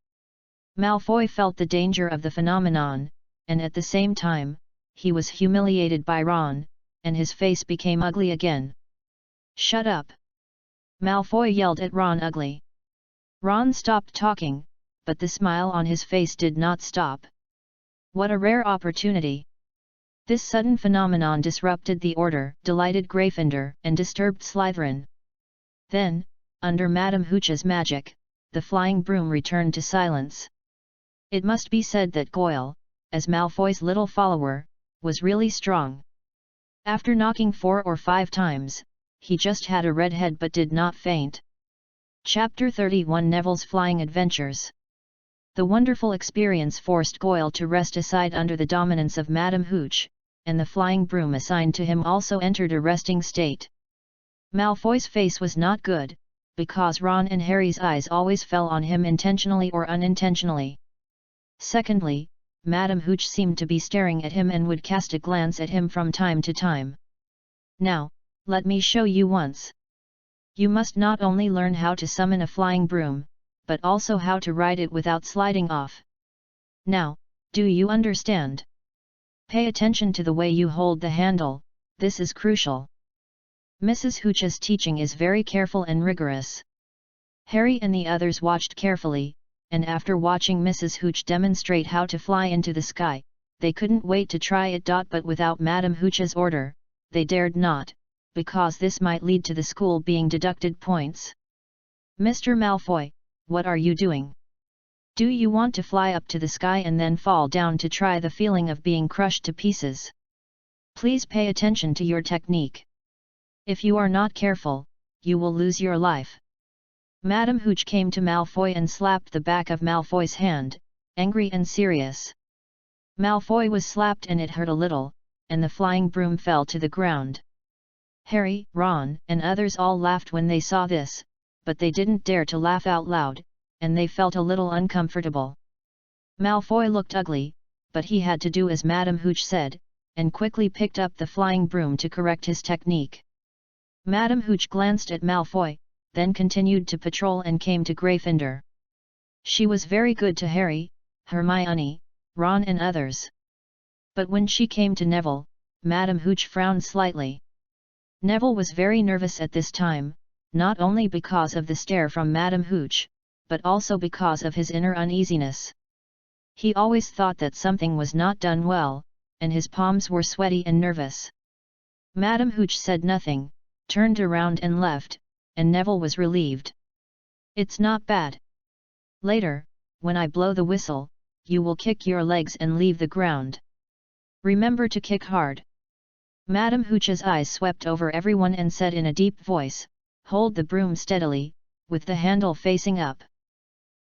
Malfoy felt the danger of the phenomenon, and at the same time, he was humiliated by Ron, and his face became ugly again. "Shut up!" Malfoy yelled at Ron ugly. Ron stopped talking, but the smile on his face did not stop. What a rare opportunity! This sudden phenomenon disrupted the order, delighted Gryffindor, and disturbed Slytherin. Then, under Madame Hooch's magic, the flying broom returned to silence. It must be said that Goyle, as Malfoy's little follower, was really strong. After knocking 4 or 5 times, he just had a red head but did not faint. Chapter 31 Neville's Flying Adventures. The wonderful experience forced Goyle to rest aside under the dominance of Madame Hooch, and the flying broom assigned to him also entered a resting state. Malfoy's face was not good, because Ron and Harry's eyes always fell on him intentionally or unintentionally. Secondly, Madame Hooch seemed to be staring at him and would cast a glance at him from time to time. "Now, let me show you once. You must not only learn how to summon a flying broom, but also how to ride it without sliding off. Now, do you understand? Pay attention to the way you hold the handle, this is crucial." Mrs. Hooch's teaching is very careful and rigorous. Harry and the others watched carefully, and after watching Mrs. Hooch demonstrate how to fly into the sky, they couldn't wait to try it. But without Madame Hooch's order, they dared not, because this might lead to the school being deducted points. "Mr. Malfoy, what are you doing? Do you want to fly up to the sky and then fall down to try the feeling of being crushed to pieces? Please pay attention to your technique. If you are not careful, you will lose your life." Madame Hooch came to Malfoy and slapped the back of Malfoy's hand, angry and serious. Malfoy was slapped and it hurt a little, and the flying broom fell to the ground. Harry, Ron, and others all laughed when they saw this, but they didn't dare to laugh out loud, and they felt a little uncomfortable. Malfoy looked ugly, but he had to do as Madame Hooch said, and quickly picked up the flying broom to correct his technique. Madame Hooch glanced at Malfoy, then continued to patrol and came to Gryffindor. She was very good to Harry, Hermione, Ron and others. But when she came to Neville, Madame Hooch frowned slightly. Neville was very nervous at this time, not only because of the stare from Madame Hooch, but also because of his inner uneasiness. He always thought that something was not done well, and his palms were sweaty and nervous. Madame Hooch said nothing, turned around and left, and Neville was relieved. "It's not bad. Later, when I blow the whistle, you will kick your legs and leave the ground. Remember to kick hard." Madame Hooch's eyes swept over everyone and said in a deep voice, "Hold the broom steadily, with the handle facing up.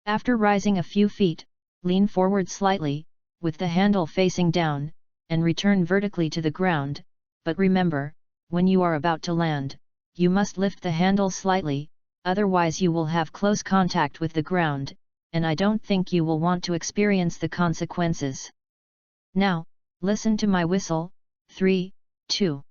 After rising a few feet, lean forward slightly, with the handle facing down, and return vertically to the ground, but remember, when you are about to land, you must lift the handle slightly, otherwise you will have close contact with the ground, and I don't think you will want to experience the consequences. Now, listen to my whistle, 3, 2.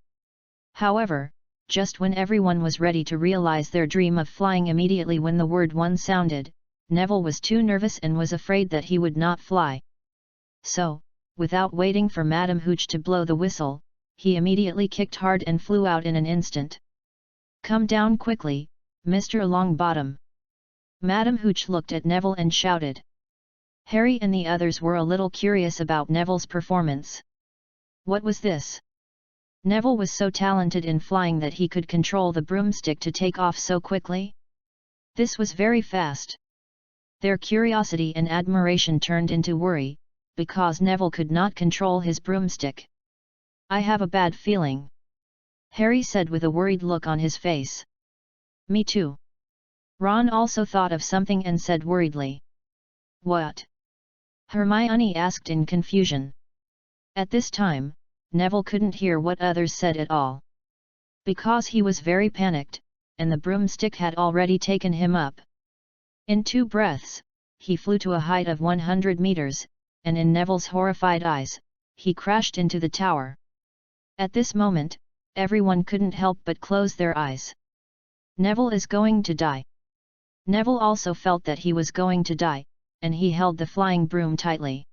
However, just when everyone was ready to realize their dream of flying immediately when the word 1 sounded, Neville was too nervous and was afraid that he would not fly. So, without waiting for Madame Hooch to blow the whistle, he immediately kicked hard and flew out in an instant. "Come down quickly, Mr. Longbottom." Madame Hooch looked at Neville and shouted. Harry and the others were a little curious about Neville's performance. What was this? Neville was so talented in flying that he could control the broomstick to take off so quickly? This was very fast. Their curiosity and admiration turned into worry, because Neville could not control his broomstick. "I have a bad feeling," Harry said with a worried look on his face. "Me too." Ron also thought of something and said worriedly. "What?" Hermione asked in confusion. At this time, Neville couldn't hear what others said at all. Because he was very panicked, and the broomstick had already taken him up. In 2 breaths, he flew to a height of 100 meters, and in Neville's horrified eyes, he crashed into the tower. At this moment, everyone couldn't help but close their eyes. Neville is going to die. Neville also felt that he was going to die, and he held the flying broom tightly.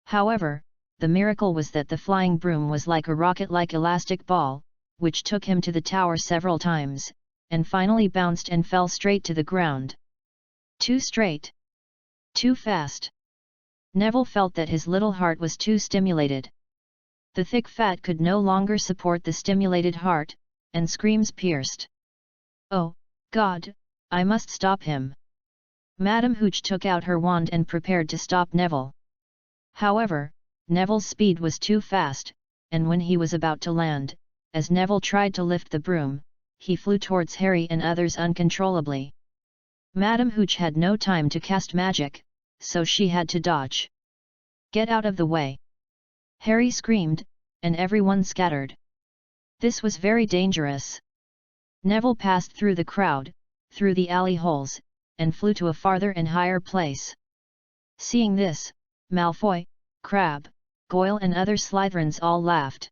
However, the miracle was that the flying broom was like a rocket-like elastic ball, which took him to the tower several times, and finally bounced and fell straight to the ground. Too straight. Too fast. Neville felt that his little heart was too stimulated. The thick fat could no longer support the stimulated heart, and screams pierced. "Oh, God, I must stop him." Madame Hooch took out her wand and prepared to stop Neville. However, Neville's speed was too fast, and when he was about to land, as Neville tried to lift the broom, he flew towards Harry and others uncontrollably. Madame Hooch had no time to cast magic, so she had to dodge. "Get out of the way!" Harry screamed, and everyone scattered. This was very dangerous. Neville passed through the crowd, through the alley holes, and flew to a farther and higher place. Seeing this, Malfoy, Crabbe, Goyle and other Slytherins all laughed.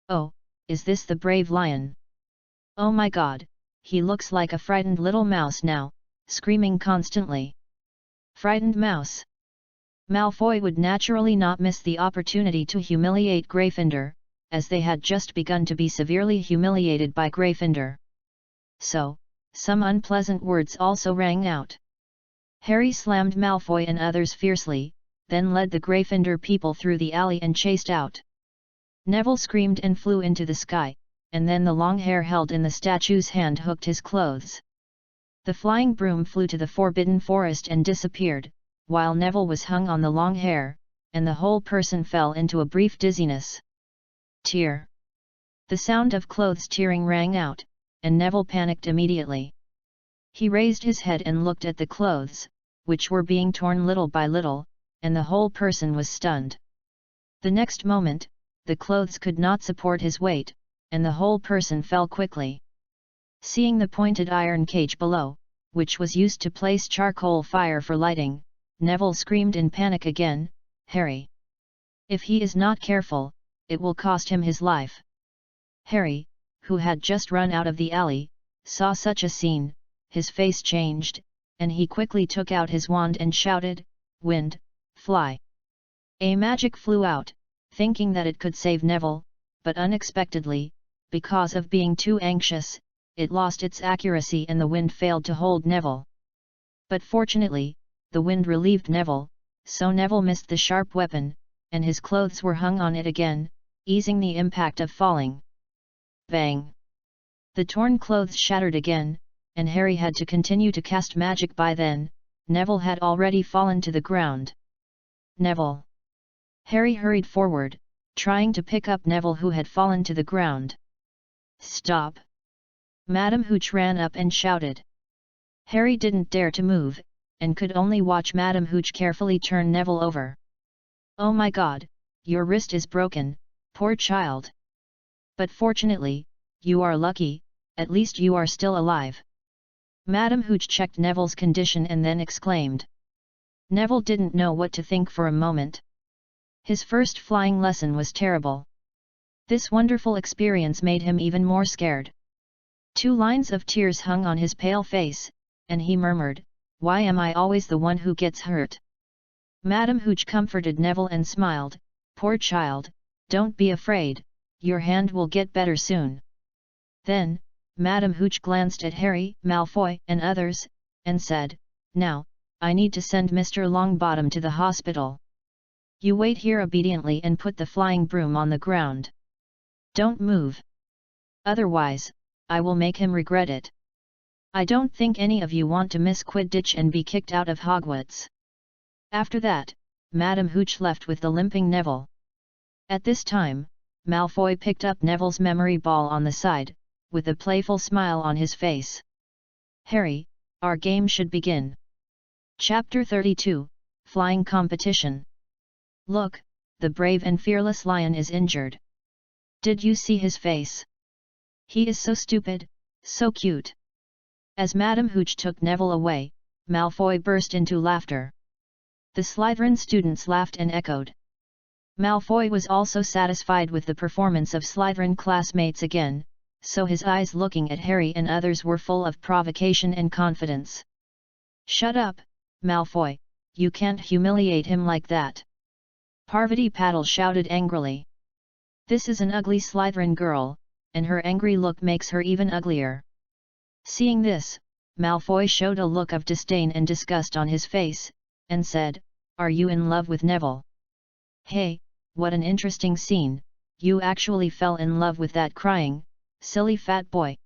"Oh, is this the brave lion? Oh my God, he looks like a frightened little mouse now, screaming constantly." Frightened mouse. Malfoy would naturally not miss the opportunity to humiliate Gryffindor, as they had just begun to be severely humiliated by Gryffindor. So, some unpleasant words also rang out. Harry slammed Malfoy and others fiercely, then led the Gryffindor people through the alley and chased out. Neville screamed and flew into the sky, and then the long hair held in the statue's hand hooked his clothes. The flying broom flew to the Forbidden Forest and disappeared, while Neville was hung on the long hair, and the whole person fell into a brief dizziness. Tear. The sound of clothes tearing rang out, and Neville panicked immediately. He raised his head and looked at the clothes, which were being torn little by little, and the whole person was stunned. The next moment, the clothes could not support his weight, and the whole person fell quickly. Seeing the pointed iron cage below, which was used to place charcoal fire for lighting, Neville screamed in panic again, "Harry! If he is not careful, it will cost him his life." Harry, who had just run out of the alley, saw such a scene, his face changed, and he quickly took out his wand and shouted, "Wind, fly!" A magic flew out, thinking that it could save Neville, but unexpectedly, because of being too anxious, it lost its accuracy and the wind failed to hold Neville. But fortunately, the wind relieved Neville, so Neville missed the sharp weapon, and his clothes were hung on it again, easing the impact of falling. Bang! The torn clothes shattered again, and Harry had to continue to cast magic. By then, Neville had already fallen to the ground. Neville! Harry hurried forward, trying to pick up Neville, who had fallen to the ground. Stop! Madame Hooch ran up and shouted. Harry didn't dare to move, and could only watch Madame Hooch carefully turn Neville over. Oh my God, your wrist is broken, poor child. But fortunately, you are lucky, at least you are still alive. Madame Hooch checked Neville's condition and then exclaimed. Neville didn't know what to think for a moment. His first flying lesson was terrible. This wonderful experience made him even more scared. 2 lines of tears hung on his pale face, and he murmured, "Why am I always the one who gets hurt?" Madame Hooch comforted Neville and smiled, "Poor child, don't be afraid, your hand will get better soon." Then, Madame Hooch glanced at Harry, Malfoy, and others, and said, "Now, I need to send Mr. Longbottom to the hospital. You wait here obediently and put the flying broom on the ground. Don't move. Otherwise, I will make him regret it. I don't think any of you want to miss Quidditch and be kicked out of Hogwarts." After that, Madame Hooch left with the limping Neville. At this time, Malfoy picked up Neville's memory ball on the side, with a playful smile on his face. "Harry, our game should begin." Chapter 32, Flying Competition. "Look, the brave and fearless lion is injured. Did you see his face? He is so stupid, so cute." As Madame Hooch took Neville away, Malfoy burst into laughter. The Slytherin students laughed and echoed. Malfoy was also satisfied with the performance of Slytherin classmates again, so his eyes looking at Harry and others were full of provocation and confidence. "Shut up, Malfoy, you can't humiliate him like that!" Parvati Patil shouted angrily. "This is an ugly Slytherin girl, and her angry look makes her even uglier." Seeing this, Malfoy showed a look of disdain and disgust on his face, and said, "Are you in love with Neville? Hey, what an interesting scene, you actually fell in love with that crying, silly fat boy."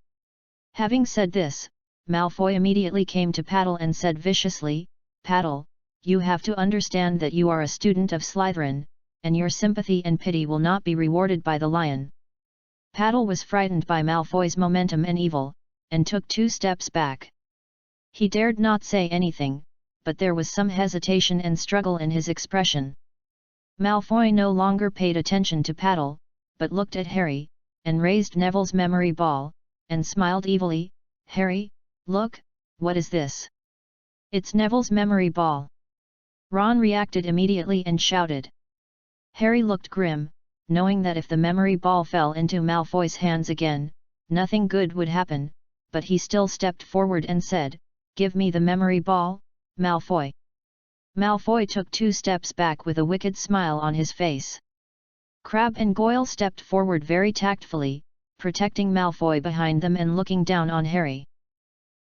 Having said this, Malfoy immediately came to Patil and said viciously, "Patil, you have to understand that you are a student of Slytherin, and your sympathy and pity will not be rewarded by the lion." Patil was frightened by Malfoy's momentum and evil, and took 2 steps back. He dared not say anything, but there was some hesitation and struggle in his expression. Malfoy no longer paid attention to Patil, but looked at Harry, and raised Neville's memory ball, and smiled evilly, "Harry, look, what is this?" "It's Neville's memory ball." Ron reacted immediately and shouted. Harry looked grim, knowing that if the memory ball fell into Malfoy's hands again, nothing good would happen, but he still stepped forward and said, "Give me the memory ball, Malfoy." Malfoy took 2 steps back with a wicked smile on his face. Crabbe and Goyle stepped forward very tactfully, protecting Malfoy behind them and looking down on Harry.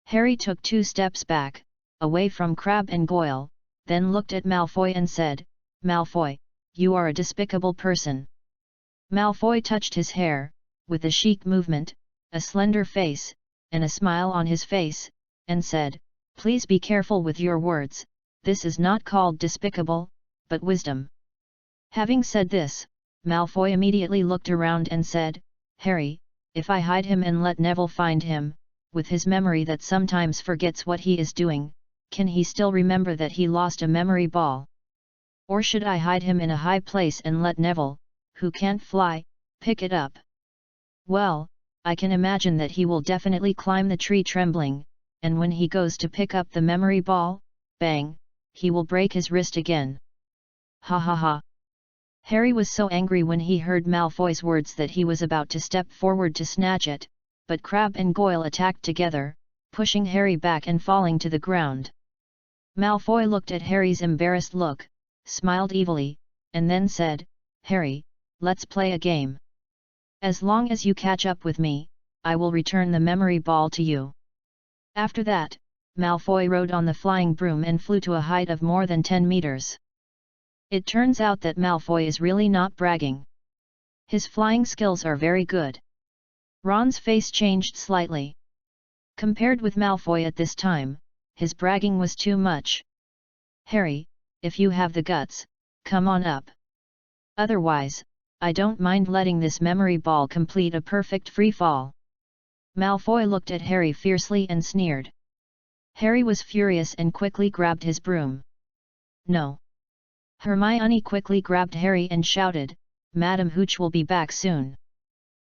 Harry took 2 steps back, away from Crabbe and Goyle, then looked at Malfoy and said, "Malfoy, you are a despicable person." Malfoy touched his hair, with a chic movement, a slender face, and a smile on his face, and said, "Please be careful with your words, this is not called despicable, but wisdom." Having said this, Malfoy immediately looked around and said, "Harry, if I hide him and let Neville find him, with his memory that sometimes forgets what he is doing, can he still remember that he lost a memory ball? Or should I hide him in a high place and let Neville, who can't fly, pick it up? Well, I can imagine that he will definitely climb the tree trembling, and when he goes to pick up the memory ball, bang, he will break his wrist again. Ha ha ha." Harry was so angry when he heard Malfoy's words that he was about to step forward to snatch it, but Crabbe and Goyle attacked together, pushing Harry back and falling to the ground. Malfoy looked at Harry's embarrassed look, smiled evilly, and then said, "Harry, let's play a game. As long as you catch up with me, I will return the memory ball to you." After that, Malfoy rode on the flying broom and flew to a height of more than 10 meters. It turns out that Malfoy is really not bragging. His flying skills are very good. Ron's face changed slightly. Compared with Malfoy at this time, his bragging was too much. Harry, if you have the guts, come on up. Otherwise, I don't mind letting this memory ball complete a perfect free fall. Malfoy looked at Harry fiercely and sneered. Harry was furious and quickly grabbed his broom. No. Hermione quickly grabbed Harry and shouted, Madam Hooch will be back soon.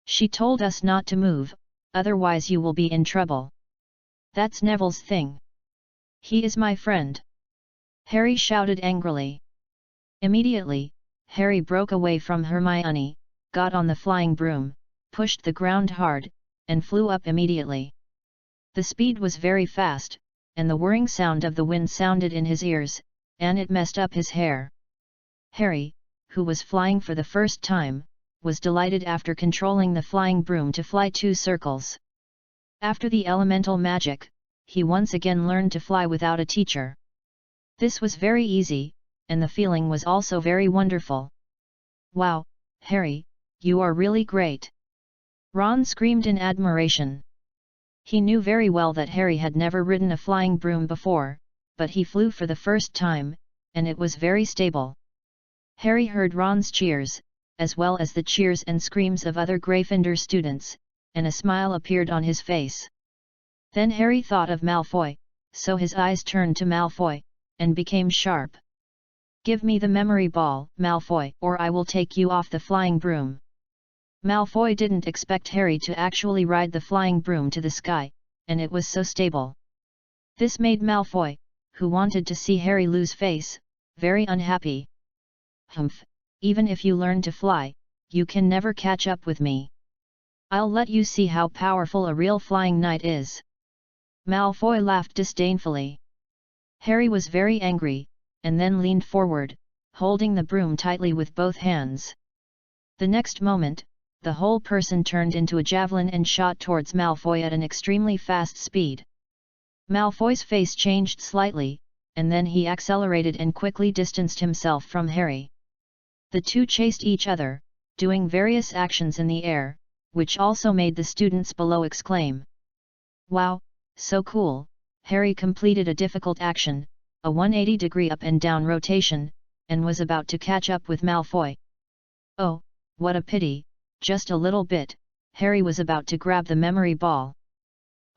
She told us not to move, otherwise you will be in trouble. That's Neville's thing. He is my friend. Harry shouted angrily. Immediately, Harry broke away from Hermione, got on the flying broom, pushed the ground hard, and flew up immediately. The speed was very fast, and the whirring sound of the wind sounded in his ears, and it messed up his hair. Harry, who was flying for the first time, was delighted after controlling the flying broom to fly 2 circles. After the elemental magic, he once again learned to fly without a teacher. This was very easy, and the feeling was also very wonderful. Wow, Harry, you are really great! Ron screamed in admiration. He knew very well that Harry had never ridden a flying broom before, but he flew for the first time, and it was very stable. Harry heard Ron's cheers, as well as the cheers and screams of other Gryffindor students, and a smile appeared on his face. Then Harry thought of Malfoy, so his eyes turned to Malfoy, and became sharp. Give me the memory ball, Malfoy, or I will take you off the flying broom. Malfoy didn't expect Harry to actually ride the flying broom to the sky, and it was so stable. This made Malfoy, who wanted to see Harry lose face, very unhappy. Humph, even if you learn to fly, you can never catch up with me. I'll let you see how powerful a real flying knight is. Malfoy laughed disdainfully. Harry was very angry, and then leaned forward, holding the broom tightly with both hands. The next moment, the whole person turned into a javelin and shot towards Malfoy at an extremely fast speed. Malfoy's face changed slightly, and then he accelerated and quickly distanced himself from Harry. The two chased each other, doing various actions in the air, which also made the students below exclaim. Wow, so cool! Harry completed a difficult action, a 180-degree up and down rotation, and was about to catch up with Malfoy. Oh, what a pity, just a little bit, Harry was about to grab the memory ball.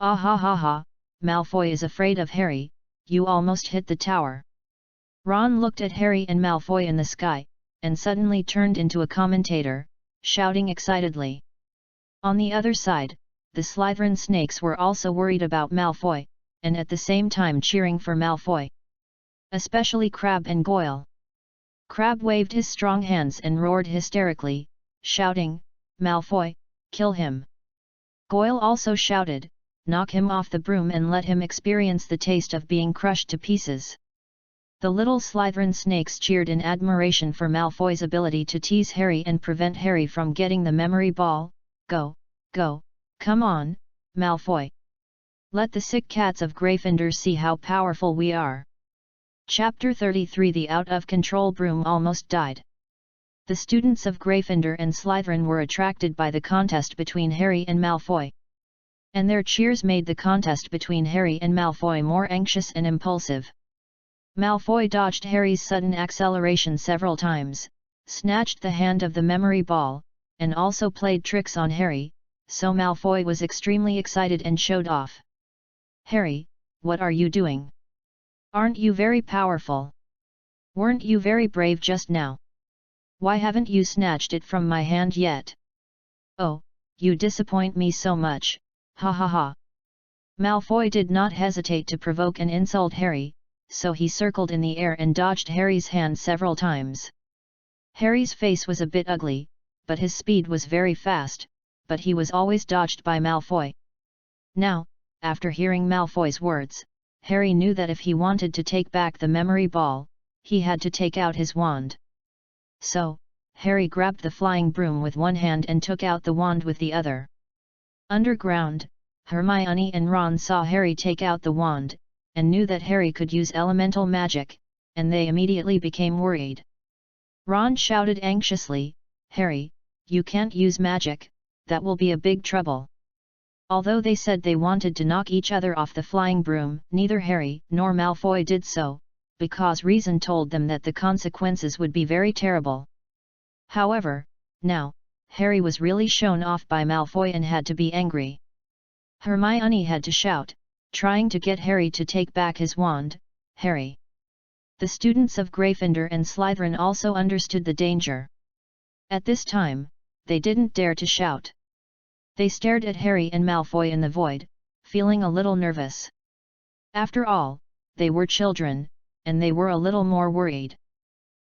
Ah ha ha ha, Malfoy is afraid of Harry, you almost hit the tower. Ron looked at Harry and Malfoy in the sky, and suddenly turned into a commentator, shouting excitedly. On the other side, the Slytherin snakes were also worried about Malfoy, and at the same time cheering for Malfoy. Especially Crabbe and Goyle. Crabbe waved his strong hands and roared hysterically, shouting, Malfoy, kill him! Goyle also shouted, knock him off the broom and let him experience the taste of being crushed to pieces. The little Slytherin snakes cheered in admiration for Malfoy's ability to tease Harry and prevent Harry from getting the memory ball. Go, go, come on, Malfoy! Let the sick cats of Gryffindor see how powerful we are. Chapter 33 The out-of-control broom almost died. The students of Gryffindor and Slytherin were attracted by the contest between Harry and Malfoy. And their cheers made the contest between Harry and Malfoy more anxious and impulsive. Malfoy dodged Harry's sudden acceleration several times, snatched the hand of the memory ball, and also played tricks on Harry, so Malfoy was extremely excited and showed off. Harry, what are you doing? Aren't you very powerful? Weren't you very brave just now? Why haven't you snatched it from my hand yet? Oh, you disappoint me so much, ha ha ha. Malfoy did not hesitate to provoke and insult Harry, so he circled in the air and dodged Harry's hand several times. Harry's face was a bit ugly, but his speed was very fast, but he was always dodged by Malfoy. Now, after hearing Malfoy's words, Harry knew that if he wanted to take back the memory ball, he had to take out his wand. So, Harry grabbed the flying broom with one hand and took out the wand with the other. Underground, Hermione and Ron saw Harry take out the wand, and knew that Harry could use elemental magic, and they immediately became worried. Ron shouted anxiously, "Harry, you can't use magic, that will be a big trouble." Although they said they wanted to knock each other off the flying broom, neither Harry nor Malfoy did so, because reason told them that the consequences would be very terrible. However, now, Harry was really shown off by Malfoy and had to be angry. Hermione had to shout, trying to get Harry to take back his wand, "Harry!" The students of Gryffindor and Slytherin also understood the danger. At this time, they didn't dare to shout. They stared at Harry and Malfoy in the void, feeling a little nervous. After all, they were children, and they were a little more worried.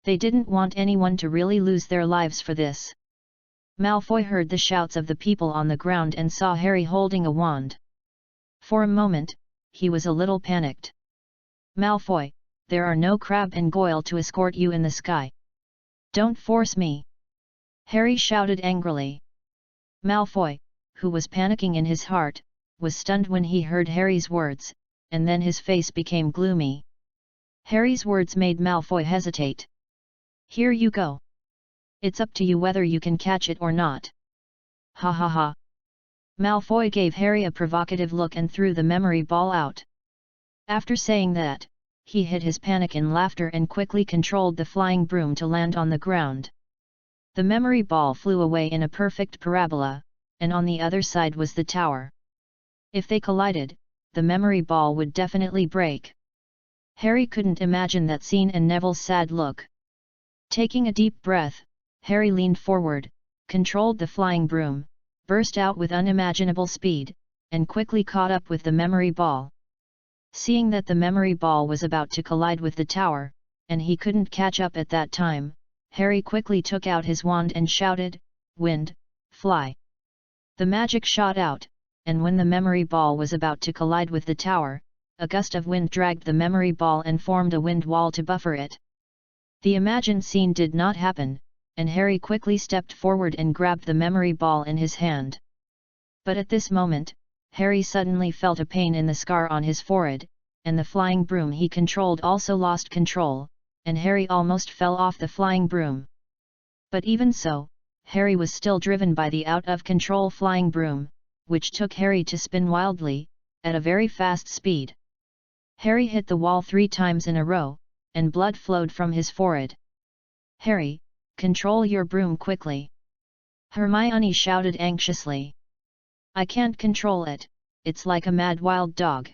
They didn't want anyone to really lose their lives for this. Malfoy heard the shouts of the people on the ground and saw Harry holding a wand. For a moment, he was a little panicked. "Malfoy, there are no Crabbe and Goyle to escort you in the sky. Don't force me!" Harry shouted angrily. Malfoy, who was panicking in his heart, was stunned when he heard Harry's words, and then his face became gloomy. Harry's words made Malfoy hesitate. "Here you go. It's up to you whether you can catch it or not." "Ha ha ha." Malfoy gave Harry a provocative look and threw the memory ball out. After saying that, he hid his panic in laughter and quickly controlled the flying broom to land on the ground. The memory ball flew away in a perfect parabola, and on the other side was the tower. If they collided, the memory ball would definitely break. Harry couldn't imagine that scene and Neville's sad look. Taking a deep breath, Harry leaned forward, controlled the flying broom, burst out with unimaginable speed, and quickly caught up with the memory ball. Seeing that the memory ball was about to collide with the tower, and he couldn't catch up at that time, Harry quickly took out his wand and shouted, "Wind, fly!" The magic shot out, and when the memory ball was about to collide with the tower, a gust of wind dragged the memory ball and formed a wind wall to buffer it. The imagined scene did not happen, and Harry quickly stepped forward and grabbed the memory ball in his hand. But at this moment, Harry suddenly felt a pain in the scar on his forehead, and the flying broom he controlled also lost control, and Harry almost fell off the flying broom. But even so, Harry was still driven by the out-of-control flying broom, which took Harry to spin wildly, at a very fast speed. Harry hit the wall 3 times in a row, and blood flowed from his forehead. "Harry, control your broom quickly!" Hermione shouted anxiously. "I can't control it, it's like a mad wild dog."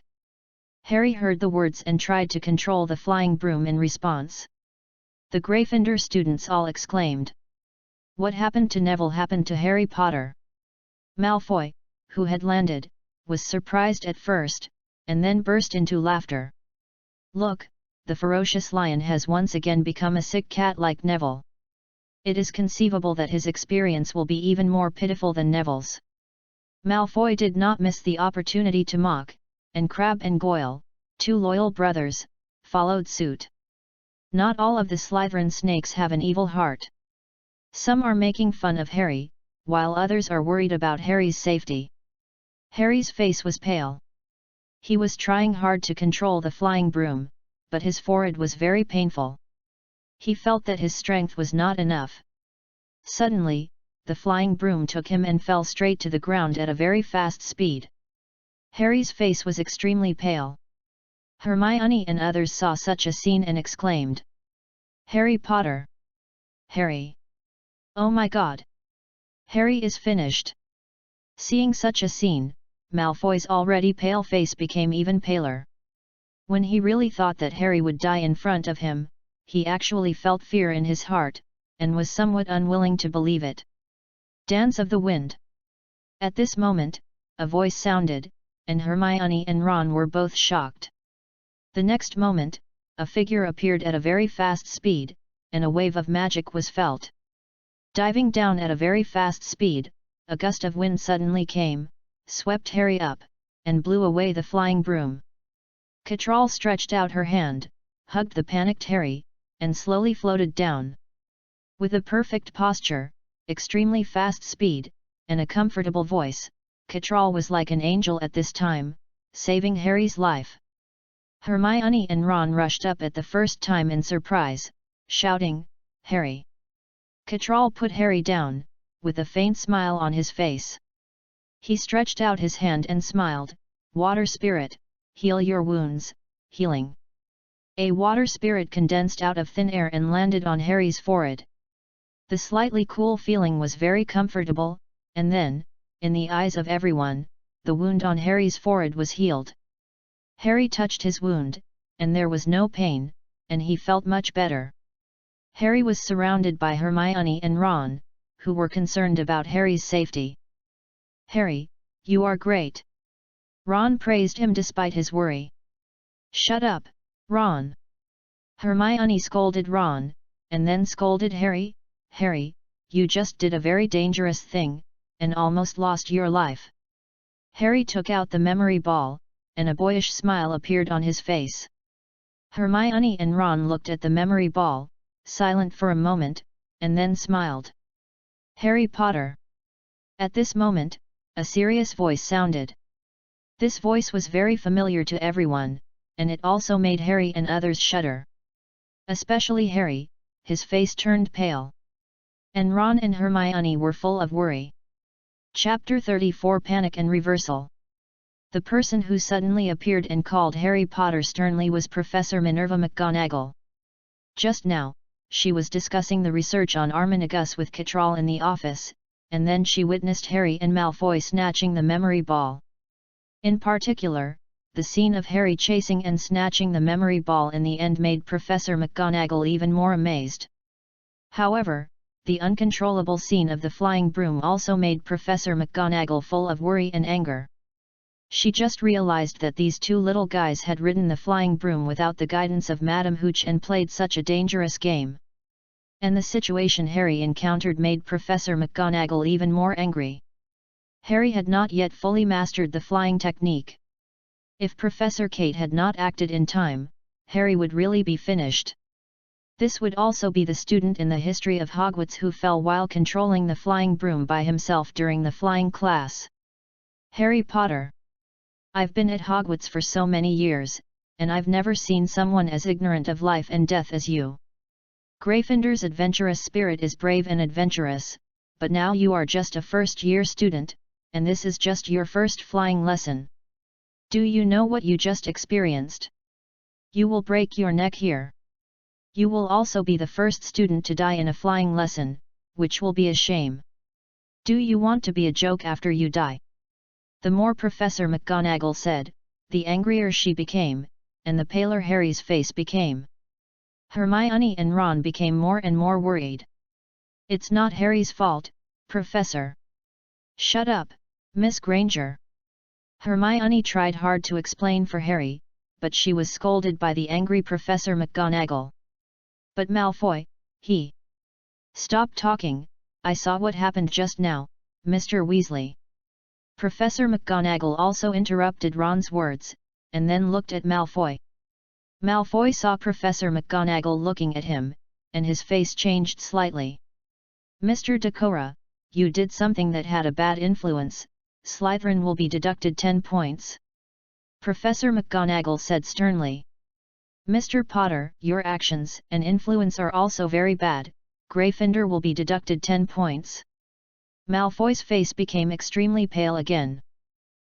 Harry heard the words and tried to control the flying broom in response. The Gryffindor students all exclaimed. What happened to Neville happened to Harry Potter. Malfoy, who had landed, was surprised at first, and then burst into laughter. "Look, the ferocious lion has once again become a sick cat like Neville. It is conceivable that his experience will be even more pitiful than Neville's." Malfoy did not miss the opportunity to mock, and Crabbe and Goyle, 2 loyal brothers, followed suit. Not all of the Slytherin snakes have an evil heart. Some are making fun of Harry, while others are worried about Harry's safety. Harry's face was pale. He was trying hard to control the flying broom, but his forehead was very painful. He felt that his strength was not enough. Suddenly, the flying broom took him and fell straight to the ground at a very fast speed. Harry's face was extremely pale. Hermione and others saw such a scene and exclaimed, "Harry Potter! Harry! Oh my God! Harry is finished!" Seeing such a scene, Malfoy's already pale face became even paler. When he really thought that Harry would die in front of him, he actually felt fear in his heart, and was somewhat unwilling to believe it. Dance of the Wind. At this moment, a voice sounded, and Hermione and Ron were both shocked. The next moment, a figure appeared at a very fast speed, and a wave of magic was felt. Diving down at a very fast speed, a gust of wind suddenly came, swept Harry up, and blew away the flying broom. Catral stretched out her hand, hugged the panicked Harry, and slowly floated down. With a perfect posture, extremely fast speed, and a comfortable voice, Catral was like an angel at this time, saving Harry's life. Hermione and Ron rushed up at the first time in surprise, shouting, "Harry!" Catral put Harry down, with a faint smile on his face. He stretched out his hand and smiled, "Water spirit, heal your wounds, healing." A water spirit condensed out of thin air and landed on Harry's forehead. The slightly cool feeling was very comfortable, and then, in the eyes of everyone, the wound on Harry's forehead was healed. Harry touched his wound, and there was no pain, and he felt much better. Harry was surrounded by Hermione and Ron, who were concerned about Harry's safety. "Harry, you are great!" Ron praised him despite his worry. "Shut up, Ron!" Hermione scolded Ron, and then scolded Harry. "Harry, you just did a very dangerous thing, and almost lost your life." Harry took out the memory ball, and a boyish smile appeared on his face. Hermione and Ron looked at the memory ball, silent for a moment, and then smiled. "Harry Potter!" At this moment, a serious voice sounded. This voice was very familiar to everyone, and it also made Harry and others shudder. Especially Harry, his face turned pale. And Ron and Hermione were full of worry. Chapter 34 Panic and Reversal. The person who suddenly appeared and called Harry Potter sternly was Professor Minerva McGonagall. Just now, she was discussing the research on Arminagus with Catral in the office, and then she witnessed Harry and Malfoy snatching the memory ball. In particular, the scene of Harry chasing and snatching the memory ball in the end made Professor McGonagall even more amazed. However, the uncontrollable scene of the flying broom also made Professor McGonagall full of worry and anger. She just realized that these two little guys had ridden the flying broom without the guidance of Madame Hooch and played such a dangerous game. And the situation Harry encountered made Professor McGonagall even more angry. Harry had not yet fully mastered the flying technique. If Professor Kate had not acted in time, Harry would really be finished. This would also be the student in the history of Hogwarts who fell while controlling the flying broom by himself during the flying class. Harry Potter. I've been at Hogwarts for so many years, and I've never seen someone as ignorant of life and death as you. Gryffindor's adventurous spirit is brave and adventurous, but now you are just a first-year student, and this is just your first flying lesson. Do you know what you just experienced? You will break your neck here. You will also be the first student to die in a flying lesson, which will be a shame. Do you want to be a joke after you die? The more Professor McGonagall said, the angrier she became, and the paler Harry's face became. Hermione and Ron became more and more worried. It's not Harry's fault, Professor. Shut up, Miss Granger. Hermione tried hard to explain for Harry, but she was scolded by the angry Professor McGonagall. But Malfoy, he... Stop talking, I saw what happened just now, Mr. Weasley. Professor McGonagall also interrupted Ron's words, and then looked at Malfoy. Malfoy saw Professor McGonagall looking at him, and his face changed slightly. Mr. Decora, you did something that had a bad influence, Slytherin will be deducted 10 points. Professor McGonagall said sternly. Mr. Potter, your actions and influence are also very bad, Gryffindor will be deducted 10 points. Malfoy's face became extremely pale again.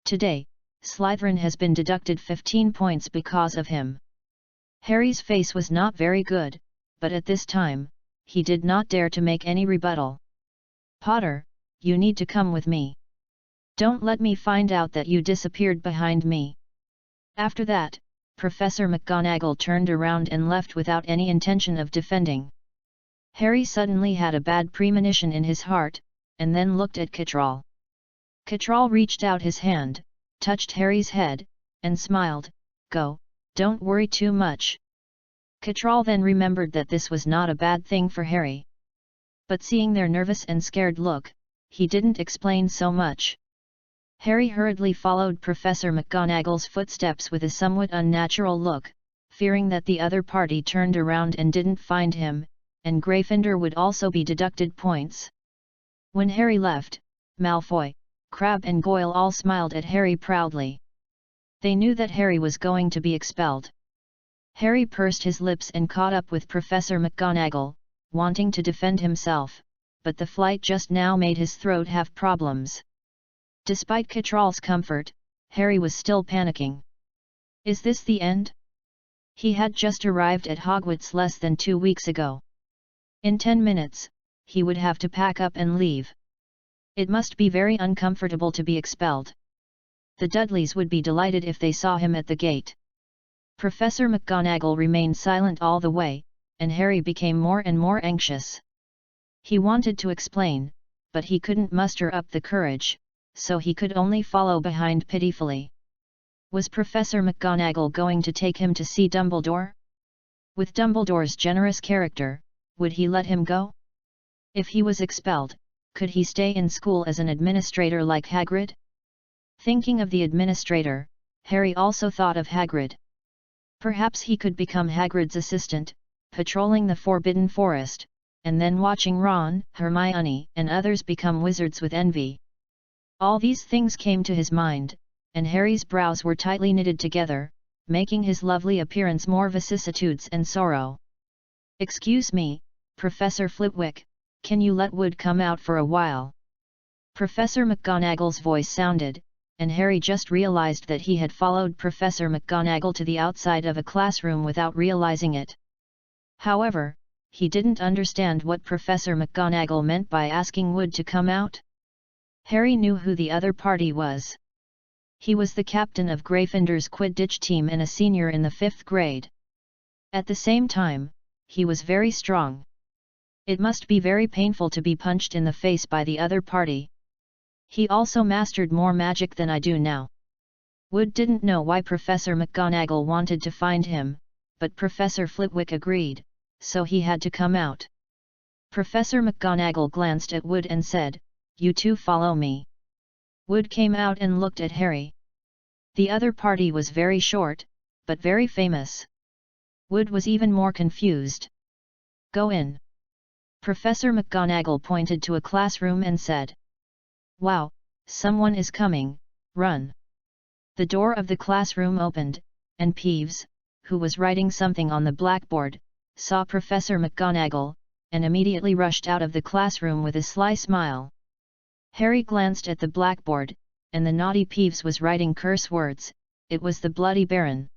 Today, Slytherin has been deducted 15 points because of him. Harry's face was not very good, but at this time, he did not dare to make any rebuttal. Potter, you need to come with me. Don't let me find out that you disappeared behind me. After that, Professor McGonagall turned around and left without any intention of defending. Harry suddenly had a bad premonition in his heart, and then looked at Catral. Catral reached out his hand, touched Harry's head, and smiled, "Go, don't worry too much." Catral then remembered that this was not a bad thing for Harry. But seeing their nervous and scared look, he didn't explain so much. Harry hurriedly followed Professor McGonagall's footsteps with a somewhat unnatural look, fearing that the other party turned around and didn't find him, and Gryffindor would also be deducted points. When Harry left, Malfoy, Crabbe and Goyle all smiled at Harry proudly. They knew that Harry was going to be expelled. Harry pursed his lips and caught up with Professor McGonagall, wanting to defend himself, but the flight just now made his throat have problems. Despite Catral's comfort, Harry was still panicking. Is this the end? He had just arrived at Hogwarts less than 2 weeks ago. In 10 minutes, he would have to pack up and leave. It must be very uncomfortable to be expelled. The Dudleys would be delighted if they saw him at the gate. Professor McGonagall remained silent all the way, and Harry became more and more anxious. He wanted to explain, but he couldn't muster up the courage, so he could only follow behind pitifully. Was Professor McGonagall going to take him to see Dumbledore? With Dumbledore's generous character, would he let him go? If he was expelled, could he stay in school as an administrator like Hagrid? Thinking of the administrator, Harry also thought of Hagrid. Perhaps he could become Hagrid's assistant, patrolling the Forbidden Forest, and then watching Ron, Hermione, and others become wizards with envy. All these things came to his mind, and Harry's brows were tightly knitted together, making his lovely appearance more vicissitudes and sorrow. "Excuse me, Professor Flitwick, can you let Wood come out for a while?" Professor McGonagall's voice sounded, and Harry just realized that he had followed Professor McGonagall to the outside of a classroom without realizing it. However, he didn't understand what Professor McGonagall meant by asking Wood to come out. Harry knew who the other party was. He was the captain of Gryffindor's Quidditch team and a senior in the 5th grade. At the same time, he was very strong. It must be very painful to be punched in the face by the other party. He also mastered more magic than I do now. Wood didn't know why Professor McGonagall wanted to find him, but Professor Flitwick agreed, so he had to come out. Professor McGonagall glanced at Wood and said, "You two follow me." Wood came out and looked at Harry. The other party was very short, but very famous. Wood was even more confused. "Go in." Professor McGonagall pointed to a classroom and said, "Wow, someone is coming, run." The door of the classroom opened, and Peeves, who was writing something on the blackboard, saw Professor McGonagall, and immediately rushed out of the classroom with a sly smile. Harry glanced at the blackboard, and the naughty Peeves was writing curse words. It was the Bloody Baron.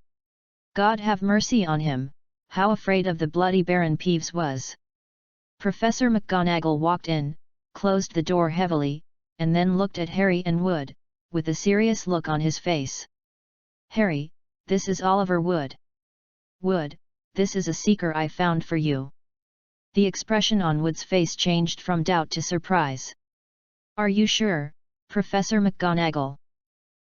God have mercy on him, how afraid of the Bloody Baron Peeves was. Professor McGonagall walked in, closed the door heavily, and then looked at Harry and Wood, with a serious look on his face. "Harry, this is Oliver Wood. Wood, this is a seeker I found for you." The expression on Wood's face changed from doubt to surprise. "Are you sure, Professor McGonagall?"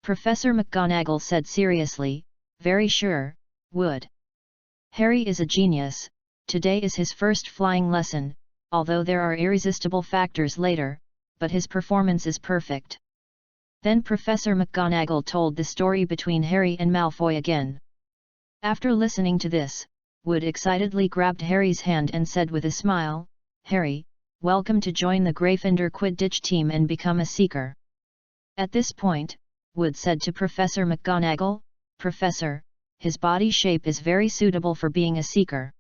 Professor McGonagall said seriously, "Very sure, Wood. Harry is a genius. Today is his first flying lesson, although there are irresistible factors later, but his performance is perfect." Then Professor McGonagall told the story between Harry and Malfoy again. After listening to this, Wood excitedly grabbed Harry's hand and said with a smile, "Harry, welcome to join the Gryffindor Quidditch team and become a seeker." At this point, Wood said to Professor McGonagall, "Professor, his body shape is very suitable for being a seeker.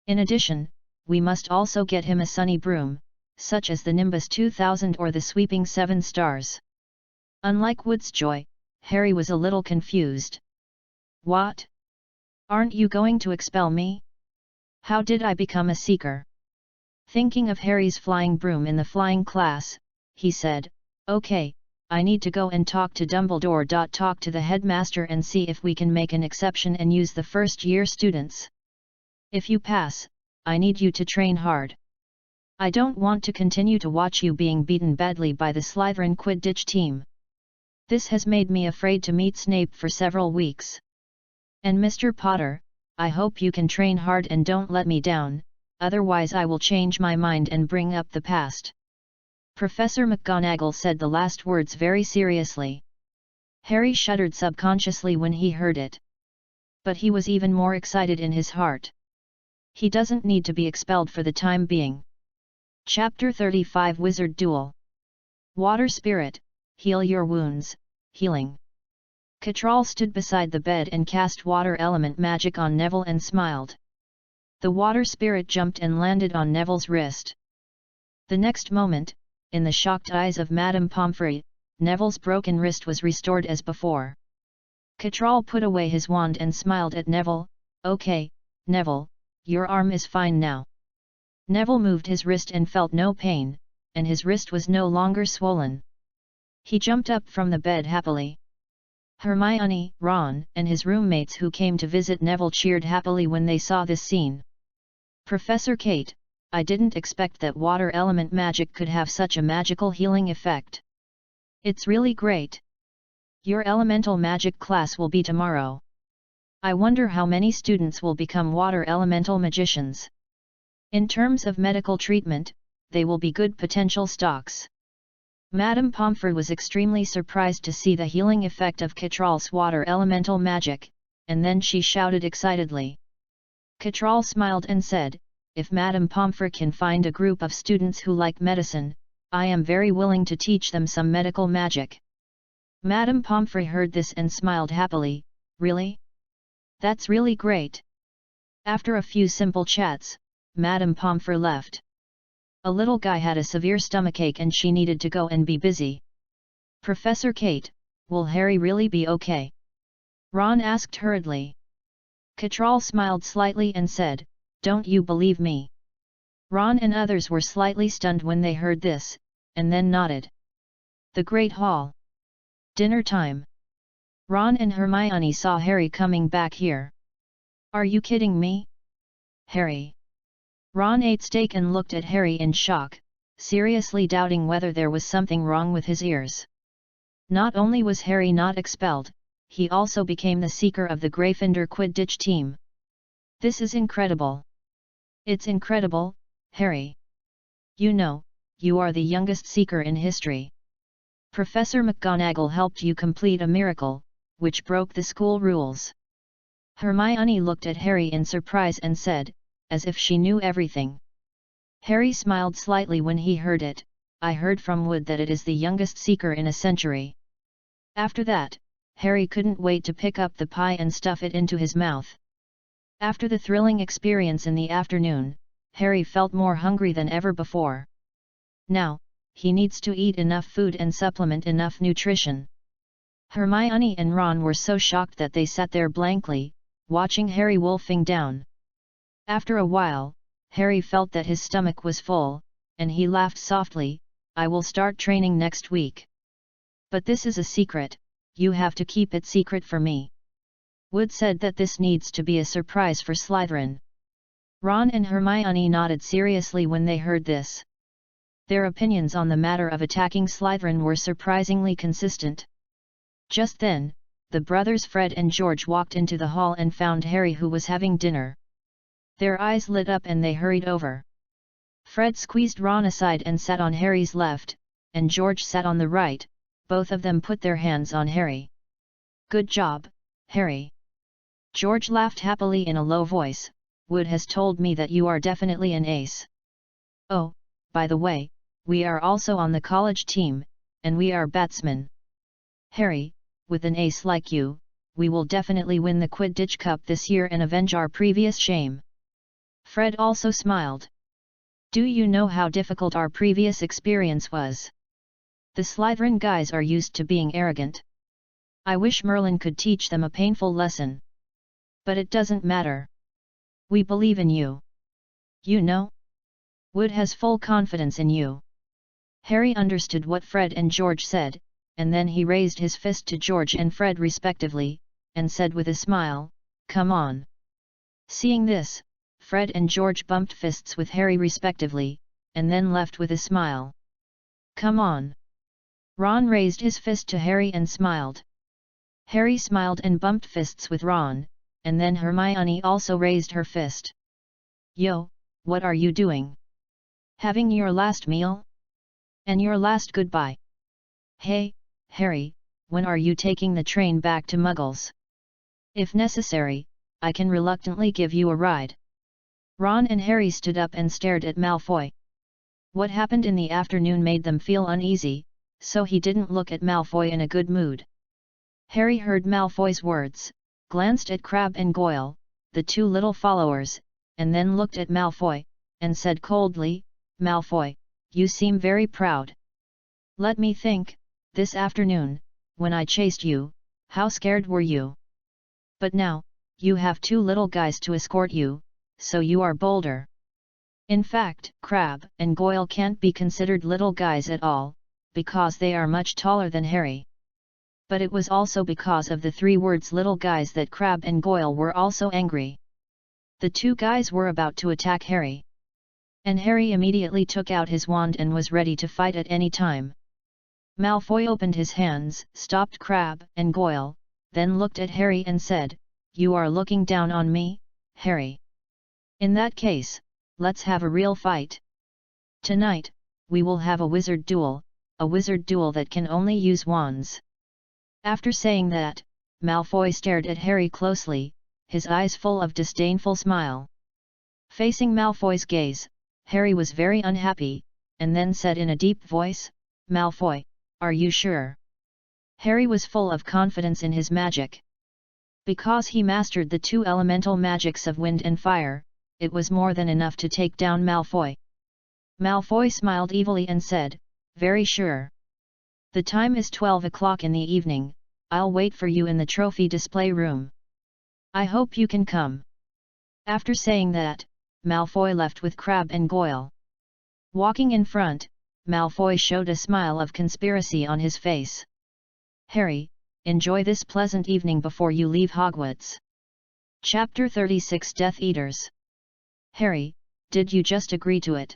In addition, we must also get him a sunny broom, such as the Nimbus 2000 or the Sweeping 7 Stars." Unlike Wood's joy, Harry was a little confused. "What? Aren't you going to expel me? How did I become a seeker?" Thinking of Harry's flying broom in the flying class, he said, "Okay, I need to go and talk to Dumbledore. Talk to the headmaster and see if we can make an exception and use the first-year students. If you pass, I need you to train hard. I don't want to continue to watch you being beaten badly by the Slytherin Quidditch team. This has made me afraid to meet Snape for several weeks. And Mr. Potter, I hope you can train hard and don't let me down, otherwise I will change my mind and bring up the past." Professor McGonagall said the last words very seriously. Harry shuddered subconsciously when he heard it. But he was even more excited in his heart. He doesn't need to be expelled for the time being. Chapter 35 Wizard Duel. Water Spirit, heal your wounds, healing. Catral stood beside the bed and cast water element magic on Neville and smiled. The water spirit jumped and landed on Neville's wrist. The next moment, in the shocked eyes of Madame Pomfrey, Neville's broken wrist was restored as before. Catral put away his wand and smiled at Neville. "Okay, Neville, your arm is fine now." Neville moved his wrist and felt no pain, and his wrist was no longer swollen. He jumped up from the bed happily. Hermione, Ron, and his roommates who came to visit Neville cheered happily when they saw this scene. "Professor Kate, I didn't expect that water element magic could have such a magical healing effect. It's really great. Your elemental magic class will be tomorrow. I wonder how many students will become water elemental magicians. In terms of medical treatment, they will be good potential stocks." Madame Pomfrey was extremely surprised to see the healing effect of Catral's water elemental magic, and then she shouted excitedly. Catral smiled and said, "If Madame Pomfrey can find a group of students who like medicine, I am very willing to teach them some medical magic." Madame Pomfrey heard this and smiled happily. "Really? That's really great." After a few simple chats, Madame Pomfrey left. A little guy had a severe stomachache and she needed to go and be busy. "Professor Kate, will Harry really be okay?" Ron asked hurriedly. Catral smiled slightly and said, "Don't you believe me?" Ron and others were slightly stunned when they heard this, and then nodded. The Great Hall. Dinner time. Ron and Hermione saw Harry coming back here. "Are you kidding me? Harry?" Ron ate steak and looked at Harry in shock, seriously doubting whether there was something wrong with his ears. Not only was Harry not expelled, he also became the seeker of the Gryffindor Quidditch team. This is incredible. It's incredible, Harry. You know, you are the youngest seeker in history. Professor McGonagall helped you complete a miracle, which broke the school rules. Hermione looked at Harry in surprise and said, as if she knew everything. Harry smiled slightly when he heard it. "I heard from Wood that it is the youngest seeker in a century." After that, Harry couldn't wait to pick up the pie and stuff it into his mouth. After the thrilling experience in the afternoon, Harry felt more hungry than ever before. Now, he needs to eat enough food and supplement enough nutrition. Hermione and Ron were so shocked that they sat there blankly, watching Harry wolfing down. After a while, Harry felt that his stomach was full, and he laughed softly. "I will start training next week. But this is a secret, you have to keep it secret for me." Wood said that this needs to be a surprise for Slytherin. Ron and Hermione nodded seriously when they heard this. Their opinions on the matter of attacking Slytherin were surprisingly consistent. Just then, the brothers Fred and George walked into the hall and found Harry, who was having dinner. Their eyes lit up and they hurried over. Fred squeezed Ron aside and sat on Harry's left, and George sat on the right. Both of them put their hands on Harry. "Good job, Harry." George laughed happily in a low voice. "Wood has told me that you are definitely an ace. Oh, by the way, we are also on the college team, and we are batsmen. Harry, with an ace like you, we will definitely win the Quidditch Cup this year and avenge our previous shame." Fred also smiled. "Do you know how difficult our previous experience was? The Slytherin guys are used to being arrogant. I wish Merlin could teach them a painful lesson. But it doesn't matter. We believe in you. You know? Wood has full confidence in you." Harry understood what Fred and George said, and then he raised his fist to George and Fred respectively, and said with a smile, "Come on." Seeing this, Fred and George bumped fists with Harry respectively, and then left with a smile. "Come on." Ron raised his fist to Harry and smiled. Harry smiled and bumped fists with Ron, and then Hermione also raised her fist. "Yo, what are you doing? Having your last meal? And your last goodbye? Hey, Harry, when are you taking the train back to Muggles? If necessary, I can reluctantly give you a ride." Ron and Harry stood up and stared at Malfoy. What happened in the afternoon made them feel uneasy, so he didn't look at Malfoy in a good mood. Harry heard Malfoy's words, glanced at Crabbe and Goyle, the two little followers, and then looked at Malfoy, and said coldly, "Malfoy, you seem very proud. Let me think, this afternoon, when I chased you, how scared were you? But now, you have two little guys to escort you, so you are bolder." In fact, Crabbe and Goyle can't be considered little guys at all, because they are much taller than Harry. But it was also because of the three words little guys that Crabbe and Goyle were also angry. The two guys were about to attack Harry. And Harry immediately took out his wand and was ready to fight at any time. Malfoy opened his hands, stopped Crabbe and Goyle, then looked at Harry and said, "You are looking down on me, Harry? In that case, let's have a real fight. Tonight, we will have a wizard duel that can only use wands." After saying that, Malfoy stared at Harry closely, his eyes full of disdainful smile. Facing Malfoy's gaze, Harry was very unhappy, and then said in a deep voice, "Malfoy, are you sure?" Harry was full of confidence in his magic. Because he mastered the two elemental magics of wind and fire, it was more than enough to take down Malfoy. Malfoy smiled evilly and said, "Very sure. The time is 12 o'clock in the evening, I'll wait for you in the trophy display room. I hope you can come." After saying that, Malfoy left with Crabbe and Goyle. Walking in front, Malfoy showed a smile of conspiracy on his face. "Harry, enjoy this pleasant evening before you leave Hogwarts." Chapter 36 Death Eaters. "Harry, did you just agree to it?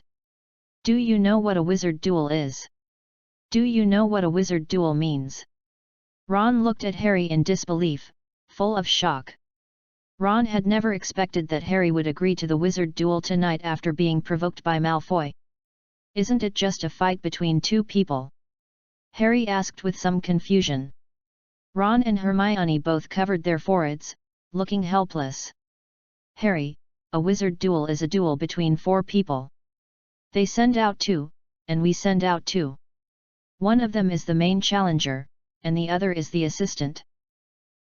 Do you know what a wizard duel is? Do you know what a wizard duel means?" Ron looked at Harry in disbelief, full of shock. Ron had never expected that Harry would agree to the wizard duel tonight after being provoked by Malfoy. "Isn't it just a fight between two people?" Harry asked with some confusion. Ron and Hermione both covered their foreheads, looking helpless. "Harry, a wizard duel is a duel between four people. They send out two, and we send out two. One of them is the main challenger, and the other is the assistant.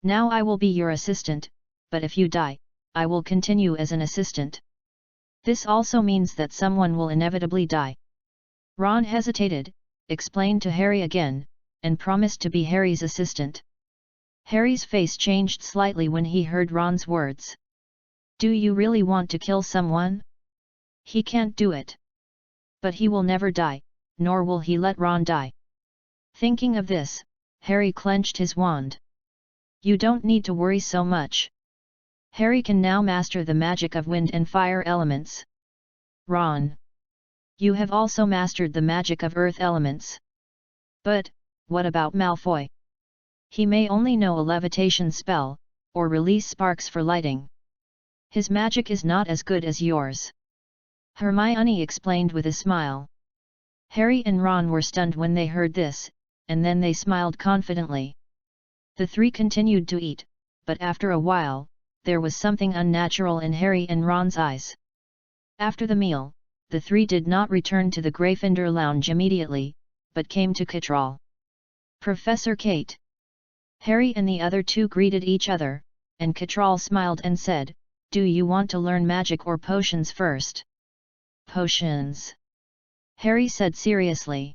Now I will be your assistant, but if you die, I will continue as an assistant. This also means that someone will inevitably die." Ron hesitated, explained to Harry again, and promised to be Harry's assistant. Harry's face changed slightly when he heard Ron's words. "Do you really want to kill someone? He can't do it. But he will never die, nor will he let Ron die." Thinking of this, Harry clenched his wand. "You don't need to worry so much. Harry can now master the magic of wind and fire elements. Ron, you have also mastered the magic of earth elements. But, what about Malfoy? He may only know a levitation spell, or release sparks for lighting. His magic is not as good as yours," Hermione explained with a smile. Harry and Ron were stunned when they heard this, and then they smiled confidently. The three continued to eat, but after a while, there was something unnatural in Harry and Ron's eyes. After the meal, the three did not return to the Gryffindor lounge immediately, but came to Catral. "Professor Kate." Harry and the other two greeted each other, and Catral smiled and said, "Do you want to learn magic or potions first?" "Potions," Harry said seriously.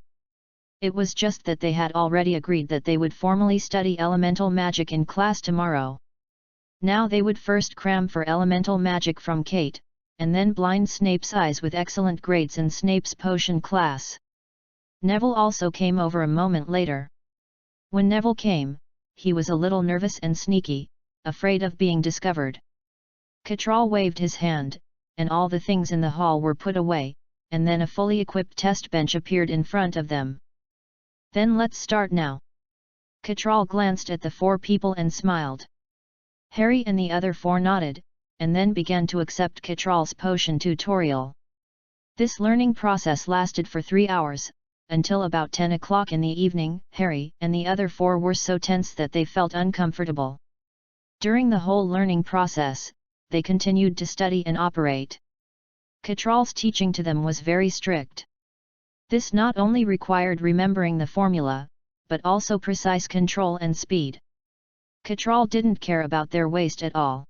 It was just that they had already agreed that they would formally study elemental magic in class tomorrow. Now they would first cram for elemental magic from Kate, and then blind Snape's eyes with excellent grades in Snape's potion class. Neville also came over a moment later. When Neville came, he was a little nervous and sneaky, afraid of being discovered. Catral waved his hand, and all the things in the hall were put away, and then a fully equipped test bench appeared in front of them. "Then let's start now." Catral glanced at the four people and smiled. Harry and the other four nodded, and then began to accept Catral's potion tutorial. This learning process lasted for 3 hours, until about 10 o'clock in the evening. Harry and the other four were so tense that they felt uncomfortable. During the whole learning process, they continued to study and operate. Catral's teaching to them was very strict. This not only required remembering the formula, but also precise control and speed. Cottrell didn't care about their waste at all.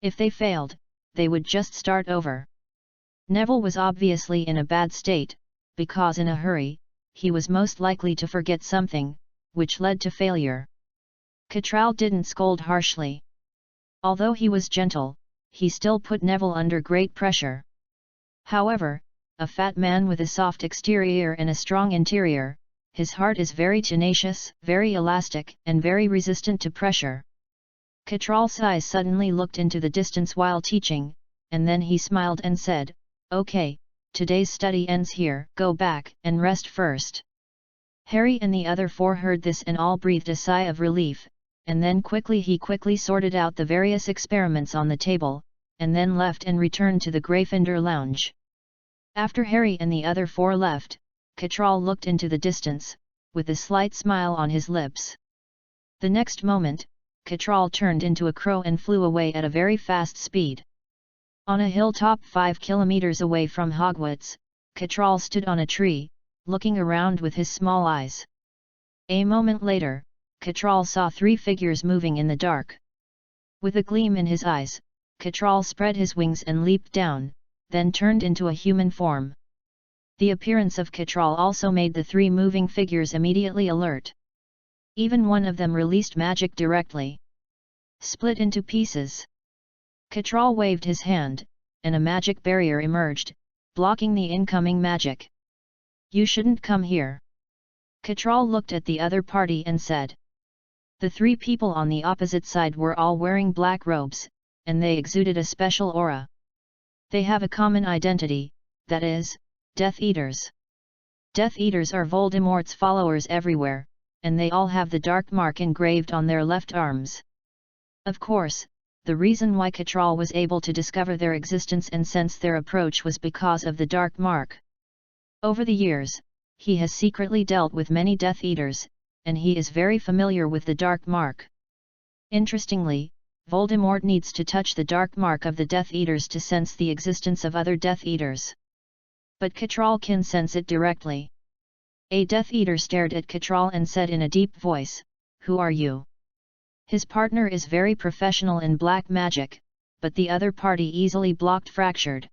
If they failed, they would just start over. Neville was obviously in a bad state, because in a hurry, he was most likely to forget something, which led to failure. Cottrell didn't scold harshly. Although he was gentle, he still put Neville under great pressure. However, a fat man with a soft exterior and a strong interior, his heart is very tenacious, very elastic, and very resistant to pressure. Cottrell's eyes suddenly looked into the distance while teaching, and then he smiled and said, "Okay, today's study ends here, go back and rest first." Harry and the other four heard this and all breathed a sigh of relief, and then he quickly sorted out the various experiments on the table, and then left and returned to the Gryffindor lounge. After Harry and the other four left, Cottrell looked into the distance, with a slight smile on his lips. The next moment, Cottrell turned into a crow and flew away at a very fast speed. On a hilltop 5 kilometers away from Hogwarts, Cottrell stood on a tree, looking around with his small eyes. A moment later, Cottrell saw 3 figures moving in the dark. With a gleam in his eyes, Cottrell spread his wings and leaped down, then turned into a human form. The appearance of Cottrell also made the 3 moving figures immediately alert. Even one of them released magic directly. Split into pieces. Cottrell waved his hand, and a magic barrier emerged, blocking the incoming magic. "You shouldn't come here." Cottrell looked at the other party and said. The 3 people on the opposite side were all wearing black robes, and they exuded a special aura. They have a common identity, that is, Death Eaters. Death Eaters are Voldemort's followers everywhere, and they all have the dark mark engraved on their left arms. Of course, the reason why Cottrell was able to discover their existence and sense their approach was because of the dark mark. Over the years, he has secretly dealt with many Death Eaters, and he is very familiar with the dark mark. Interestingly, Voldemort needs to touch the dark mark of the Death Eaters to sense the existence of other Death Eaters. But Cottrell can sense it directly. A Death Eater stared at Cottrell and said in a deep voice, "Who are you?" His partner is very professional in black magic, but the other party easily blocked Fractured.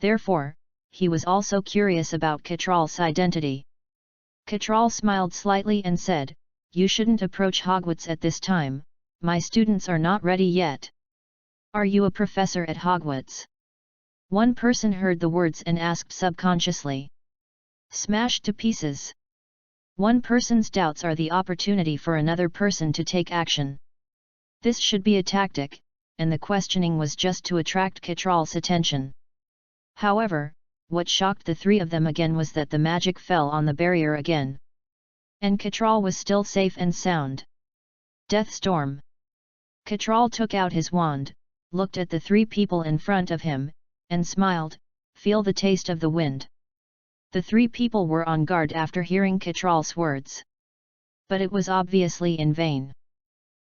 Therefore, he was also curious about Cottrell's identity. Cottrell smiled slightly and said, "You shouldn't approach Hogwarts at this time, my students are not ready yet." "Are you a professor at Hogwarts?" One person heard the words and asked subconsciously. "Smashed to pieces." One person's doubts are the opportunity for another person to take action. This should be a tactic, and the questioning was just to attract Cottrell's attention. However, what shocked the 3 of them again was that the magic fell on the barrier again. And Cottrell was still safe and sound. Death Storm. Cottrell took out his wand, looked at the 3 people in front of him, and smiled, "Feel the taste of the wind." The 3 people were on guard after hearing Cottrell's words. But it was obviously in vain.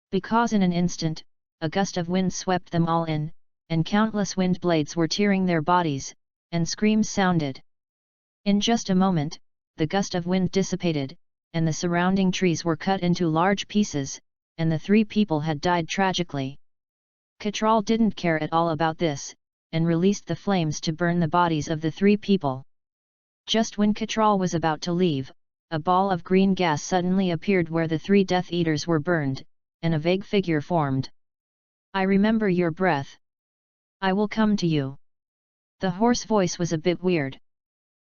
Because in an instant, a gust of wind swept them all in, and countless wind blades were tearing their bodies, and screams sounded. In just a moment, the gust of wind dissipated, and the surrounding trees were cut into large pieces, and the 3 people had died tragically. Cottrell didn't care at all about this, and released the flames to burn the bodies of the 3 people. Just when Cottrell was about to leave, a ball of green gas suddenly appeared where the 3 Death Eaters were burned, and a vague figure formed. "I remember your breath. I will come to you." The hoarse voice was a bit weird.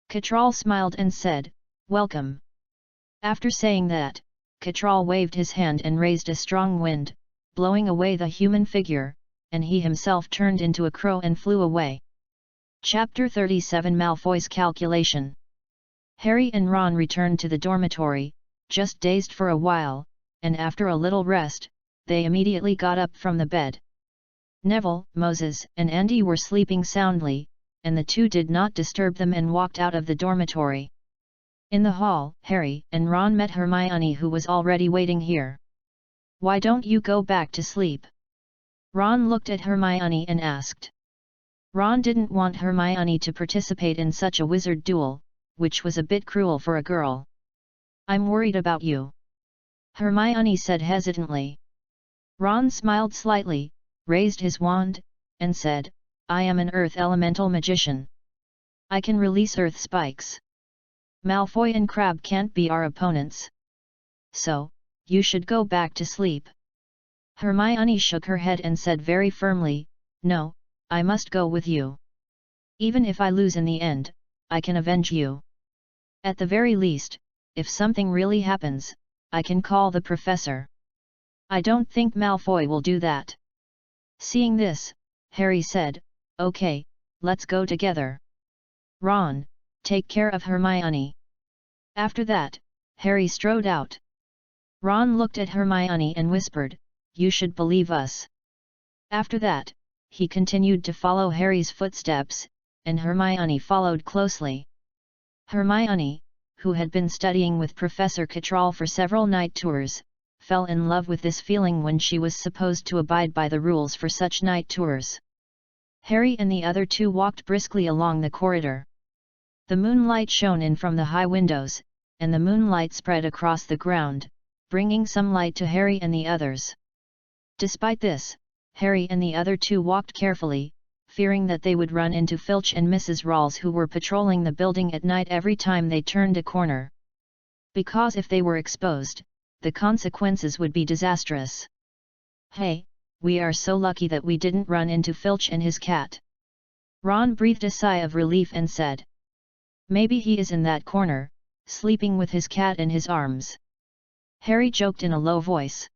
Cottrell smiled and said, "Welcome." After saying that, Cottrell waved his hand and raised a strong wind, blowing away the human figure, and he himself turned into a crow and flew away. Chapter 37 Malfoy's Calculation. Harry and Ron returned to the dormitory, just dazed for a while, and after a little rest, they immediately got up from the bed. Neville, Moses, and Andy were sleeping soundly, and the 2 did not disturb them and walked out of the dormitory. In the hall, Harry and Ron met Hermione, who was already waiting here. "Why don't you go back to sleep?" Ron looked at Hermione and asked. Ron didn't want Hermione to participate in such a wizard duel, which was a bit cruel for a girl. "I'm worried about you," Hermione said hesitantly. Ron smiled slightly, raised his wand, and said, I am an earth elemental magician. I can release earth spikes. Malfoy and Crabbe can't be our opponents. So, you should go back to sleep. Hermione shook her head and said very firmly, No, I must go with you. Even if I lose in the end, I can avenge you. At the very least, if something really happens, I can call the professor. I don't think Malfoy will do that. Seeing this, Harry said, Okay, let's go together. Ron, take care of Hermione. After that, Harry strode out. Ron looked at Hermione and whispered, You should believe us. After that, he continued to follow Harry's footsteps, and Hermione followed closely. Hermione, who had been studying with Professor Cattrall for several night tours, fell in love with this feeling when she was supposed to abide by the rules for such night tours. Harry and the other two walked briskly along the corridor. The moonlight shone in from the high windows, and the moonlight spread across the ground, bringing some light to Harry and the others. Despite this, Harry and the other two walked carefully, fearing that they would run into Filch and Mrs. Rawls, who were patrolling the building at night every time they turned a corner. Because if they were exposed, the consequences would be disastrous. Hey, we are so lucky that we didn't run into Filch and his cat. Ron breathed a sigh of relief and said. Maybe he is in that corner, sleeping with his cat in his arms. Harry joked in a low voice.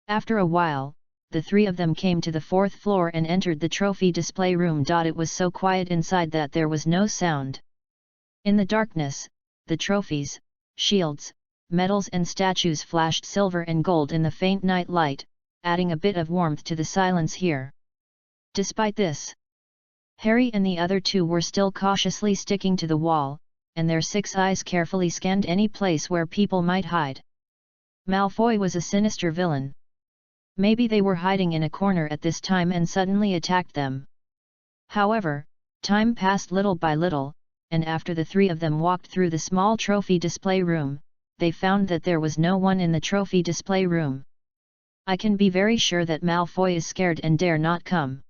After a while, the three of them came to the fourth floor and entered the trophy display room. It was so quiet inside that there was no sound. In the darkness, the trophies, shields, medals and statues flashed silver and gold in the faint night light, adding a bit of warmth to the silence here. Despite this, Harry and the other two were still cautiously sticking to the wall, and their 6 eyes carefully scanned any place where people might hide. Malfoy was a sinister villain. Maybe they were hiding in a corner at this time and suddenly attacked them. However, time passed little by little, and after the three of them walked through the small trophy display room, they found that there was no one in the trophy display room. I can be very sure that Malfoy is scared and dare not come.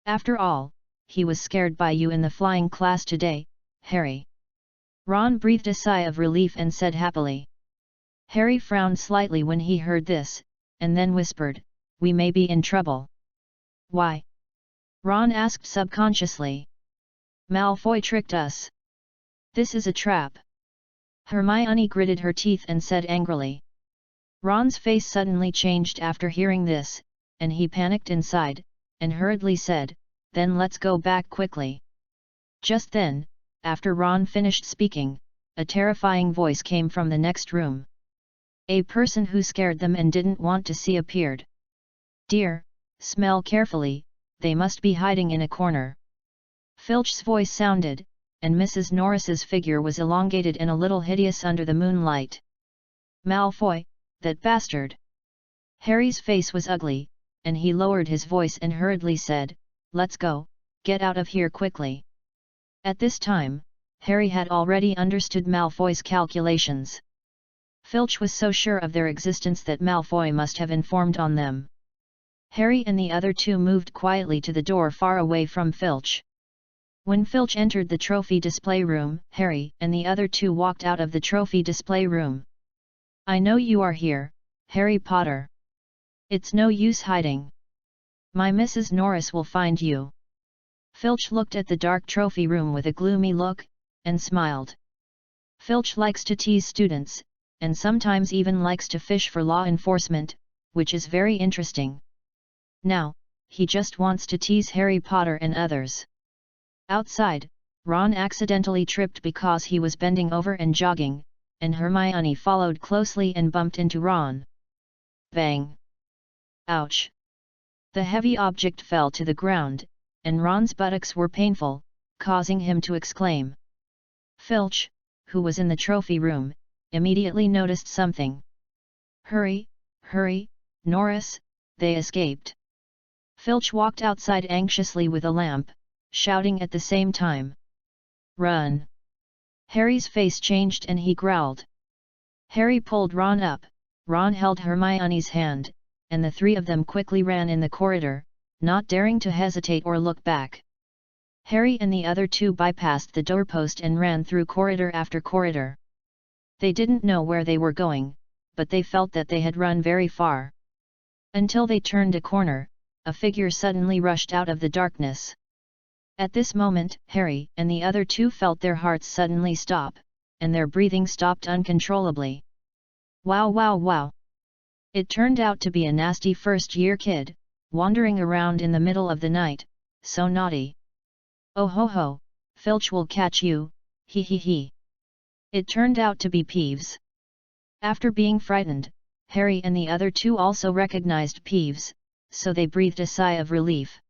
After all, he was scared by you in the flying class today, Harry. Ron breathed a sigh of relief and said happily. Harry frowned slightly when he heard this, and then whispered, We may be in trouble. Why? Ron asked subconsciously. Malfoy tricked us. This is a trap. Hermione gritted her teeth and said angrily. Ron's face suddenly changed after hearing this, and he panicked inside, and hurriedly said, Then let's go back quickly. Just then, after Ron finished speaking, a terrifying voice came from the next room. A person who scared them and didn't want to see appeared. Dear, smell carefully, they must be hiding in a corner. Filch's voice sounded, and Mrs. Norris's figure was elongated and a little hideous under the moonlight. Malfoy, that bastard! Harry's face was ugly, and he lowered his voice and hurriedly said, Let's go, get out of here quickly. At this time, Harry had already understood Malfoy's calculations. Filch was so sure of their existence that Malfoy must have informed on them. Harry and the other two moved quietly to the door far away from Filch. When Filch entered the trophy display room, Harry and the other two walked out of the trophy display room. I know you are here, Harry Potter. It's no use hiding. My Mrs. Norris will find you. Filch looked at the dark trophy room with a gloomy look, and smiled. Filch likes to tease students, and sometimes even likes to fish for law enforcement, which is very interesting. Now, he just wants to tease Harry Potter and others. Outside, Ron accidentally tripped because he was bending over and jogging, and Hermione followed closely and bumped into Ron. Bang! Ouch! The heavy object fell to the ground, and Ron's buttocks were painful, causing him to exclaim. Filch, who was in the trophy room, immediately noticed something. Hurry, hurry, Norris, they escaped. Filch walked outside anxiously with a lamp, shouting at the same time. Run! Harry's face changed and he growled. Harry pulled Ron up, Ron held Hermione's hand, and the three of them quickly ran in the corridor, not daring to hesitate or look back. Harry and the other two bypassed the doorpost and ran through corridor after corridor. They didn't know where they were going, but they felt that they had run very far. Until they turned a corner, a figure suddenly rushed out of the darkness. At this moment, Harry and the other two felt their hearts suddenly stop, and their breathing stopped uncontrollably. Wow wow wow! It turned out to be a nasty first-year kid, wandering around in the middle of the night, so naughty. Oh ho ho, Filch will catch you, he he he. It turned out to be Peeves. After being frightened, Harry and the other two also recognized Peeves, so they breathed a sigh of relief.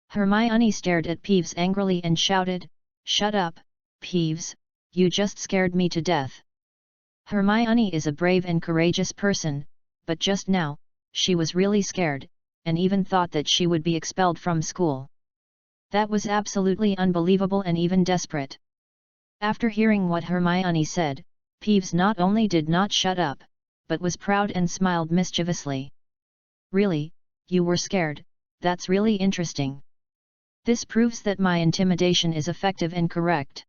Hermione stared at Peeves angrily and shouted, "Shut up, Peeves, you just scared me to death." Hermione is a brave and courageous person, but just now, she was really scared, and even thought that she would be expelled from school. That was absolutely unbelievable and even desperate. After hearing what Hermione said, Peeves not only did not shut up, but was proud and smiled mischievously. "Really, you were scared, that's really interesting. This proves that my intimidation is effective and correct.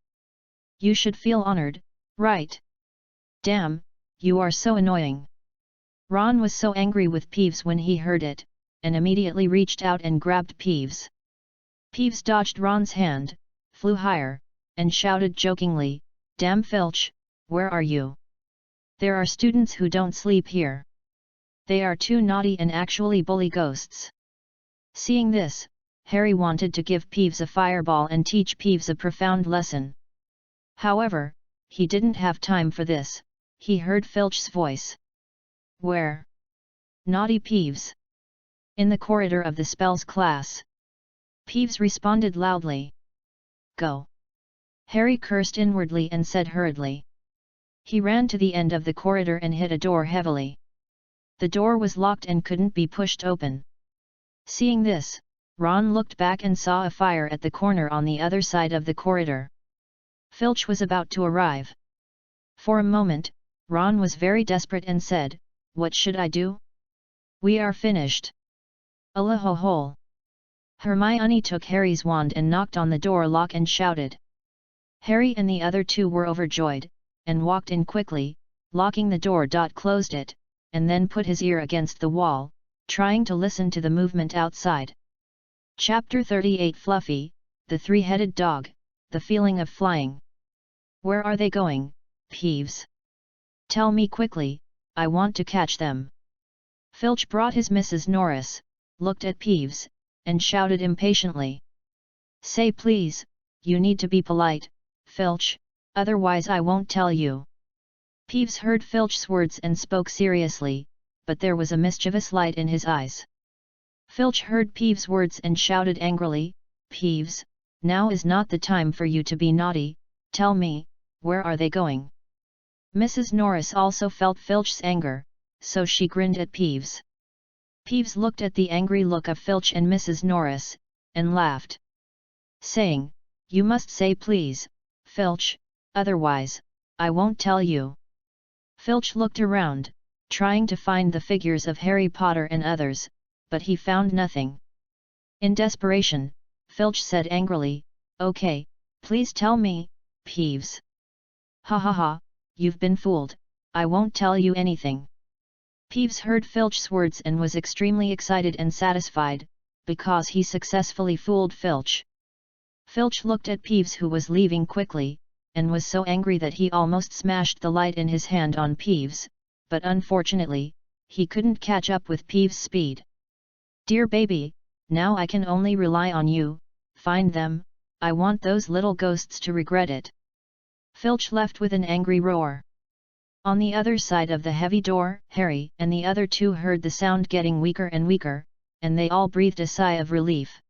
You should feel honored, right? Damn, you are so annoying." Ron was so angry with Peeves when he heard it, and immediately reached out and grabbed Peeves. Peeves dodged Ron's hand, flew higher, and shouted jokingly, "Damn Filch, where are you? There are students who don't sleep here. They are too naughty and actually bully ghosts." Seeing this, Harry wanted to give Peeves a fireball and teach Peeves a profound lesson. However, he didn't have time for this. He heard Filch's voice. "Where? Naughty Peeves?" "In the corridor of the spells class." Peeves responded loudly. "Go." Harry cursed inwardly and said hurriedly. He ran to the end of the corridor and hit a door heavily. The door was locked and couldn't be pushed open. Seeing this, Ron looked back and saw a fire at the corner on the other side of the corridor. Filch was about to arrive. For a moment, Ron was very desperate and said, "What should I do? We are finished." "Alahohole." Hermione took Harry's wand and knocked on the door lock and shouted. Harry and the other two were overjoyed, and walked in quickly, locking the door. Closed it, and then put his ear against the wall, trying to listen to the movement outside. Chapter 38 Fluffy, the Three-Headed Dog, the Feeling of Flying. "Where are they going, Peeves? Tell me quickly, I want to catch them." Filch brought his Mrs. Norris, looked at Peeves, and shouted impatiently. "Say please, you need to be polite, Filch, otherwise I won't tell you." Peeves heard Filch's words and spoke seriously, but there was a mischievous light in his eyes. Filch heard Peeves' words and shouted angrily, "Peeves, now is not the time for you to be naughty, tell me, where are they going?" Mrs. Norris also felt Filch's anger, so she grinned at Peeves. Peeves looked at the angry look of Filch and Mrs. Norris, and laughed, saying, "You must say please, Filch, otherwise, I won't tell you." Filch looked around, trying to find the figures of Harry Potter and others, but he found nothing. In desperation, Filch said angrily, "Okay, please tell me, Peeves." "Ha ha ha, you've been fooled, I won't tell you anything." Peeves heard Filch's words and was extremely excited and satisfied, because he successfully fooled Filch. Filch looked at Peeves, who was leaving quickly, and was so angry that he almost smashed the light in his hand on Peeves, but unfortunately, he couldn't catch up with Peeves' speed. "Dear baby, now I can only rely on you, find them, I want those little ghosts to regret it." Filch left with an angry roar. On the other side of the heavy door, Harry and the other two heard the sound getting weaker and weaker, and they all breathed a sigh of relief.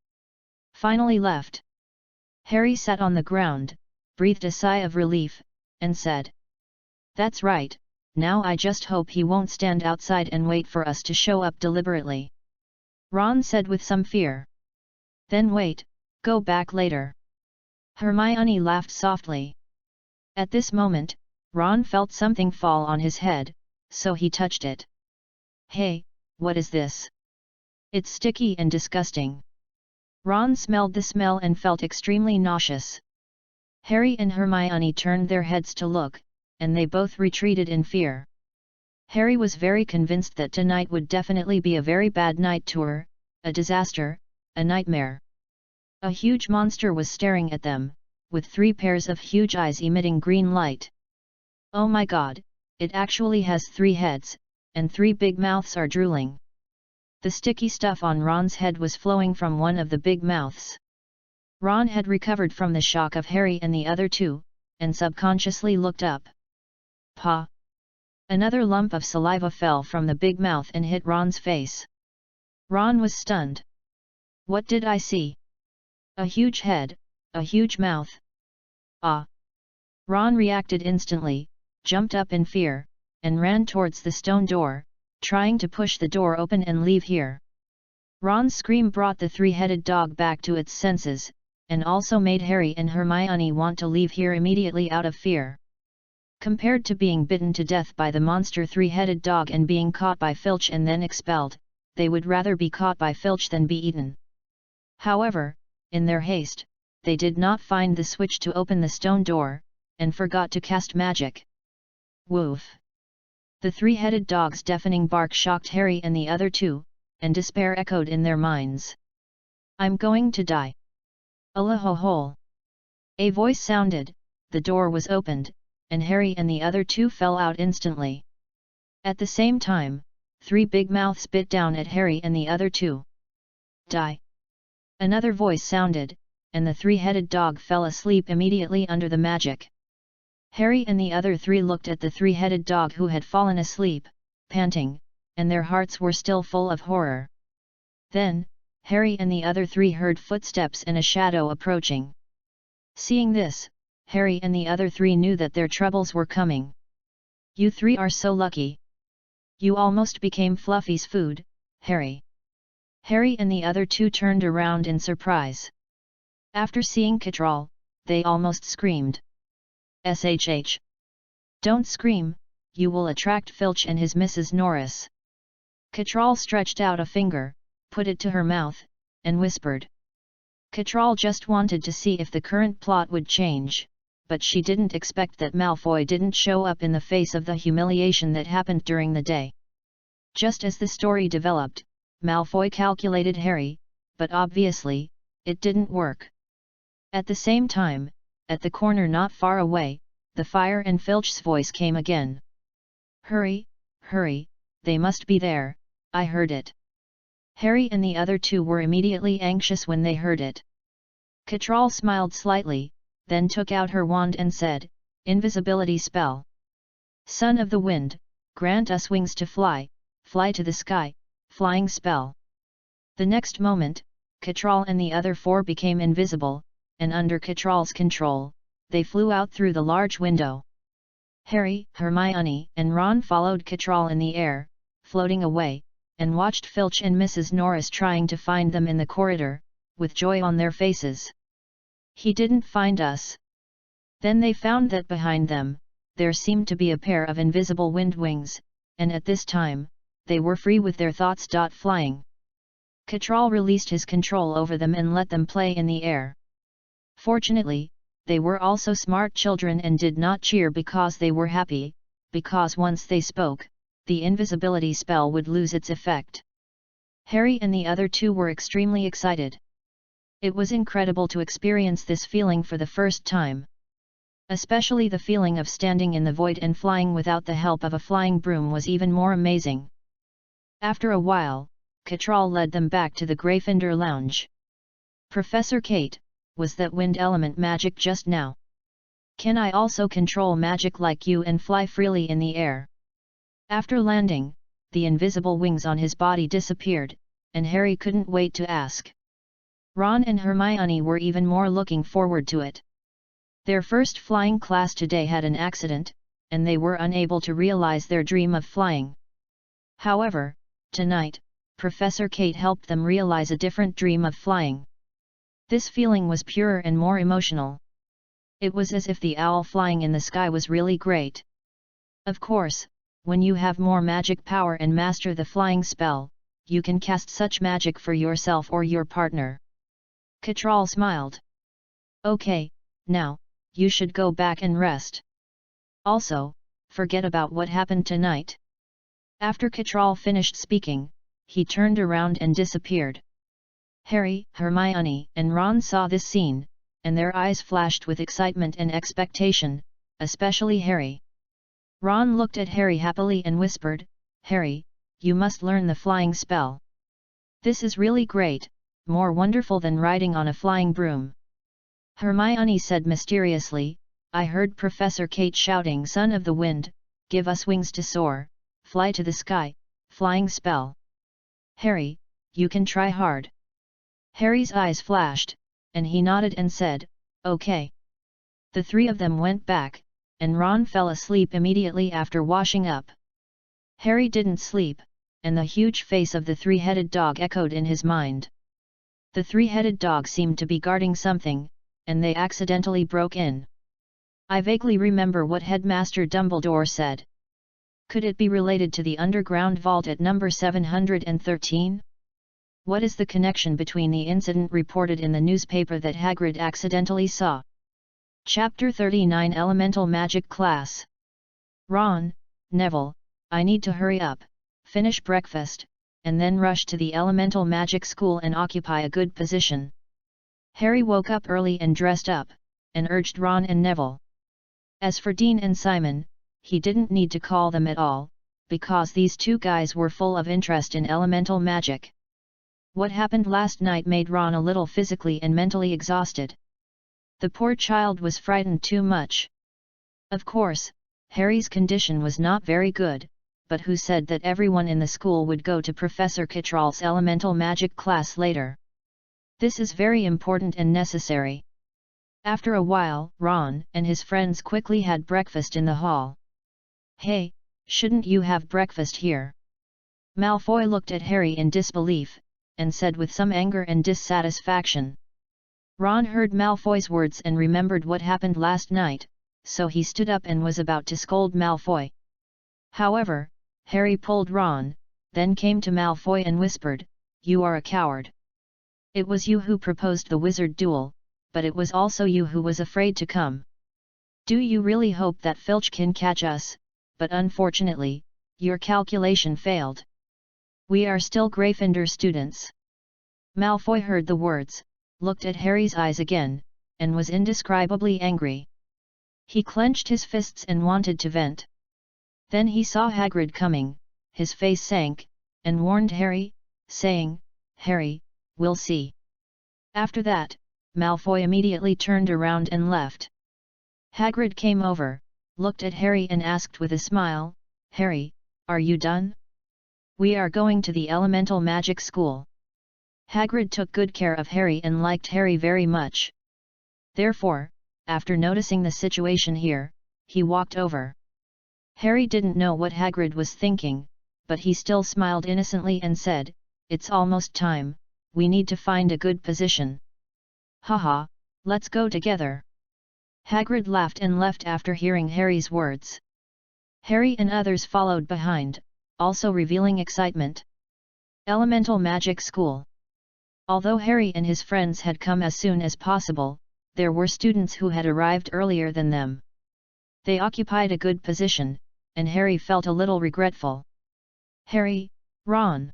Finally left. Harry sat on the ground, breathed a sigh of relief, and said, "That's right, now I just hope he won't stand outside and wait for us to show up deliberately." Ron said with some fear. "Then wait, go back later." Hermione laughed softly. At this moment, Ron felt something fall on his head, so he touched it. "Hey, what is this? It's sticky and disgusting. Ron smelled the smell and felt extremely nauseous. Harry and Hermione turned their heads to look, and they both retreated in fear. Harry was very convinced that tonight would definitely be a very bad night tour, a disaster, a nightmare. A huge monster was staring at them, with 3 pairs of huge eyes emitting green light. Oh my god, it actually has 3 heads, and 3 big mouths are drooling. The sticky stuff on Ron's head was flowing from one of the big mouths. Ron had recovered from the shock of Harry and the other 2, and subconsciously looked up. Pa! Another lump of saliva fell from the big mouth and hit Ron's face. Ron was stunned. What did I see? A huge head, a huge mouth. Ah! Ron reacted instantly, jumped up in fear, and ran towards the stone door, trying to push the door open and leave here. Ron's scream brought the 3-headed dog back to its senses, and also made Harry and Hermione want to leave here immediately out of fear. Compared to being bitten to death by the monster 3-headed dog and being caught by Filch and then expelled, they would rather be caught by Filch than be eaten. However, in their haste, they did not find the switch to open the stone door, and forgot to cast magic. Woof! The 3-headed dog's deafening bark shocked Harry and the other 2, and despair echoed in their minds. I'm going to die. Alahohole! A voice sounded, the door was opened, and Harry and the other 2 fell out instantly. At the same time, 3 big mouths bit down at Harry and the other 2. Die! Another voice sounded, and the 3-headed dog fell asleep immediately under the magic. Harry and the other 3 looked at the 3-headed dog who had fallen asleep, panting, and their hearts were still full of horror. Then, Harry and the other 3 heard footsteps and a shadow approaching. Seeing this, Harry and the other 3 knew that their troubles were coming. You 3 are so lucky. You almost became Fluffy's food, Harry. Harry and the other 2 turned around in surprise. After seeing Catral, they almost screamed. SHH! Don't scream, you will attract Filch and his Mrs. Norris. Catral stretched out a finger, put it to her mouth, and whispered. Catral just wanted to see if the current plot would change, but she didn't expect that Malfoy didn't show up in the face of the humiliation that happened during the day. Just as the story developed, Malfoy calculated Harry, but obviously, it didn't work. At the same time, at the corner not far away, the Fire and Filch's voice came again. Hurry, hurry, they must be there, I heard it. Harry and the other 2 were immediately anxious when they heard it. Catral smiled slightly, then took out her wand and said, Invisibility spell. Son of the Wind, grant us wings to fly, fly to the sky, flying spell. The next moment, Catral and the other 4 became invisible, and under Catral's control, they flew out through the large window. Harry, Hermione, and Ron followed Catral in the air, floating away, and watched Filch and Mrs. Norris trying to find them in the corridor, with joy on their faces. He didn't find us. Then they found that behind them, there seemed to be a pair of invisible wind wings, and at this time, they were free with their thoughts. Flying. Catral released his control over them and let them play in the air. Fortunately, they were also smart children and did not cheer because they were happy, because once they spoke, the invisibility spell would lose its effect. Harry and the other 2 were extremely excited. It was incredible to experience this feeling for the first time. Especially the feeling of standing in the void and flying without the help of a flying broom was even more amazing. After a while, Catral led them back to the Gryffindor lounge. Professor Kate, was that wind element magic just now? Can I also control magic like you and fly freely in the air? After landing, the invisible wings on his body disappeared, and Harry couldn't wait to ask. Ron and Hermione were even more looking forward to it. Their first flying class today had an accident, and they were unable to realize their dream of flying. However, tonight, Professor Kate helped them realize a different dream of flying. This feeling was purer and more emotional. It was as if the owl flying in the sky was really great. Of course, when you have more magic power and master the flying spell, you can cast such magic for yourself or your partner. Catral smiled. Okay, now, you should go back and rest. Also, forget about what happened tonight. After Catral finished speaking, he turned around and disappeared. Harry, Hermione, and Ron saw this scene, and their eyes flashed with excitement and expectation, especially Harry. Ron looked at Harry happily and whispered, "Harry, you must learn the flying spell. This is really great, more wonderful than riding on a flying broom." Hermione said mysteriously, "I heard Professor Kate shouting, 'Son of the wind, give us wings to soar, fly to the sky, flying spell.' Harry, you can try hard." Harry's eyes flashed, and he nodded and said, "Okay." The three of them went back, and Ron fell asleep immediately after washing up. Harry didn't sleep, and the huge face of the three-headed dog echoed in his mind. The three-headed dog seemed to be guarding something, and they accidentally broke in. I vaguely remember what Headmaster Dumbledore said. Could it be related to the underground vault at number 713? What is the connection between the incident reported in the newspaper that Hagrid accidentally saw? Chapter 39 Elemental Magic Class. Ron, Neville, I need to hurry up, finish breakfast, and then rush to the Elemental Magic School and occupy a good position. Harry woke up early and dressed up, and urged Ron and Neville. As for Dean and Simon, he didn't need to call them at all, because these two guys were full of interest in elemental magic. What happened last night made Ron a little physically and mentally exhausted. The poor child was frightened too much. Of course, Harry's condition was not very good, but who said that everyone in the school would go to Professor Catral's elemental magic class later? This is very important and necessary. After a while, Ron and his friends quickly had breakfast in the hall. "Hey, shouldn't you have breakfast here?" Malfoy looked at Harry in disbelief, and said with some anger and dissatisfaction. Ron heard Malfoy's words and remembered what happened last night, so he stood up and was about to scold Malfoy. However, Harry pulled Ron, then came to Malfoy and whispered, "You are a coward. It was you who proposed the wizard duel, but it was also you who was afraid to come. Do you really hope that Filch can catch us? But unfortunately, your calculation failed. We are still Gryffindor students." Malfoy heard the words, looked at Harry's eyes again, and was indescribably angry. He clenched his fists and wanted to vent. Then he saw Hagrid coming, his face sank, and warned Harry, saying, "Harry, we'll see." After that, Malfoy immediately turned around and left. Hagrid came over, looked at Harry and asked with a smile, "Harry, are you done? We are going to the Elemental Magic School." Hagrid took good care of Harry and liked Harry very much. Therefore, after noticing the situation here, he walked over. Harry didn't know what Hagrid was thinking, but he still smiled innocently and said, "It's almost time, we need to find a good position." "Haha, let's go together." Hagrid laughed and left after hearing Harry's words. Harry and others followed behind, also revealing excitement. Elemental Magic School. Although Harry and his friends had come as soon as possible, there were students who had arrived earlier than them. They occupied a good position, and Harry felt a little regretful. "Harry, Ron!"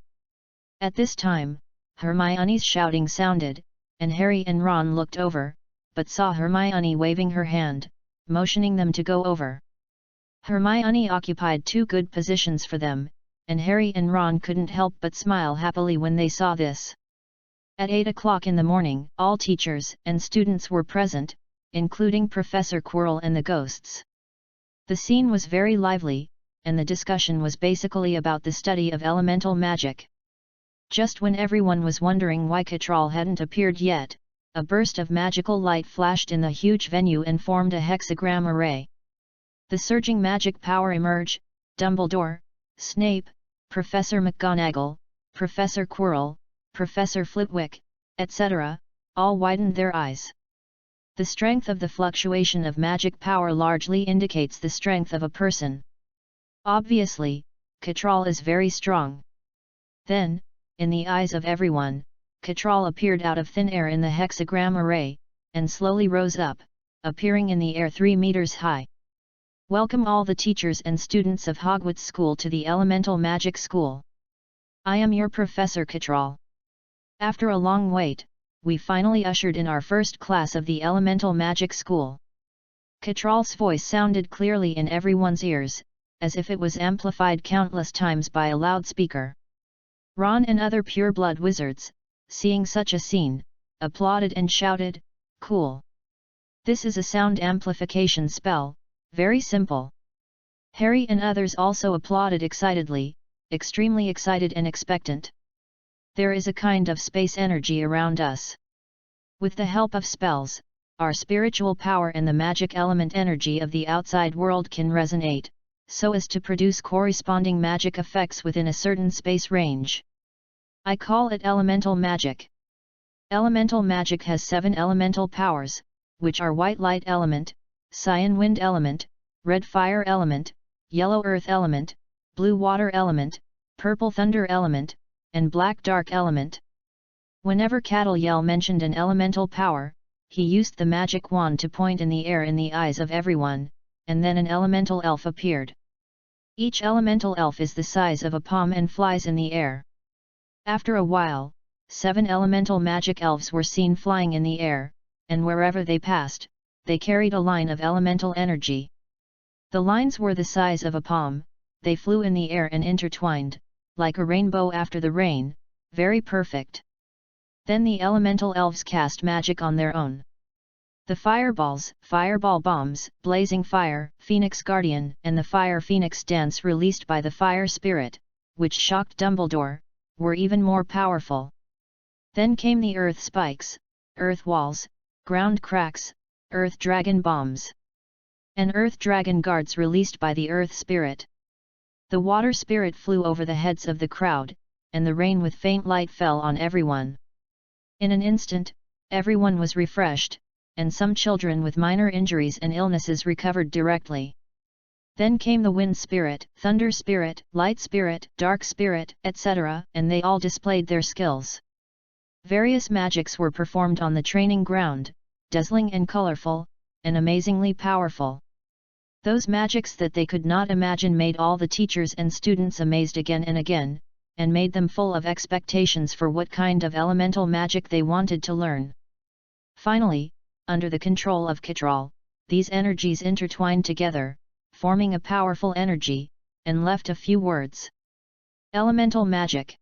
At this time, Hermione's shouting sounded, and Harry and Ron looked over, but saw Hermione waving her hand, motioning them to go over. Hermione occupied two good positions for them, and Harry and Ron couldn't help but smile happily when they saw this. At 8 o'clock in the morning, all teachers and students were present, including Professor Quirrell and the ghosts. The scene was very lively, and the discussion was basically about the study of elemental magic. Just when everyone was wondering why Catral hadn't appeared yet, a burst of magical light flashed in the huge venue and formed a hexagram array. The surging magic power emerged. Dumbledore, Snape, Professor McGonagall, Professor Quirrell, Professor Flitwick, etc., all widened their eyes. The strength of the fluctuation of magic power largely indicates the strength of a person. Obviously, Catral is very strong. Then, in the eyes of everyone, Catral appeared out of thin air in the hexagram array, and slowly rose up, appearing in the air 3 meters high. Welcome all the teachers and students of Hogwarts School to the Elemental Magic School. I am your Professor Catral. After a long wait, we finally ushered in our first class of the Elemental Magic School. Catral's voice sounded clearly in everyone's ears, as if it was amplified countless times by a loudspeaker. Ron and other pure-blood wizards, seeing such a scene, applauded and shouted, "Cool! This is a sound amplification spell, very simple." Harry and others also applauded excitedly, extremely excited and expectant. There is a kind of space energy around us. With the help of spells, our spiritual power and the magic element energy of the outside world can resonate, so as to produce corresponding magic effects within a certain space range. I call it elemental magic. Elemental magic has 7 elemental powers, which are white light element, cyan wind element, red fire element, yellow earth element, blue water element, purple thunder element, and black dark element. Whenever Cataliel mentioned an elemental power, he used the magic wand to point in the air in the eyes of everyone, and then an elemental elf appeared. Each elemental elf is the size of a palm and flies in the air. After a while, 7 elemental magic elves were seen flying in the air, and wherever they passed, they carried a line of elemental energy. The lines were the size of a palm, they flew in the air and intertwined, like a rainbow after the rain, very perfect. Then the elemental elves cast magic on their own. The fireballs, fireball bombs, blazing fire, Phoenix Guardian, and the Fire Phoenix dance released by the Fire Spirit, which shocked Dumbledore, were even more powerful. Then came the earth spikes, earth walls, ground cracks, earth dragon bombs, and earth dragon guards released by the earth spirit. The water spirit flew over the heads of the crowd, and the rain with faint light fell on everyone. In an instant, everyone was refreshed, and some children with minor injuries and illnesses recovered directly. Then came the wind spirit, thunder spirit, light spirit, dark spirit, etc., and they all displayed their skills. Various magics were performed on the training ground, dazzling and colorful, and amazingly powerful. Those magics that they could not imagine made all the teachers and students amazed again and again, and made them full of expectations for what kind of elemental magic they wanted to learn. Finally, under the control of Catral, these energies intertwined together, forming a powerful energy, and left a few words. Elemental magic.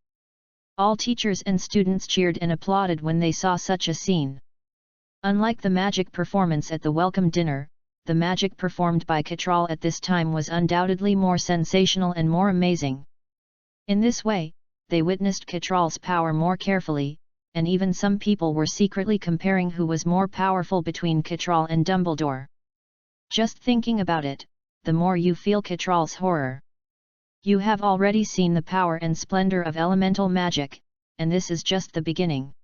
All teachers and students cheered and applauded when they saw such a scene. Unlike the magic performance at the welcome dinner, the magic performed by Catral at this time was undoubtedly more sensational and more amazing. In this way, they witnessed Catral's power more carefully, and even some people were secretly comparing who was more powerful between Catral and Dumbledore. Just thinking about it, the more you feel Catral's horror. You have already seen the power and splendor of elemental magic, and this is just the beginning.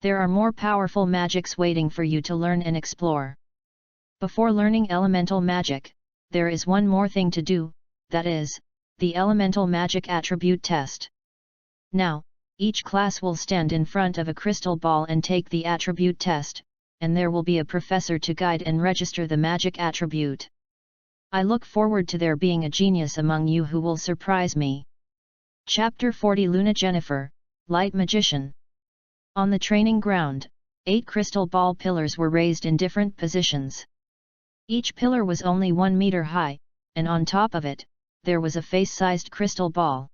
There are more powerful magics waiting for you to learn and explore. Before learning elemental magic, there is one more thing to do, that is, the elemental magic attribute test. Now, each class will stand in front of a crystal ball and take the attribute test, and there will be a professor to guide and register the magic attribute. I look forward to there being a genius among you who will surprise me. Chapter 40 Luna Jennifer, Light Magician. On the training ground, 8 crystal ball pillars were raised in different positions. Each pillar was only 1 meter high, and on top of it, there was a face-sized crystal ball.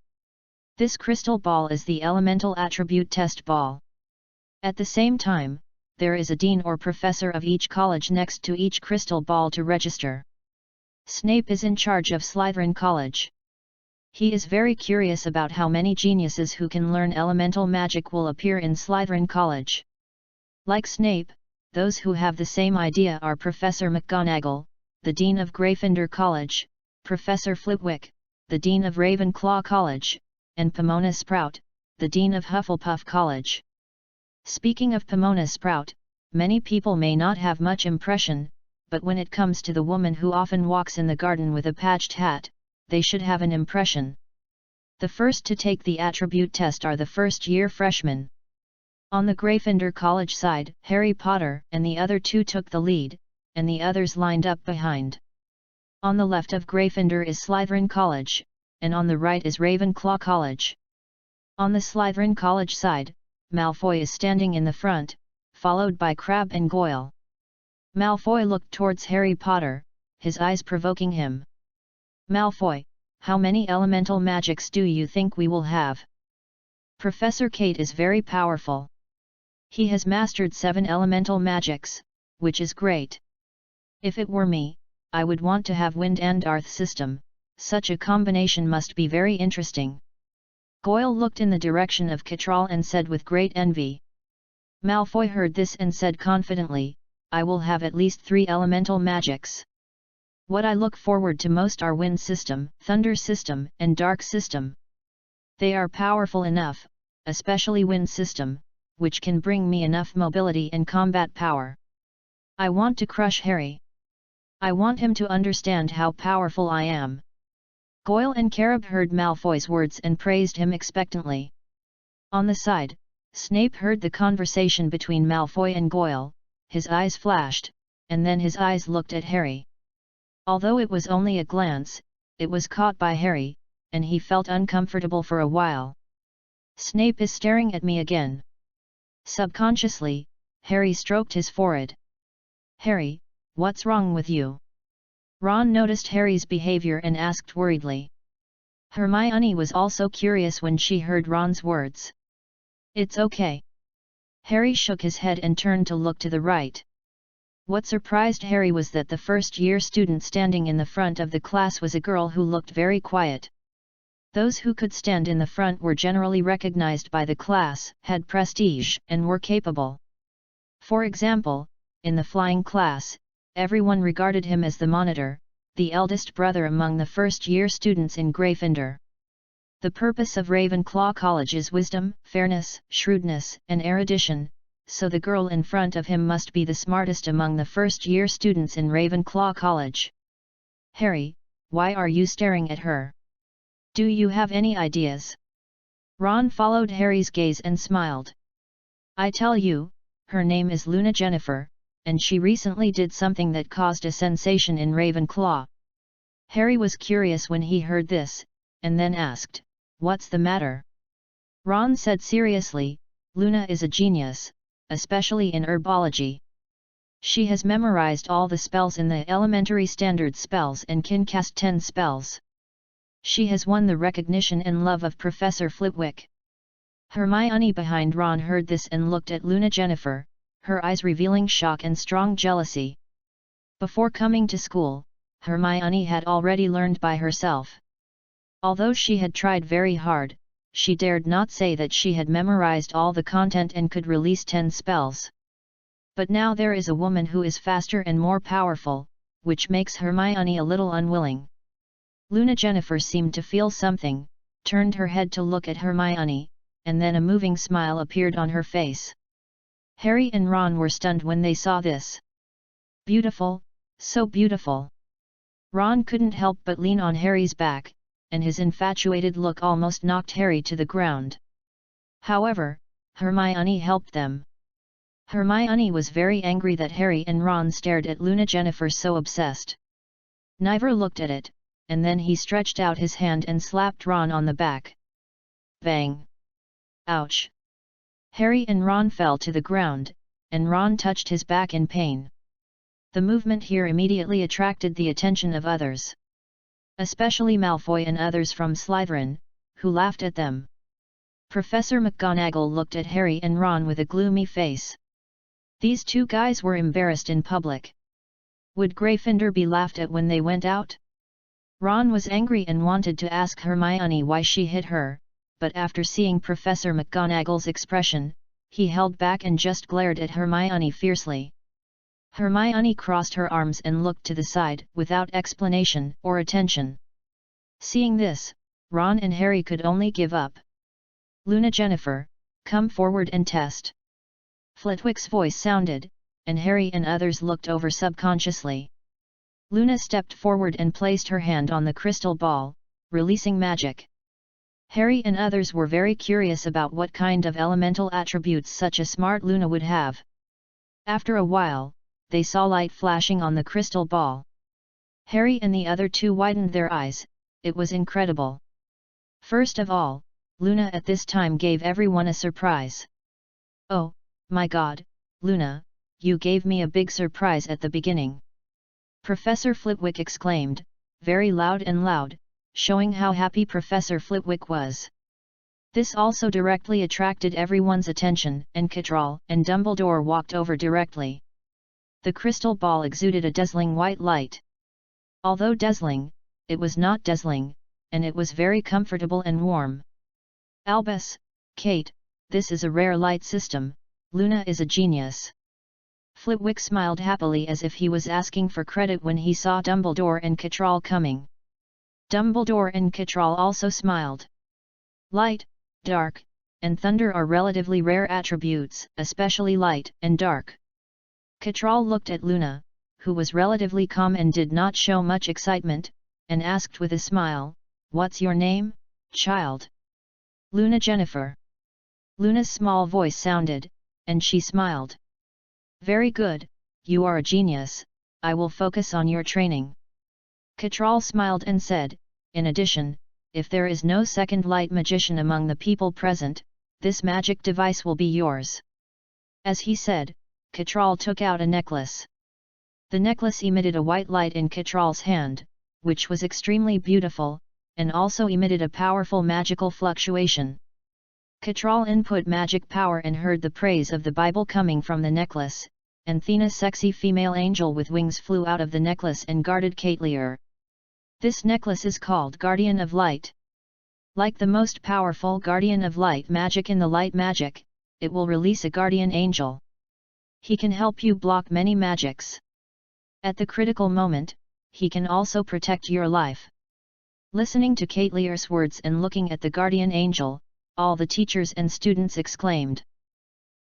This crystal ball is the elemental attribute test ball. At the same time, there is a dean or professor of each college next to each crystal ball to register. Snape is in charge of Slytherin College. He is very curious about how many geniuses who can learn elemental magic will appear in Slytherin College. Like Snape, those who have the same idea are Professor McGonagall, the Dean of Gryffindor College, Professor Flitwick, the Dean of Ravenclaw College, and Pomona Sprout, the Dean of Hufflepuff College. Speaking of Pomona Sprout, many people may not have much impression, but when it comes to the woman who often walks in the garden with a patched hat, they should have an impression. The first to take the attribute test are the first-year freshmen. On the Gryffindor College side, Harry Potter and the other two took the lead, and the others lined up behind. On the left of Gryffindor is Slytherin College, and on the right is Ravenclaw College. On the Slytherin College side, Malfoy is standing in the front, followed by Crabbe and Goyle. Malfoy looked towards Harry Potter, his eyes provoking him. "Malfoy, how many elemental magics do you think we will have?" "Professor Kate is very powerful. He has mastered 7 elemental magics, which is great. If it were me, I would want to have wind and earth system, such a combination must be very interesting." Goyle looked in the direction of Cattrall and said with great envy. Malfoy heard this and said confidently, "I will have at least 3 elemental magics. What I look forward to most are wind system, thunder system, and dark system. They are powerful enough, especially wind system, which can bring me enough mobility and combat power. I want to crush Harry. I want him to understand how powerful I am." Goyle and Crabbe heard Malfoy's words and praised him expectantly. On the side, Snape heard the conversation between Malfoy and Goyle, his eyes flashed, and then his eyes looked at Harry. Although it was only a glance, it was caught by Harry, and he felt uncomfortable for a while. "Snape is staring at me again." Subconsciously, Harry stroked his forehead. "Harry, what's wrong with you?" Ron noticed Harry's behavior and asked worriedly. Hermione was also curious when she heard Ron's words. "It's okay." Harry shook his head and turned to look to the right. What surprised Harry was that the first-year student standing in the front of the class was a girl who looked very quiet. Those who could stand in the front were generally recognized by the class, had prestige, and were capable. For example, in the flying class, everyone regarded him as the monitor, the eldest brother among the first-year students in Gryffindor. The purpose of Ravenclaw College is wisdom, fairness, shrewdness, and erudition, so the girl in front of him must be the smartest among the first-year students in Ravenclaw College. "Harry, why are you staring at her? Do you have any ideas?" Ron followed Harry's gaze and smiled. "I tell you, her name is Luna Jennifer, and she recently did something that caused a sensation in Ravenclaw." Harry was curious when he heard this, and then asked, "What's the matter?" Ron said seriously, "Luna is a genius, especially in herbology. She has memorized all the spells in the elementary standard spells and can cast 10 spells. She has won the recognition and love of Professor Flitwick." Hermione behind Ron heard this and looked at Luna Jennifer, her eyes revealing shock and strong jealousy. Before coming to school, Hermione had already learned by herself. Although she had tried very hard, she dared not say that she had memorized all the content and could release 10 spells. But now there is a woman who is faster and more powerful, which makes Hermione a little unwilling. Luna Jennifer seemed to feel something, turned her head to look at Hermione, and then a moving smile appeared on her face. Harry and Ron were stunned when they saw this. "Beautiful, so beautiful." Ron couldn't help but lean on Harry's back, and his infatuated look almost knocked Harry to the ground. However, Hermione helped them. Hermione was very angry that Harry and Ron stared at Luna Jennifer so obsessed. Neither looked at it, and then he stretched out his hand and slapped Ron on the back. Bang! Ouch! Harry and Ron fell to the ground, and Ron touched his back in pain. The movement here immediately attracted the attention of others. Especially Malfoy and others from Slytherin, who laughed at them. Professor McGonagall looked at Harry and Ron with a gloomy face. These two guys were embarrassed in public. Would Gryffindor be laughed at when they went out? Ron was angry and wanted to ask Hermione why she hit her, but after seeing Professor McGonagall's expression, he held back and just glared at Hermione fiercely. Hermione crossed her arms and looked to the side, without explanation or attention. Seeing this, Ron and Harry could only give up. "Luna Jennifer, come forward and test." Flitwick's voice sounded, and Harry and others looked over subconsciously. Luna stepped forward and placed her hand on the crystal ball, releasing magic. Harry and others were very curious about what kind of elemental attributes such a smart Luna would have. After a while, they saw light flashing on the crystal ball. Harry and the other two widened their eyes. It was incredible. First of all, Luna at this time gave everyone a surprise. "Oh, my God, Luna, you gave me a big surprise at the beginning!" Professor Flitwick exclaimed, very loud and loud, showing how happy Professor Flitwick was. This also directly attracted everyone's attention, and Cattrall and Dumbledore walked over directly. The crystal ball exuded a dazzling white light. Although dazzling, it was not dazzling, and it was very comfortable and warm. "Albus, Kate, this is a rare light system. Luna is a genius." Flitwick smiled happily as if he was asking for credit when he saw Dumbledore and Cattrall coming. Dumbledore and Cattrall also smiled. Light, dark, and thunder are relatively rare attributes, especially light and dark. Cattrall looked at Luna, who was relatively calm and did not show much excitement, and asked with a smile, "What's your name, child?" "Luna Jennifer." Luna's small voice sounded, and she smiled. "Very good, you are a genius. I will focus on your training." Cattrall smiled and said, "In addition, if there is no second light magician among the people present, this magic device will be yours." As he said, Cattrall took out a necklace. The necklace emitted a white light in Cattrall's hand, which was extremely beautiful, and also emitted a powerful magical fluctuation. Cattrall input magic power and heard the praise of the Bible coming from the necklace, and Thena's sexy female angel with wings flew out of the necklace and guarded Kate Lear. This necklace is called Guardian of Light. Like the most powerful Guardian of Light magic in the light magic, it will release a guardian angel. He can help you block many magics. At the critical moment, he can also protect your life. Listening to Kate Lear's words and looking at the guardian angel, all the teachers and students exclaimed.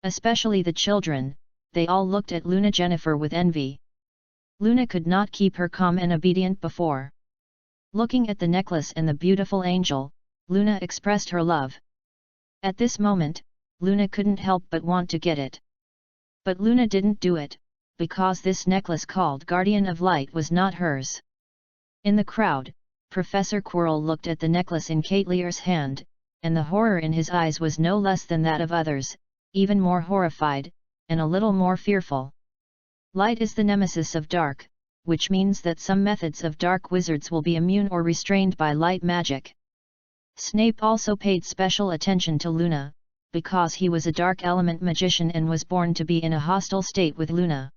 Especially the children, they all looked at Luna Jennifer with envy. Luna could not keep her calm and obedient before. Looking at the necklace and the beautiful angel, Luna expressed her love. At this moment, Luna couldn't help but want to get it. But Luna didn't do it, because this necklace called Guardian of Light was not hers. In the crowd, Professor Quirrell looked at the necklace in Kate Lear's hand, and the horror in his eyes was no less than that of others, even more horrified, and a little more fearful. Light is the nemesis of dark, which means that some methods of dark wizards will be immune or restrained by light magic. Snape also paid special attention to Luna, because he was a dark element magician and was born to be in a hostile state with Luna.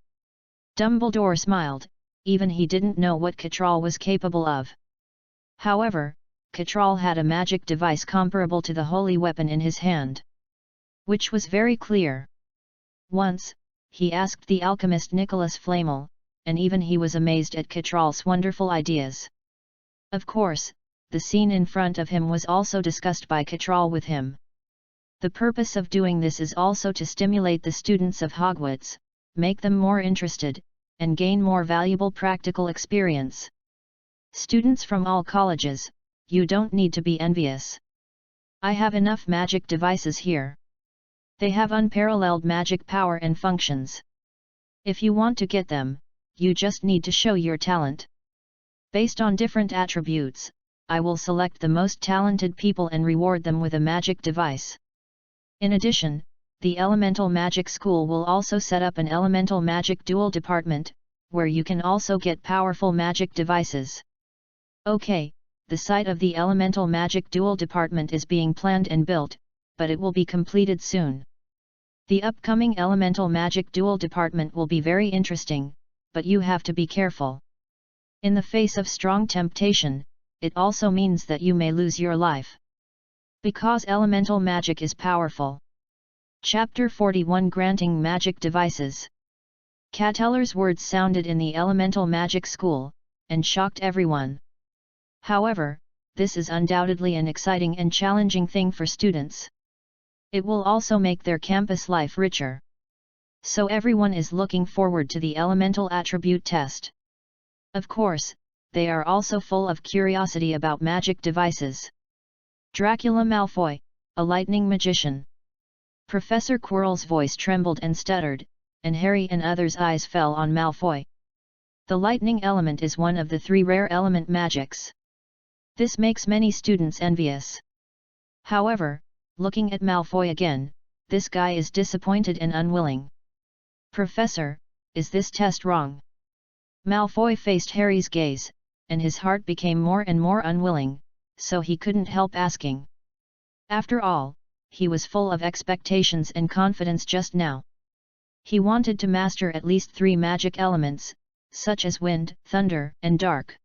Dumbledore smiled, even he didn't know what Cattrall was capable of. However, Cattrall had a magic device comparable to the holy weapon in his hand, which was very clear. Once, he asked the alchemist Nicholas Flamel, and even he was amazed at Cattrall's wonderful ideas. Of course, the scene in front of him was also discussed by Cattrall with him. The purpose of doing this is also to stimulate the students of Hogwarts, make them more interested, and gain more valuable practical experience. Students from all colleges, you don't need to be envious. I have enough magic devices here. They have unparalleled magic power and functions. If you want to get them, you just need to show your talent. Based on different attributes, I will select the most talented people and reward them with a magic device. In addition, the Elemental Magic School will also set up an Elemental Magic Duel department, where you can also get powerful magic devices. Okay, the site of the Elemental Magic Duel department is being planned and built, but it will be completed soon. The upcoming Elemental Magic Duel department will be very interesting, but you have to be careful. In the face of strong temptation, it also means that you may lose your life. Because elemental magic is powerful. Chapter 41 Granting Magic Devices. Catellar's words sounded in the Elemental Magic School, and shocked everyone. However, this is undoubtedly an exciting and challenging thing for students. It will also make their campus life richer. So everyone is looking forward to the Elemental Attribute Test. Of course, they are also full of curiosity about magic devices. Dracula Malfoy, a lightning magician. Professor Quirrell's voice trembled and stuttered, and Harry and others' eyes fell on Malfoy. The lightning element is one of the 3 rare element magics. This makes many students envious. However, looking at Malfoy again, this guy is disappointed and unwilling. Professor, is this test wrong? Malfoy faced Harry's gaze, and his heart became more and more unwilling, so he couldn't help asking. After all, he was full of expectations and confidence just now. He wanted to master at least 3 magic elements, such as wind, thunder, and dark.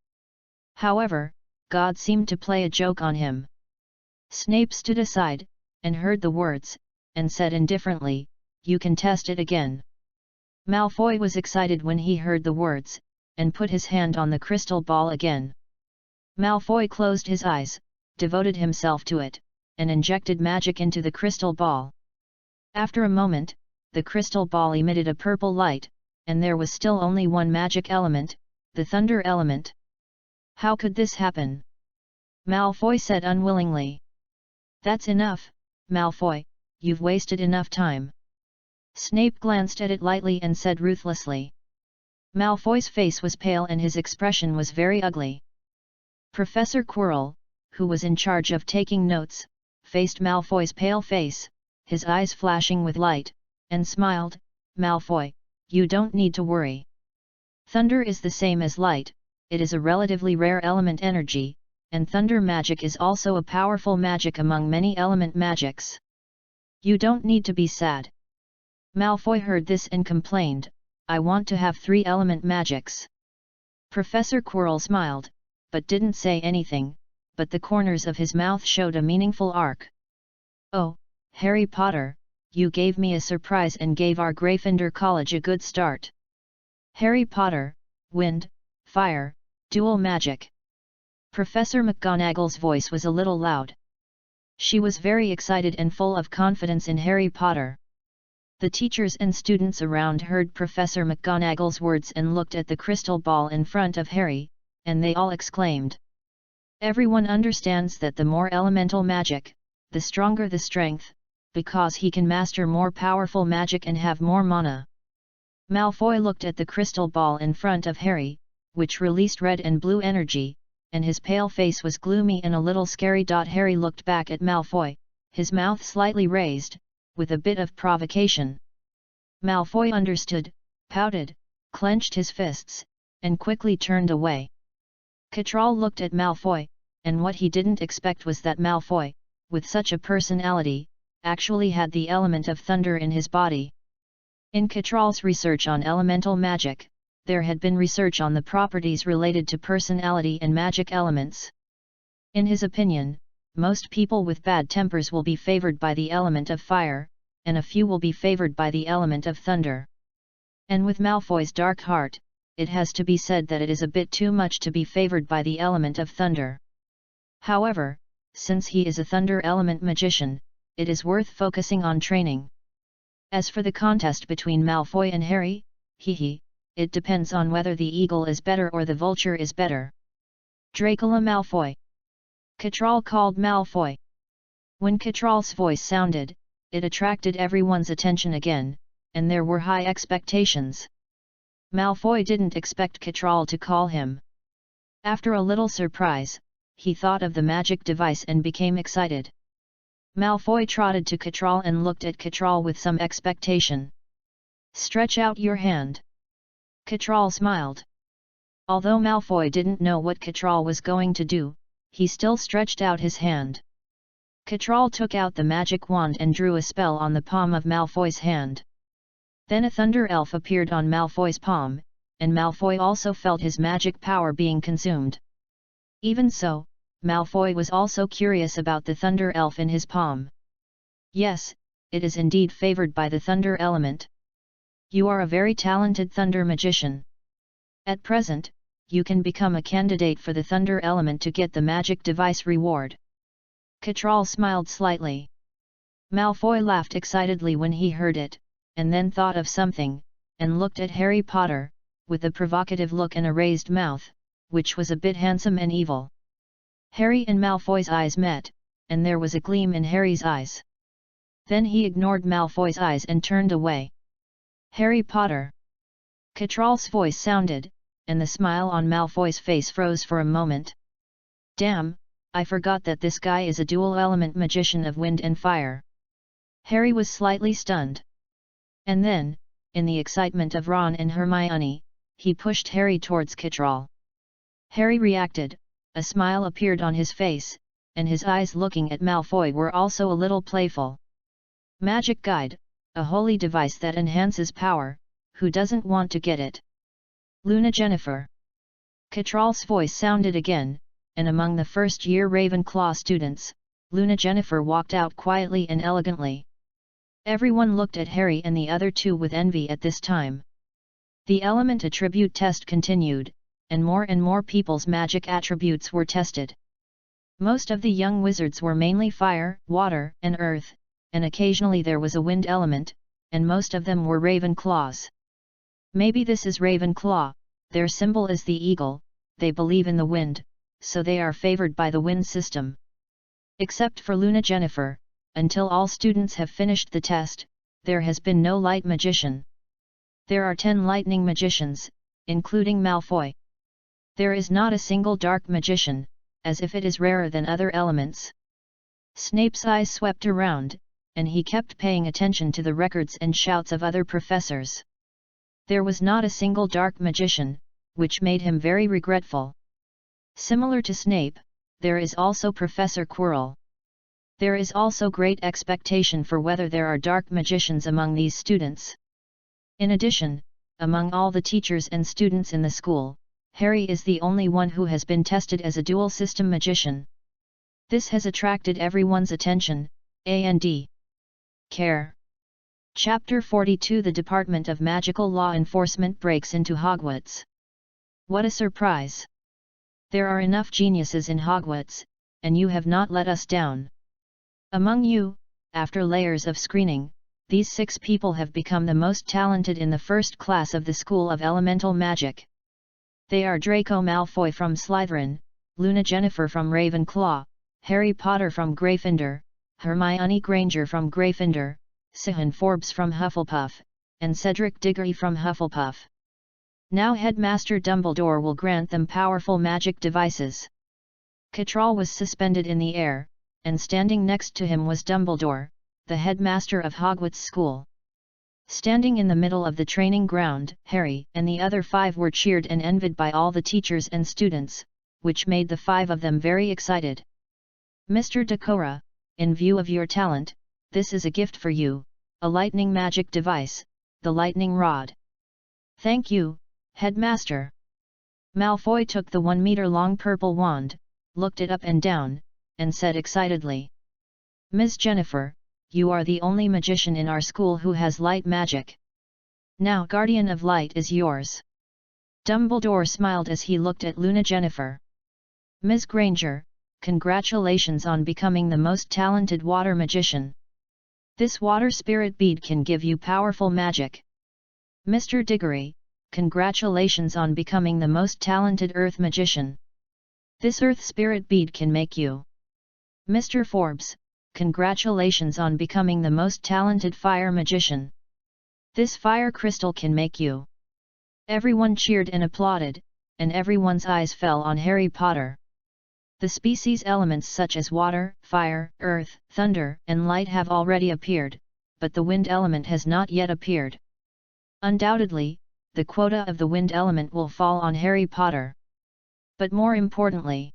However, God seemed to play a joke on him. Snape stood aside, and heard the words, and said indifferently, "You can test it again." Malfoy was excited when he heard the words, and put his hand on the crystal ball again. Malfoy closed his eyes, devoted himself to it, and injected magic into the crystal ball. After a moment, the crystal ball emitted a purple light, and there was still only one magic element, the thunder element. How could this happen? Malfoy said unwillingly. "That's enough, Malfoy, you've wasted enough time." Snape glanced at it lightly and said ruthlessly. Malfoy's face was pale and his expression was very ugly. Professor Quirrell, who was in charge of taking notes, faced Malfoy's pale face, his eyes flashing with light, and smiled, "Malfoy, you don't need to worry. Thunder is the same as light, it is a relatively rare element energy, and thunder magic is also a powerful magic among many element magics. You don't need to be sad." Malfoy heard this and complained, "I want to have 3 element magics." Professor Quirrell smiled, but didn't say anything, but the corners of his mouth showed a meaningful arc. "Oh, Harry Potter, you gave me a surprise and gave our Gryffindor College a good start. Harry Potter, wind, fire, dual magic." Professor McGonagall's voice was a little loud. She was very excited and full of confidence in Harry Potter. The teachers and students around heard Professor McGonagall's words and looked at the crystal ball in front of Harry, and they all exclaimed. Everyone understands that the more elemental magic, the stronger the strength, because he can master more powerful magic and have more mana. Malfoy looked at the crystal ball in front of Harry, which released red and blue energy, and his pale face was gloomy and a little scary. Harry looked back at Malfoy, his mouth slightly raised, with a bit of provocation. Malfoy understood, pouted, clenched his fists, and quickly turned away. Cattrall looked at Malfoy, and what he didn't expect was that Malfoy, with such a personality, actually had the element of thunder in his body. In Cattrall's research on elemental magic, there had been research on the properties related to personality and magic elements. In his opinion, most people with bad tempers will be favored by the element of fire, and a few will be favored by the element of thunder. And with Malfoy's dark heart, it has to be said that it is a bit too much to be favored by the element of thunder. However, since he is a thunder element magician, it is worth focusing on training. As for the contest between Malfoy and Harry, it depends on whether the eagle is better or the vulture is better. Dracula Malfoy. Cattrall called Malfoy. When Cattrall's voice sounded, it attracted everyone's attention again, and there were high expectations. Malfoy didn't expect Cattrall to call him. After a little surprise, he thought of the magic device and became excited. Malfoy trotted to Cattrall and looked at Cattrall with some expectation. "Stretch out your hand." Cattrall smiled. Although Malfoy didn't know what Cattrall was going to do, he still stretched out his hand. Cattrall took out the magic wand and drew a spell on the palm of Malfoy's hand. Then a thunder elf appeared on Malfoy's palm, and Malfoy also felt his magic power being consumed. Even so, Malfoy was also curious about the thunder elf in his palm. "Yes, it is indeed favored by the thunder element. You are a very talented thunder magician. At present, you can become a candidate for the thunder element to get the magic device reward." Cattrall smiled slightly. Malfoy laughed excitedly when he heard it, and then thought of something, and looked at Harry Potter, with a provocative look and a raised mouth, which was a bit handsome and evil. Harry and Malfoy's eyes met, and there was a gleam in Harry's eyes. Then he ignored Malfoy's eyes and turned away. "Harry Potter!" Catral's voice sounded, and the smile on Malfoy's face froze for a moment. "Damn, I forgot that this guy is a dual-element magician of wind and fire." Harry was slightly stunned. And then, in the excitement of Ron and Hermione, he pushed Harry towards Catral. Harry reacted, a smile appeared on his face, and his eyes looking at Malfoy were also a little playful. "Magic guide, a holy device that enhances power, who doesn't want to get it?" "Luna Jennifer." Catral's voice sounded again, and among the first-year Ravenclaw students, Luna Jennifer walked out quietly and elegantly. Everyone looked at Harry and the other two with envy at this time. The element attribute test continued, and more people's magic attributes were tested. Most of the young wizards were mainly fire, water, and earth, and occasionally there was a wind element, and most of them were Ravenclaws. Maybe this is Ravenclaw, their symbol is the eagle, they believe in the wind, so they are favored by the wind system. Except for Luna Jennifer, until all students have finished the test, there has been no light magician. There are 10 lightning magicians, including Malfoy. There is not a single dark magician, as if it is rarer than other elements. Snape's eyes swept around, and he kept paying attention to the records and shouts of other professors. There was not a single dark magician, which made him very regretful. Similar to Snape, there is also Professor Quirrell. There is also great expectation for whether there are dark magicians among these students. In addition, among all the teachers and students in the school, Harry is the only one who has been tested as a dual-system magician. This has attracted everyone's attention, and care. Chapter 42 The Department of Magical Law Enforcement breaks into Hogwarts. What a surprise! There are enough geniuses in Hogwarts, and you have not let us down. Among you, after layers of screening, these 6 people have become the most talented in the first class of the School of Elemental Magic. They are Draco Malfoy from Slytherin, Luna Jennifer from Ravenclaw, Harry Potter from Gryffindor, Hermione Granger from Gryffindor, Sihon Forbes from Hufflepuff, and Cedric Diggory from Hufflepuff. Now Headmaster Dumbledore will grant them powerful magic devices. Catral was suspended in the air, and standing next to him was Dumbledore, the headmaster of Hogwarts School. Standing in the middle of the training ground, Harry and the other 5 were cheered and envied by all the teachers and students, which made the 5 of them very excited. "Mr. Decora, in view of your talent, this is a gift for you, a lightning magic device, the lightning rod." "Thank you, Headmaster." Malfoy took the 1-meter-long purple wand, looked it up and down, and said excitedly, "Ms. Jennifer, you are the only magician in our school who has light magic. Now Guardian of Light is yours." Dumbledore smiled as he looked at Luna Jennifer. "Ms. Granger, congratulations on becoming the most talented water magician. This water spirit bead can give you powerful magic. Mr. Diggory, congratulations on becoming the most talented earth magician. This earth spirit bead can make you. Mr. Forbes, congratulations on becoming the most talented fire magician. This fire crystal can make you." Everyone cheered and applauded, and everyone's eyes fell on Harry Potter. The species elements such as water, fire, earth, thunder, and light have already appeared, but the wind element has not yet appeared. Undoubtedly, the quota of the wind element will fall on Harry Potter. But more importantly,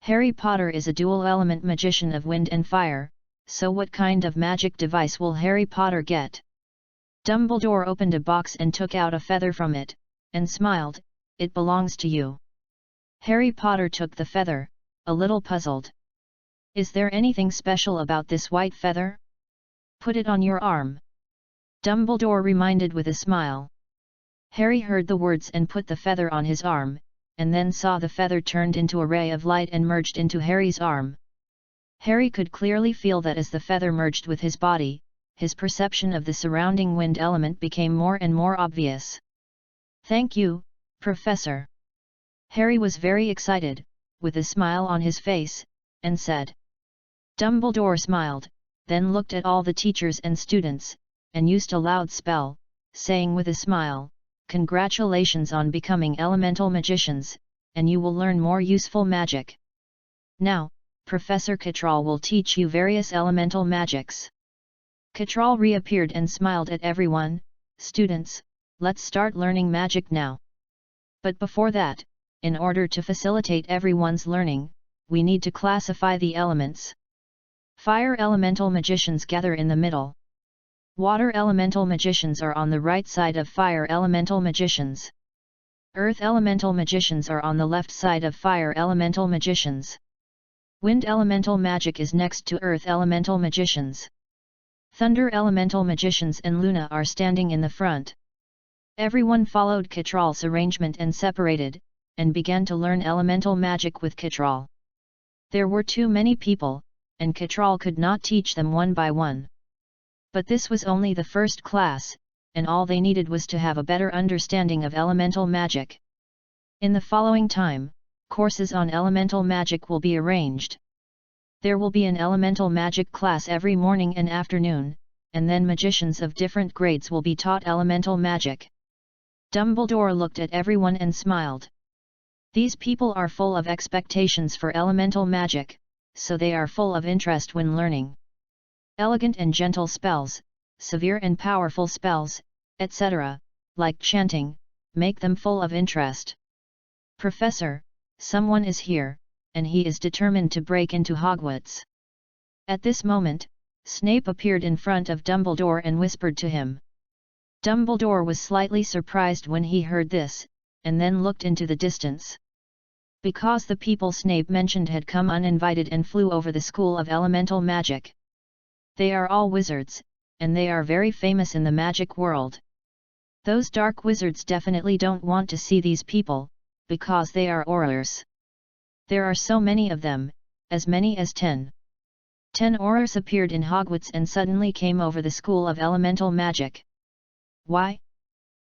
Harry Potter is a dual-element magician of wind and fire, so what kind of magic device will Harry Potter get? Dumbledore opened a box and took out a feather from it, and smiled, "It belongs to you." Harry Potter took the feather, a little puzzled. "Is there anything special about this white feather? Put it on your arm," Dumbledore reminded with a smile. Harry heard the words and put the feather on his arm, and then saw the feather turned into a ray of light and merged into Harry's arm. Harry could clearly feel that as the feather merged with his body, his perception of the surrounding wind element became more and more obvious. "Thank you, Professor." Harry was very excited, with a smile on his face, and said. Dumbledore smiled, then looked at all the teachers and students, and used a loud spell, saying with a smile, "Congratulations on becoming elemental magicians, and you will learn more useful magic. Now, Professor Catral will teach you various elemental magics." Catral reappeared and smiled at everyone. "Students, let's start learning magic now. But before that, in order to facilitate everyone's learning, we need to classify the elements. Fire elemental magicians gather in the middle. Water elemental magicians are on the right side of fire elemental magicians. Earth elemental magicians are on the left side of fire elemental magicians. Wind elemental magic is next to earth elemental magicians. Thunder elemental magicians and Luna are standing in the front." Everyone followed Catral's arrangement and separated, and began to learn elemental magic with Catral. There were too many people, and Catral could not teach them one by one. But this was only the first class, and all they needed was to have a better understanding of elemental magic. In the following time, courses on elemental magic will be arranged. There will be an elemental magic class every morning and afternoon, and then magicians of different grades will be taught elemental magic. Dumbledore looked at everyone and smiled. These people are full of expectations for elemental magic, so they are full of interest when learning. Elegant and gentle spells, severe and powerful spells, etc., like chanting, make them full of interest. "Professor, someone is here, and he is determined to break into Hogwarts." At this moment, Snape appeared in front of Dumbledore and whispered to him. Dumbledore was slightly surprised when he heard this, and then looked into the distance. Because the people Snape mentioned had come uninvited and flew over the School of Elemental Magic. They are all wizards, and they are very famous in the magic world. Those dark wizards definitely don't want to see these people, because they are Aurors. There are so many of them, as many as 10. 10 Aurors appeared in Hogwarts and suddenly came over the School of Elemental Magic. Why?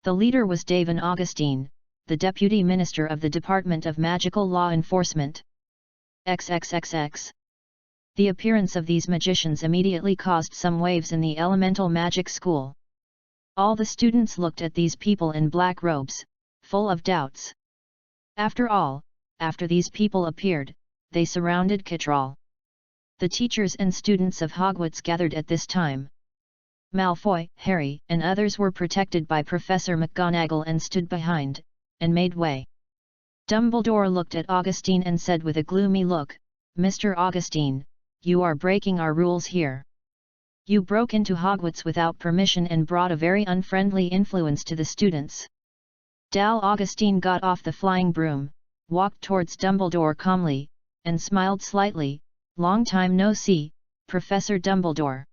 The leader was David Augustine, the Deputy Minister of the Department of Magical Law Enforcement. XXXX. The appearance of these magicians immediately caused some waves in the Elemental Magic School. All the students looked at these people in black robes, full of doubts. After all, after these people appeared, they surrounded Catral. The teachers and students of Hogwarts gathered at this time. Malfoy, Harry, and others were protected by Professor McGonagall and stood behind, and made way. Dumbledore looked at Augustine and said with a gloomy look, "Mr. Augustine, you are breaking our rules here. You broke into Hogwarts without permission and brought a very unfriendly influence to the students." Dal Augustine got off the flying broom, walked towards Dumbledore calmly, and smiled slightly. "Long time no see, Professor Dumbledore."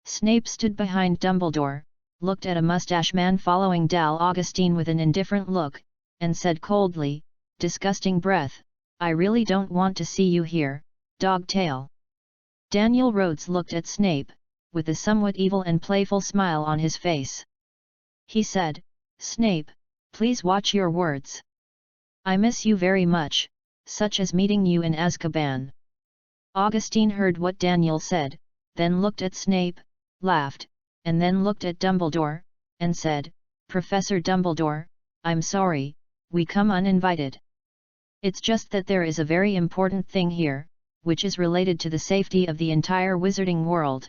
Snape stood behind Dumbledore, looked at a mustache man following Dal Augustine with an indifferent look, and said coldly, "Disgusting breath, I really don't want to see you here, Dogtail." Daniel Rhodes looked at Snape, with a somewhat evil and playful smile on his face. He said, "Snape, please watch your words. I miss you very much, such as meeting you in Azkaban." Augustine heard what Daniel said, then looked at Snape, laughed, and then looked at Dumbledore, and said, "Professor Dumbledore, I'm sorry, we come uninvited. It's just that there is a very important thing here, which is related to the safety of the entire wizarding world."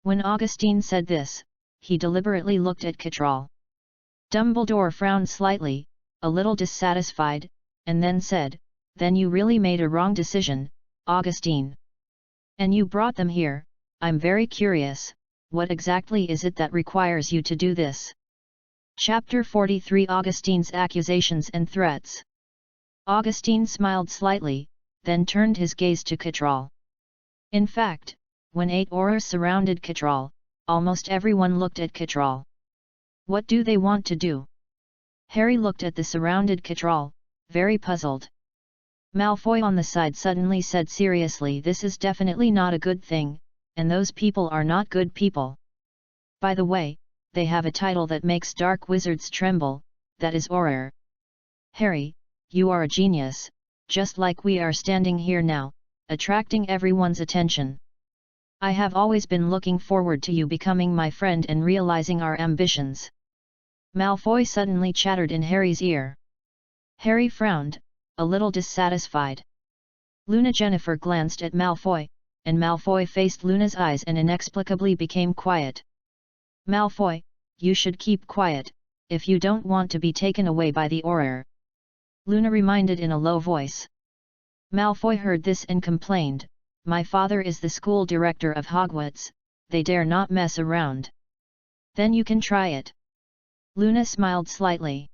When Augustine said this, he deliberately looked at Catral. Dumbledore frowned slightly, a little dissatisfied, and then said, "Then you really made a wrong decision, Augustine. And you brought them here. I'm very curious, what exactly is it that requires you to do this?" Chapter 43 Augustine's Accusations and Threats. Augustine smiled slightly, then turned his gaze to Catral. In fact, when 8 Aurors surrounded Catral, almost everyone looked at Catral. What do they want to do? Harry looked at the surrounded Catral, very puzzled. Malfoy on the side suddenly said seriously, "This is definitely not a good thing, and those people are not good people. By the way, they have a title that makes dark wizards tremble, that is Auror." "Harry, you are a genius, just like we are standing here now, attracting everyone's attention. I have always been looking forward to you becoming my friend and realizing our ambitions." Malfoy suddenly chattered in Harry's ear. Harry frowned, a little dissatisfied. Luna Jennifer glanced at Malfoy, and Malfoy faced Luna's eyes and inexplicably became quiet. "Malfoy, you should keep quiet, if you don't want to be taken away by the Auror," Luna reminded in a low voice. Malfoy heard this and complained, "My father is the school director of Hogwarts, they dare not mess around." "Then you can try it." Luna smiled slightly.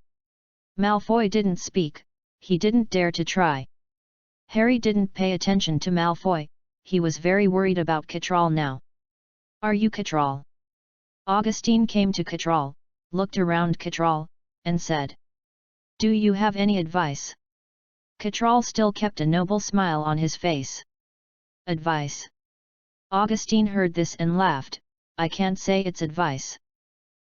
Malfoy didn't speak, he didn't dare to try. Harry didn't pay attention to Malfoy, he was very worried about Catral now. "Are you Catral?" Augustine came to Catral, looked around Catral, and said, "Do you have any advice?" Catral still kept a noble smile on his face. "Advice?" Augustine heard this and laughed, "I can't say it's advice.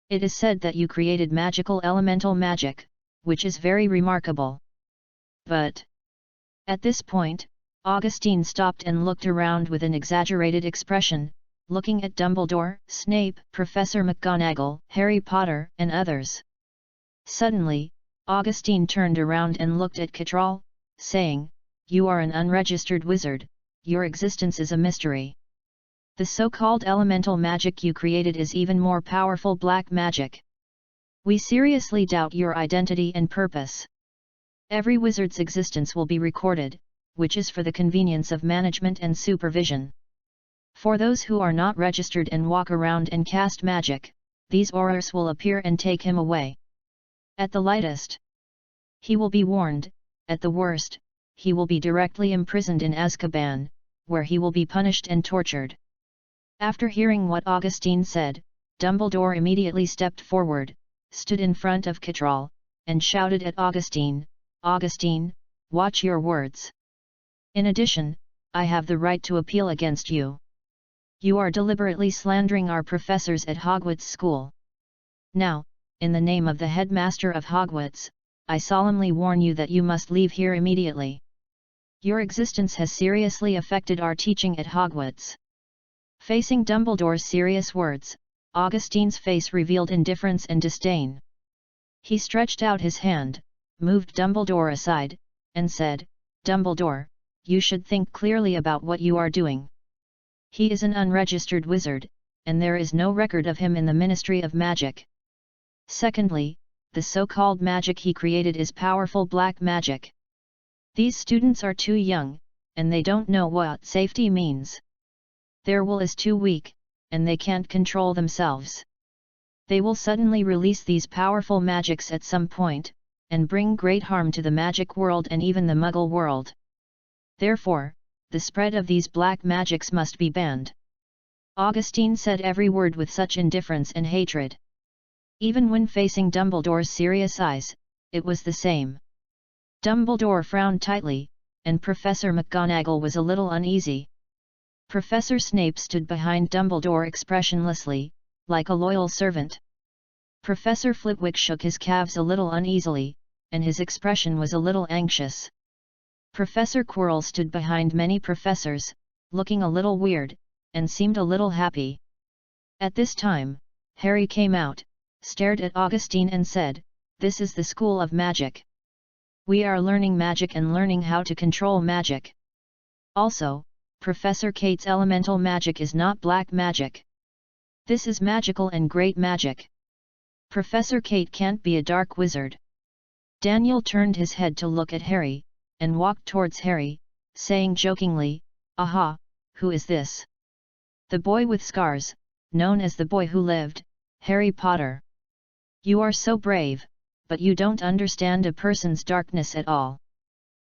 It is said that you created magical elemental magic, which is very remarkable. But..." At this point, Augustine stopped and looked around with an exaggerated expression, looking at Dumbledore, Snape, Professor McGonagall, Harry Potter, and others. Suddenly, Augustine turned around and looked at Catral, saying, "You are an unregistered wizard, your existence is a mystery. The so-called elemental magic you created is even more powerful black magic. We seriously doubt your identity and purpose. Every wizard's existence will be recorded, which is for the convenience of management and supervision. For those who are not registered and walk around and cast magic, these Aurors will appear and take him away. At the lightest, he will be warned, at the worst, he will be directly imprisoned in Azkaban, where he will be punished and tortured." After hearing what Augustine said, Dumbledore immediately stepped forward, stood in front of Catral, and shouted at Augustine, "Augustine, watch your words. In addition, I have the right to appeal against you. You are deliberately slandering our professors at Hogwarts School. Now, in the name of the headmaster of Hogwarts, I solemnly warn you that you must leave here immediately. Your existence has seriously affected our teaching at Hogwarts." Facing Dumbledore's serious words, Augustine's face revealed indifference and disdain. He stretched out his hand, moved Dumbledore aside, and said, "Dumbledore, you should think clearly about what you are doing. He is an unregistered wizard, and there is no record of him in the Ministry of Magic. Secondly, the so-called magic he created is powerful black magic. These students are too young, and they don't know what safety means. Their will is too weak, and they can't control themselves. They will suddenly release these powerful magics at some point, and bring great harm to the magic world and even the Muggle world. Therefore, the spread of these black magics must be banned." Augustine said every word with such indifference and hatred. Even when facing Dumbledore's serious eyes, it was the same. Dumbledore frowned tightly, and Professor McGonagall was a little uneasy. Professor Snape stood behind Dumbledore expressionlessly, like a loyal servant. Professor Flitwick shook his calves a little uneasily, and his expression was a little anxious. Professor Quirrell stood behind many professors, looking a little weird, and seemed a little happy. At this time, Harry came out, stared at Augustine and said, "This is the School of Magic. We are learning magic and learning how to control magic. Also, Professor Kate's elemental magic is not black magic. This is magical and great magic. Professor Kate can't be a dark wizard." Daniel turned his head to look at Harry, and walked towards Harry, saying jokingly, "Aha, who is this?" "The boy with scars, known as the boy who lived, Harry Potter. You are so brave, but you don't understand a person's darkness at all.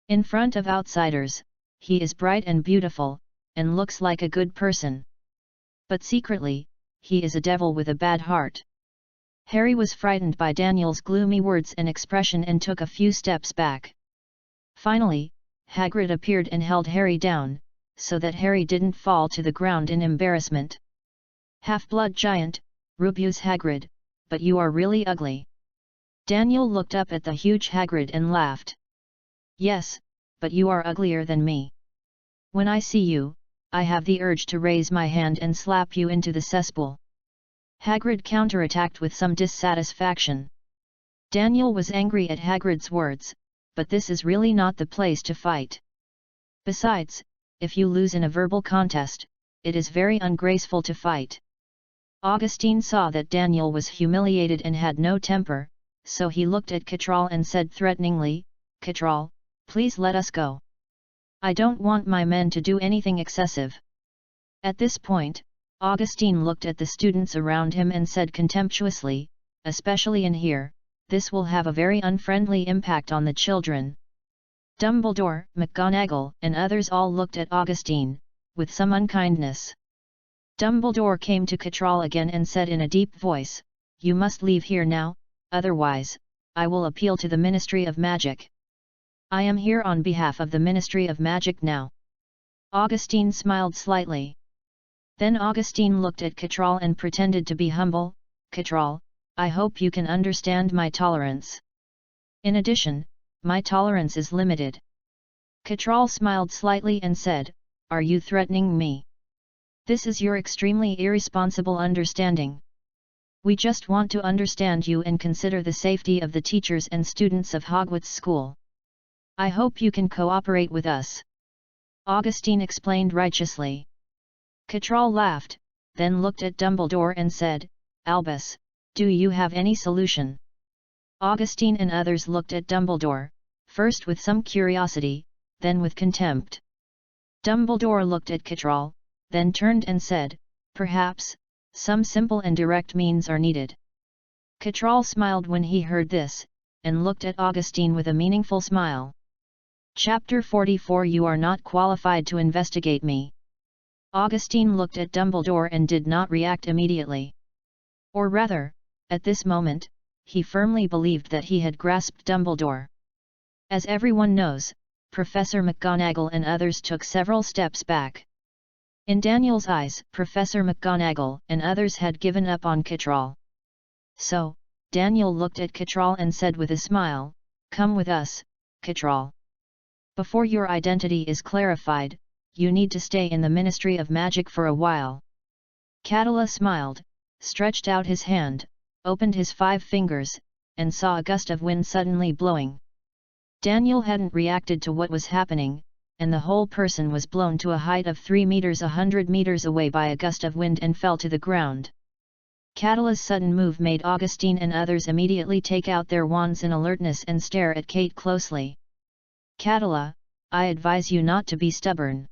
In front of outsiders, he is bright and beautiful, and looks like a good person. But secretly, he is a devil with a bad heart." Harry was frightened by Daniel's gloomy words and expression and took a few steps back. Finally, Hagrid appeared and held Harry down, so that Harry didn't fall to the ground in embarrassment. "Half-blood giant, Rubeus Hagrid, but you are really ugly." Daniel looked up at the huge Hagrid and laughed. Yes, but you are uglier than me. When I see you, I have the urge to raise my hand and slap you into the cesspool. Hagrid counterattacked with some dissatisfaction. Daniel was angry at Hagrid's words, but this is really not the place to fight. Besides, if you lose in a verbal contest, it is very ungraceful to fight. Augustine saw that Daniel was humiliated and had no temper, so he looked at Catral and said threateningly, "Catral, please let us go. I don't want my men to do anything excessive." At this point, Augustine looked at the students around him and said contemptuously, "Especially in here, this will have a very unfriendly impact on the children." Dumbledore, McGonagall, and others all looked at Augustine, with some unkindness. Dumbledore came to Catral again and said in a deep voice, "You must leave here now, otherwise, I will appeal to the Ministry of Magic. I am here on behalf of the Ministry of Magic now." Augustine smiled slightly. Then Augustine looked at Catral and pretended to be humble, "Catral, I hope you can understand my tolerance. In addition, my tolerance is limited." Catral smiled slightly and said, "Are you threatening me? This is your extremely irresponsible understanding. We just want to understand you and consider the safety of the teachers and students of Hogwarts School. I hope you can cooperate with us," Augustine explained righteously. Catral laughed, then looked at Dumbledore and said, "Albus, do you have any solution?" Augustine and others looked at Dumbledore, first with some curiosity, then with contempt. Dumbledore looked at Catral, then turned and said, "Perhaps, some simple and direct means are needed." Catral smiled when he heard this, and looked at Augustine with a meaningful smile. Chapter 44 You are not qualified to investigate me. Augustine looked at Dumbledore and did not react immediately. Or rather, at this moment, he firmly believed that he had grasped Dumbledore. As everyone knows, Professor McGonagall and others took several steps back. In Daniel's eyes, Professor McGonagall and others had given up on Catral. So, Daniel looked at Catral and said with a smile, "Come with us, Catral. Before your identity is clarified, you need to stay in the Ministry of Magic for a while." Catala smiled, stretched out his hand, opened his 5 fingers, and saw a gust of wind suddenly blowing. Daniel hadn't reacted to what was happening, and the whole person was blown to a height of 3 meters 100 meters away by a gust of wind and fell to the ground. Catala's sudden move made Augustine and others immediately take out their wands in alertness and stare at Kate closely. "Catala, I advise you not to be stubborn."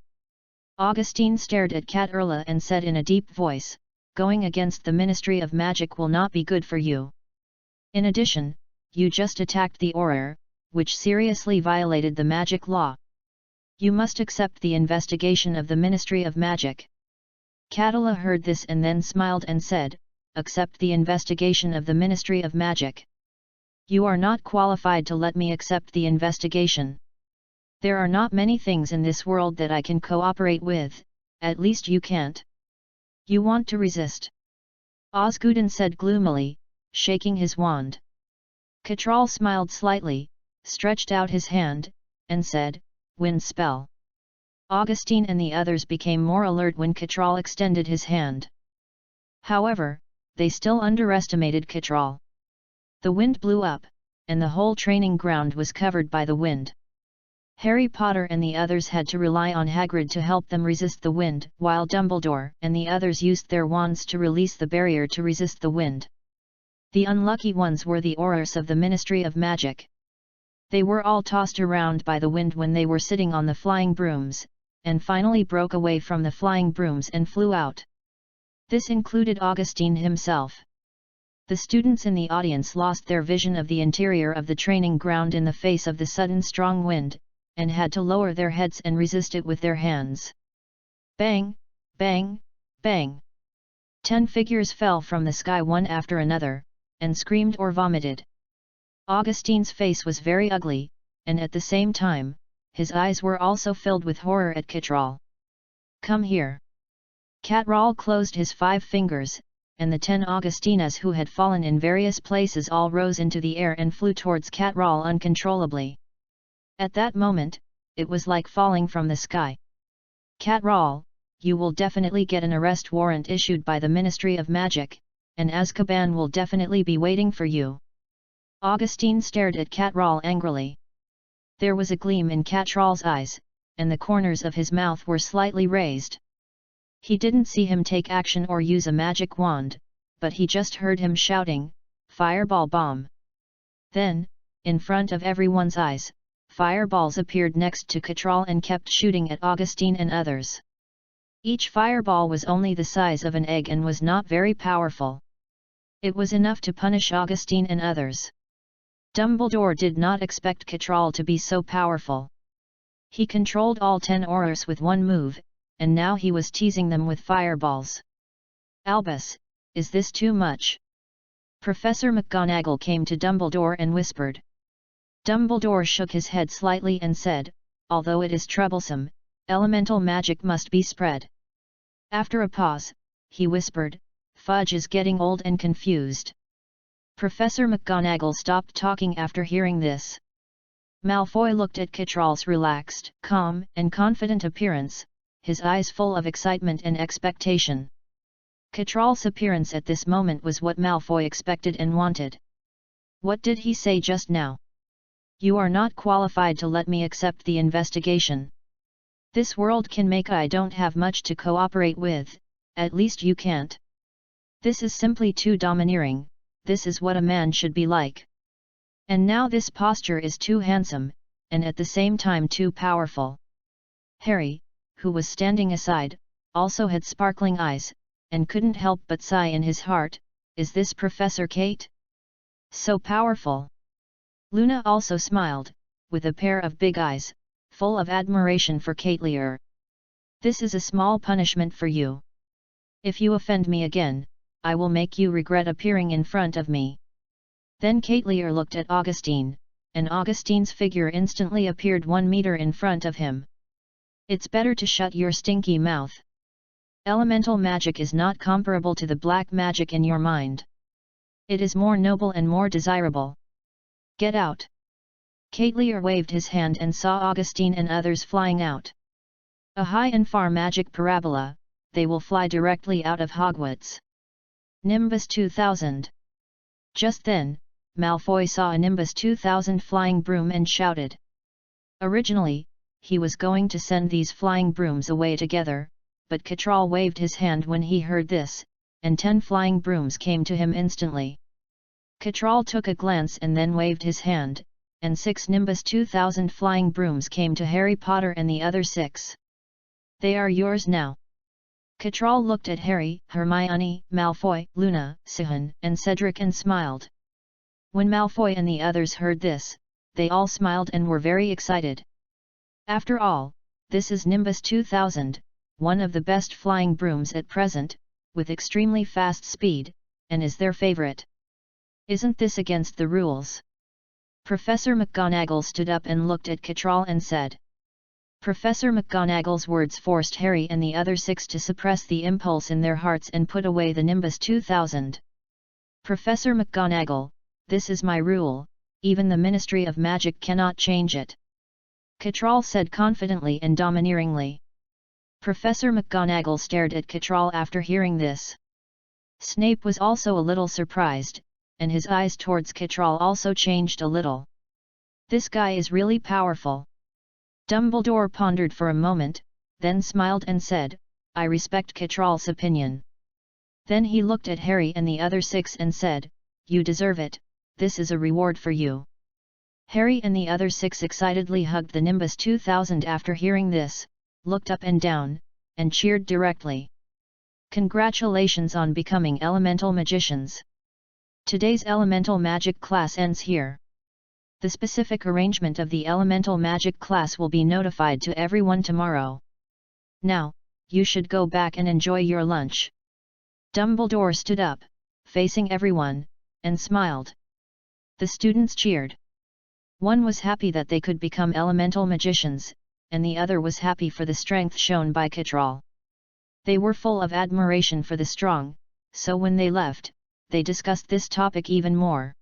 Augustine stared at Catala and said in a deep voice, "Going against the Ministry of Magic will not be good for you. In addition, you just attacked the Auror, which seriously violated the magic law. You must accept the investigation of the Ministry of Magic." Catala heard this and then smiled and said, "Accept the investigation of the Ministry of Magic? You are not qualified to let me accept the investigation. There are not many things in this world that I can cooperate with, at least you can't. You want to resist?" Osgoodin said gloomily, shaking his wand. Catral smiled slightly, stretched out his hand, and said, "Wind spell." Augustine and the others became more alert when Catral extended his hand. However, they still underestimated Catral. The wind blew up, and the whole training ground was covered by the wind. Harry Potter and the others had to rely on Hagrid to help them resist the wind, while Dumbledore and the others used their wands to release the barrier to resist the wind. The unlucky ones were the Aurors of the Ministry of Magic. They were all tossed around by the wind when they were sitting on the flying brooms, and finally broke away from the flying brooms and flew out. This included Augustine himself. The students in the audience lost their vision of the interior of the training ground in the face of the sudden strong wind, and had to lower their heads and resist it with their hands. Bang, bang, bang. 10 figures fell from the sky one after another, and screamed or vomited. Augustine's face was very ugly, and at the same time, his eyes were also filled with horror at Catral. "Come here." Catral closed his 5 fingers, and the 10 Augustines who had fallen in various places all rose into the air and flew towards Catral uncontrollably. At that moment, it was like falling from the sky. Catral, you will definitely get an arrest warrant issued by the Ministry of Magic, and Azkaban will definitely be waiting for you. Augustine stared at Catral angrily. There was a gleam in Catral's eyes, and the corners of his mouth were slightly raised. He didn't see him take action or use a magic wand, but he just heard him shouting, "Fireball bomb!" Then, in front of everyone's eyes, fireballs appeared next to Catral and kept shooting at Augustine and others. Each fireball was only the size of an egg and was not very powerful. It was enough to punish Augustine and others. Dumbledore did not expect Catral to be so powerful. He controlled all 10 Aurors with one move, and now he was teasing them with fireballs. Albus, is this too much? Professor McGonagall came to Dumbledore and whispered. Dumbledore shook his head slightly and said, although it is troublesome, elemental magic must be spread. After a pause, he whispered, Fudge is getting old and confused. Professor McGonagall stopped talking after hearing this. Malfoy looked at Catral's relaxed, calm, and confident appearance, his eyes full of excitement and expectation. Catral's appearance at this moment was what Malfoy expected and wanted. What did he say just now? You are not qualified to let me accept the investigation. This world can make I don't have much to cooperate with, at least you can't. This is simply too domineering, this is what a man should be like. And now this posture is too handsome, and at the same time too powerful. Harry, who was standing aside, also had sparkling eyes, and couldn't help but sigh in his heart, is this Professor Kate? So powerful! Luna also smiled, with a pair of big eyes, full of admiration for Kate Lear. This is a small punishment for you. If you offend me again, I will make you regret appearing in front of me. Then Kate Lear looked at Augustine, and Augustine's figure instantly appeared 1 meter in front of him. It's better to shut your stinky mouth. Elemental magic is not comparable to the black magic in your mind. It is more noble and more desirable. Get out! Kate Lear waved his hand and saw Augustine and others flying out. A high and far magic parabola, they will fly directly out of Hogwarts. Nimbus 2000. Just then, Malfoy saw a Nimbus 2000 flying broom and shouted. Originally, he was going to send these flying brooms away together, but Catral waved his hand when he heard this, and 10 flying brooms came to him instantly. Catral took a glance and then waved his hand, and 6 Nimbus 2000 flying brooms came to Harry Potter and the other 6. They are yours now. Catral looked at Harry, Hermione, Malfoy, Luna, Sihun, and Cedric and smiled. When Malfoy and the others heard this, they all smiled and were very excited. After all, this is Nimbus 2000, one of the best flying brooms at present, with extremely fast speed, and is their favorite. Isn't this against the rules? Professor McGonagall stood up and looked at Catral and said. Professor McGonagall's words forced Harry and the other 6 to suppress the impulse in their hearts and put away the Nimbus 2000. Professor McGonagall, this is my rule, even the Ministry of Magic cannot change it. Catral said confidently and domineeringly. Professor McGonagall stared at Catral after hearing this. Snape was also a little surprised, and his eyes towards Catral also changed a little. This guy is really powerful. Dumbledore pondered for a moment, then smiled and said, I respect Catral's opinion. Then he looked at Harry and the other 6 and said, You deserve it, this is a reward for you. Harry and the other 6 excitedly hugged the Nimbus 2000 after hearing this, looked up and down, and cheered directly. Congratulations on becoming elemental magicians. Today's elemental magic class ends here. The specific arrangement of the elemental magic class will be notified to everyone tomorrow. Now, you should go back and enjoy your lunch. Dumbledore stood up, facing everyone, and smiled. The students cheered. One was happy that they could become elemental magicians, and the other was happy for the strength shown by Catral. They were full of admiration for the strong, so when they left, they discussed this topic even more.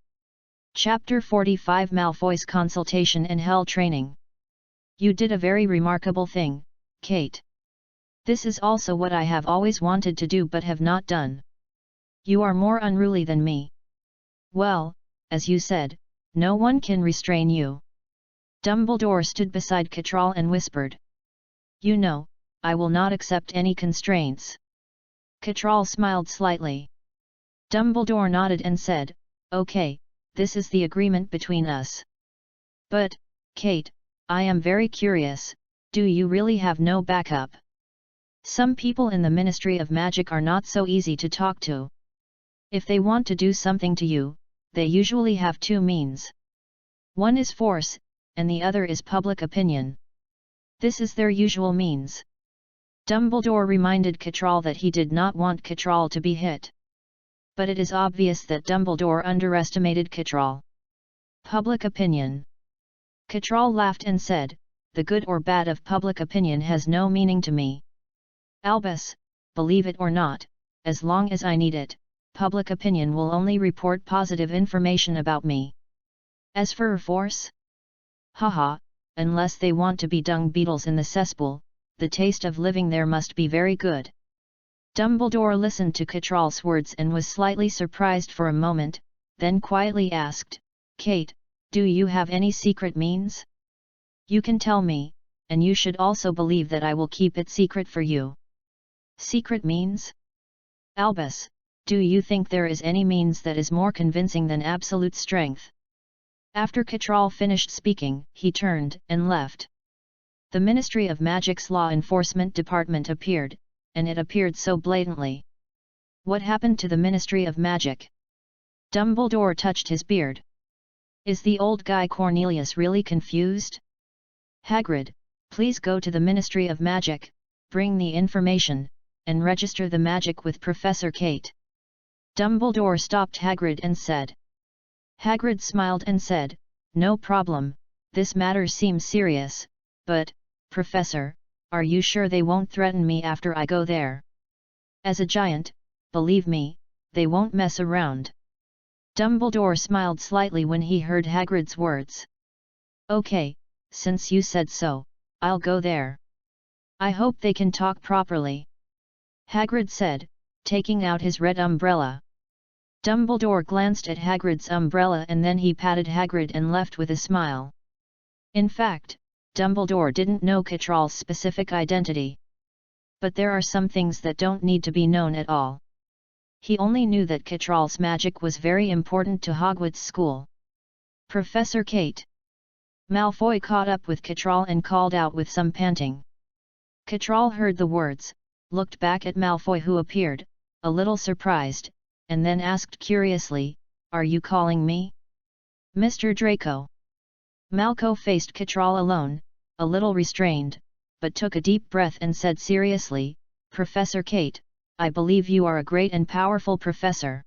Chapter 45 Malfoy's Consultation and Hell Training. You did a very remarkable thing, Kate. This is also what I have always wanted to do but have not done. You are more unruly than me. Well, as you said, no one can restrain you. Dumbledore stood beside Catral and whispered. You know, I will not accept any constraints. Catral smiled slightly. Dumbledore nodded and said, Okay, this is the agreement between us. But, Kate, I am very curious, do you really have no backup? Some people in the Ministry of Magic are not so easy to talk to. If they want to do something to you, they usually have two means. One is force, and the other is public opinion. This is their usual means. Dumbledore reminded Catral that he did not want Catral to be hit. But it is obvious that Dumbledore underestimated Catral. Public opinion. Catral laughed and said, The good or bad of public opinion has no meaning to me. Albus, believe it or not, as long as I need it, public opinion will only report positive information about me. As for force? Haha, unless they want to be dung beetles in the cesspool, the taste of living there must be very good. Dumbledore listened to Catral's words and was slightly surprised for a moment, then quietly asked, Kate, do you have any secret means? You can tell me, and you should also believe that I will keep it secret for you. Secret means? Albus, do you think there is any means that is more convincing than absolute strength? After Catral finished speaking, he turned and left. The Ministry of Magic's Law Enforcement Department appeared, and it appeared so blatantly. What happened to the Ministry of Magic? Dumbledore touched his beard. Is the old guy Cornelius really confused? Hagrid, please go to the Ministry of Magic, bring the information, and register the magic with Professor Kate. Dumbledore stopped Hagrid and said. Hagrid smiled and said, No problem, this matter seems serious, but, Professor, are you sure they won't threaten me after I go there? As a giant, believe me, they won't mess around. Dumbledore smiled slightly when he heard Hagrid's words. Okay, since you said so, I'll go there. I hope they can talk properly. Hagrid said, taking out his red umbrella. Dumbledore glanced at Hagrid's umbrella and then he patted Hagrid and left with a smile. In fact, Dumbledore didn't know Catral's specific identity. But there are some things that don't need to be known at all. He only knew that Catral's magic was very important to Hogwarts School. Professor Kate. Malfoy caught up with Catral and called out with some panting. Catral heard the words, looked back at Malfoy who appeared, a little surprised, and then asked curiously, Are you calling me? Mr. Draco. Malfoy faced Catral alone, a little restrained, but took a deep breath and said seriously, Professor Kate, I believe you are a great and powerful professor.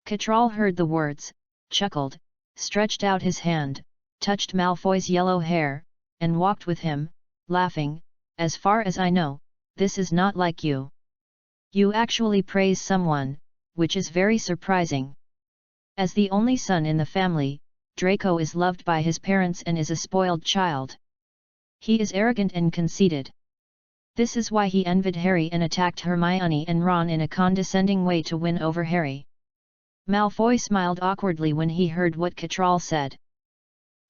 Catral heard the words, chuckled, stretched out his hand, touched Malfoy's yellow hair, and walked with him, laughing, As far as I know, this is not like you. You actually praise someone, which is very surprising. As the only son in the family, Draco is loved by his parents and is a spoiled child. He is arrogant and conceited. This is why he envied Harry and attacked Hermione and Ron in a condescending way to win over Harry. Malfoy smiled awkwardly when he heard what Catral said.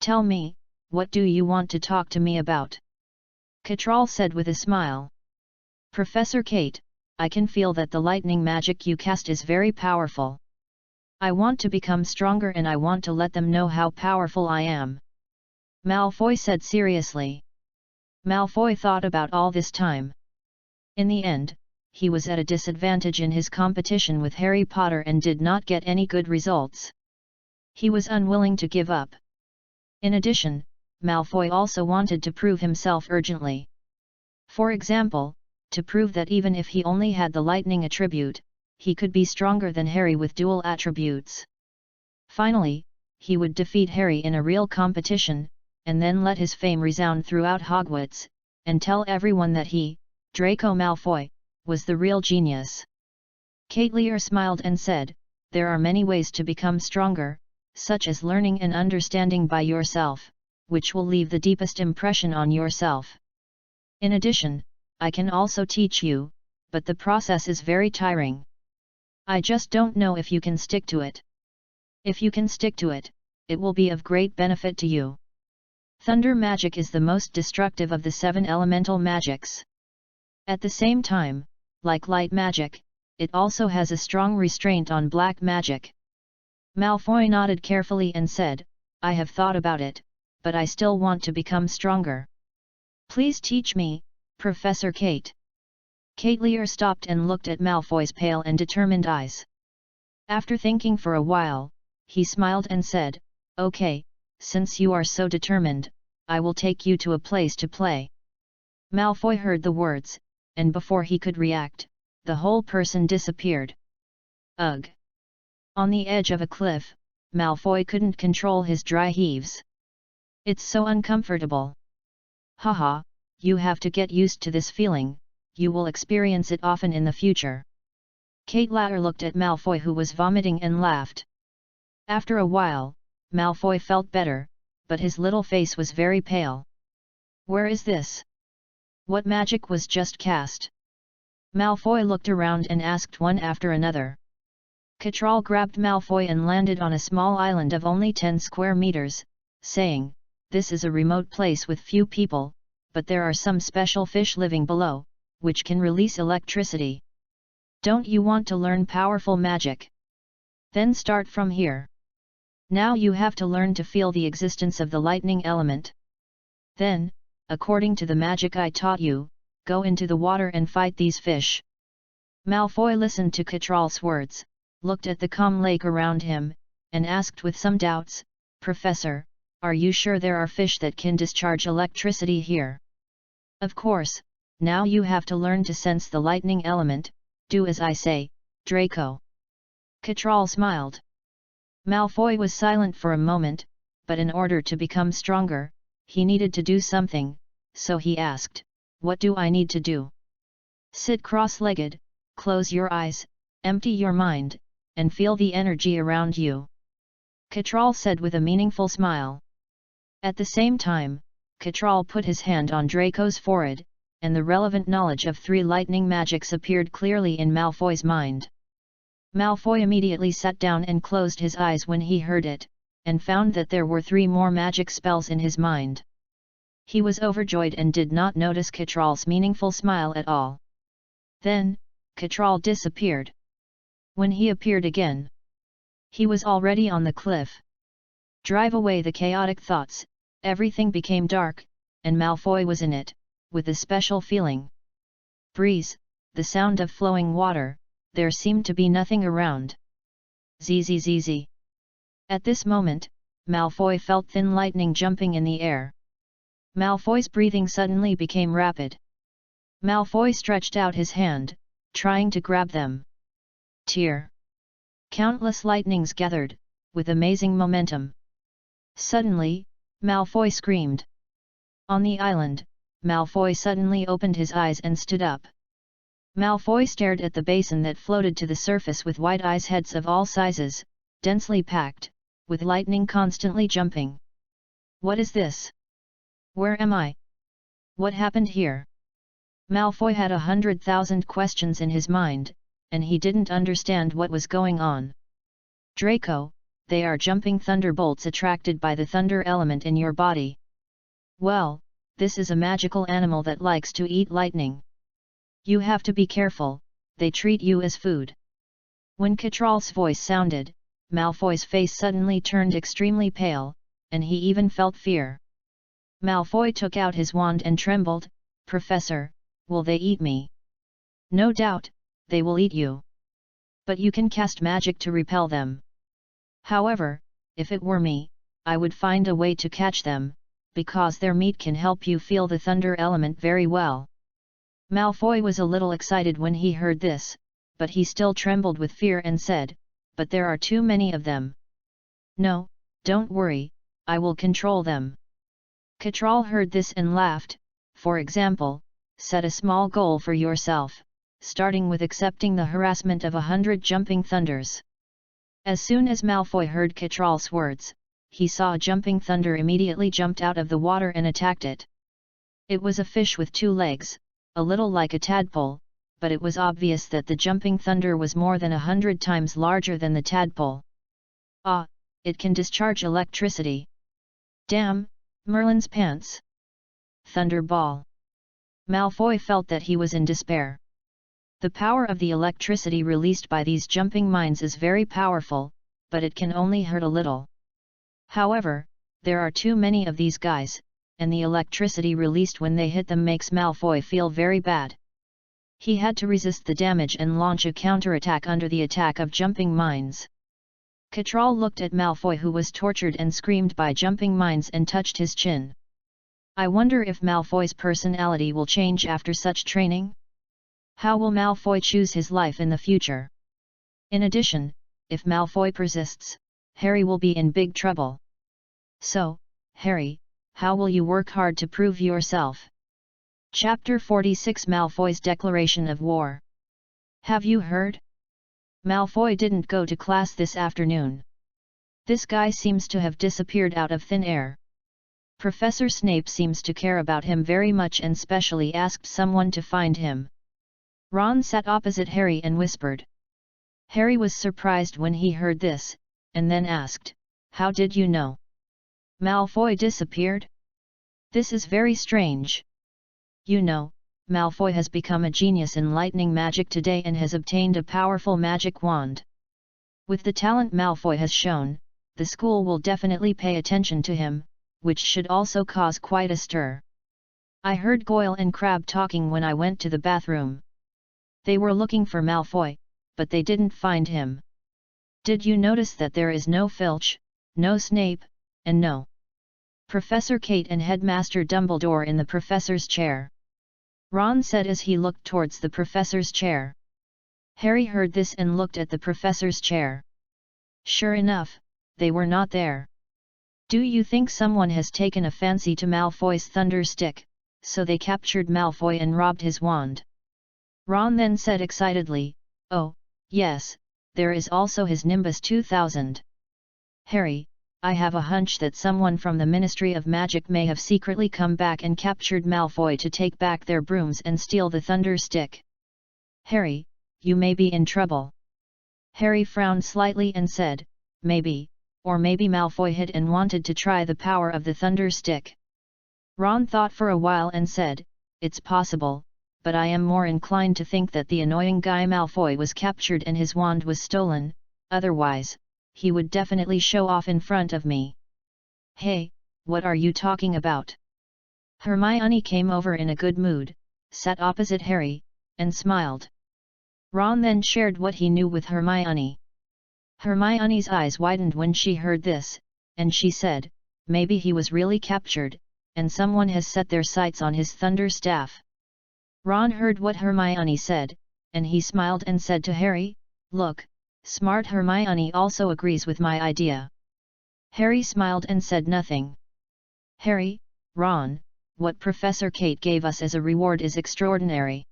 Tell me, what do you want to talk to me about? Catral said with a smile. Professor Kate, I can feel that the lightning magic you cast is very powerful. I want to become stronger and I want to let them know how powerful I am. Malfoy said seriously. Malfoy thought about all this time. In the end, he was at a disadvantage in his competition with Harry Potter and did not get any good results. He was unwilling to give up. In addition, Malfoy also wanted to prove himself urgently. For example, to prove that even if he only had the lightning attribute, he could be stronger than Harry with dual attributes. Finally, he would defeat Harry in a real competition, and then let his fame resound throughout Hogwarts, and tell everyone that he, Draco Malfoy, was the real genius. Kate Lear smiled and said, There are many ways to become stronger, such as learning and understanding by yourself, which will leave the deepest impression on yourself. In addition, I can also teach you, but the process is very tiring. I just don't know if you can stick to it. If you can stick to it, it will be of great benefit to you. Thunder magic is the most destructive of the 7 elemental magics. At the same time, like light magic, it also has a strong restraint on black magic. Malfoy nodded carefully and said, I have thought about it, but I still want to become stronger. Please teach me, Professor Kate. Kate Lear stopped and looked at Malfoy's pale and determined eyes. After thinking for a while, he smiled and said, Okay, since you are so determined, I will take you to a place to play. Malfoy heard the words, and before he could react, the whole person disappeared. Ugh! On the edge of a cliff, Malfoy couldn't control his dry heaves. It's so uncomfortable. Haha, you have to get used to this feeling, you will experience it often in the future. Kate Lear looked at Malfoy who was vomiting and laughed. After a while, Malfoy felt better, but his little face was very pale. Where is this? What magic was just cast? Malfoy looked around and asked one after another. Catral grabbed Malfoy and landed on a small island of only 10 square meters, saying, This is a remote place with few people, but there are some special fish living below, which can release electricity. Don't you want to learn powerful magic? Then start from here. Now you have to learn to feel the existence of the lightning element. Then, according to the magic I taught you, go into the water and fight these fish. Malfoy listened to Catral's words, looked at the calm lake around him, and asked with some doubts, Professor, are you sure there are fish that can discharge electricity here? Of course, now you have to learn to sense the lightning element, do as I say, Draco. Catral smiled. Malfoy was silent for a moment, but in order to become stronger, he needed to do something, so he asked, What do I need to do? Sit cross-legged, close your eyes, empty your mind, and feel the energy around you. Catral said with a meaningful smile. At the same time, Catral put his hand on Draco's forehead, and the relevant knowledge of 3 lightning magics appeared clearly in Malfoy's mind. Malfoy immediately sat down and closed his eyes when he heard it, and found that there were 3 more magic spells in his mind. He was overjoyed and did not notice Catral's meaningful smile at all. Then, Catral disappeared. When he appeared again, he was already on the cliff. Drive away the chaotic thoughts, everything became dark, and Malfoy was in it, with a special feeling. Breeze, the sound of flowing water, there seemed to be nothing around. Zzz. At this moment, Malfoy felt thin lightning jumping in the air. Malfoy's breathing suddenly became rapid. Malfoy stretched out his hand, trying to grab them. Tear! Countless lightnings gathered, with amazing momentum. Suddenly, Malfoy screamed. On the island, Malfoy suddenly opened his eyes and stood up. Malfoy stared at the basin that floated to the surface with wide eyes, heads of all sizes, densely packed, with lightning constantly jumping. What is this? Where am I? What happened here? Malfoy had 100,000 questions in his mind, and he didn't understand what was going on. Draco, they are jumping thunderbolts attracted by the thunder element in your body. Well, this is a magical animal that likes to eat lightning. You have to be careful, they treat you as food. When Catral's voice sounded, Malfoy's face suddenly turned extremely pale, and he even felt fear. Malfoy took out his wand and trembled, Professor, will they eat me? No doubt, they will eat you. But you can cast magic to repel them. However, if it were me, I would find a way to catch them, because their meat can help you feel the thunder element very well. Malfoy was a little excited when he heard this, but he still trembled with fear and said, But there are too many of them. No, don't worry, I will control them. Catral heard this and laughed. For example, set a small goal for yourself, starting with accepting the harassment of 100 jumping thunders. As soon as Malfoy heard Catral's words, he saw a jumping thunder immediately jumped out of the water and attacked it. It was a fish with 2 legs, a little like a tadpole, but it was obvious that the jumping thunder was more than 100 times larger than the tadpole. Ah, it can discharge electricity. Damn, Merlin's pants! Thunderball! Malfoy felt that he was in despair. The power of the electricity released by these jumping mines is very powerful, but it can only hurt a little. However, there are too many of these guys, and the electricity released when they hit them makes Malfoy feel very bad. He had to resist the damage and launch a counterattack under the attack of jumping mines. Catral looked at Malfoy, who was tortured and screamed by jumping mines, and touched his chin. I wonder if Malfoy's personality will change after such training? How will Malfoy choose his life in the future? In addition, if Malfoy persists, Harry will be in big trouble. So, Harry, how will you work hard to prove yourself? Chapter 46 Malfoy's Declaration of War. Have you heard? Malfoy didn't go to class this afternoon. This guy seems to have disappeared out of thin air. Professor Snape seems to care about him very much and specially asked someone to find him. Ron sat opposite Harry and whispered. Harry was surprised when he heard this, and then asked, "How did you know? Malfoy disappeared? This is very strange. You know, Malfoy has become a genius in lightning magic today and has obtained a powerful magic wand. With the talent Malfoy has shown, the school will definitely pay attention to him, which should also cause quite a stir. I heard Goyle and Crabbe talking when I went to the bathroom. They were looking for Malfoy, but they didn't find him. Did you notice that there is no Filch, no Snape, and no Professor Kate and Headmaster Dumbledore in the professor's chair?" Ron said as he looked towards the professor's chair. Harry heard this and looked at the professor's chair. Sure enough, they were not there. Do you think someone has taken a fancy to Malfoy's thunder stick, so they captured Malfoy and robbed his wand? Ron then said excitedly, "Oh, yes, there is also his Nimbus 2000. Harry, I have a hunch that someone from the Ministry of Magic may have secretly come back and captured Malfoy to take back their brooms and steal the thunder stick. Harry, you may be in trouble." Harry frowned slightly and said, "Maybe, or maybe Malfoy hid and wanted to try the power of the thunder stick." Ron thought for a while and said, "It's possible, but I am more inclined to think that the annoying guy Malfoy was captured and his wand was stolen, otherwise, he would definitely show off in front of me." "Hey, what are you talking about?" Hermione came over in a good mood, sat opposite Harry, and smiled. Ron then shared what he knew with Hermione. Hermione's eyes widened when she heard this, and she said, "Maybe he was really captured, and someone has set their sights on his thunder staff." Ron heard what Hermione said, and he smiled and said to Harry, "Look, smart Hermione also agrees with my idea." Harry smiled and said nothing. "Harry, Ron, what Professor Kate gave us as a reward is extraordinary,"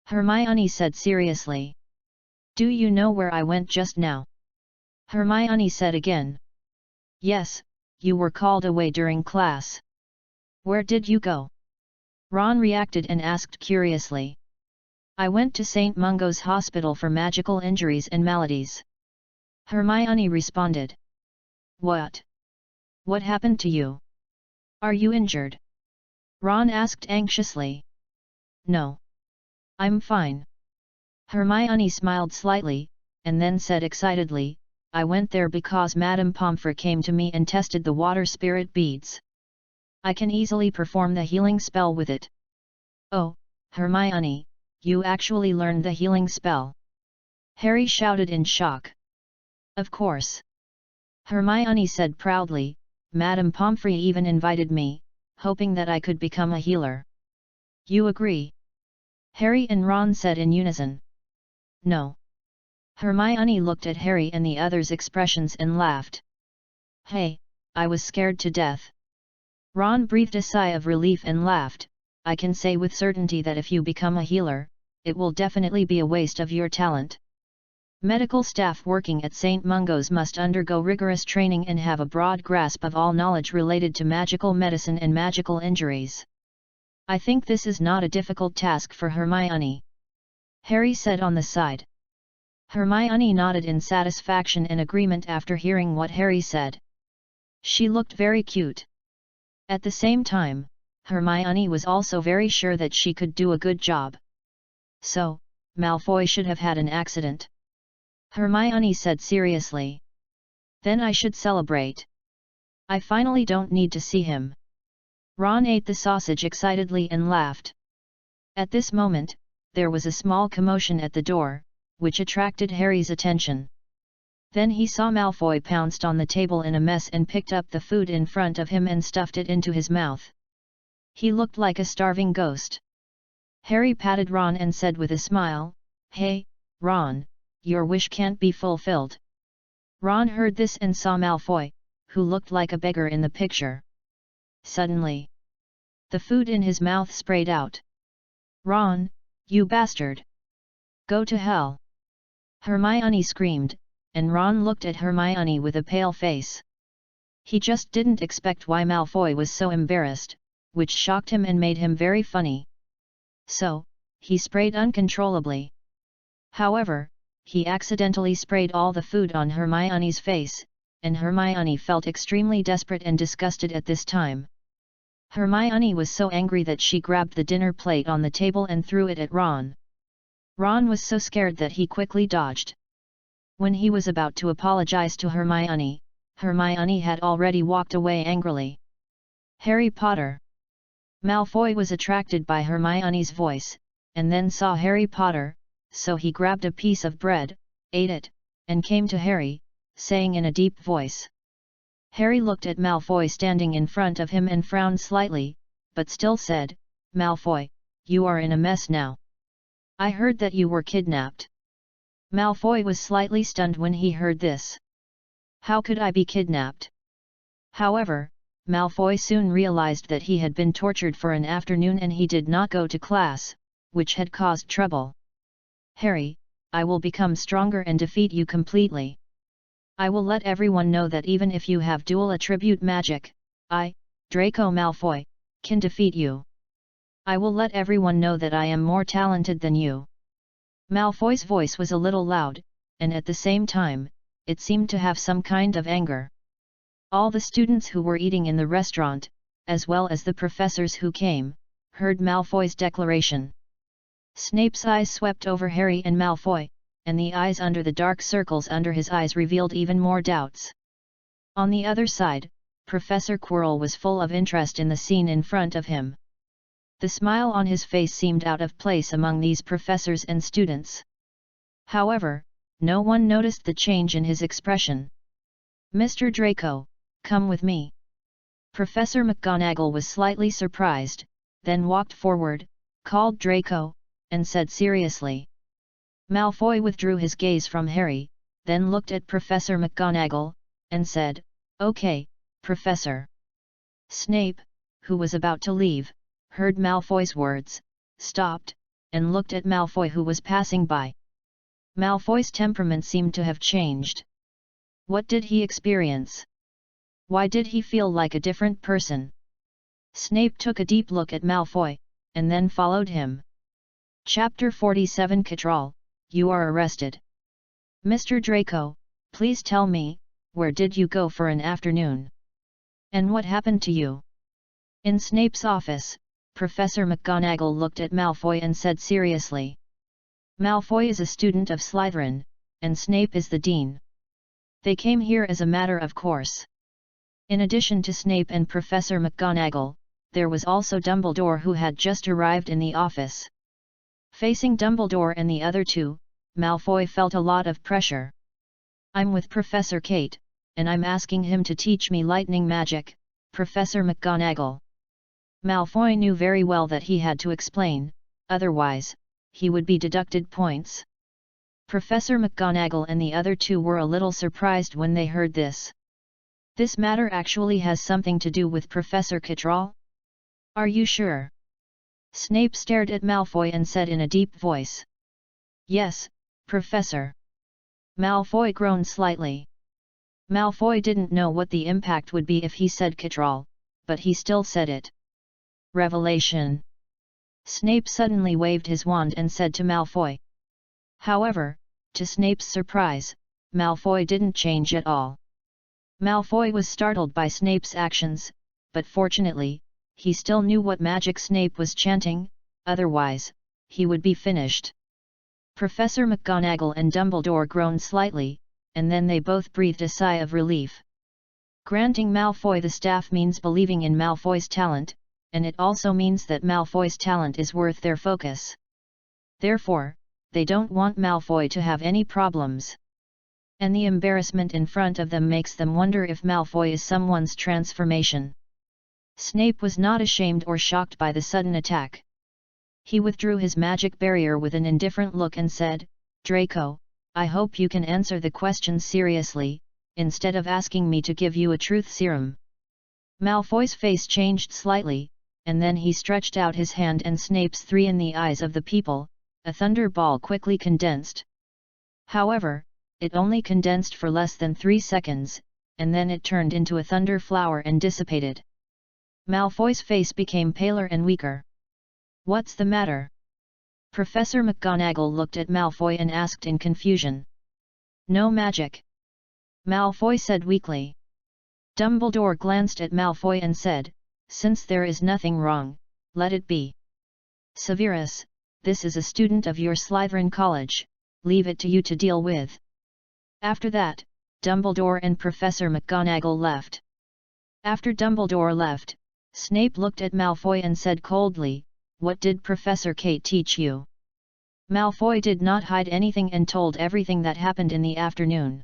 Hermione said seriously. "Do you know where I went just now?" Hermione said again. "Yes, you were called away during class." "Where did you go?" Ron reacted and asked curiously. "I went to St. Mungo's Hospital for Magical Injuries and Maladies," Hermione responded. "What? What happened to you? Are you injured?" Ron asked anxiously. "No. I'm fine." Hermione smiled slightly, and then said excitedly, "I went there because Madame Pomfrey came to me and tested the water spirit beads. I can easily perform the healing spell with it." "Oh, Hermione, you actually learned the healing spell?" Harry shouted in shock. "Of course." Hermione said proudly, "Madame Pomfrey even invited me, hoping that I could become a healer." "You agree?" Harry and Ron said in unison. "No." Hermione looked at Harry and the others' expressions and laughed. "Hey, I was scared to death." Ron breathed a sigh of relief and laughed. "I can say with certainty that if you become a healer, it will definitely be a waste of your talent." Medical staff working at St. Mungo's must undergo rigorous training and have a broad grasp of all knowledge related to magical medicine and magical injuries. I think this is not a difficult task for Hermione, Harry said on the side. Hermione nodded in satisfaction and agreement after hearing what Harry said. She looked very cute. At the same time, Hermione was also very sure that she could do a good job. So, Malfoy should have had an accident, Hermione said seriously. Then I should celebrate. I finally don't need to see him. Ron ate the sausage excitedly and laughed. At this moment, there was a small commotion at the door, which attracted Harry's attention. Then he saw Malfoy pounced on the table in a mess and picked up the food in front of him and stuffed it into his mouth. He looked like a starving ghost. Harry patted Ron and said with a smile, "Hey, Ron, your wish can't be fulfilled." Ron heard this and saw Malfoy, who looked like a beggar in the picture. Suddenly, the food in his mouth sprayed out. "Ron, you bastard! Go to hell!" Hermione screamed, and Ron looked at Hermione with a pale face. He just didn't expect why Malfoy was so embarrassed, which shocked him and made him very funny. So, he sprayed uncontrollably. However, he accidentally sprayed all the food on Hermione's face, and Hermione felt extremely desperate and disgusted at this time. Hermione was so angry that she grabbed the dinner plate on the table and threw it at Ron. Ron was so scared that he quickly dodged. When he was about to apologize to Hermione, Hermione had already walked away angrily. Harry Potter. Malfoy was attracted by Hermione's voice, and then saw Harry Potter, so he grabbed a piece of bread, ate it, and came to Harry, saying in a deep voice. Harry looked at Malfoy standing in front of him and frowned slightly, but still said, "Malfoy, you are in a mess now. I heard that you were kidnapped." Malfoy was slightly stunned when he heard this. How could I be kidnapped? However, Malfoy soon realized that he had been tortured for an afternoon and he did not go to class, which had caused trouble. "Harry, I will become stronger and defeat you completely. I will let everyone know that even if you have dual attribute magic, I, Draco Malfoy, can defeat you. I will let everyone know that I am more talented than you." Malfoy's voice was a little loud, and at the same time, it seemed to have some kind of anger. All the students who were eating in the restaurant, as well as the professors who came, heard Malfoy's declaration. Snape's eyes swept over Harry and Malfoy, and the eyes under the dark circles under his eyes revealed even more doubts. On the other side, Professor Quirrell was full of interest in the scene in front of him. The smile on his face seemed out of place among these professors and students. However, no one noticed the change in his expression. "Mr. Draco, come with me." Professor McGonagall was slightly surprised, then walked forward, called Draco, and said seriously. Malfoy withdrew his gaze from Harry, then looked at Professor McGonagall, and said, "Okay, Professor." Snape, who was about to leave, heard Malfoy's words, stopped, and looked at Malfoy who was passing by. Malfoy's temperament seemed to have changed. What did he experience? Why did he feel like a different person? Snape took a deep look at Malfoy, and then followed him. Chapter 47 Catral, you are arrested. "Mr. Draco, please tell me, where did you go for an afternoon? And what happened to you?" In Snape's office, Professor McGonagall looked at Malfoy and said seriously. "Malfoy is a student of Slytherin, and Snape is the dean. They came here as a matter of course." In addition to Snape and Professor McGonagall, there was also Dumbledore who had just arrived in the office. Facing Dumbledore and the other two, Malfoy felt a lot of pressure. "I'm with Professor Kate, and I'm asking him to teach me lightning magic, Professor McGonagall." Malfoy knew very well that he had to explain, otherwise, he would be deducted points. Professor McGonagall and the other two were a little surprised when they heard this. "This matter actually has something to do with Professor Catral? Are you sure?" Snape stared at Malfoy and said in a deep voice. "Yes, Professor. Malfoy groaned slightly. Malfoy didn't know what the impact would be if he said Catral, but he still said it. Revelation. Snape suddenly waved his wand and said to Malfoy. However, to Snape's surprise, Malfoy didn't change at all. Malfoy was startled by Snape's actions, but fortunately, he still knew what magic Snape was chanting, otherwise, he would be finished. Professor McGonagall and Dumbledore groaned slightly, and then they both breathed a sigh of relief. Granting Malfoy the staff means believing in Malfoy's talent, and it also means that Malfoy's talent is worth their focus. Therefore, they don't want Malfoy to have any problems. And the embarrassment in front of them makes them wonder if Malfoy is someone's transformation. Snape was not ashamed or shocked by the sudden attack. He withdrew his magic barrier with an indifferent look and said, "Draco, I hope you can answer the questions seriously, instead of asking me to give you a truth serum." Malfoy's face changed slightly, and then he stretched out his hand and Snape's three in the eyes of the people, a thunder ball quickly condensed. However, it only condensed for less than 3 seconds, and then it turned into a thunder flower and dissipated. Malfoy's face became paler and weaker. "What's the matter?" Professor McGonagall looked at Malfoy and asked in confusion. "No magic," Malfoy said weakly. Dumbledore glanced at Malfoy and said, "Since there is nothing wrong, let it be. Severus, this is a student of your Slytherin college, leave it to you to deal with." After that, Dumbledore and Professor McGonagall left. After Dumbledore left, Snape looked at Malfoy and said coldly, "What did Professor Kate teach you?" Malfoy did not hide anything and told everything that happened in the afternoon.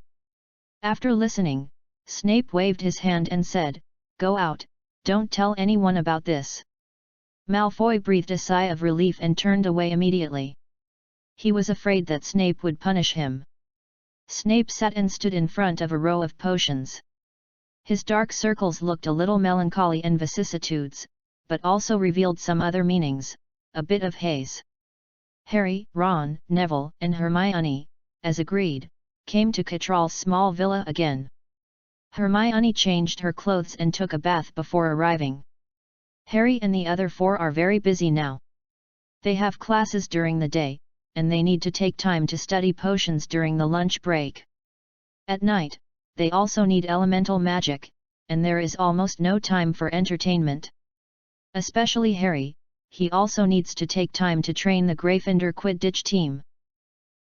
After listening, Snape waved his hand and said, "Go out, don't tell anyone about this." Malfoy breathed a sigh of relief and turned away immediately. He was afraid that Snape would punish him. Snape sat and stood in front of a row of potions. His dark circles looked a little melancholy and vicissitudes, but also revealed some other meanings, a bit of haze. Harry, Ron, Neville, and Hermione, as agreed, came to Catral's small villa again. Hermione changed her clothes and took a bath before arriving. Harry and the other 4 are very busy now. They have classes during the day, and they need to take time to study potions during the lunch break. At night, they also need elemental magic, and there is almost no time for entertainment. Especially Harry, he also needs to take time to train the Gryffindor Quidditch team.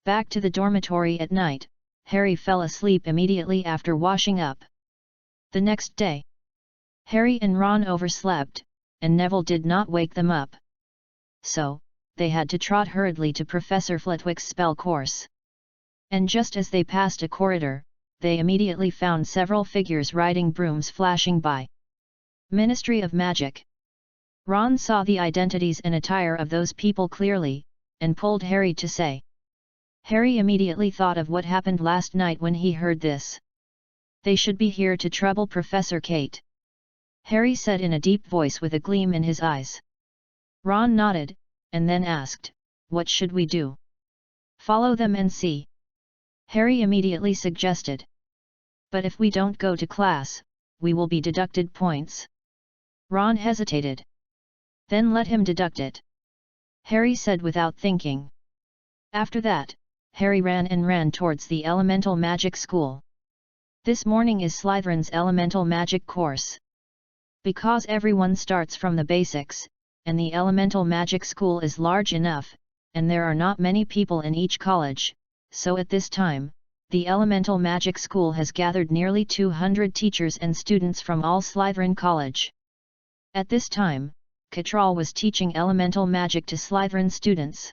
Back to the dormitory at night, Harry fell asleep immediately after washing up. The next day, Harry and Ron overslept, and Neville did not wake them up. So, they had to trot hurriedly to Professor Flitwick's spell course. And just as they passed a corridor, they immediately found several figures riding brooms flashing by. Ministry of Magic. Ron saw the identities and attire of those people clearly, and pulled Harry to say. Harry immediately thought of what happened last night when he heard this. They should be here to trouble Professor Kate. Harry said in a deep voice with a gleam in his eyes. Ron nodded, and then asked, "What should we do?" "Follow them and see," Harry immediately suggested. "But if we don't go to class, we will be deducted points." Ron hesitated. "Then let him deduct it," Harry said without thinking. After that, Harry ran towards the Elemental Magic School. This morning is Slytherin's Elemental Magic course. Because everyone starts from the basics, and the Elemental Magic School is large enough, and there are not many people in each college, so at this time, the Elemental Magic School has gathered nearly 200 teachers and students from all Slytherin College. At this time, Catral was teaching elemental magic to Slytherin students.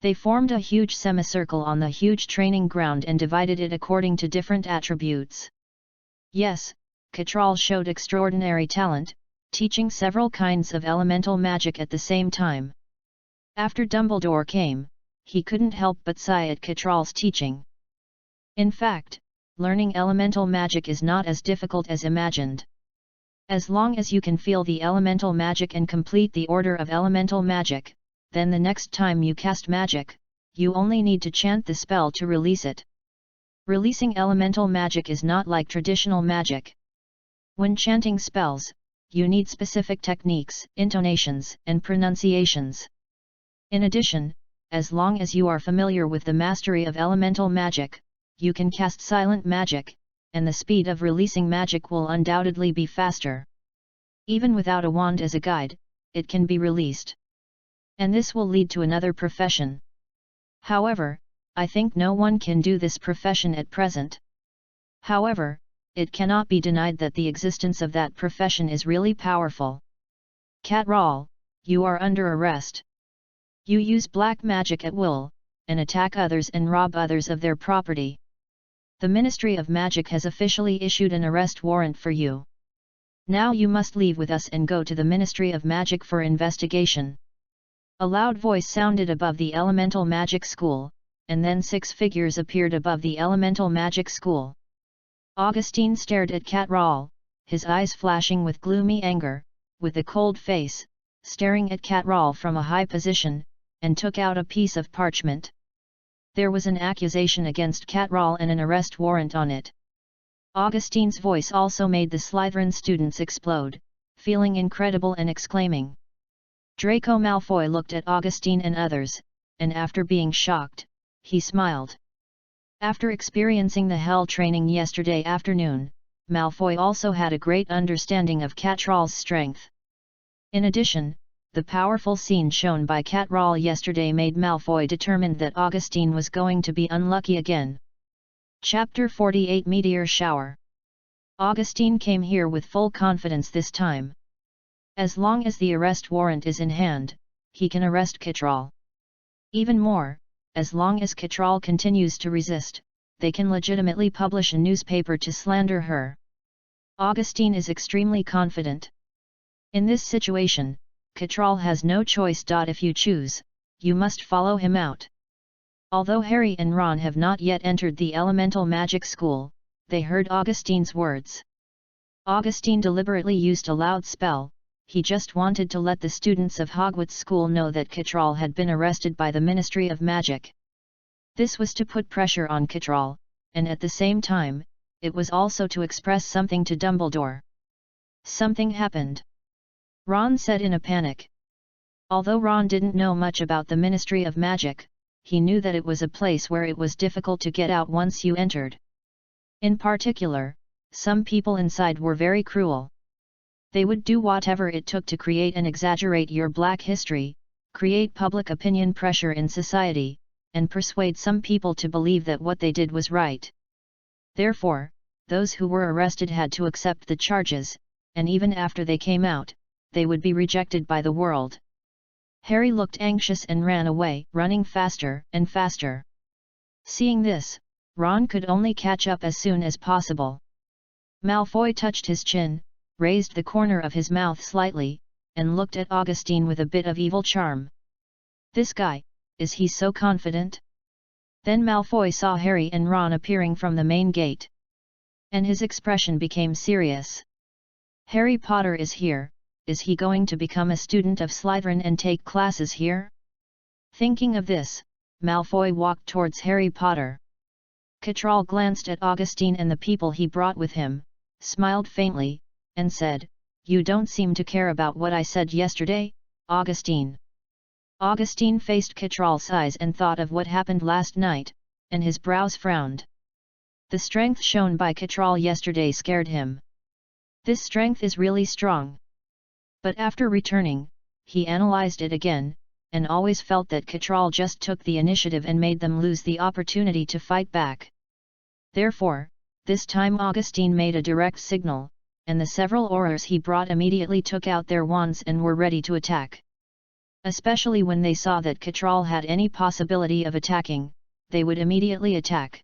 They formed a huge semicircle on the huge training ground and divided it according to different attributes. Yes, Catral showed extraordinary talent, teaching several kinds of elemental magic at the same time. After Dumbledore came, he couldn't help but sigh at Catral's teaching. In fact, learning elemental magic is not as difficult as imagined. As long as you can feel the elemental magic and complete the order of elemental magic, then the next time you cast magic, you only need to chant the spell to release it. Releasing elemental magic is not like traditional magic. When chanting spells, you need specific techniques, intonations, and pronunciations. In addition, as long as you are familiar with the mastery of elemental magic, you can cast silent magic, and the speed of releasing magic will undoubtedly be faster. Even without a wand as a guide, it can be released. And this will lead to another profession. However, I think no one can do this profession at present. However, it cannot be denied that the existence of that profession is really powerful. Catral, you are under arrest. You use black magic at will, and attack others and rob others of their property. The Ministry of Magic has officially issued an arrest warrant for you. Now you must leave with us and go to the Ministry of Magic for investigation. A loud voice sounded above the Elemental Magic School, and then 6 figures appeared above the Elemental Magic School. Augustine stared at Catral, his eyes flashing with gloomy anger, with a cold face, staring at Catral from a high position, and took out a piece of parchment. There was an accusation against Catral and an arrest warrant on it. Augustine's voice also made the Slytherin students explode, feeling incredible and exclaiming. Draco Malfoy looked at Augustine and others, and after being shocked, he smiled. After experiencing the hell training yesterday afternoon, Malfoy also had a great understanding of Catral's strength. In addition, the powerful scene shown by Catral yesterday made Malfoy determined that Augustine was going to be unlucky again. Chapter 48 Meteor Shower. Augustine came here with full confidence this time. As long as the arrest warrant is in hand, he can arrest Catral. Even more, as long as Catral continues to resist, they can legitimately publish a newspaper to slander her. Augustine is extremely confident. In this situation, Catral has no choice. If you choose, you must follow him out. Although Harry and Ron have not yet entered the Elemental Magic School, they heard Augustine's words. Augustine deliberately used a loud spell. He just wanted to let the students of Hogwarts School know that Catral had been arrested by the Ministry of Magic. This was to put pressure on Catral, and at the same time, it was also to express something to Dumbledore. Something happened. Ron said in a panic. Although Ron didn't know much about the Ministry of Magic, he knew that it was a place where it was difficult to get out once you entered. In particular, some people inside were very cruel. They would do whatever it took to create and exaggerate your black history, create public opinion pressure in society, and persuade some people to believe that what they did was right. Therefore, those who were arrested had to accept the charges, and even after they came out, they would be rejected by the world. Harry looked anxious and ran away, running faster and faster. Seeing this, Ron could only catch up as soon as possible. Malfoy touched his chin, raised the corner of his mouth slightly, and looked at Augustine with a bit of evil charm. This guy, is he so confident? Then Malfoy saw Harry and Ron appearing from the main gate. And his expression became serious. Harry Potter is here, is he going to become a student of Slytherin and take classes here? Thinking of this, Malfoy walked towards Harry Potter. Catral glanced at Augustine and the people he brought with him, smiled faintly, and said, "You don't seem to care about what I said yesterday, Augustine." Augustine faced Catral's eyes and thought of what happened last night, and his brows frowned. The strength shown by Catral yesterday scared him. This strength is really strong. But after returning, he analyzed it again, and always felt that Catral just took the initiative and made them lose the opportunity to fight back. Therefore, this time Augustine made a direct signal, and the several Aurors he brought immediately took out their wands and were ready to attack. Especially when they saw that Catral had any possibility of attacking, they would immediately attack.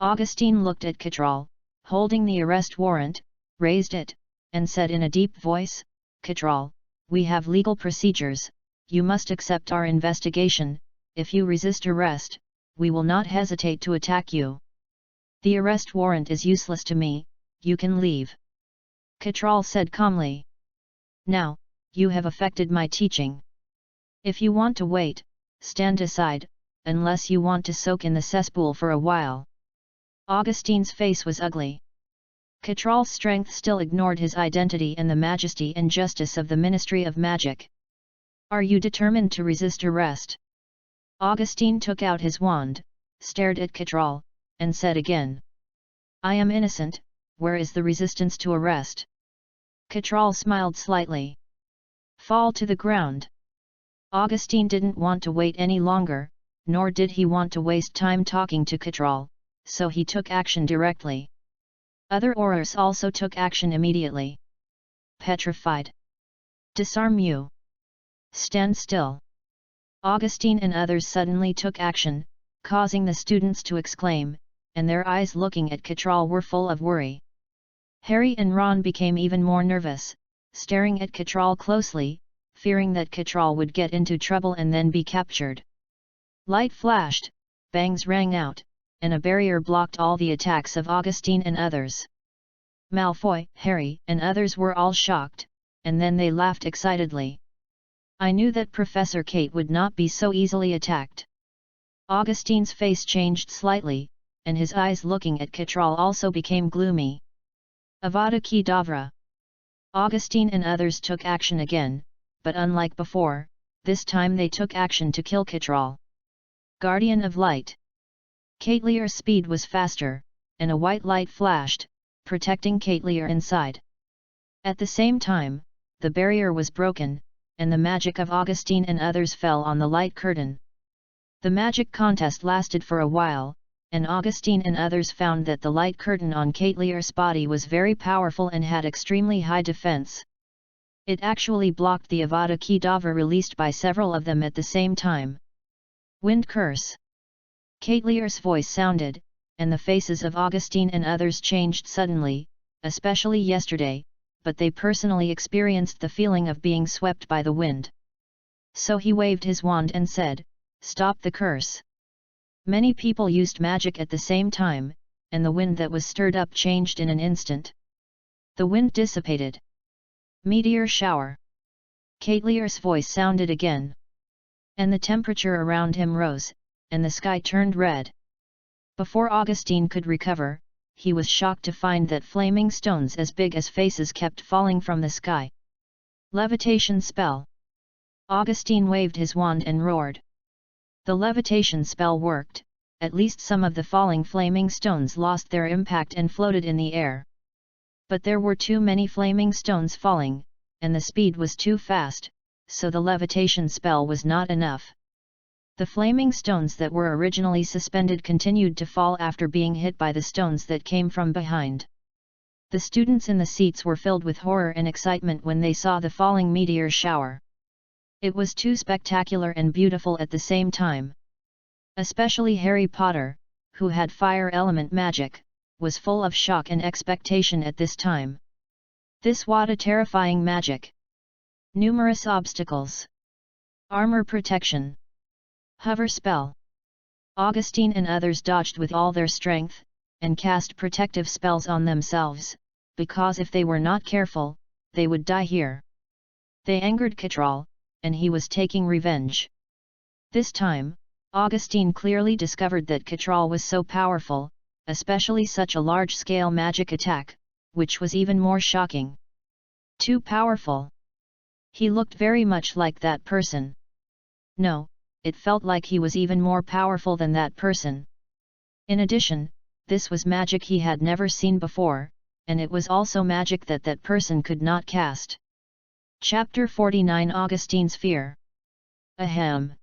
Augustine looked at Catral, holding the arrest warrant, raised it, and said in a deep voice, "Catral, we have legal procedures, you must accept our investigation. If you resist arrest, we will not hesitate to attack you. The arrest warrant is useless to me, you can leave." Catral said calmly. "Now, you have affected my teaching. If you want to wait, stand aside, unless you want to soak in the cesspool for a while." Augustine's face was ugly. Catral's strength still ignored his identity and the majesty and justice of the Ministry of Magic. Are you determined to resist arrest? Augustine took out his wand, stared at Catral, and said again. I am innocent, where is the resistance to arrest? Catral smiled slightly. Fall to the ground. Augustine didn't want to wait any longer, nor did he want to waste time talking to Catral, so he took action directly. Other aurors also took action immediately. Petrified. Disarm you. Stand still. Augustine and others suddenly took action, causing the students to exclaim, and their eyes looking at Catral were full of worry. Harry and Ron became even more nervous, staring at Catral closely, fearing that Catral would get into trouble and then be captured. Light flashed, bangs rang out, and a barrier blocked all the attacks of Augustine and others. Malfoy, Harry, and others were all shocked, and then they laughed excitedly. I knew that Professor Kate would not be so easily attacked. Augustine's face changed slightly, and his eyes looking at Catral also became gloomy. Avada Kedavra. Augustine and others took action again, but unlike before, this time they took action to kill Catral. Guardian of Light. Catlear's speed was faster, and a white light flashed, protecting Catlear inside. At the same time, the barrier was broken, and the magic of Augustine and others fell on the light curtain. The magic contest lasted for a while, and Augustine and others found that the light curtain on Catlear's body was very powerful and had extremely high defense. It actually blocked the Avada Kedavra released by several of them at the same time. Wind Curse. Catlear's voice sounded, and the faces of Augustine and others changed suddenly, especially yesterday, but they personally experienced the feeling of being swept by the wind. So he waved his wand and said, "Stop the curse." Many people used magic at the same time, and the wind that was stirred up changed in an instant. The wind dissipated. Meteor shower. Catlear's voice sounded again. And the temperature around him rose, and the sky turned red. Before Augustine could recover, he was shocked to find that flaming stones as big as faces kept falling from the sky. Levitation spell. Augustine waved his wand and roared. The levitation spell worked, at least some of the falling flaming stones lost their impact and floated in the air. But there were too many flaming stones falling, and the speed was too fast, so the levitation spell was not enough. The flaming stones that were originally suspended continued to fall after being hit by the stones that came from behind. The students in the seats were filled with horror and excitement when they saw the falling meteor shower. It was too spectacular and beautiful at the same time. Especially Harry Potter, who had fire element magic, was full of shock and expectation at this time. This was a terrifying magic. Numerous obstacles. Armor protection. Hover spell. Augustine and others dodged with all their strength, and cast protective spells on themselves, because if they were not careful, they would die here. They angered Catral, and he was taking revenge. This time, Augustine clearly discovered that Catral was so powerful, especially such a large-scale magic attack, which was even more shocking. Too powerful. He looked very much like that person. No, it felt like he was even more powerful than that person. In addition, this was magic he had never seen before, and it was also magic that that person could not cast. Chapter 49 Augustine's Fear. Ahem.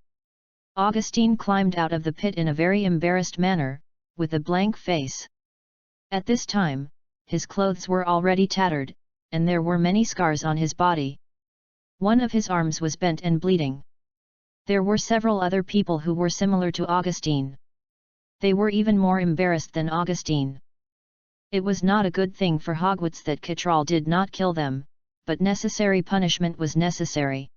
Augustine climbed out of the pit in a very embarrassed manner, with a blank face. At this time, his clothes were already tattered, and there were many scars on his body. One of his arms was bent and bleeding. There were several other people who were similar to Augustine. They were even more embarrassed than Augustine. It was not a good thing for Hogwarts that Catral did not kill them, but necessary punishment was necessary.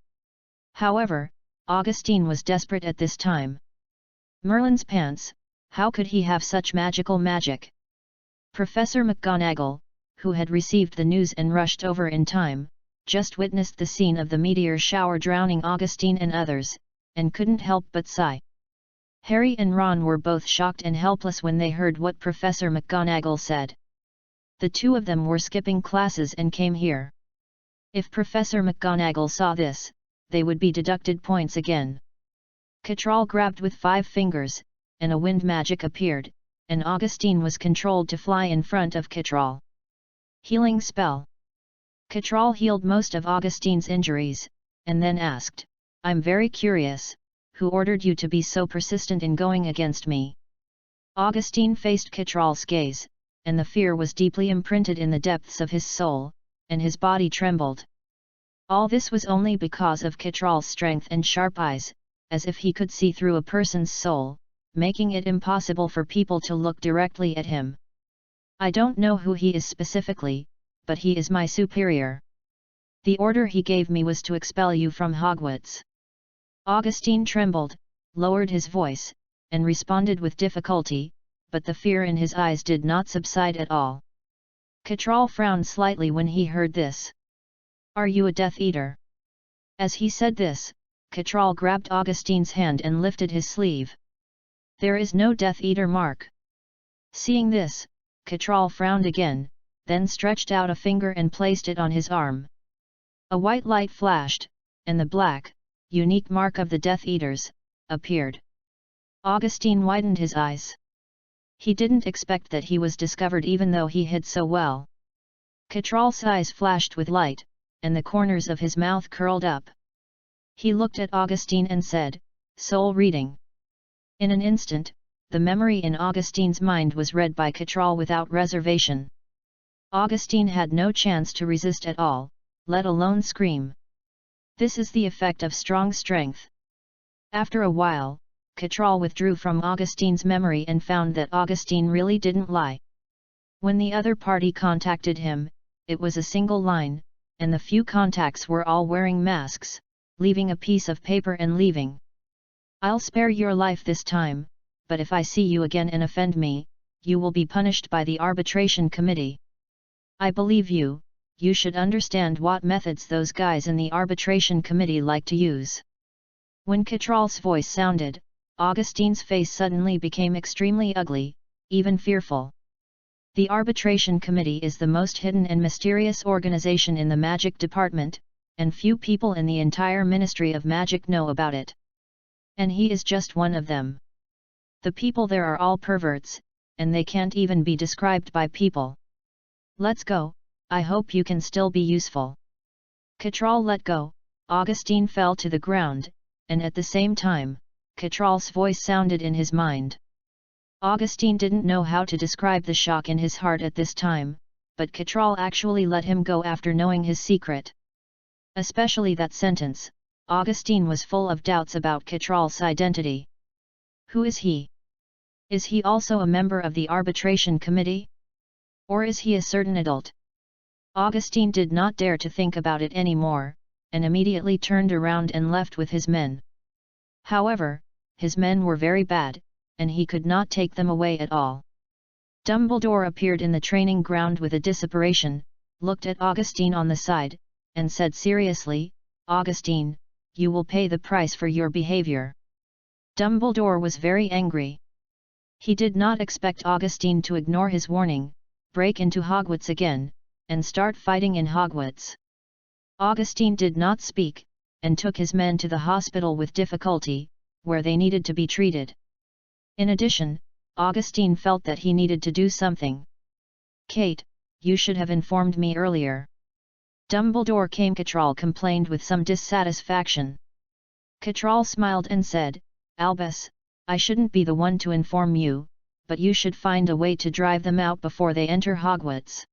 However, Augustine was desperate at this time. Merlin's pants, how could he have such magical magic? Professor McGonagall, who had received the news and rushed over in time, just witnessed the scene of the meteor shower drowning Augustine and others, and couldn't help but sigh. Harry and Ron were both shocked and helpless when they heard what Professor McGonagall said. The two of them were skipping classes and came here. If Professor McGonagall saw this, they would be deducted points again. Catral grabbed with 5 fingers, and a wind magic appeared, and Augustine was controlled to fly in front of Catral. Healing spell. Catral healed most of Augustine's injuries, and then asked, "I'm very curious, who ordered you to be so persistent in going against me?" Augustine faced Catral's gaze, and the fear was deeply imprinted in the depths of his soul, and his body trembled. All this was only because of Catral's strength and sharp eyes, as if he could see through a person's soul, making it impossible for people to look directly at him. "I don't know who he is specifically, but he is my superior. The order he gave me was to expel you from Hogwarts." Augustine trembled, lowered his voice, and responded with difficulty, but the fear in his eyes did not subside at all. Catral frowned slightly when he heard this. "Are you a Death Eater?" As he said this, Catral grabbed Augustine's hand and lifted his sleeve. "There is no Death Eater mark." Seeing this, Catral frowned again, then stretched out a finger and placed it on his arm. A white light flashed, and the black, unique mark of the Death Eaters, appeared. Augustine widened his eyes. He didn't expect that he was discovered even though he hid so well. Catral's eyes flashed with light, and the corners of his mouth curled up. He looked at Augustine and said, "Soul reading." In an instant, the memory in Augustine's mind was read by Catral without reservation. Augustine had no chance to resist at all, let alone scream. This is the effect of strong strength. After a while, Catral withdrew from Augustine's memory and found that Augustine really didn't lie. When the other party contacted him, it was a single line, and the few contacts were all wearing masks, leaving a piece of paper and leaving. "I'll spare your life this time, but if I see you again and offend me, you will be punished by the arbitration committee." "I believe you. You should understand what methods those guys in the arbitration committee like to use." When Catral's voice sounded, Augustine's face suddenly became extremely ugly, even fearful. The arbitration committee is the most hidden and mysterious organization in the magic department, and few people in the entire Ministry of Magic know about it. And he is just one of them. The people there are all perverts, and they can't even be described by people. "Let's go, I hope you can still be useful." Catral let go, Augustine fell to the ground, and at the same time, Catral's voice sounded in his mind. Augustine didn't know how to describe the shock in his heart at this time, but Catral actually let him go after knowing his secret. Especially that sentence, Augustine was full of doubts about Catral's identity. Who is he? Is he also a member of the arbitration committee? Or is he a certain adult? Augustine did not dare to think about it anymore, and immediately turned around and left with his men. However, his men were very bad, and he could not take them away at all. Dumbledore appeared in the training ground with a disapparation, looked at Augustine on the side, and said seriously, "Augustine, you will pay the price for your behavior." Dumbledore was very angry. He did not expect Augustine to ignore his warning, break into Hogwarts again, and start fighting in Hogwarts. Augustine did not speak, and took his men to the hospital with difficulty, where they needed to be treated. In addition, Augustine felt that he needed to do something. "Kate, you should have informed me earlier." Dumbledore came. Catral complained with some dissatisfaction. Catral smiled and said, "Albus, I shouldn't be the one to inform you, but you should find a way to drive them out before they enter Hogwarts."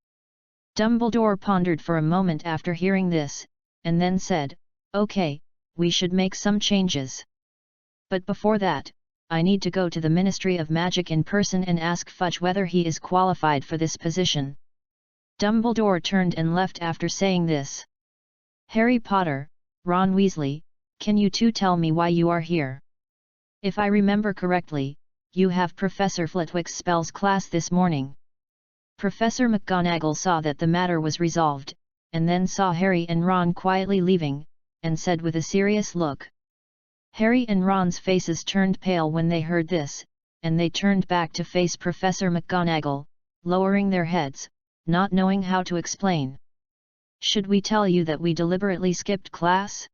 Dumbledore pondered for a moment after hearing this, and then said, "Okay, we should make some changes. But before that, I need to go to the Ministry of Magic in person and ask Fudge whether he is qualified for this position." Dumbledore turned and left after saying this. "Harry Potter, Ron Weasley, can you two tell me why you are here? If I remember correctly, you have Professor Flitwick's spells class this morning." Professor McGonagall saw that the matter was resolved, and then saw Harry and Ron quietly leaving, and said with a serious look, Harry and Ron's faces turned pale when they heard this, and they turned back to face Professor McGonagall, lowering their heads, not knowing how to explain. Should we tell you that we deliberately skipped class?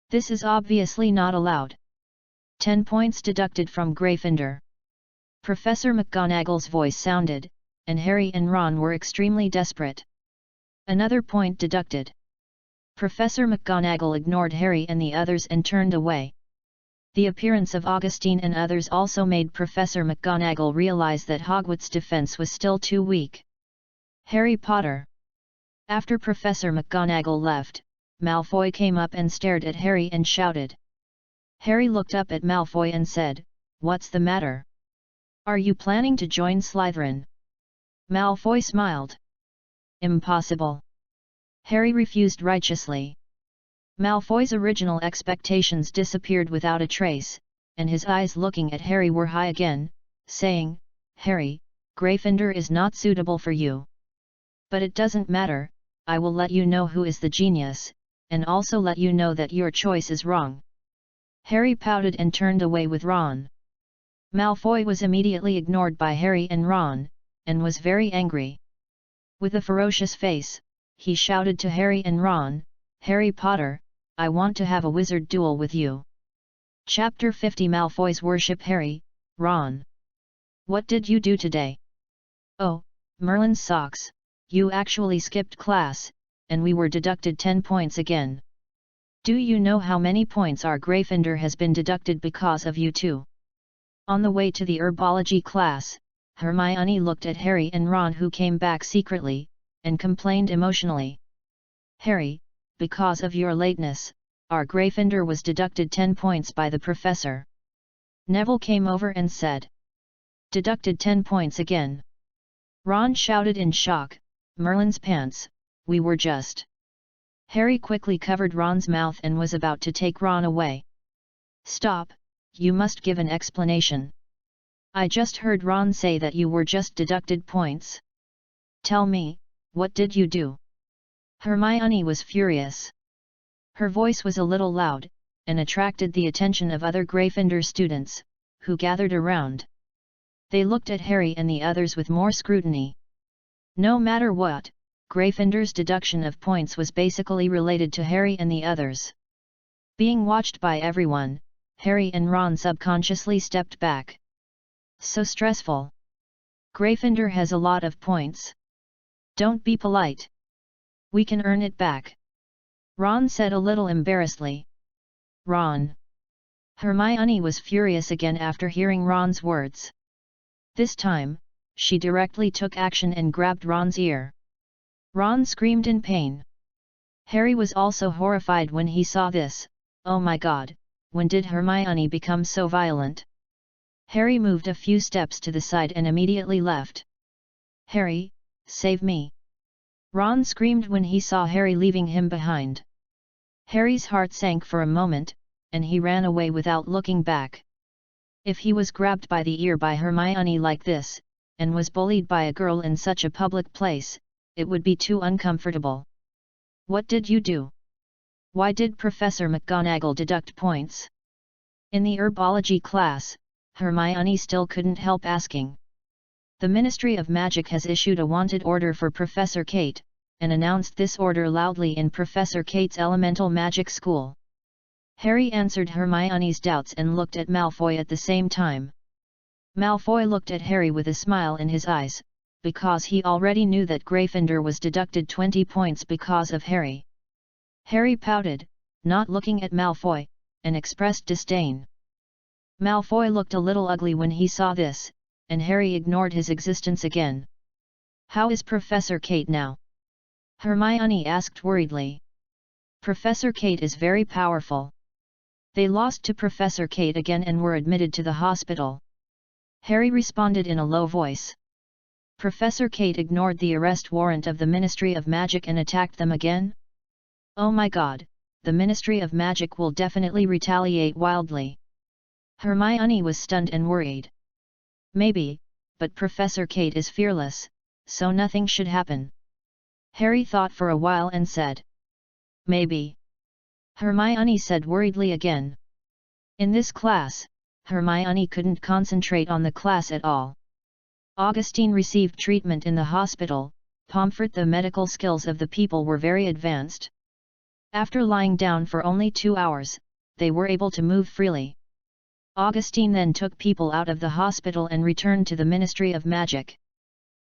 This is obviously not allowed. 10 points deducted from Gryffindor. Professor McGonagall's voice sounded, and Harry and Ron were extremely desperate. Another point deducted. Professor McGonagall ignored Harry and the others and turned away. The appearance of Augustine and others also made Professor McGonagall realize that Hogwarts' defense was still too weak. Harry Potter. After Professor McGonagall left, Malfoy came up and stared at Harry and shouted. Harry looked up at Malfoy and said, "What's the matter? Are you planning to join Slytherin?" Malfoy smiled. Impossible. Harry refused righteously. Malfoy's original expectations disappeared without a trace, and his eyes looking at Harry were high again, saying, "Harry, Gryffindor is not suitable for you. But it doesn't matter, I will let you know who is the genius, and also let you know that your choice is wrong." Harry pouted and turned away with Ron. Malfoy was immediately ignored by Harry and Ron, and was very angry. With a ferocious face, he shouted to Harry and Ron, "Harry Potter, I want to have a wizard duel with you." Chapter 50 Malfoy's Worship Harry, Ron. What did you do today? Oh, Merlin's socks, you actually skipped class, and we were deducted 10 points again. Do you know how many points our Gryffindor has been deducted because of you too? On the way to the herbology class, Hermione looked at Harry and Ron who came back secretly, and complained emotionally. Harry, because of your lateness, our Gryffindor was deducted 10 points by the professor. Neville came over and said. Deducted 10 points again. Ron shouted in shock, Merlin's pants, we were just. Harry quickly covered Ron's mouth and was about to take Ron away. Stop, you must give an explanation. I just heard Ron say that you were just deducted points. Tell me, what did you do? Hermione was furious. Her voice was a little loud, and attracted the attention of other Gryffindor students, who gathered around. They looked at Harry and the others with more scrutiny. No matter what, Gryffindor's deduction of points was basically related to Harry and the others. Being watched by everyone, Harry and Ron subconsciously stepped back. So stressful. Gryffindor has a lot of points. Don't be polite. We can earn it back. Ron said a little embarrassedly. Ron. Hermione was furious again after hearing Ron's words. This time, she directly took action and grabbed Ron's ear. Ron screamed in pain. Harry was also horrified when he saw this. Oh my god, when did Hermione become so violent? Harry moved a few steps to the side and immediately left. Harry, save me! Ron screamed when he saw Harry leaving him behind. Harry's heart sank for a moment, and he ran away without looking back. If he was grabbed by the ear by Hermione like this, and was bullied by a girl in such a public place, it would be too uncomfortable. What did you do? Why did Professor McGonagall deduct points? In the herbology class, Hermione still couldn't help asking. The Ministry of Magic has issued a wanted order for Professor Kate, and announced this order loudly in Professor Kate's elemental magic school. Harry answered Hermione's doubts and looked at Malfoy at the same time. Malfoy looked at Harry with a smile in his eyes, because he already knew that Gryffindor was deducted 20 points because of Harry. Harry pouted, not looking at Malfoy, and expressed disdain. Malfoy looked a little ugly when he saw this, and Harry ignored his existence again. How is Professor Kate now? Hermione asked worriedly. Professor Kate is very powerful. They lost to Professor Kate again and were admitted to the hospital. Harry responded in a low voice. Professor Kate ignored the arrest warrant of the Ministry of Magic and attacked them again? Oh my god, the Ministry of Magic will definitely retaliate wildly. Hermione was stunned and worried. Maybe, but Professor Kate is fearless, so nothing should happen. Harry thought for a while and said. Maybe. Hermione said worriedly again. In this class, Hermione couldn't concentrate on the class at all. Augustine received treatment in the hospital. Pomfret, the medical skills of the people were very advanced. After lying down for only 2 hours, they were able to move freely. Augustine then took people out of the hospital and returned to the Ministry of Magic.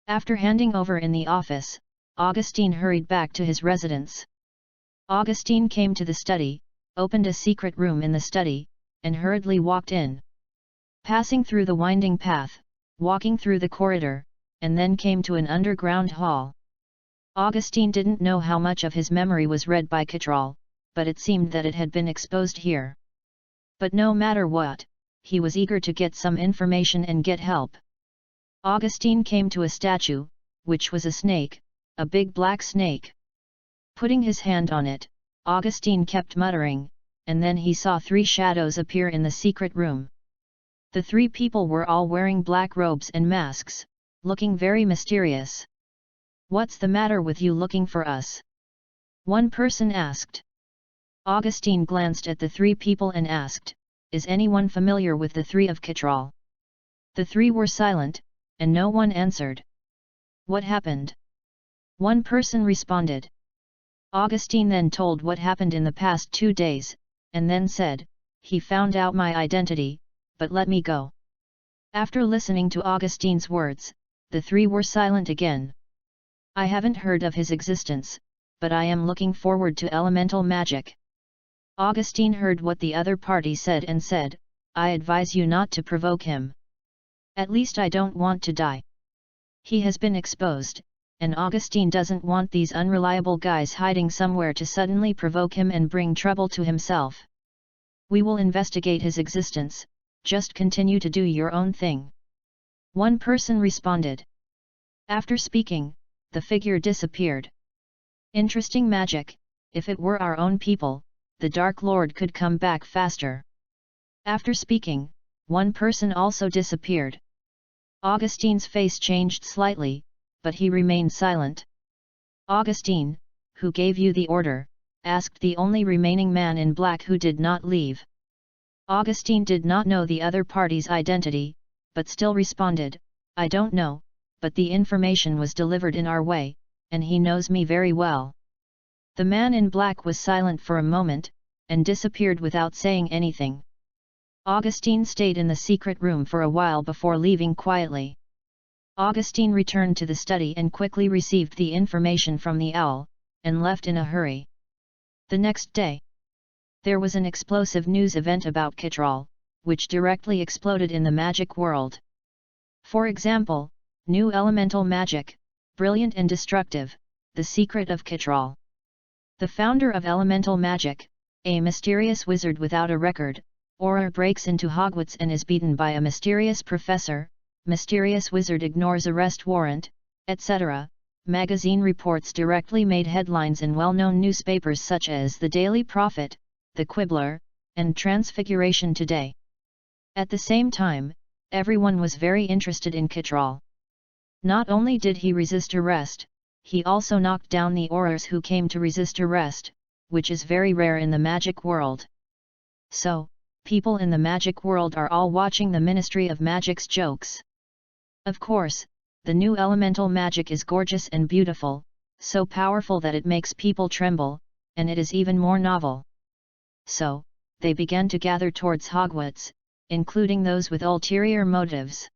After handing over in the office, Augustine hurried back to his residence. Augustine came to the study, opened a secret room in the study, and hurriedly walked in. Passing through the winding path, walking through the corridor, and then came to an underground hall. Augustine didn't know how much of his memory was read by Catral, but it seemed that it had been exposed here. But no matter what, he was eager to get some information and get help. Augustine came to a statue, which was a snake, a big black snake. Putting his hand on it, Augustine kept muttering, and then he saw 3 shadows appear in the secret room. The 3 people were all wearing black robes and masks, looking very mysterious. "What's the matter with you looking for us?" one person asked. Augustine glanced at the 3 people and asked, "Is anyone familiar with the 3 of Catral?" The 3 were silent, and no one answered. "What happened?" one person responded. Augustine then told what happened in the past 2 days, and then said, "He found out my identity, but let me go." After listening to Augustine's words, the 3 were silent again. "I haven't heard of his existence, but I am looking forward to elemental magic." Augustine heard what the other party said and said, "I advise you not to provoke him. At least I don't want to die. He has been exposed, and Augustine doesn't want these unreliable guys hiding somewhere to suddenly provoke him and bring trouble to himself. We will investigate his existence, just continue to do your own thing." One person responded. After speaking, the figure disappeared. Interesting magic. If it were our own people, the Dark Lord could come back faster. After speaking, one person also disappeared. Augustine's face changed slightly, but he remained silent. "Augustine, who gave you the order?" asked the only remaining man in black who did not leave. Augustine did not know the other party's identity, but still responded, "I don't know, but the information was delivered in our way, and he knows me very well." The man in black was silent for a moment, and disappeared without saying anything. Augustine stayed in the secret room for a while before leaving quietly. Augustine returned to the study and quickly received the information from the owl, and left in a hurry. The next day, there was an explosive news event about Catral, which directly exploded in the magic world. For example, new elemental magic, brilliant and destructive, the secret of Catral. The founder of elemental magic, a mysterious wizard without a record, Auror breaks into Hogwarts and is beaten by a mysterious professor, mysterious wizard ignores arrest warrant, etc. Magazine reports directly made headlines in well-known newspapers such as the Daily Prophet, the Quibbler, and Transfiguration Today. At the same time, everyone was very interested in Catral. Not only did he resist arrest, he also knocked down the Aurors who came to resist arrest, which is very rare in the magic world. So, people in the magic world are all watching the Ministry of Magic's jokes. Of course, the new elemental magic is gorgeous and beautiful, so powerful that it makes people tremble, and it is even more novel. So, they began to gather towards Hogwarts, including those with ulterior motives.